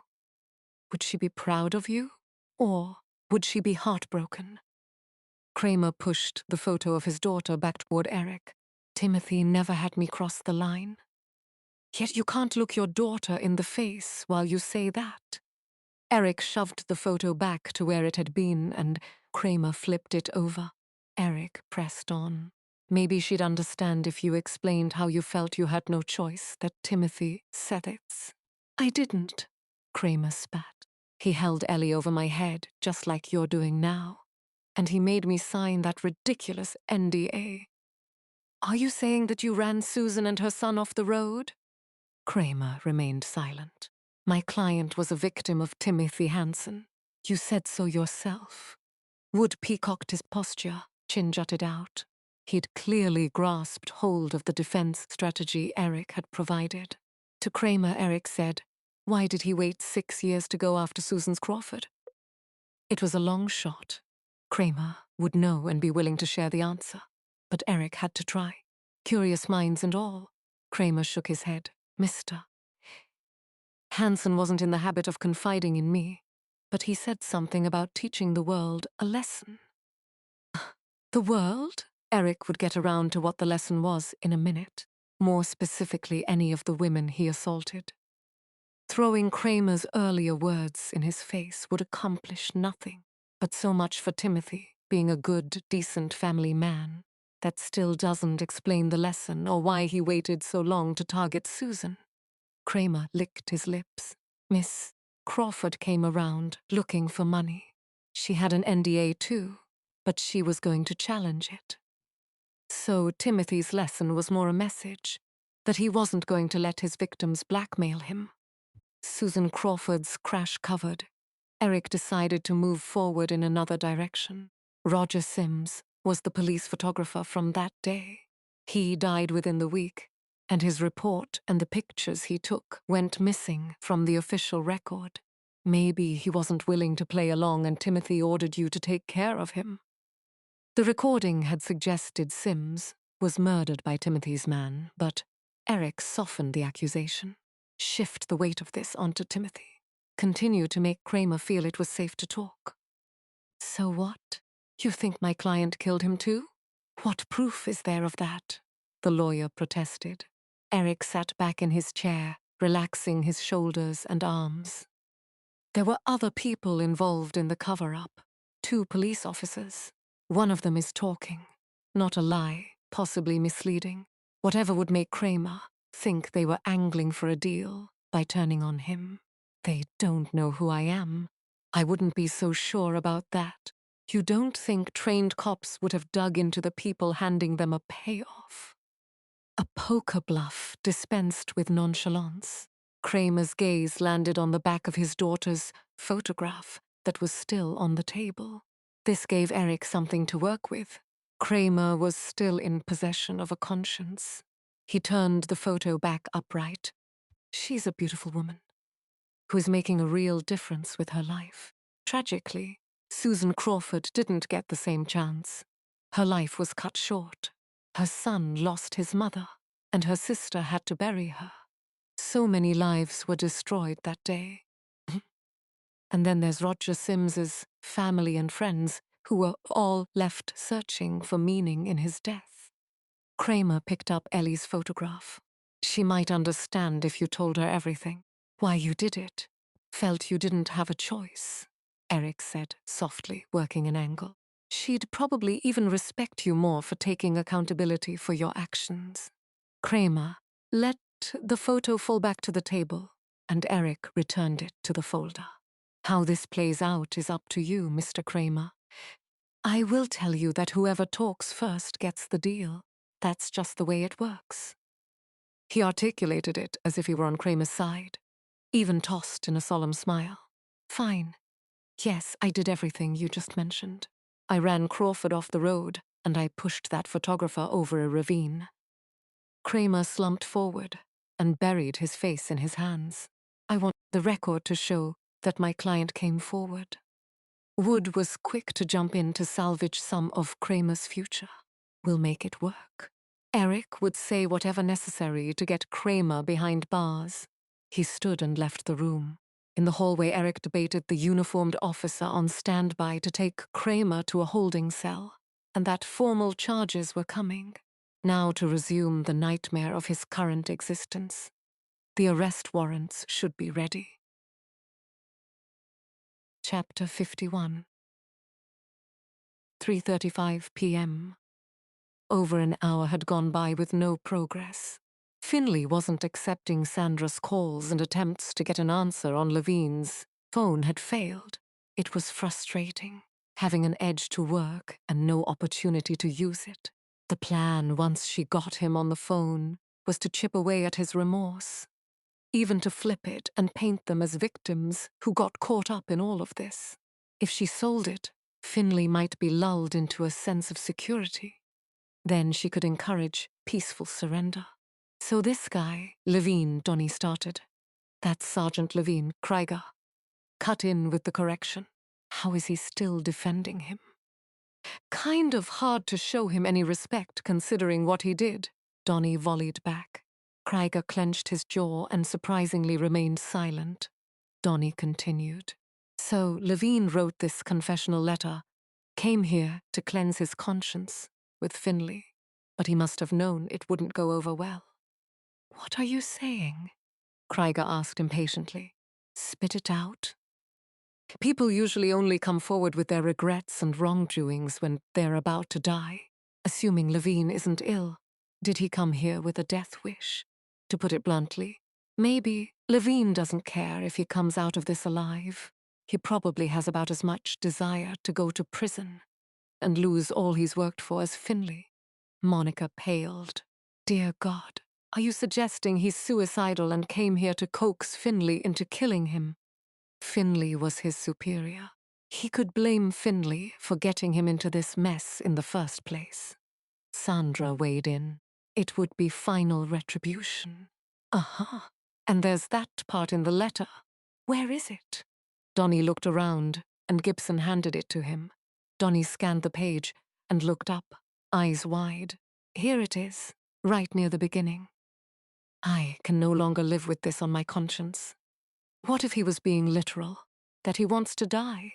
Would she be proud of you? Or would she be heartbroken? Kramer pushed the photo of his daughter back toward Eric. Timothy never had me cross the line. Yet you can't look your daughter in the face while you say that. Eric shoved the photo back to where it had been, and Kramer flipped it over. Eric pressed on. Maybe she'd understand if you explained how you felt you had no choice, that Timothy said it. I didn't, Kramer spat. He held Ellie over my head, just like you're doing now. And he made me sign that ridiculous NDA. Are you saying that you ran Susan and her son off the road? Kramer remained silent. My client was a victim of Timothy Hansen. You said so yourself. Wood peacocked his posture, chin jutted out. He'd clearly grasped hold of the defense strategy Eric had provided. To Kramer, Eric said, why did he wait 6 years to go after Susan's Crawford? It was a long shot. Kramer would know and be willing to share the answer. But Eric had to try. Curious minds and all. Kramer shook his head. Mr. Hansen wasn't in the habit of confiding in me, but he said something about teaching the world a lesson. The world? Eric would get around to what the lesson was in a minute. More specifically, any of the women he assaulted. Throwing Kramer's earlier words in his face would accomplish nothing, but so much for Timothy, being a good, decent family man, that still doesn't explain the lesson or why he waited so long to target Susan. Kramer licked his lips. Miss Crawford came around, looking for money. She had an NDA too, but she was going to challenge it. So Timothy's lesson was more a message that he wasn't going to let his victims blackmail him. Susan Crawford's crash covered, Eric decided to move forward in another direction. Roger Sims was the police photographer from that day. He died within the week, and his report and the pictures he took went missing from the official record. Maybe he wasn't willing to play along and Timothy ordered you to take care of him. The recording had suggested Sims was murdered by Timothy's man, but Eric softened the accusation. Shift the weight of this onto Timothy. Continue to make Kramer feel it was safe to talk. So what? You think my client killed him too? What proof is there of that? The lawyer protested. Eric sat back in his chair, relaxing his shoulders and arms. There were other people involved in the cover-up. 2 police officers. One of them is talking. Not a lie, possibly misleading. Whatever would make Kramer think they were angling for a deal by turning on him. They don't know who I am. I wouldn't be so sure about that. You don't think trained cops would have dug into the people handing them a payoff? A poker bluff dispensed with nonchalance. Kramer's gaze landed on the back of his daughter's photograph that was still on the table. This gave Eric something to work with. Kramer was still in possession of a conscience. He turned the photo back upright. She's a beautiful woman who is making a real difference with her life. Tragically, Susan Crawford didn't get the same chance. Her life was cut short. Her son lost his mother, and her sister had to bury her. So many lives were destroyed that day. And then there's Roger Sims's family and friends who were all left searching for meaning in his death. Kramer picked up Ellie's photograph. She might understand if you told her everything. Why you did it. Felt you didn't have a choice, Eric said softly, working an angle. She'd probably even respect you more for taking accountability for your actions. Kramer let the photo fall back to the table, and Eric returned it to the folder. How this plays out is up to you, Mr. Kramer. I will tell you that whoever talks first gets the deal. That's just the way it works. He articulated it as if he were on Kramer's side, even tossed in a solemn smile. Fine. Yes, I did everything you just mentioned. I ran Crawford off the road, and I pushed that photographer over a ravine. Kramer slumped forward and buried his face in his hands. I want the record to show that my client came forward. Wood was quick to jump in to salvage some of Kramer's future. We'll make it work. Eric would say whatever necessary to get Kramer behind bars. He stood and left the room. In the hallway, Eric debated the uniformed officer on standby to take Kramer to a holding cell, and that formal charges were coming, now to resume the nightmare of his current existence. The arrest warrants should be ready. Chapter 51. 3:35 p.m. Over an hour had gone by with no progress. Finley wasn't accepting Sandra's calls, and attempts to get an answer on Levine's phone had failed. It was frustrating, having an edge to work and no opportunity to use it. The plan, once she got him on the phone, was to chip away at his remorse, even to flip it and paint them as victims who got caught up in all of this. If she sold it, Finley might be lulled into a sense of security. Then she could encourage peaceful surrender. So this guy, Levine, Donnie started. That's Sergeant Levine, Krieger. Cut in with the correction. How is he still defending him? Kind of hard to show him any respect considering what he did, Donnie volleyed back. Krieger clenched his jaw and surprisingly remained silent. Donnie continued. So Levine wrote this confessional letter, came here to cleanse his conscience with Finley, but he must have known it wouldn't go over well. What are you saying? Krieger asked impatiently. Spit it out.
People usually only come forward with their regrets and wrongdoings when they're about to die. Assuming Levine isn't ill, did he come here with a death wish? To put it bluntly, maybe Levine doesn't care if he comes out of this alive. He probably has about as much desire to go to prison and lose all he's worked for as Finley. Monica paled. Dear God, are you suggesting he's suicidal and came here to coax Finley into killing him? Finley was his superior. He could blame Finley for getting him into this mess in the first place. Sandra weighed in. It would be final retribution. Uh-huh. And there's that part in the letter. Where is it? Donnie looked around, and Gibson handed it to him. Donnie scanned the page and looked up, eyes wide. Here it is, right near the beginning. I can no longer live with this on my conscience. What if he was being literal? That he wants to die?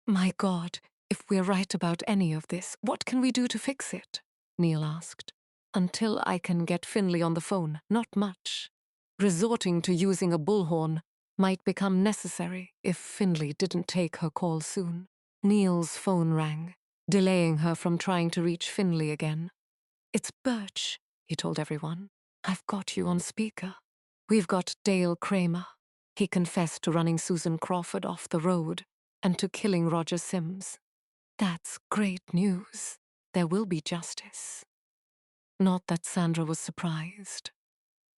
My God, if we're right about any of this, what can we do to fix it? Neil asked. Until I can get Finley on the phone, not much. Resorting to using a bullhorn might become necessary if Finley didn't take her call soon. Neil's phone rang, delaying her from trying to reach Finley again. It's Birch, he told everyone. I've got you on speaker. We've got Dale Kramer. He confessed to running Susan Crawford off the road and to killing Roger Sims. That's great news. There will be justice. Not that Sandra was surprised.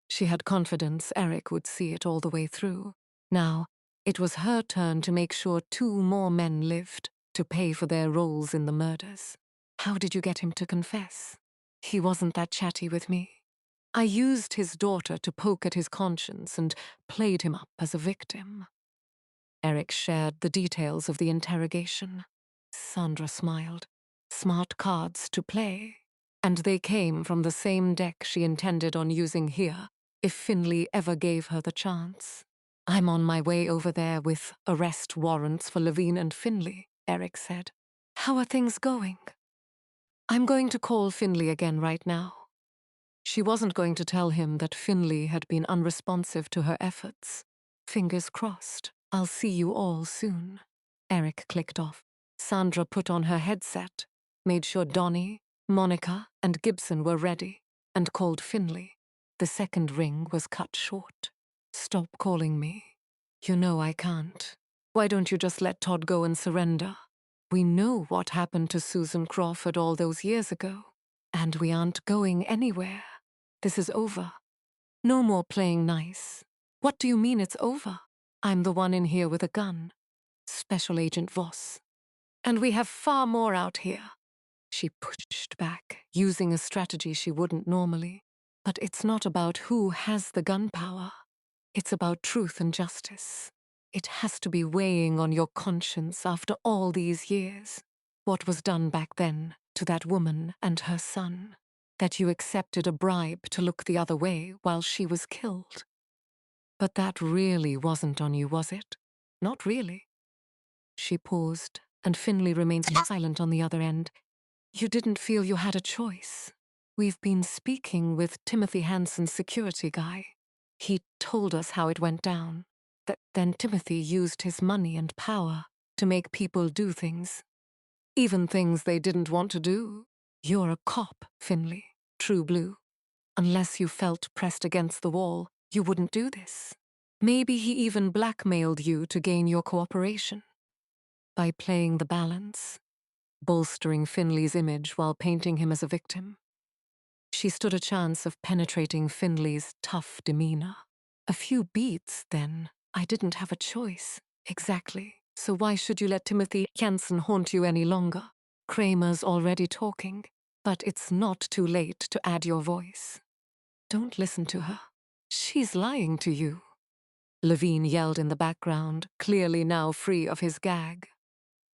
She had confidence Eric would see it all the way through. Now, it was her turn to make sure 2 more men lived to pay for their roles in the murders. How did you get him to confess? He wasn't that chatty with me. I used his daughter to poke at his conscience and played him up as a victim. Eric shared the details of the interrogation. Sandra smiled. Smart cards to play. And they came from the same deck she intended on using here if Finley ever gave her the chance. I'm on my way over there with arrest warrants for Levine and Finley, Eric said. How are things going? I'm going to call Finley again right now. She wasn't going to tell him that Finley had been unresponsive to her efforts. Fingers crossed. I'll see you all soon. Eric clicked off. Sandra put on her headset, made sure Donnie, Monica, and Gibson were ready, and called Finley. The second ring was cut short. Stop calling me. You know I can't. Why don't you just let Todd go and surrender? We know what happened to Susan Crawford all those years ago, and we aren't going anywhere. This is over. No more playing nice. What do you mean it's over? I'm the one in here with a gun. Special Agent Voss. And we have far more out here. She pushed back, using a strategy she wouldn't normally. But it's not about who has the gun power. It's about truth and justice. It has to be weighing on your conscience after all these years. What was done back then to that woman and her son? That you accepted a bribe to look the other way while she was killed. But that really wasn't on you, was it? Not really. She paused, and Finley remained silent on the other end. You didn't feel you had a choice. We've been speaking with Timothy Hanson's security guy. He told us how it went down. Then Timothy used his money and power to make people do things. Even things they didn't want to do. You're a cop, Finley. True blue. Unless you felt pressed against the wall, you wouldn't do this. Maybe he even blackmailed you to gain your cooperation. By playing the balance, bolstering Finley's image while painting him as a victim. She stood a chance of penetrating Finley's tough demeanor. A few beats, then. I didn't have a choice. Exactly. So why should you let Timothy Hanson haunt you any longer? Kramer's already talking. But it's not too late to add your voice. Don't listen to her. She's lying to you. Levine yelled in the background, clearly now free of his gag.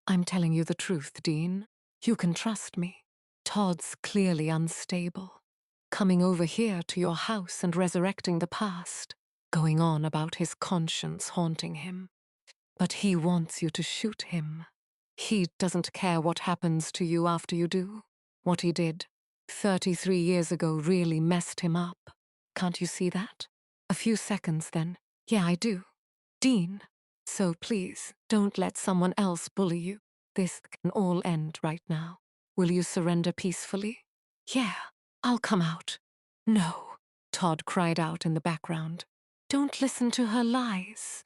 I'm telling you the truth, Dean. You can trust me. Todd's clearly unstable. Coming over here to your house and resurrecting the past. Going on about his conscience haunting him. But he wants you to shoot him. He doesn't care what happens to you after you do. What he did 33 years ago really messed him up. Can't you see that? A few seconds then. Yeah, I do. Dean,
So please, don't let someone else bully you. This can all end right now. Will you surrender peacefully? Yeah, I'll come out. No, Todd cried out in the background. Don't listen to her lies.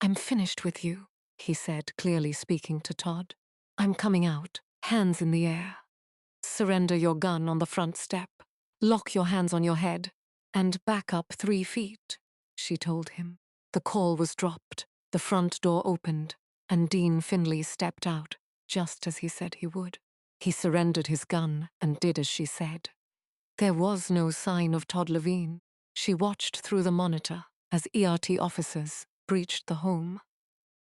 I'm finished with you, he said, clearly speaking to Todd. I'm coming out, hands in the air. Surrender your gun on the front step. Lock your hands on your head and back up 3 feet, she told him. The call was dropped, the front door opened, and Dean Finley stepped out, just as he said he would. He surrendered his gun and did as she said. There was no sign of Todd Levine. She watched through the monitor as ERT officers breached the home.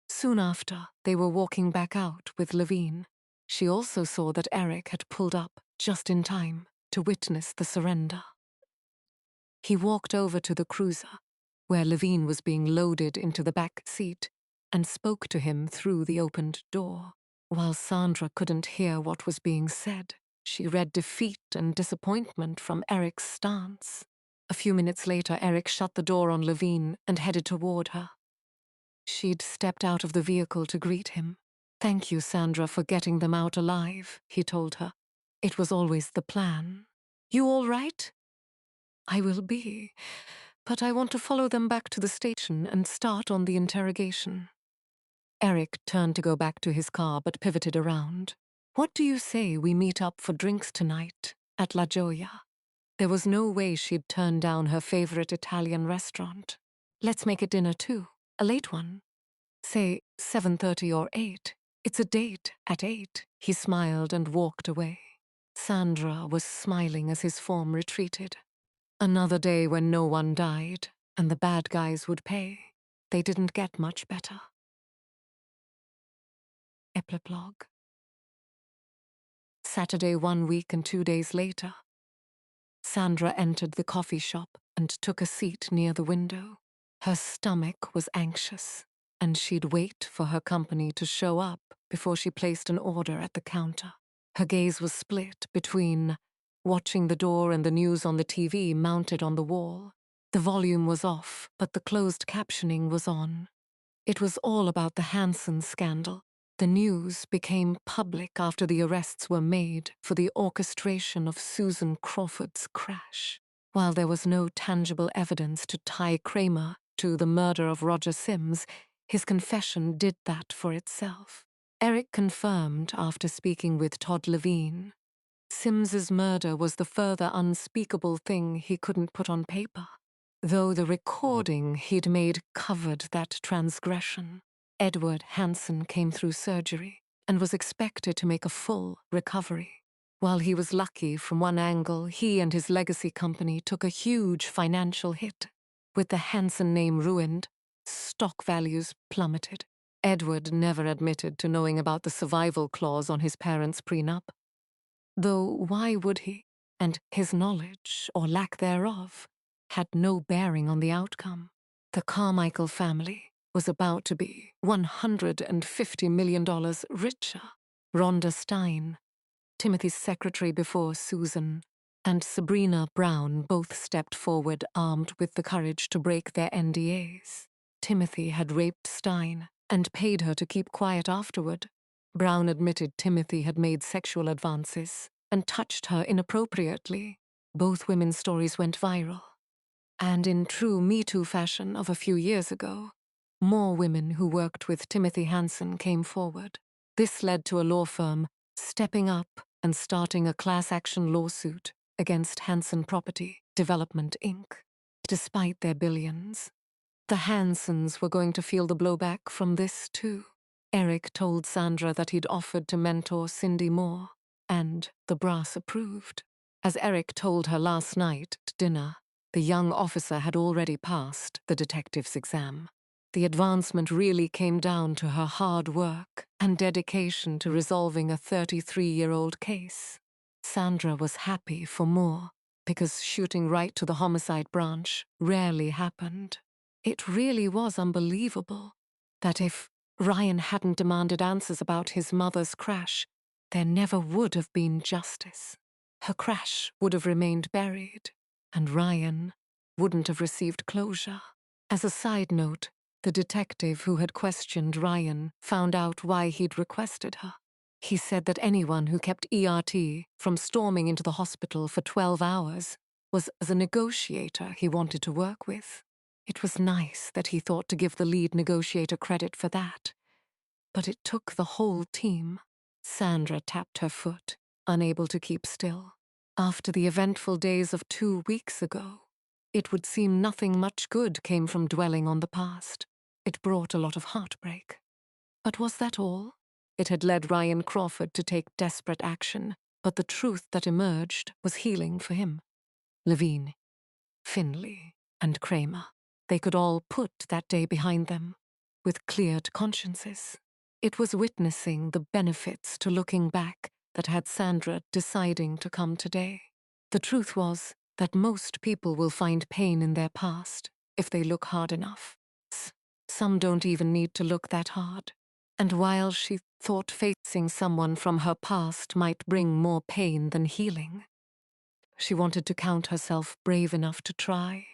Soon after, they were walking back out with Levine. She also saw that Eric had pulled up just in time to witness the surrender. He walked over to the cruiser, where Levine was being loaded into the back seat, and spoke to him through the opened door. While Sandra couldn't hear what was being said, she read defeat and disappointment from Eric's stance. A few minutes later, Eric shut the door on Levine and headed toward her. She'd stepped out of the vehicle to greet him. Thank you, Sandra, for getting them out alive, he told her. It was always the plan. You all right? I will be, but I want to follow them back to the station and start on the interrogation. Eric turned to go back to his car but pivoted around. What do you say we meet up for drinks tonight at La Gioia? There was no way she'd turn down her favorite Italian restaurant. Let's make it dinner too, a late one. Say 7:30 or 8. It's a date at 8. He smiled and walked away. Sandra was smiling as his form retreated. Another day when no one died, and the bad guys would pay. They didn't get much better. Epilogue. Saturday 1 week and 2 days later. Sandra entered the coffee shop and took a seat near the window. Her stomach was anxious, and she'd wait for her company to show up before she placed an order at the counter. Her gaze was split between watching the door and the news on the TV mounted on the wall. The volume was off, but the closed captioning was on. It was all about the Hansen scandal. The news became public after the arrests were made for the orchestration of Susan Crawford's crash. While there was no tangible evidence to tie Kramer to the murder of Roger Sims, his confession did that for itself. Eric confirmed after speaking with Todd Levine. Sims's murder was the further unspeakable thing he couldn't put on paper, though the recording he'd made covered that transgression. Edward Hansen came through surgery and was expected to make a full recovery. While he was lucky from one angle, he and his legacy company took a huge financial hit. With the Hansen name ruined, stock values plummeted. Edward never admitted to knowing about the survival clause on his parents' prenup. Though why would he? And his knowledge, or lack thereof, had no bearing on the outcome. The Carmichael family was about to be $150 million richer. Rhonda Stein, Timothy's secretary before Susan, and Sabrina Brown both stepped forward armed with the courage to break their NDAs. Timothy had raped Stein and paid her to keep quiet afterward. Brown admitted Timothy had made sexual advances and touched her inappropriately. Both women's stories went viral. And in true Me Too fashion of a few years ago, more women who worked with Timothy Hansen came forward. This led to a law firm stepping up and starting a class action lawsuit against Hansen Property Development, Inc. Despite their billions, the Hansens were going to feel the blowback from this too. Eric told Sandra that he'd offered to mentor Cindy Moore, and the brass approved. As Eric told her last night at dinner, the young officer had already passed the detective's exam. The advancement really came down to her hard work and dedication to resolving a 33-year-old case. Sandra was happy for Moore, because shooting right to the homicide branch rarely happened. It really was unbelievable that if Ryan hadn't demanded answers about his mother's crash, there never would have been justice. Her crash would have remained buried, and Ryan wouldn't have received closure. As a side note, The detective who had questioned Ryan found out why he'd requested her. He said that anyone who kept ERT from storming into the hospital for 12 hours was as a negotiator he wanted to work with. It was nice that he thought to give the lead negotiator credit for that. But it took the whole team. Sandra tapped her foot, unable to keep still. After the eventful days of 2 weeks ago, it would seem nothing much good came from dwelling on the past. It brought a lot of heartbreak. But was that all? It had led Ryan Crawford to take desperate action, but the truth that emerged was healing for him. Levine, Finley, and Kramer, they could all put that day behind them, with cleared consciences. It was witnessing the benefits to looking back that had Sandra deciding to come today. The truth was that most people will find pain in their past if they look hard enough. Some don't even need to look that hard. And while she thought facing someone from her past might bring more pain than healing, she wanted to count herself brave enough to try.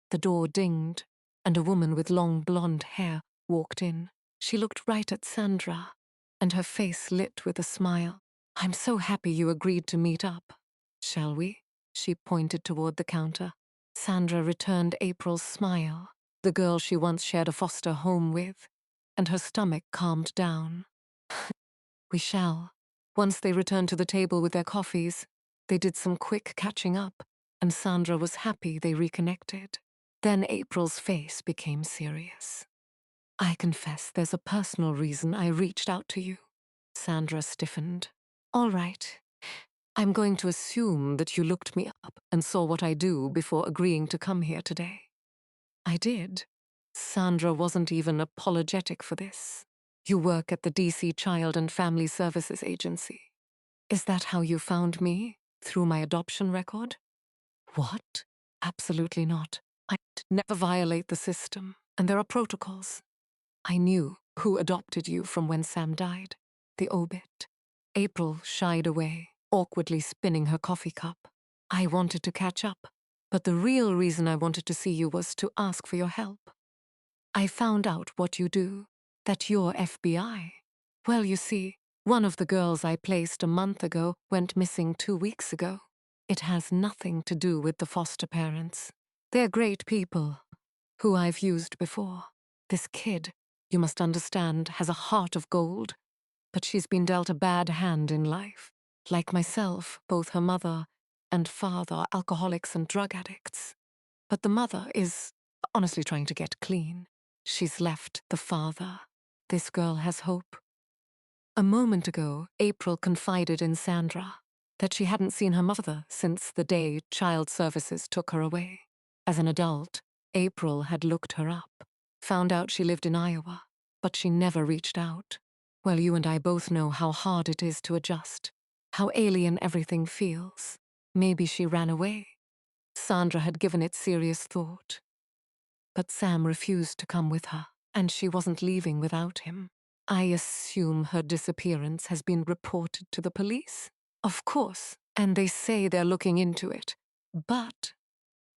The door dinged, and a woman with long blonde hair walked in. She looked right at Sandra, and her face lit with a smile. "I'm so happy you agreed to meet up. Shall we?" She pointed toward the counter. Sandra returned April's smile, the girl she once shared a foster home with, and her stomach calmed down. "We shall." Once they returned to the table with their coffees, they did some quick catching up, and Sandra was happy they reconnected. Then April's face became serious. "I confess there's a personal reason I reached out to you." Sandra stiffened. "All right. I'm going to assume that you looked me up and saw what I do before agreeing to come here today." "I did." Sandra wasn't even apologetic for this. "You work at the DC Child and Family Services Agency. Is that how you found me? Through my adoption record?" "What? Absolutely not. I'd never violate the system, and there are protocols. I knew who adopted you from when Sam died. The obit." April shied away, awkwardly spinning her coffee cup. "I wanted to catch up, but the real reason I wanted to see you was to ask for your help. I found out what you do, that you're FBI. Well, you see, one of the girls I placed a month ago went missing 2 weeks ago. It has nothing to do with the foster parents. They're great people, who I've used before. This kid, you must understand, has a heart of gold, but she's been dealt a bad hand in life. Like myself, both her mother and father are alcoholics and drug addicts. But the mother is honestly trying to get clean. She's left the father. This girl has hope." A moment ago, April confided in Sandra that she hadn't seen her mother since the day Child Services took her away. As an adult, April had looked her up, found out she lived in Iowa, but she never reached out. Well, you and I both know how hard it is to adjust, how alien everything feels. Maybe she ran away. Sandra had given it serious thought. But Sam refused to come with her, and she wasn't leaving without him. I assume her disappearance has been reported to the police? Of course, and they say they're looking into it. But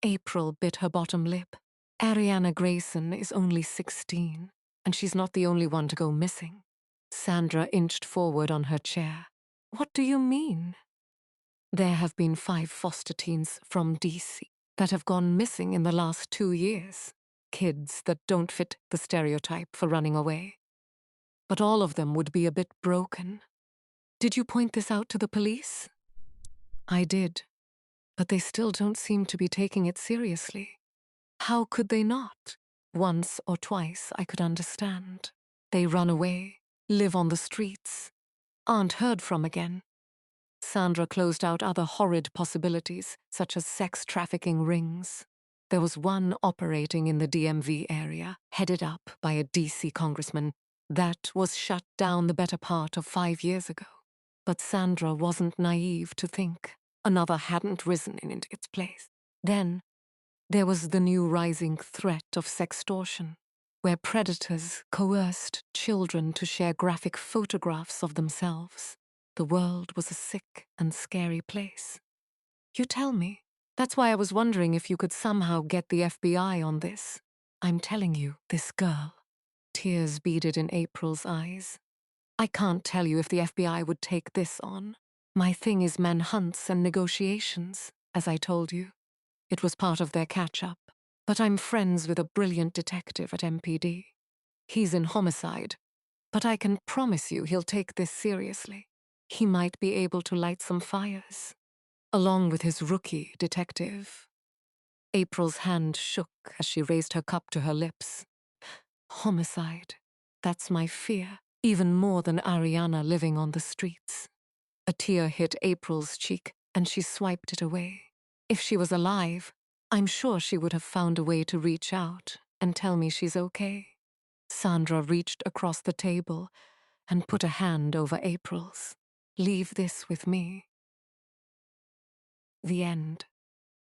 April bit her bottom lip. Ariana Grayson is only 16, and she's not the only one to go missing. Sandra inched forward on her chair. "What do you mean?" "There have been 5 foster teens from DC that have gone missing in the last 2 years. Kids that don't fit the stereotype for running away. But all of them would be a bit broken." "Did you point this out to the police?" "I did, but they still don't seem to be taking it seriously." "How could they not? Once or twice I could understand. They run away, live on the streets, aren't heard from again." Sandra closed out other horrid possibilities, such as sex trafficking rings. There was one operating in the DMV area, headed up by a DC congressman, that was shut down the better part of 5 years ago. But Sandra wasn't naive to think another hadn't risen in its place. Then there was the new rising threat of sextortion, where predators coerced children to share graphic photographs of themselves. The world was a sick and scary place. "You tell me. That's why I was wondering if you could somehow get the FBI on this. I'm telling you, this girl, Tears beaded in April's eyes. I can't tell you if the FBI would take this on. My thing is manhunts and negotiations, as I told you. It was part of their catch-up. But I'm friends with a brilliant detective at MPD. He's in homicide, but I can promise you he'll take this seriously. He might be able to light some fires, along with his rookie detective. April's hand shook as she raised her cup to her lips. Homicide. That's my fear, even more than Ariana living on the streets. A tear hit April's cheek, and she swiped it away. If she was alive, I'm sure she would have found a way to reach out and tell me she's okay. Sandra reached across the table and put a hand over April's. Leave this with me. The end.